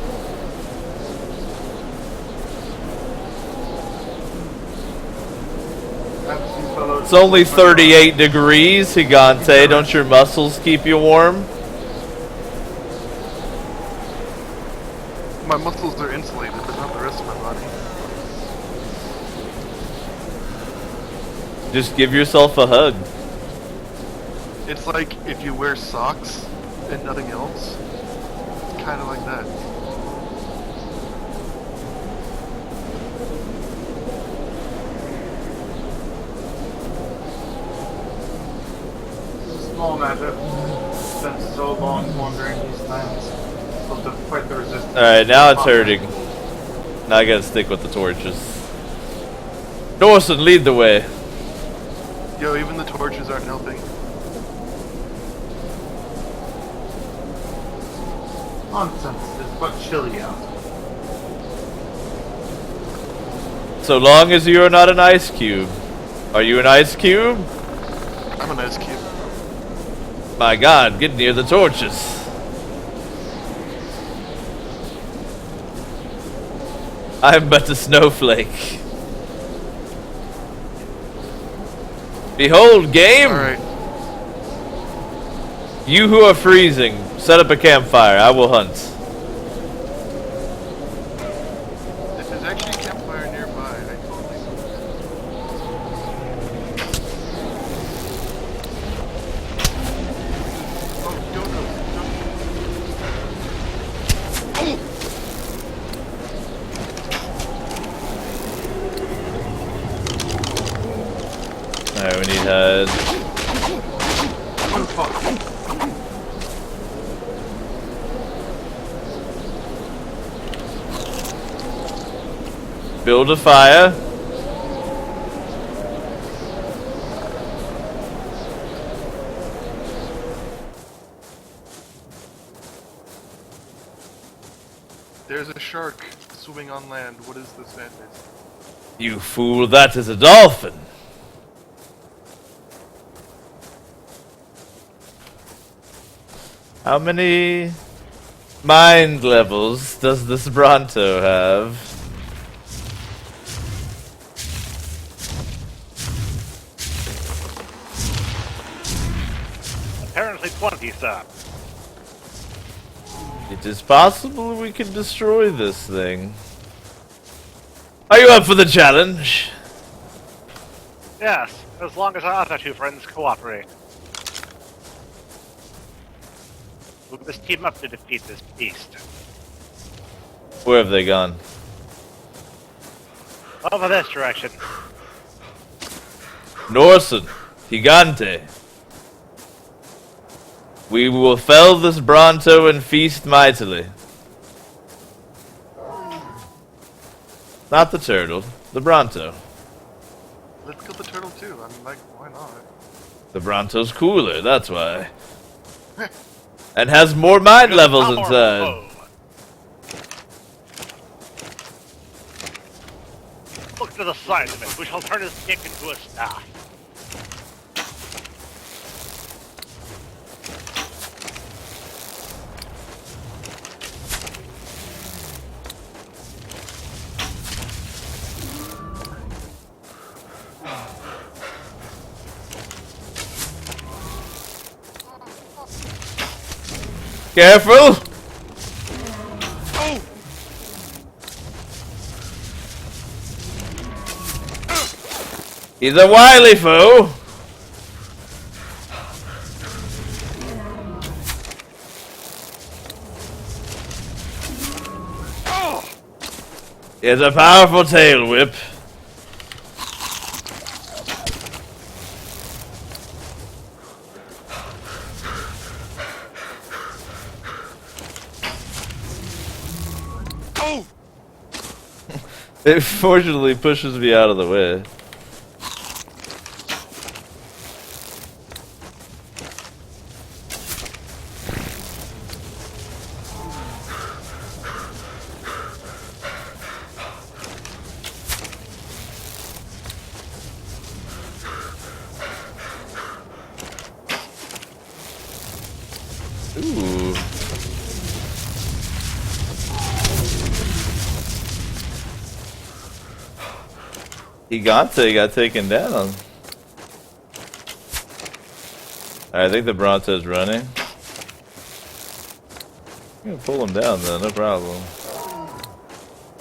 It's only 38 degrees, Gigante. Don't your muscles keep you warm? My muscles are insulated, but not the rest of my body. Just give yourself a hug. It's like if you wear socks and nothing else. It's kind of like that. It's a small matter. Spent so long wandering these lands. So to fight the resistance. Alright, now it's hurting. Now I gotta stick with the torches. Dorson, lead the way. Yo, even the torches aren't helping. Nonsense. It's but chilly out. So long as you are not an ice cube. Are you an ice cube? I'm an ice cube. My god, get near the torches. I'm but a snowflake. Behold, game! Alright. You who are freezing, set up a campfire. I will hunt. If there's actually a campfire nearby, I totally Oh, Alright, we need head. Build a fire. There's a shark swimming on land. What is this madness? You fool, that is a dolphin. How many mind levels does this Bronto have? Apparently 20 some. It is possible we can destroy this thing. Are you up for the challenge? Yes, as long as our other two friends cooperate. We must team up to defeat this beast. Where have they gone? Over this direction. Norson, Gigante. We will fell this Bronto and feast mightily. Not the turtle, the Bronto. Let's kill the turtle too. I mean, like, why not? The Bronto's cooler, that's why. And has more mind levels Power inside. foe. Look to the side of it. We shall turn his dick into a staff. Careful! He's a wily foe. He has a powerful tail whip. It fortunately pushes me out of the way. Ooh. Gigante got taken down. Alright, I think the Bronto's running. I'm gonna pull him down though, no problem.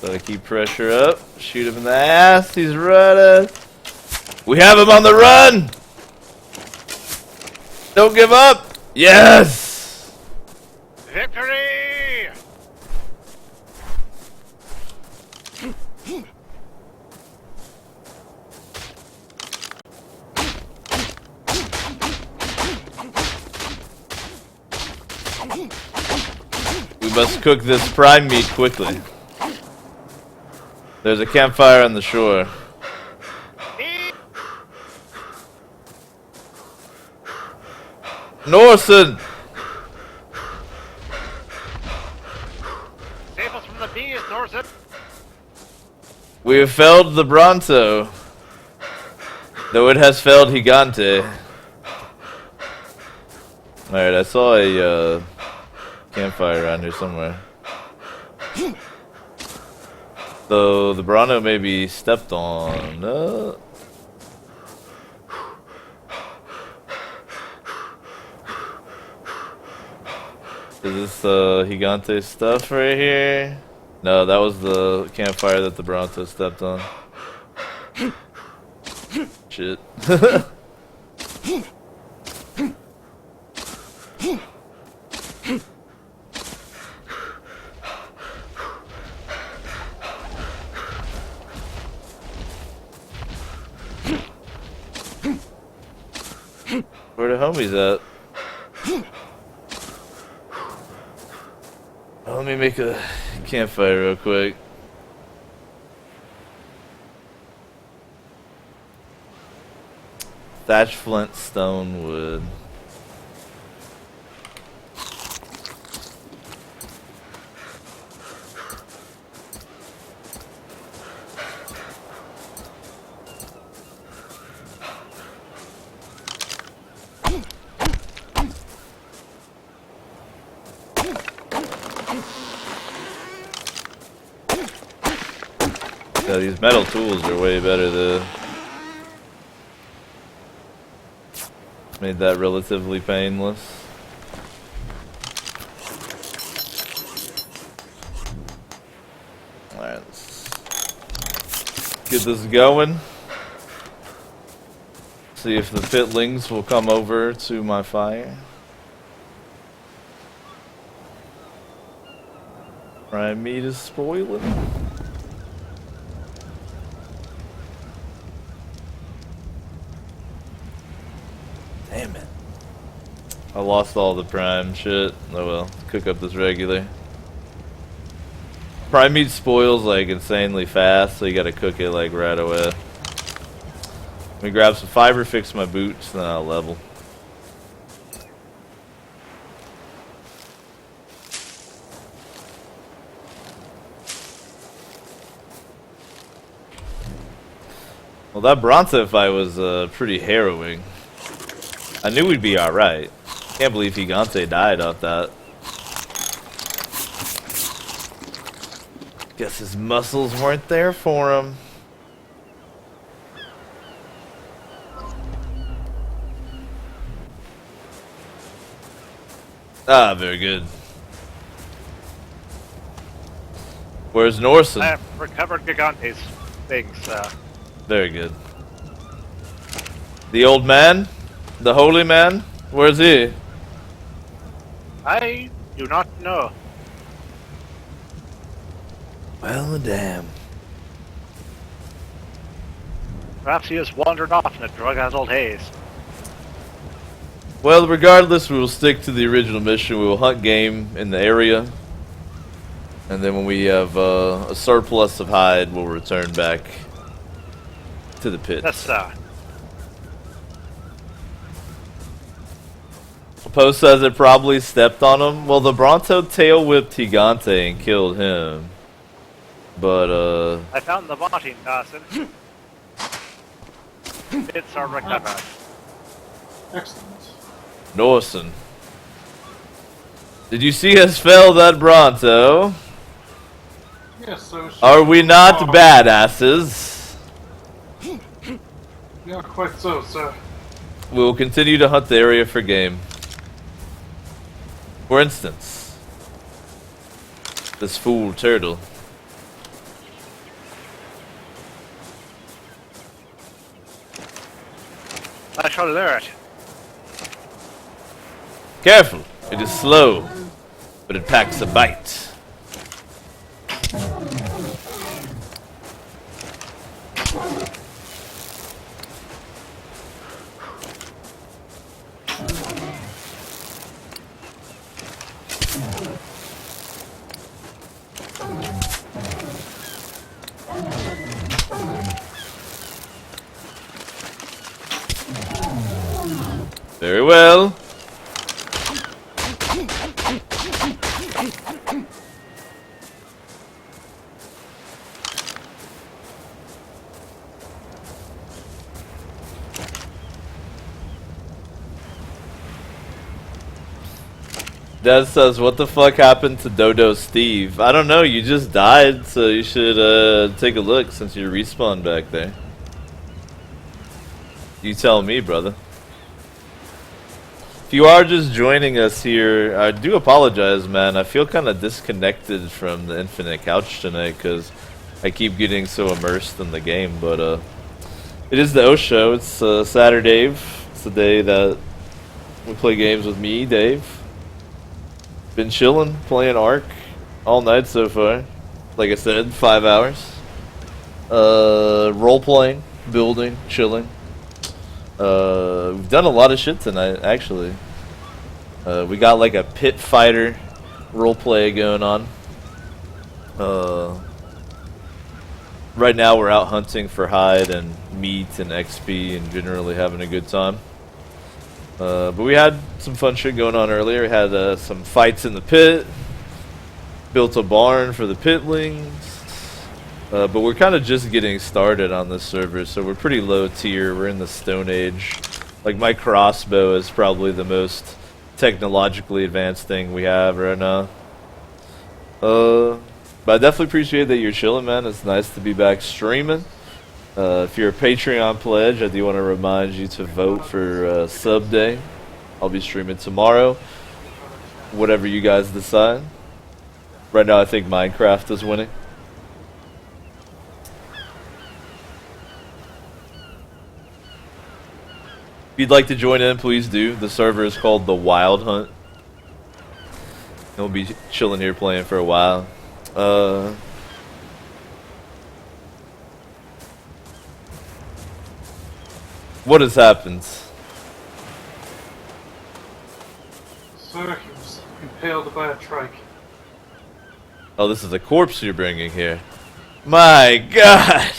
Gotta keep pressure up. Shoot him in the ass. He's running. We have him on the run! Don't give up! Yes! Victory! We must cook this prime meat quickly. There's a campfire on the shore. Norson! Save us from the bees, Norson! We have felled the Bronto, though it has felled Gigante. Alright, I saw a campfire around here somewhere. Though the Bronto may be stepped on. Is this Gigante stuff right here? No, that was the campfire that the Bronto stepped on. Shit. Where the homies at? Let me make a campfire real quick. Thatch flint stone wood. Yeah, these metal tools are way better than... Made that relatively painless. Alright, let's get this going. See if the pitlings will come over to my fire. Prime meat is spoiling. Damn it. I lost all the prime shit. Oh well, cook up this regular. Prime meat spoils like insanely fast, so you gotta cook it like right away. Let me grab some fiber, fix my boots, then I'll level. Well, that Bronto fight was pretty harrowing. I knew we'd be alright. Can't believe Gigante died off that. Guess his muscles weren't there for him. Ah, very good. Where's Norson? I have recovered Gigante's things. Very good. The old man? The holy man? Where's he? I do not know. Well, damn. Perhaps he has wandered off in a drug-addled haze. Well, regardless, we will stick to the original mission. We will hunt game in the area. And then when we have a surplus of hide, we'll return back to the pit. That's, Poe says it probably stepped on him. Well, the Bronto tail whipped Gigante and killed him. But, I found the body, Dawson. Bits are recovered. Excellent. Norson. Did you see us fell that Bronto? Yes, so Are we not Oh, badasses? Yeah, quite so, sir. We will continue to hunt the area for game. For instance, this fool turtle. I shall lure it. Careful, it is slow, but it packs a bite. Very well. Dad says, what the fuck happened to Dodo Steve? I don't know, you just died, so you should take a look since you respawned back there. You tell me, brother. If you are just joining us here, I do apologize, man. I feel kind of disconnected from the Infinite Couch tonight because I keep getting so immersed in the game. But it is the O Show. It's Saturday. It's the day that we play games with me, Dave. Been chilling, playing ARK all night so far. Like I said, 5 hours. Role playing, building, chilling. We've done a lot of shit tonight, actually. We got like a pit fighter roleplay going on. Right now we're out hunting for hide and meat and XP and generally having a good time. But we had some fun shit going on earlier. We had some fights in the pit. Built a barn for the pitlings. But we're kind of just getting started on this server, so we're pretty low tier. We're in the Stone Age. Like, my crossbow is probably the most technologically advanced thing we have right now. But I definitely appreciate that you're chilling, man. It's nice to be back streaming. If you're a Patreon pledge, I do want to remind you to vote for Sub Day. I'll be streaming tomorrow. Whatever you guys decide. Right now, I think Minecraft is winning. If you'd like to join in, please do. The server is called The Wild Hunt. And we'll be chilling here playing for a while. What has happened? Sir, he was impaled by a trike. Oh, this is a corpse you're bringing here. My God!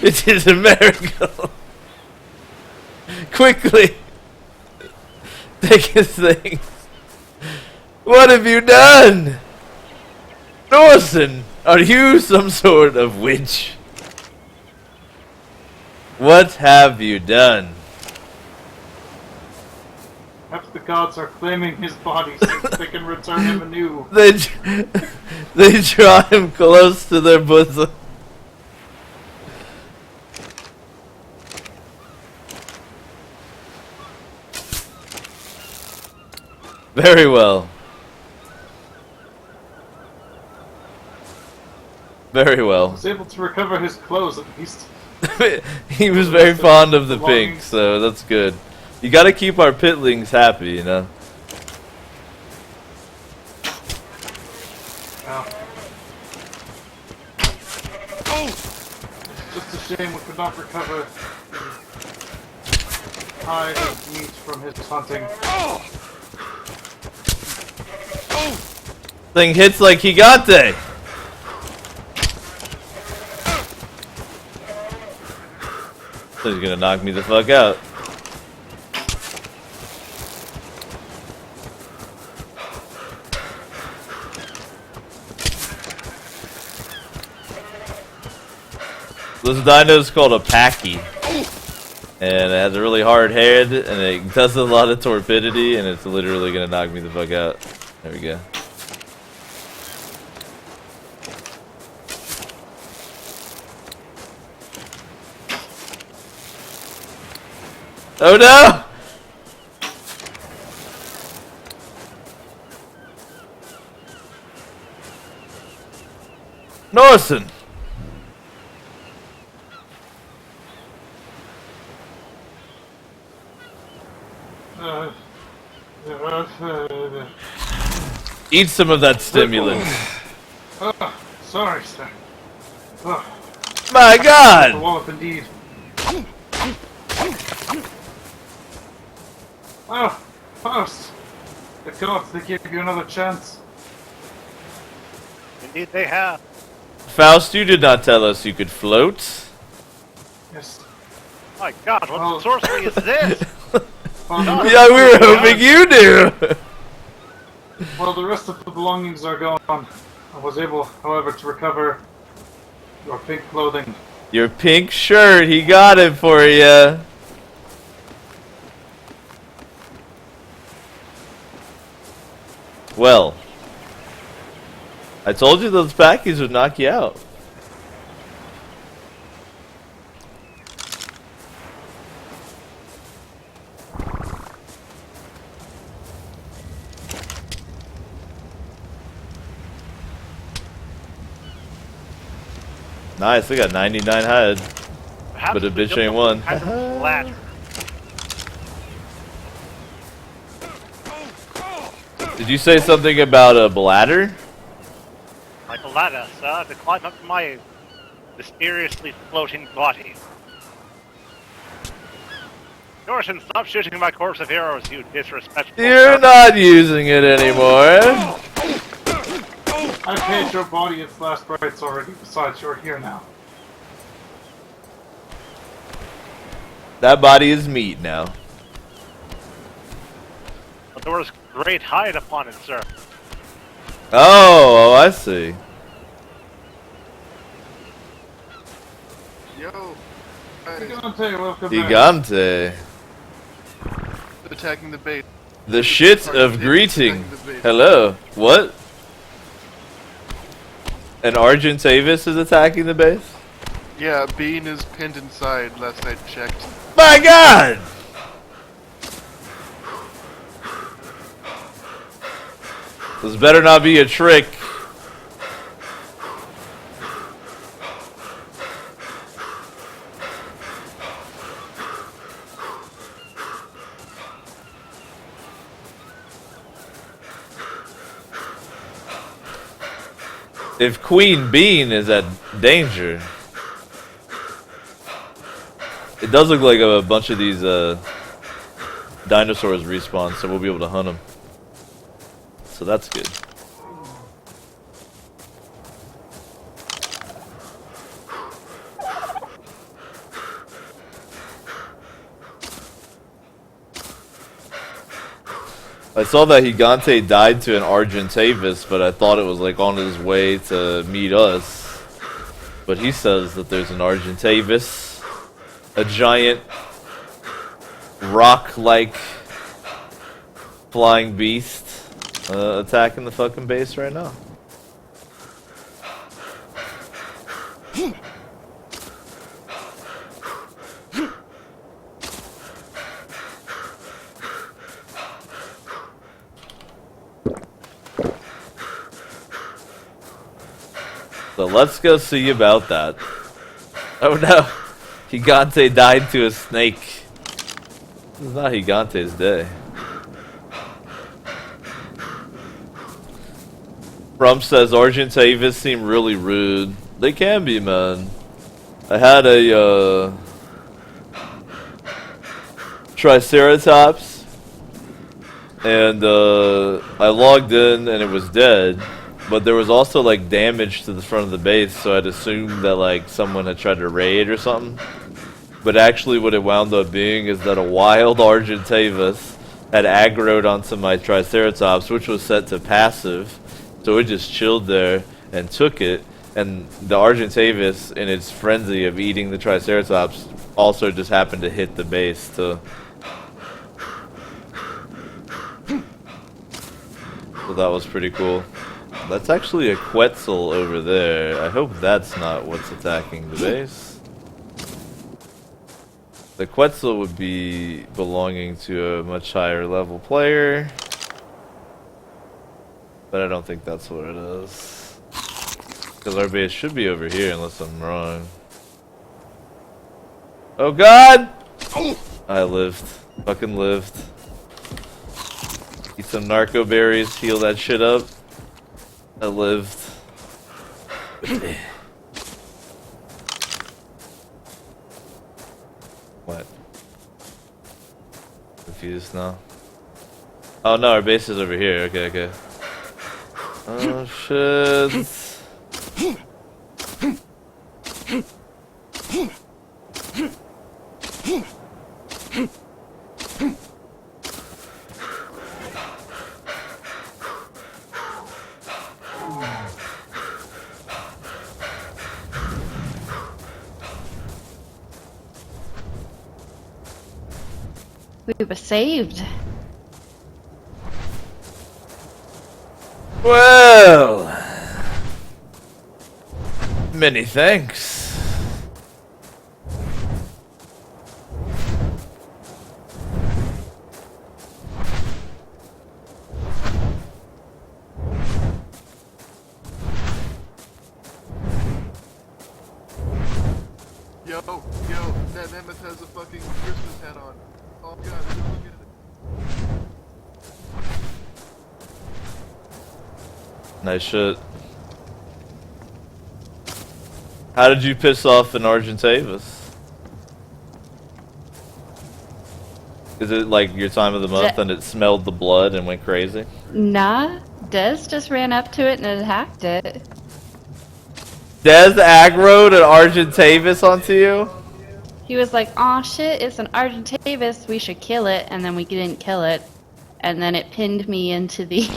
It is a miracle! Quickly! Take his things. What have you done? Norson, are you some sort of witch? What have you done? Perhaps the gods are claiming his body so that they can return him anew. They draw him close to their bosom. Very well. Very I well. was able to recover his clothes at least. He was very fond of the pink, so that's good. You gotta keep our pitlings happy, you know? Yeah. It's just a shame we could not recover the hide of meat from his hunting. Thing hits like Higante! He's gonna knock me the fuck out. This dino is called a Packy. And it has a really hard head, and it does a lot of torpidity, and it's literally gonna knock me the fuck out. There we go. Oh no! Norson! Eat some of that stimulant. Sorry, sir. My The god! wallop indeed. Oh, Faust! The gods, they gave you another chance. Indeed, they have. Faust, you did not tell us you could float. Yes. My God, what Oh. sorcery is this? Well, Yeah, we were hoping you knew! well, the rest of the belongings are gone. I was able, however, to recover your pink clothing. Your pink shirt, he got it for you. Well, I told you those packies would knock you out. Nice, I got 99 hide. Perhaps But a we bitch built ain't some one. kind of ladder. Did you say something about a bladder? Like a ladder, sir, to climb up to my mysteriously floating body. Norton, stop shooting my corpse of heroes, you disrespectful. You're not using it anymore. I paid your body its last rites already, besides you're here now. That body is meat now. But there was great hide upon it, sir. Oh, I see. Yo, guys, Gigante, welcome back. Gigante. attacking the base. The shit of greeting. Hello. What? An Argentavis is attacking the base? Yeah, Bean is pinned inside. Last I checked. My god! This better not be a trick. If Queen Bean is at danger, it does look like a bunch of these dinosaurs respawn, so we'll be able to hunt them. So that's good. I saw that Gigante died to an Argentavis, but I thought it was like on his way to meet us. But he says that there's an Argentavis, a giant rock-like flying beast, attacking the fucking base right now. So let's go see about that. Oh no. Gigante died to a snake. This is not Gigante's day. Rump says Argentavis seem really rude. They can be, man. I had a Triceratops, and I logged in and it was dead, but there was also like damage to the front of the base, so I'd assumed that like someone had tried to raid or something. But actually what it wound up being is that a wild Argentavis had aggroed onto my Triceratops, which was set to passive, so it just chilled there and took it, and the Argentavis, in its frenzy of eating the Triceratops, also just happened to hit the base too. So that was pretty cool. That's actually a Quetzal over there. I hope that's not what's attacking the base. The Quetzal would be belonging to a much higher level player. But I don't think that's what it is. Because our base should be over here unless I'm wrong. Oh god! I lived. Fucking lived. Eat some narco berries, heal that shit up. I lived. What? Confused now? Oh no, our base is over here. Okay, okay. Oh shit. We were saved. Well, many thanks. Yo, that mammoth has a fucking Christmas hat on. Oh god, look at it. Nice shit. How did you piss off an Argentavis? Is it like your time of the month and it smelled the blood and went crazy? Nah, Des just ran up to it and attacked it. Des aggroed an Argentavis onto you? He was like, "Aw shit, it's an Argentavis, we should kill it," and then we didn't kill it. And then it pinned me into the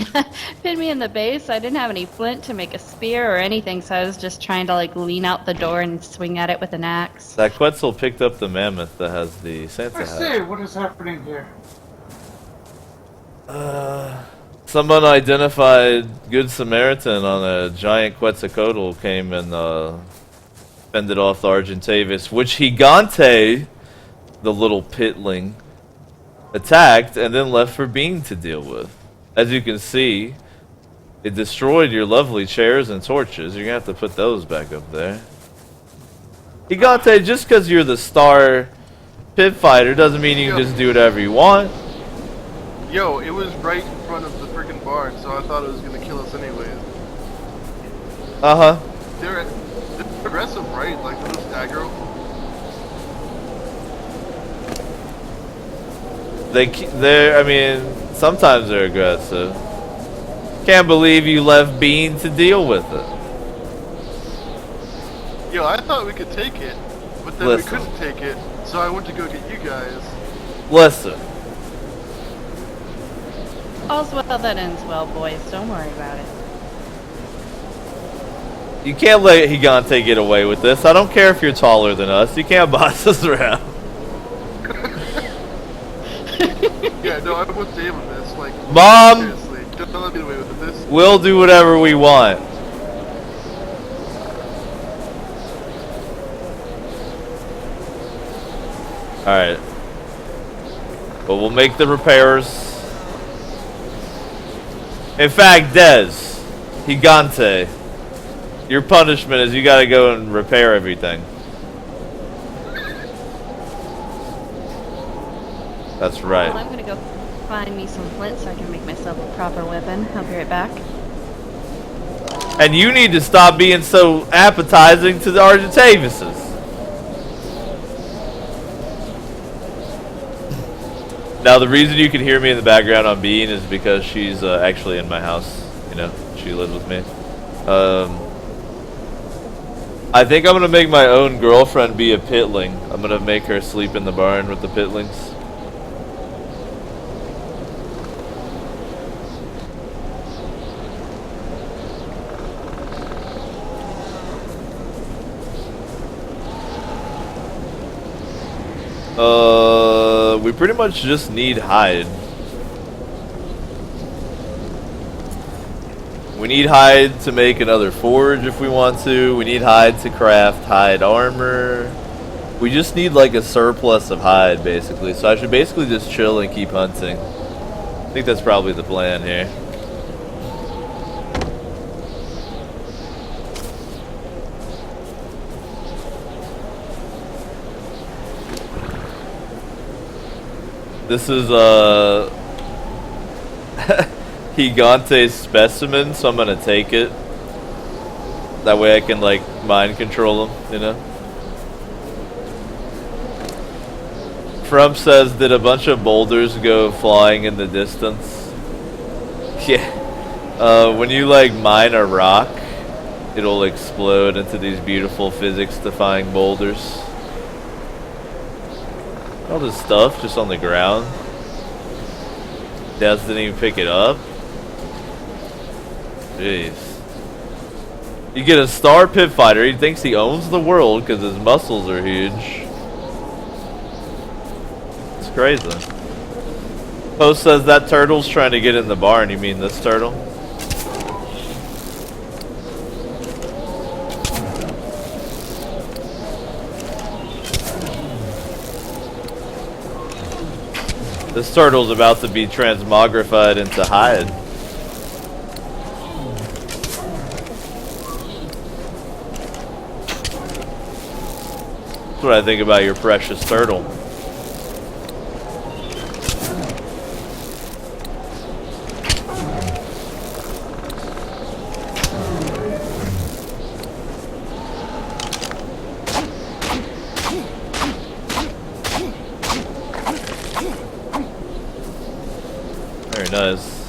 pinned me in the base. I didn't have any flint to make a spear or anything, so I was just trying to like lean out the door and swing at it with an axe. That Quetzal picked up the mammoth that has the Santa I hat. say, what is happening here? Someone identified Good Samaritan on a giant Quetzalcoatl came and fended off the Argentavis, which Gigante, the little pitling, attacked and then left for Bean to deal with. As you can see, it destroyed your lovely chairs and torches. You're gonna have to put those back up there. Gigante, just because you're the star pit fighter doesn't mean you can just do whatever you want. Yo, it was right in front of the freaking barn, so I thought it was gonna kill us anyways. Uh-huh. They're aggressive, right? Like those aggro. I mean, sometimes they're aggressive. Can't believe you left Bean to deal with it. Yo, I thought we could take it, but then Listen. we couldn't take it, so I went to go get you guys. Listen, All's well that ends well, boys. Don't worry about it. you can't let Gigante get away with this. I don't care if you're taller than us. You can't boss us around. Yeah, no, I won't stay with this. Like, Mom! seriously, don't let me get away with this. We'll do whatever we want. Alright. But we'll make the repairs. In fact, Des, Gigante, your punishment is you gotta go and repair everything. That's Well, right. I'm gonna go find me some flint so I can make myself a proper weapon. I'll be right back. And you need to stop being so appetizing to the Argentavises. Now, the reason you can hear me in the background on Bean is because she's actually in my house. You know, she lives with me. I think I'm gonna make my own girlfriend be a pitling. I'm gonna make her sleep in the barn with the pitlings. We pretty much just need hide. We need hide to make another forge if we want to. We need hide to craft hide armor. We just need like a surplus of hide basically. So I should basically just chill and keep hunting. I think that's probably the plan here. This is Gigante's specimen, so I'm gonna take it. That way I can like mind control him, you know? Trump says, did a bunch of boulders go flying in the distance? Yeah. When you like mine a rock, it'll explode into these beautiful physics-defying boulders. All this stuff just on the ground. Daz didn't even pick it up. Jeez. You get a star pit fighter. He thinks he owns the world because his muscles are huge. It's crazy. Post says that turtle's trying to get in the barn. You mean this turtle? This turtle's about to be transmogrified into hide. That's what I think about your precious turtle. Very nice.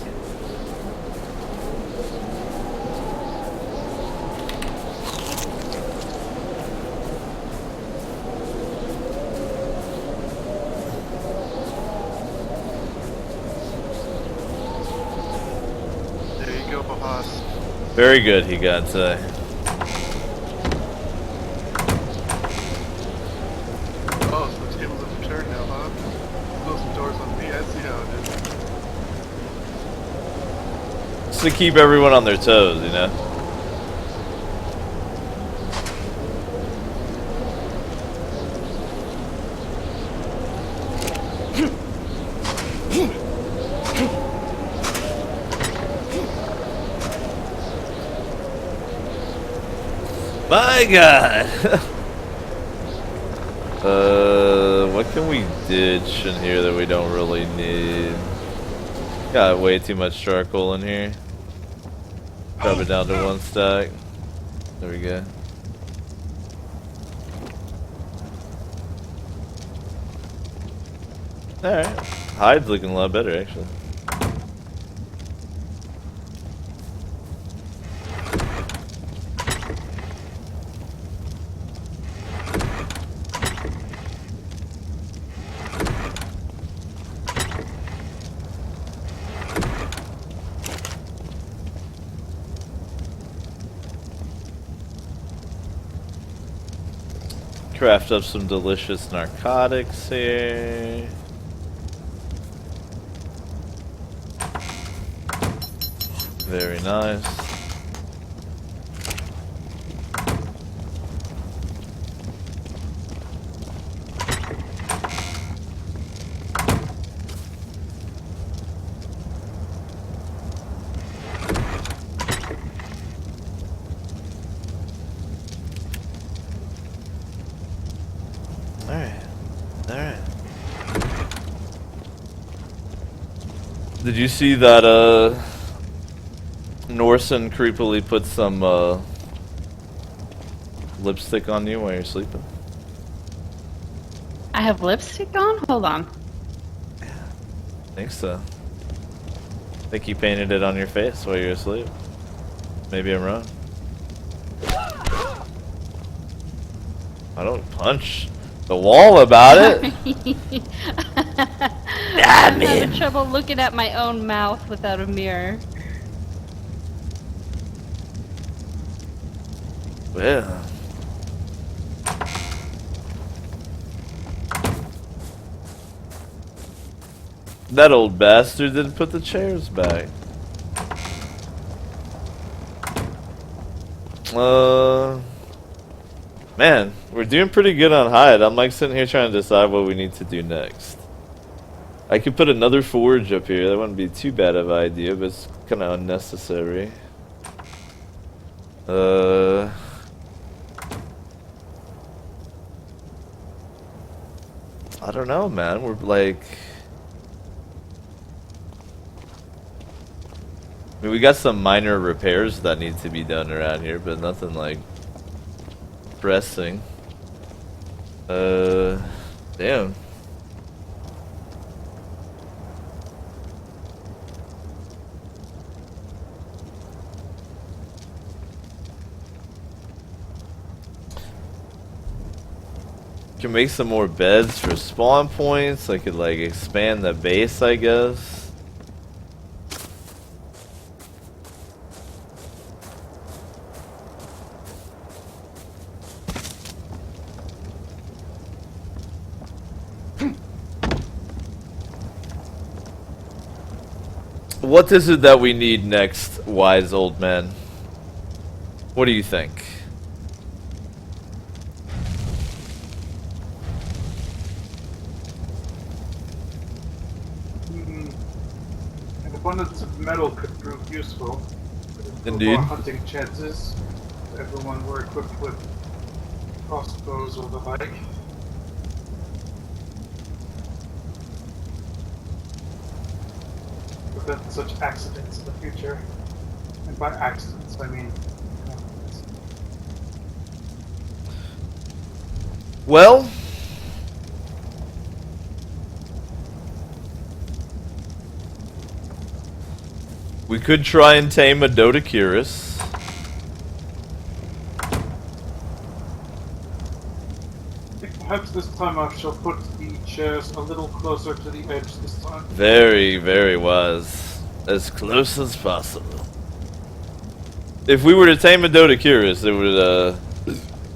There you go, Bahas. Very good, he got to. Oh, so the tables have turned now, huh? Close the doors on me. I see how it is. Just to keep everyone on their toes, you know? My God! What can we ditch in here that we don't really need? Got way too much charcoal in here. Drop it down to 1 stack. There we go. Alright. Hide's looking a lot better, actually. Craft up some delicious narcotics here. Very nice. Did you see that Norson creepily put some lipstick on you while you're sleeping? I have lipstick on? Hold on. I think so. I think he painted it on your face while you're asleep. Maybe I'm wrong. I don't punch the wall about it. I'm having trouble looking at my own mouth without a mirror. Yeah. That old bastard didn't put the chairs back. Man, we're doing pretty good on hide. I'm like sitting here trying to decide what we need to do next. I could put another forge up here. That wouldn't be too bad of an idea, but it's kind of unnecessary. I don't know, man. We're like... I mean, we got some minor repairs that need to be done around here, but nothing like pressing. Damn. Can make some more beds for spawn points. I could like expand the base, I guess. What is it that we need next, wise old man? What do you think? An abundance of metal could prove useful. Indeed. For hunting chances, if everyone were equipped with crossbows or the like. Prevent such accidents in the future. And by accidents, I mean... Well, we could try and tame a Dodocurus. Perhaps this time I shall put the chairs a little closer to the edge this time. Very, very wise. As close as possible. If we were to tame a Dodocurus, it would,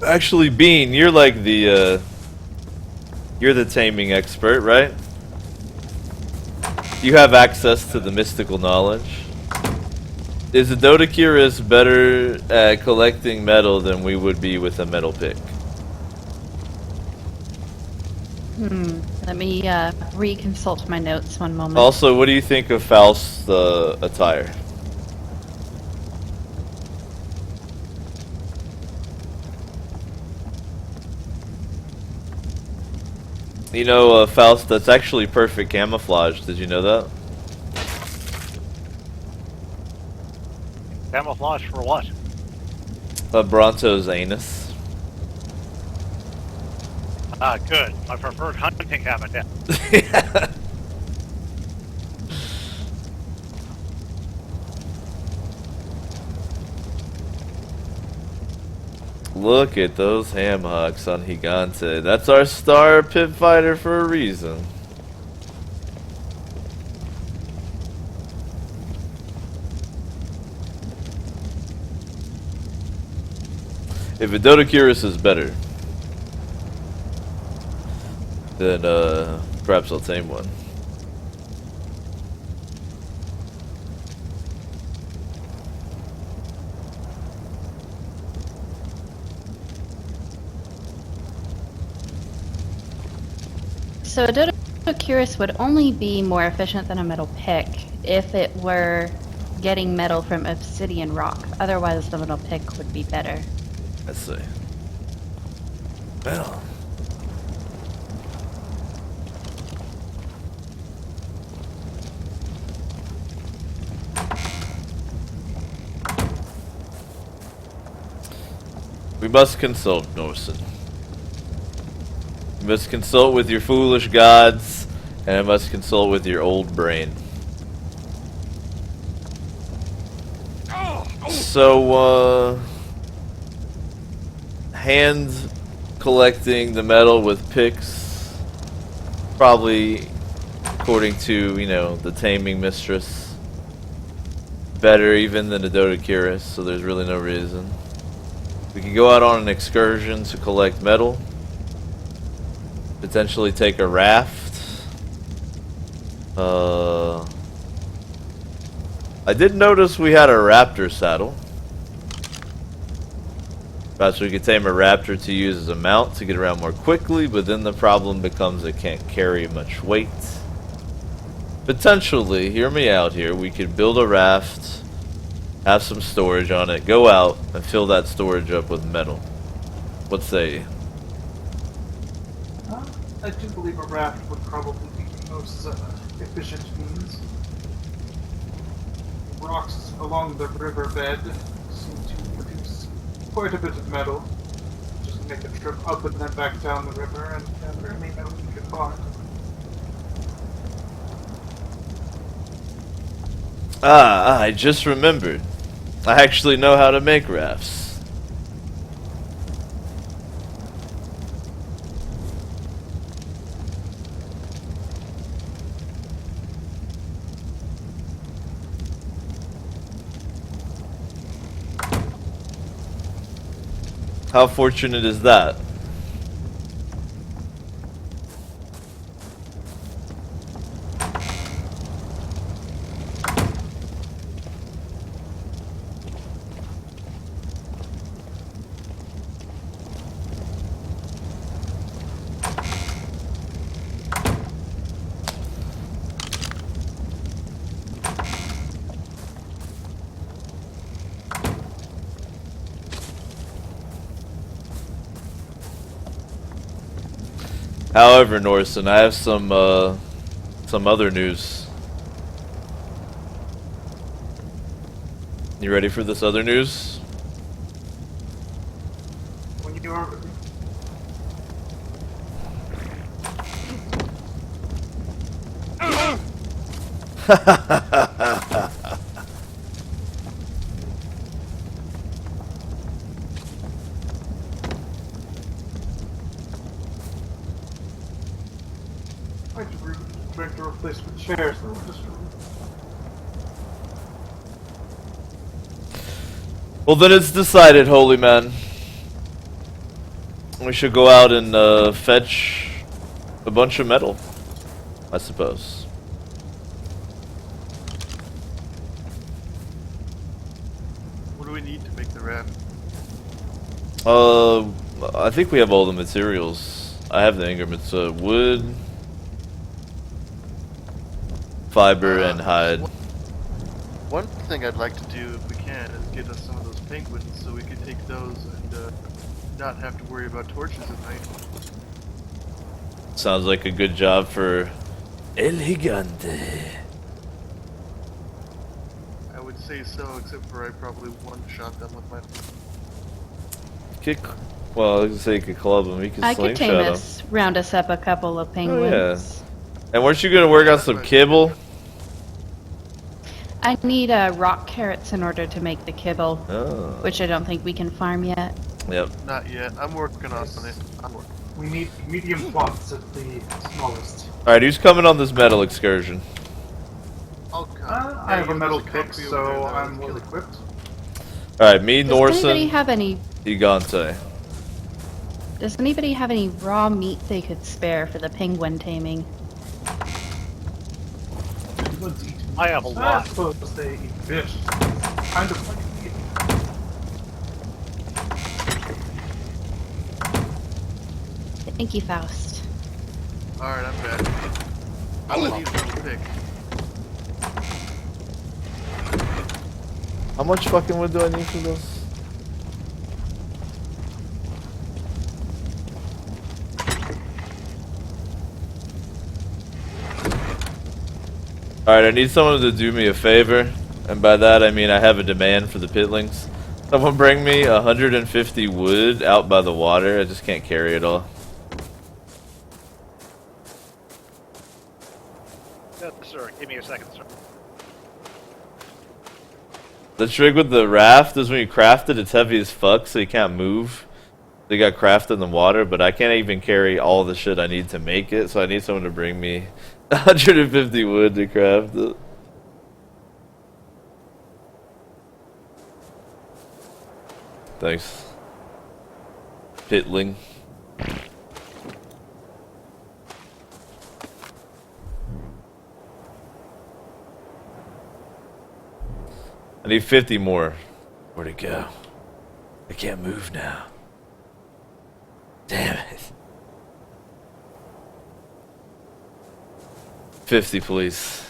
actually, Bean, you're like the, you're the taming expert, right? You have access to the mystical knowledge. Is a Dodocurus better at collecting metal than we would be with a metal pick? Let me reconsult my notes one moment. Also, what do you think of Faust's attire? You know, Faust, that's actually perfect camouflage. Did you know that? Camouflage for what? Bronto's anus. Ah, good. My preferred hunting habitat. Look at those ham hocks on Gigante. That's our star pit fighter for a reason. If a Dodocurus is better, then perhaps I'll tame one. So a Dodocurus would only be more efficient than a metal pick if it were getting metal from obsidian rock. Otherwise, the metal pick would be better. Let's see. Well. We must consult, Norson. You must consult with your foolish gods, and I must consult with your old brain. So, hand collecting the metal with picks, probably, according to, you know, the taming mistress, better even than a Dodocuris, so there's really no reason. We can go out on an excursion to collect metal, potentially take a raft. I did notice we had a raptor saddle. Perhaps we could tame a raptor to use as a mount to get around more quickly, but then the problem becomes it can't carry much weight. Potentially, hear me out here, we could build a raft, have some storage on it, go out, and fill that storage up with metal. What say you? I do believe a raft would probably be the most efficient means. Rocks along the riverbed seem to produce quite a bit of metal. Just make a trip up and then back down the river and gather any metal you can find. I just remembered. I actually know how to make rafts. How fortunate is that? However, Norson, I have some other news. You ready for this other news? When you are with me. Quite rude. Trying to replace the chairs that were just Well, then it's decided, holy man. We should go out and fetch a bunch of metal, I suppose. What do we need to make the raft? I think we have all the materials. I have the Ingram. It's wood, fiber, and hide. One thing I'd like to do, if we can, is get us some of those penguins so we can take those and not have to worry about torches at night. Sounds like a good job for El Gigante. I would say so, except for I probably one-shot them with my... Kick. Well, I was gonna say you could club him. You can I could tame slingshot him. us, round us up a couple of penguins. And weren't you gonna work on some kibble? I need rock carrots in order to make the kibble, Oh. which I don't think we can farm yet. Yep. Not yet. I'm working on it. We need medium plots at the smallest. Alright, who's coming on this metal excursion? I'll come. I have a metal there's pick, company over so there that I'm would well kill it. equipped. Alright, me, Does anybody Norson, have any? Gigante. Does anybody have any raw meat they could spare for the penguin taming? Penguins eat I have a I lot. suppose they eat fish. Kind of like meat. Thank you, Faust. Alright, I'm back. I'm gonna use a pick. How much fucking wood do I need for this? Alright, I need someone to do me a favor, and by that I mean I have a demand for the pitlings. Someone bring me 150 wood out by the water. I just can't carry it all. Yes, sir. Give me a second, sir. The trick with the raft is when you craft it, it's heavy as fuck, so you can't move. They got crafted in the water, but I can't even carry all the shit I need to make it, so I need someone to bring me 150 wood to craft it. Thanks. Pitling. I need 50 more. Where'd it go? I can't move now. Damn it. 50, please.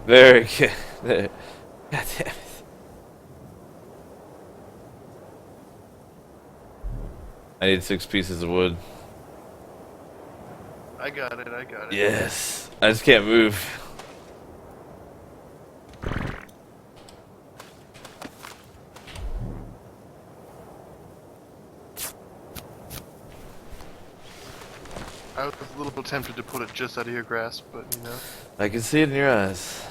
Very good. There. God damn it. I need 6 pieces of wood. I got it, I got it. Yes. I just can't move. I was a little tempted to put it just out of your grasp, but you know. I can see it in your eyes.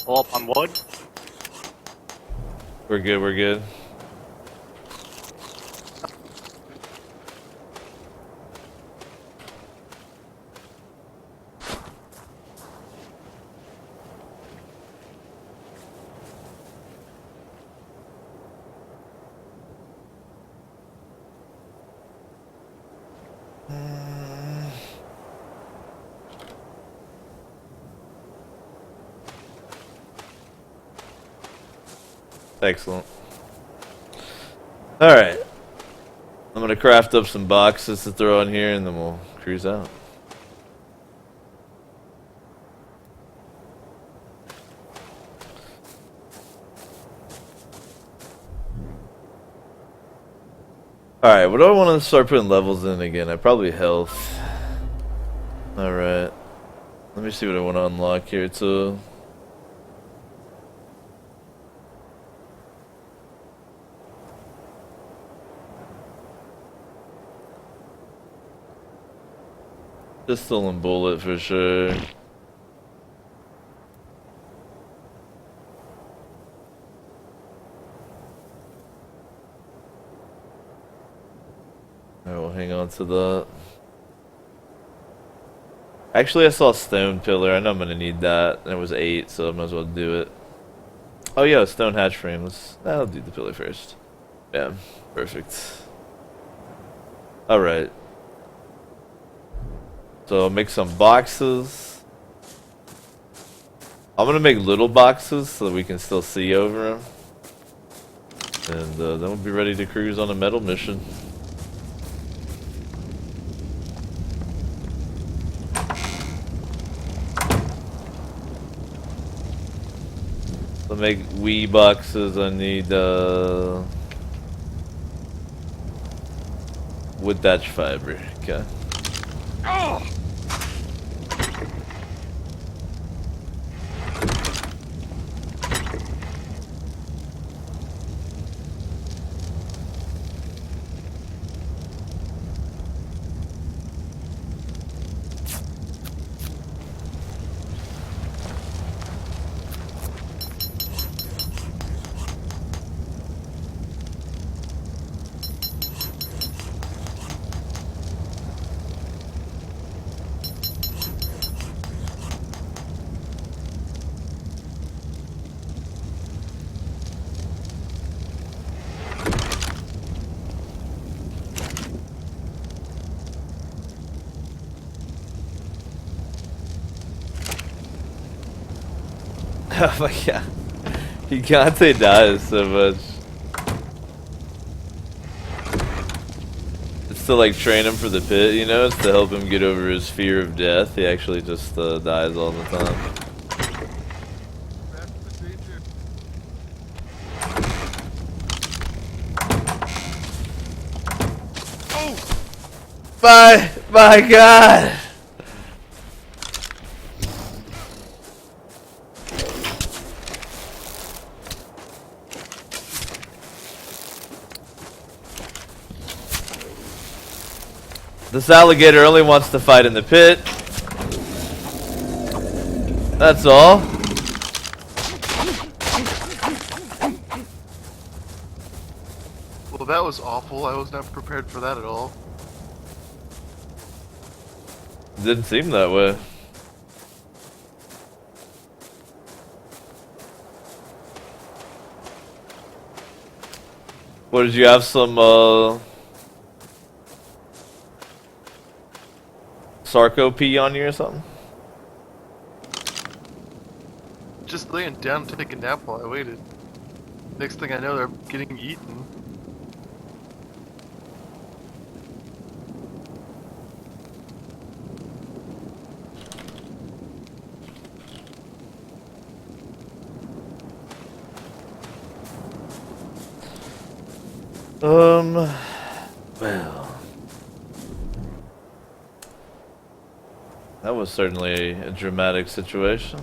Pull up on wood. We're good, we're good. Excellent. Alright. I'm gonna craft up some boxes to throw in here and then we'll cruise out. Alright, what do I want to start putting levels in again? Probably health. Alright. Let me see what I want to unlock here too. Pistol and bullet for sure. Alright, we'll hang on to that. Actually, I saw stone pillar. I know I'm gonna need that. And it was 8, so I might as well do it. Oh yeah, stone hatch frame. I'll do the pillar first. Yeah, perfect. Alright. So I'll make some boxes. I'm gonna make little boxes so that we can still see over them. And then we'll be ready to cruise on a metal mission. To make wee boxes, I need wood thatch fiber. Okay. Oh my god. Gigante dies so much. It's to like train him for the pit, you know? It's to help him get over his fear of death. He actually just dies all the time. My God. This alligator only wants to fight in the pit. That's all. Well, that was awful. I was not prepared for that at all. Didn't seem that way. What, did you have some Sarco pee on you or something? Just laying down to take a nap while I waited. Next thing I know, they're getting eaten. Well, that was certainly a dramatic situation.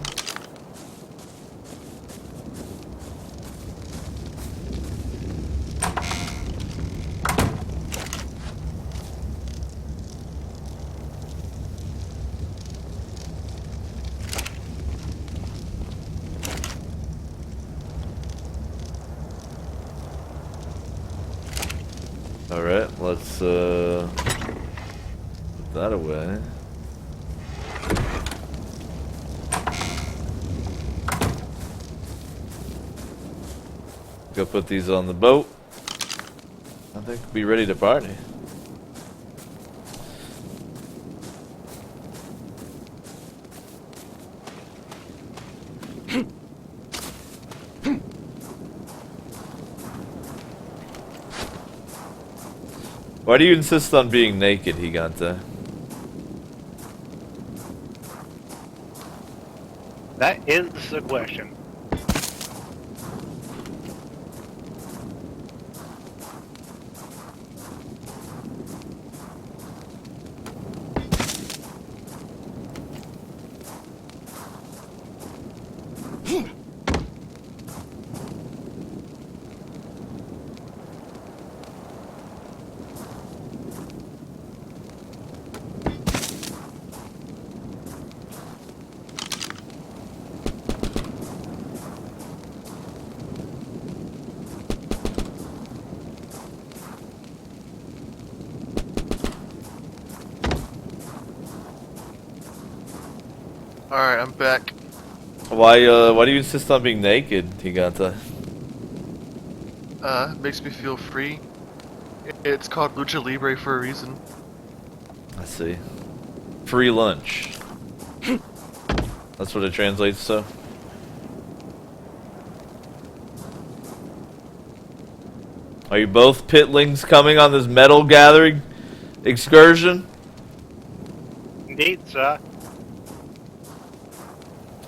Alright, let's put that away. Go put these on the boat. I think we'll be ready to party. Why do you insist on being naked, Higante? That is the question. Alright, I'm back. Why do you insist on being naked, Higante? Makes me feel free. It's called Lucha Libre for a reason. I see. Free lunch. That's what it translates to. Are you both pitlings coming on this metal gathering excursion? Indeed, sir.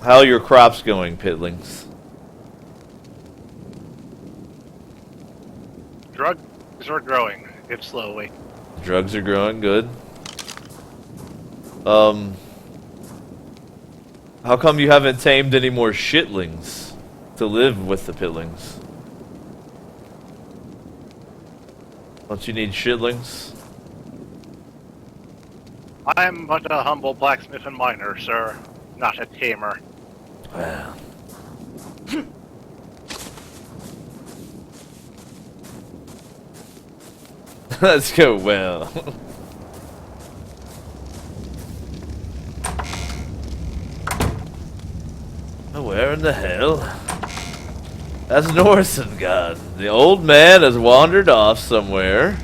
How are your crops going, pitlings? Drugs are growing, if slowly. Drugs are growing, good. How come you haven't tamed any more shitlings to live with the pitlings? Don't you need shitlings? I am but a humble blacksmith and miner, sir, not a tamer. Well. Let's go well. Where in the hell? That's Norsen God. The old man has wandered off somewhere.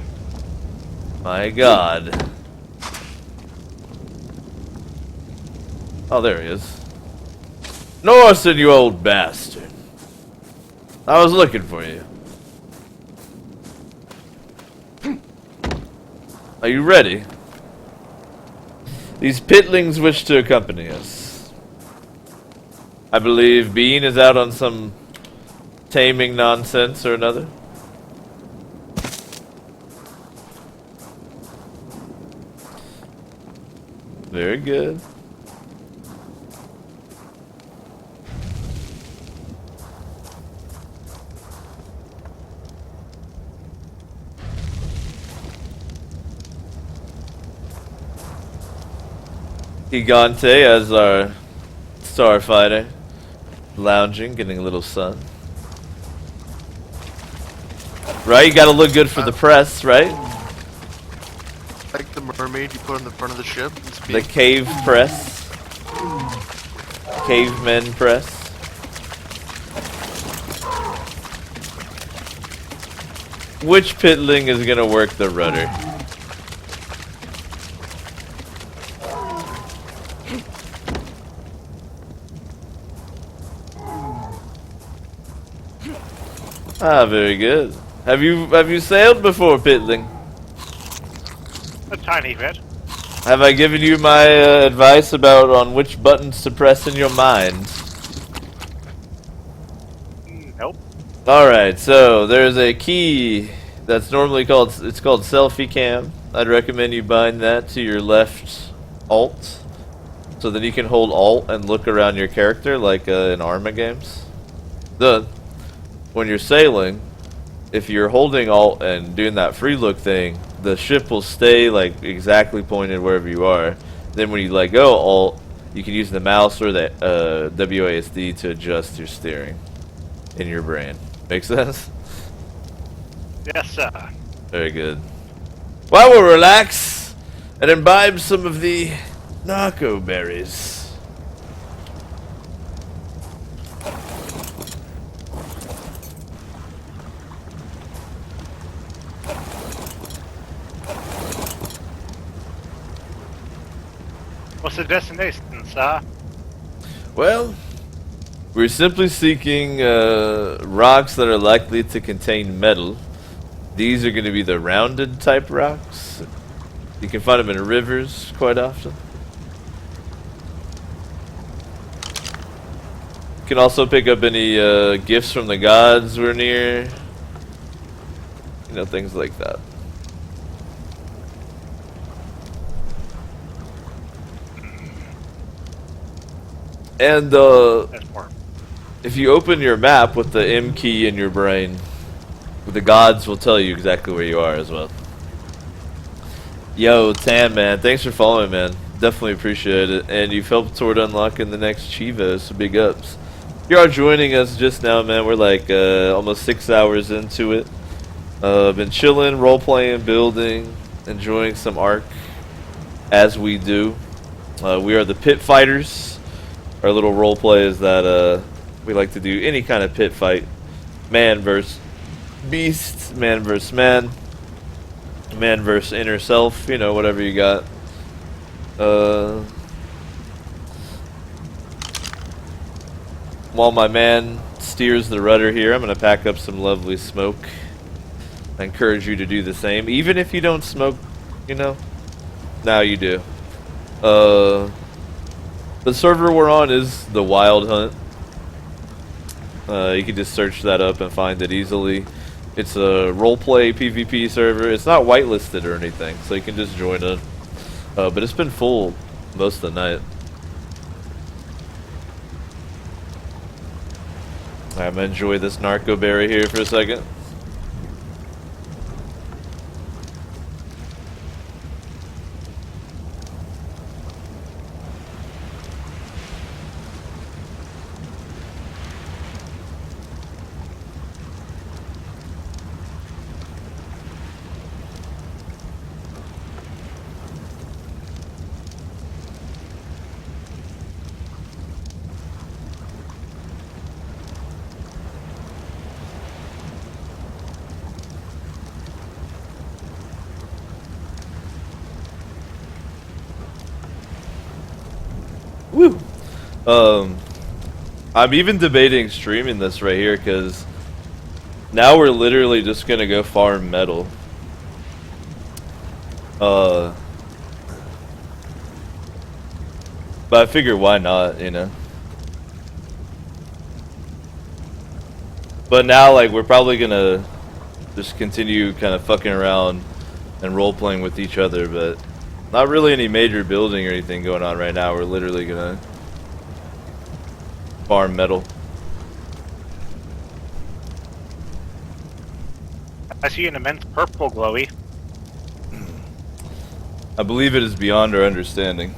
My God. Oh, there he is. Norsen, you old bastard. I was looking for you. Are you ready? These pitlings wish to accompany us. I believe Bean is out on some taming nonsense or another. Very good. Gigante as our starfighter, lounging, getting a little sun. Right, you gotta look good for the press, right? Like the mermaid you put on the front of the ship. And The speak. cave press. Cavemen press. Which pitling is gonna work the rudder? Ah, very good. Have you sailed before, pitling? A tiny bit. Have I given you my advice about on which buttons to press in your mind? Nope. Alright, so there's a key that's normally called selfie cam. I'd recommend you bind that to your left alt, so then you can hold alt and look around your character like in Arma games. When you're sailing, if you're holding alt and doing that free look thing, the ship will stay like exactly pointed wherever you are. Then when you let go alt, you can use the mouse or the WASD to adjust your steering in your brain. Make sense? Yes, sir. Very good. Well, we'll relax and imbibe some of the narco berries. What's the destination, sir? Well, we're simply seeking rocks that are likely to contain metal. These are going to be the rounded type rocks. You can find them in rivers quite often. You can also pick up any gifts from the gods we're near. You know, things like that. And That's more. if you open your map with the M key in your brain, the gods will tell you exactly where you are as well. Yo, Tan, man, thanks for following, man. Definitely appreciate it. And you've helped toward unlocking the next Chivo, so big ups. If you are joining us just now, man, we're like almost 6 hours into it. Been chilling, role-playing, building, enjoying some ARK, as we do. We are the Pit Fighters. Our little role play is that we like to do any kind of pit fight. Man versus beast, man versus man, man versus inner self, you know, whatever you got. While my man steers the rudder here, I'm going to pack up some lovely smoke. I encourage you to do the same. Even if you don't smoke, you know, now you do. The server we're on is the Wild Hunt. You can just search that up and find it easily. It's a roleplay PvP server. It's not whitelisted or anything, so you can just join it. But it's been full most of the night. I'm gonna enjoy this narco berry here for a second. Woo! I'm even debating streaming this right here because now we're literally just gonna go farm metal. But I figure why not, you know? But now, like, we're probably gonna just continue kind of fucking around and role playing with each other, but Not really any major building or anything going on right now. We're literally gonna farm metal. I see an immense purple glowy. I believe it is beyond our understanding.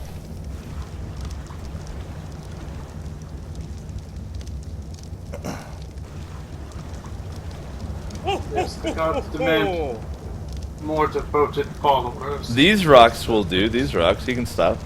Yes, the gods demand more devoted followers. These rocks will do. These rocks, you can stop.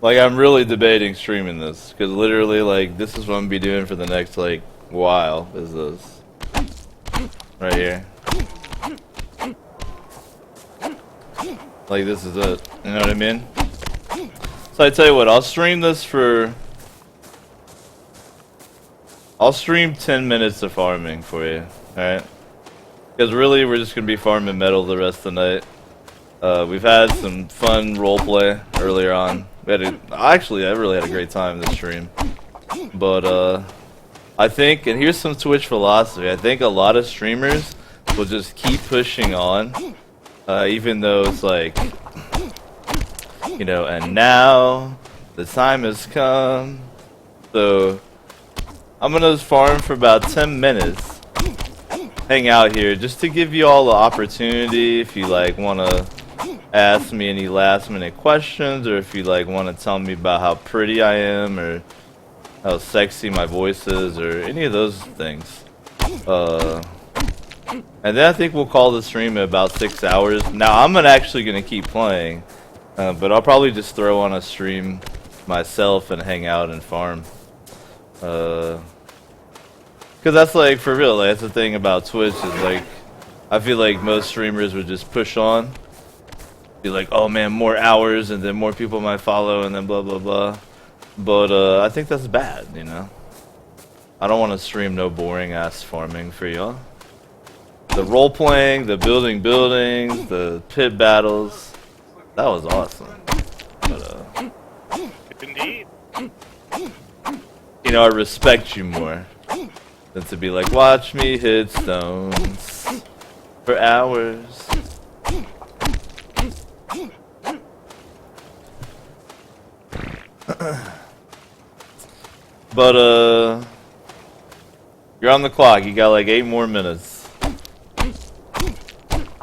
Like, I'm really debating streaming this, because literally, like, this is what I'm gonna be doing for the next, like, while, is this. Right here. Like, this is it. You know what I mean? So I tell you what, I'll stream this for... I'll stream 10 minutes of farming for you, alright? Because really, we're just gonna be farming metal the rest of the night. We've had some fun roleplay earlier on. I really had a great time this stream. But, I think, and here's some Twitch philosophy, I think a lot of streamers will just keep pushing on, even though it's like, you know, and now the time has come. So, I'm gonna farm for about 10 minutes, hang out here, just to give you all the opportunity if you, like, wanna ask me any last minute questions, or if you like want to tell me about how pretty I am or how sexy my voice is or any of those things. And then I think we'll call the stream at about 6 hours. Now I'm actually gonna keep playing, but I'll probably just throw on a stream myself and hang out and farm. Cause that's like, for real, like, that's the thing about Twitch is like, I feel like most streamers would just push on. Be like, oh man, more hours, and then more people might follow, and then blah blah blah. But I think that's bad, you know. I don't want to stream no boring ass farming for y'all. The role playing, the building buildings, the pit battles, that was awesome. But Indeed. you know, I respect you more than to be like, watch me hit stones for hours. But you're on the clock. You got like 8 more minutes.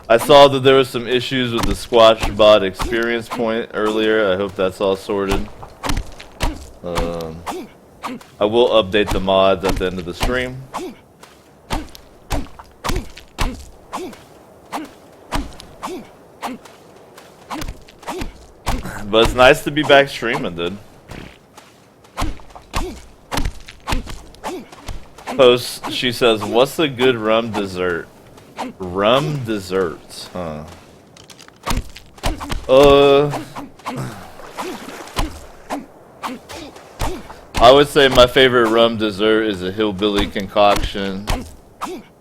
I saw that there was some issues with the Squash bot experience point earlier. I hope that's all sorted. I will update the mods at the end of the stream. But it's nice to be back streaming, dude. Post, she says, what's a good rum dessert? Rum desserts, huh? I would say my favorite rum dessert is a hillbilly concoction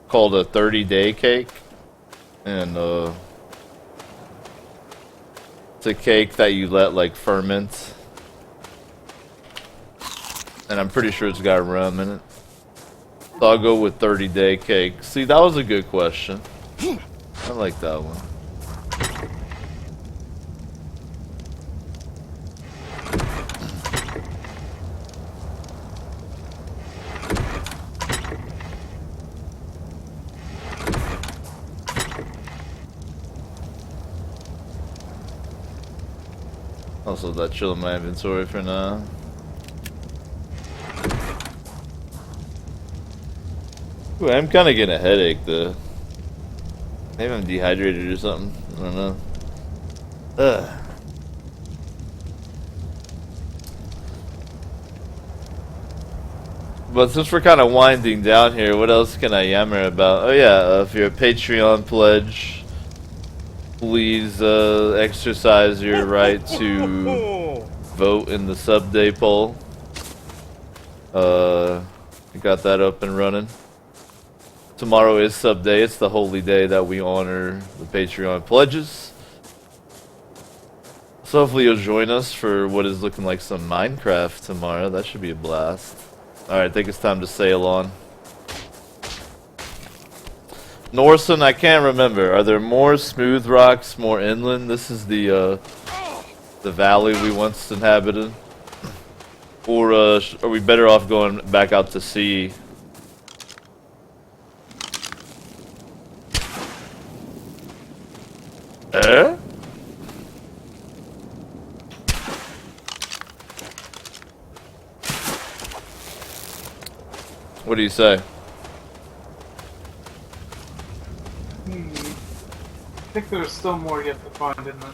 called a 30-day cake. And, it's a cake that you let, like, ferment. And I'm pretty sure it's got rum in it. So I'll go with 30-day cake. See, that was a good question. I like that one. Also, that chill in my inventory for now. Ooh, I'm kind of getting a headache, though. Maybe I'm dehydrated or something. I don't know. Ugh. But since we're kind of winding down here, what else can I yammer about? Oh yeah, if you're a Patreon pledge, please exercise your right to vote in the sub day poll. We got that up and running. Tomorrow is sub day. It's the holy day that we honor the Patreon pledges. So hopefully you'll join us for what is looking like some Minecraft tomorrow. That should be a blast. Alright, I think it's time to sail on. Norson, I can't remember. Are there more smooth rocks, more inland? This is the valley we once inhabited. Or are we better off going back out to sea? Eh? What do you say? I think there's still more yet to find in it.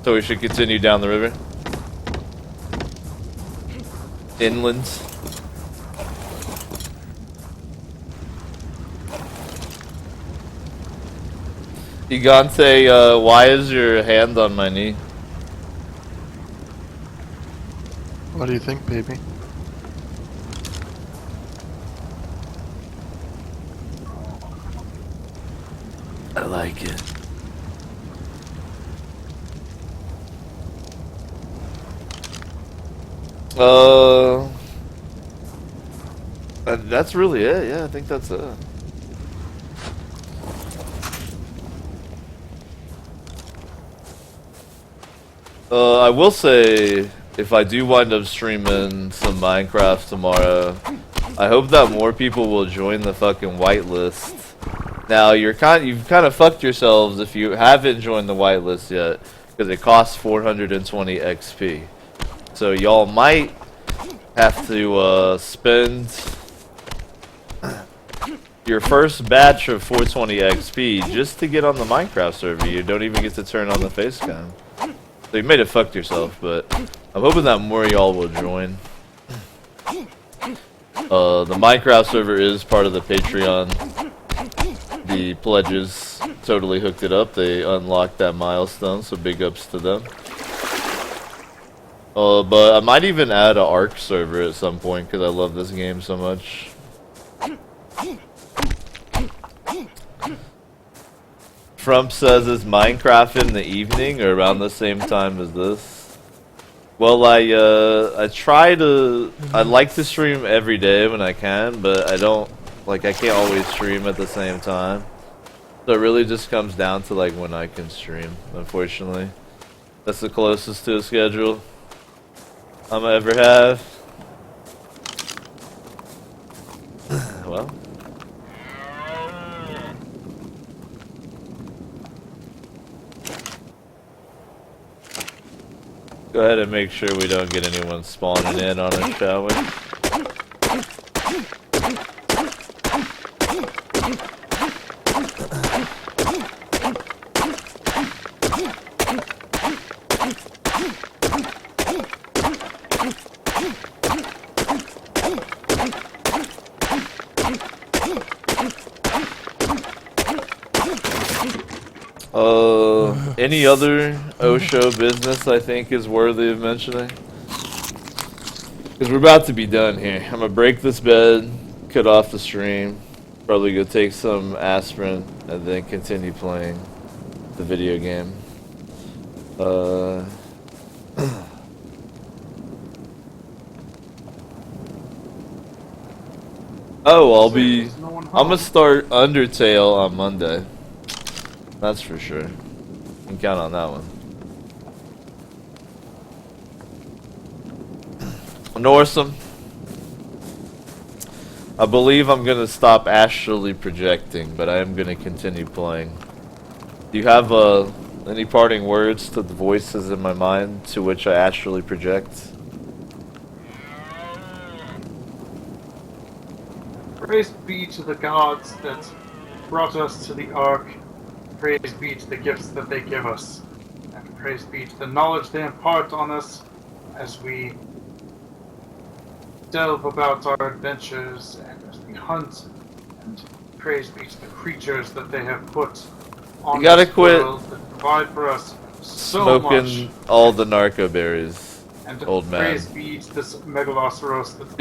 So we should continue down the river? Inland? Gigante, why is your hand on my knee? What do you think, baby? I like it. That's really it. Yeah, I think that's it. I will say, if I do wind up streaming some Minecraft tomorrow, I hope that more people will join the fucking whitelist. Now you've kind of fucked yourselves if you haven't joined the whitelist yet, because it costs 420 XP. So y'all might have to spend your first batch of 420 XP just to get on the Minecraft server. You don't even get to turn on the face cam. So you may have fucked yourself, but I'm hoping that more of y'all will join. The Minecraft server is part of the Patreon. The pledges totally hooked it up. They unlocked that milestone, so big ups to them. But I might even add an ARK server at some point because I love this game so much. Trump says, is Minecraft in the evening or around the same time as this? Well, I try to, I like to stream every day when I can, but I can't always stream at the same time. So it really just comes down to like when I can stream, unfortunately. That's the closest to a schedule I'm gonna ever have. Well. Go ahead and make sure we don't get anyone spawning in on us, shall we? Any other Osho business I think is worthy of mentioning? Because we're about to be done here. I'm gonna break this bed, cut off the stream, probably go take some aspirin, and then continue playing the video game. Oh, I'm gonna start Undertale on Monday. That's for sure. You can count on that one. Norsum. I believe I'm gonna stop astrally projecting, but I am gonna continue playing. Do you have any parting words to the voices in my mind to which I astrally project? Praise be to the gods that brought us to the Ark. Praise be to the gifts that they give us. And praise be to the knowledge they impart on us as we delve about our adventures and as we hunt. And praise be to the creatures that they have put on You gotta this quit world that provide for us so smoking much. all the narco berries, And old man. praise be to this megalosaurus that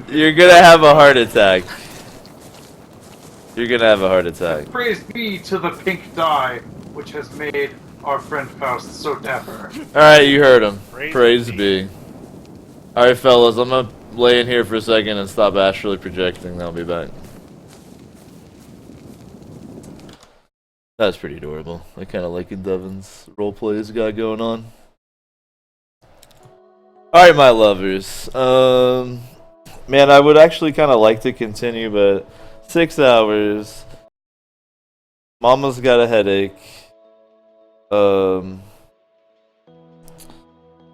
You're gonna have a heart attack. You're gonna have a heart attack. Praise be to the pink dye, which has made our friend Faust so dapper. Alright, you heard him. Praise Praise be. be. Alright, fellas, I'm gonna lay in here for a second and stop astrally projecting. I'll be back. That's pretty adorable. I kind of like it, Devin's roleplay he's got going on. Alright, my lovers. Man, I would actually kind of like to continue, but 6 hours. Mama's got a headache. I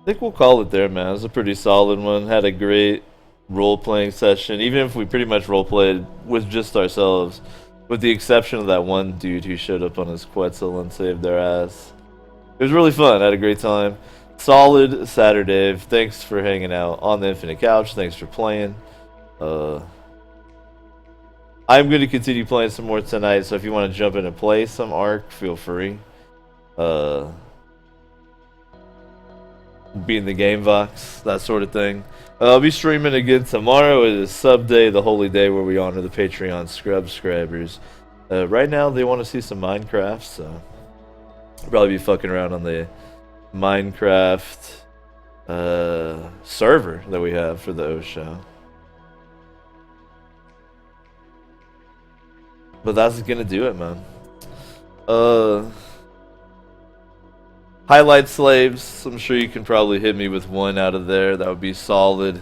think we'll call it there, man. It was a pretty solid one. Had a great role-playing session, even if we pretty much role-played with just ourselves. With the exception of that one dude who showed up on his Quetzal and saved their ass. It was really fun. I had a great time. Solid Saturday. Thanks for hanging out on the Infinite Couch. Thanks for playing. I'm going to continue playing some more tonight, so if you want to jump in and play some ARK, feel free. Be in the game box, that sort of thing. I'll be streaming again tomorrow. It is sub day, the holy day where we honor the Patreon subscribers. Right now, they want to see some Minecraft, so I'll probably be fucking around on the Minecraft server that we have for the O show. But that's gonna do it, man. Highlight slaves. I'm sure you can probably hit me with one out of there. That would be solid.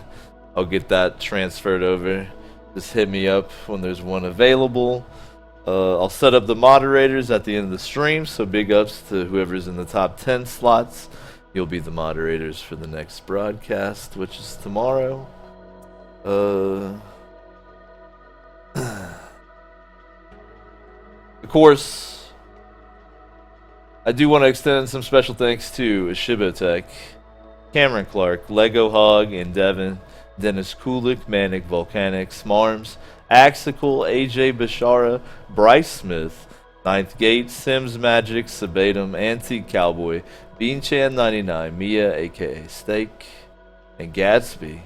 I'll get that transferred over. Just hit me up when there's one available. I'll set up the moderators at the end of the stream, so big ups to whoever's in the top 10 slots. You'll be the moderators for the next broadcast, which is tomorrow. Of course, I do want to extend some special thanks to Shibotech, Cameron Clark, Lego Hog, and Devin, Dennis Kulik, Manic Volcanic, Smarms, Axical, AJ Bashara, Bryce Smith, Ninth Gate, Sims Magic, Sabatum, Antique Cowboy, Beanchan99, Mia aka Steak, and Gadsby.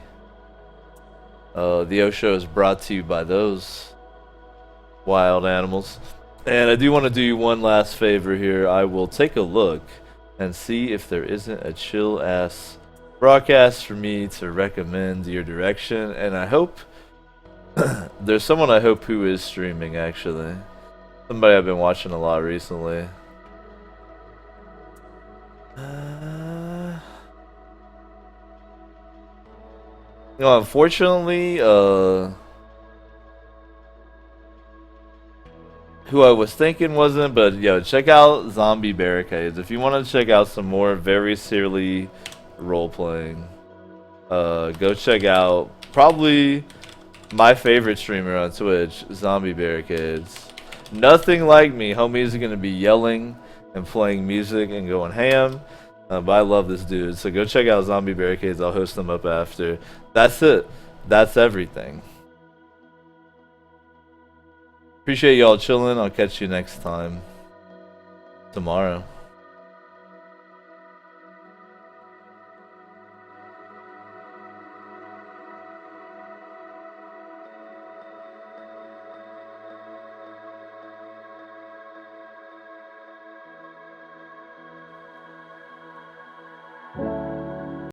The O Show is brought to you by those wild animals. And I do want to do you one last favor here. I will take a look and see if there isn't a chill ass broadcast for me to recommend your direction. And I hope there's someone I hope who is streaming actually. Somebody I've been watching a lot recently. Unfortunately, who I was thinking wasn't, but yo, check out Zombie Barricades. If you want to check out some more very silly role-playing, go check out probably my favorite streamer on Twitch, Zombie Barricades. Nothing like me. Homies are going to be yelling and playing music and going ham. But I love this dude. So go check out Zombie Barricades. I'll host them up after. That's it. That's everything. Appreciate y'all chilling. I'll catch you next time. Tomorrow.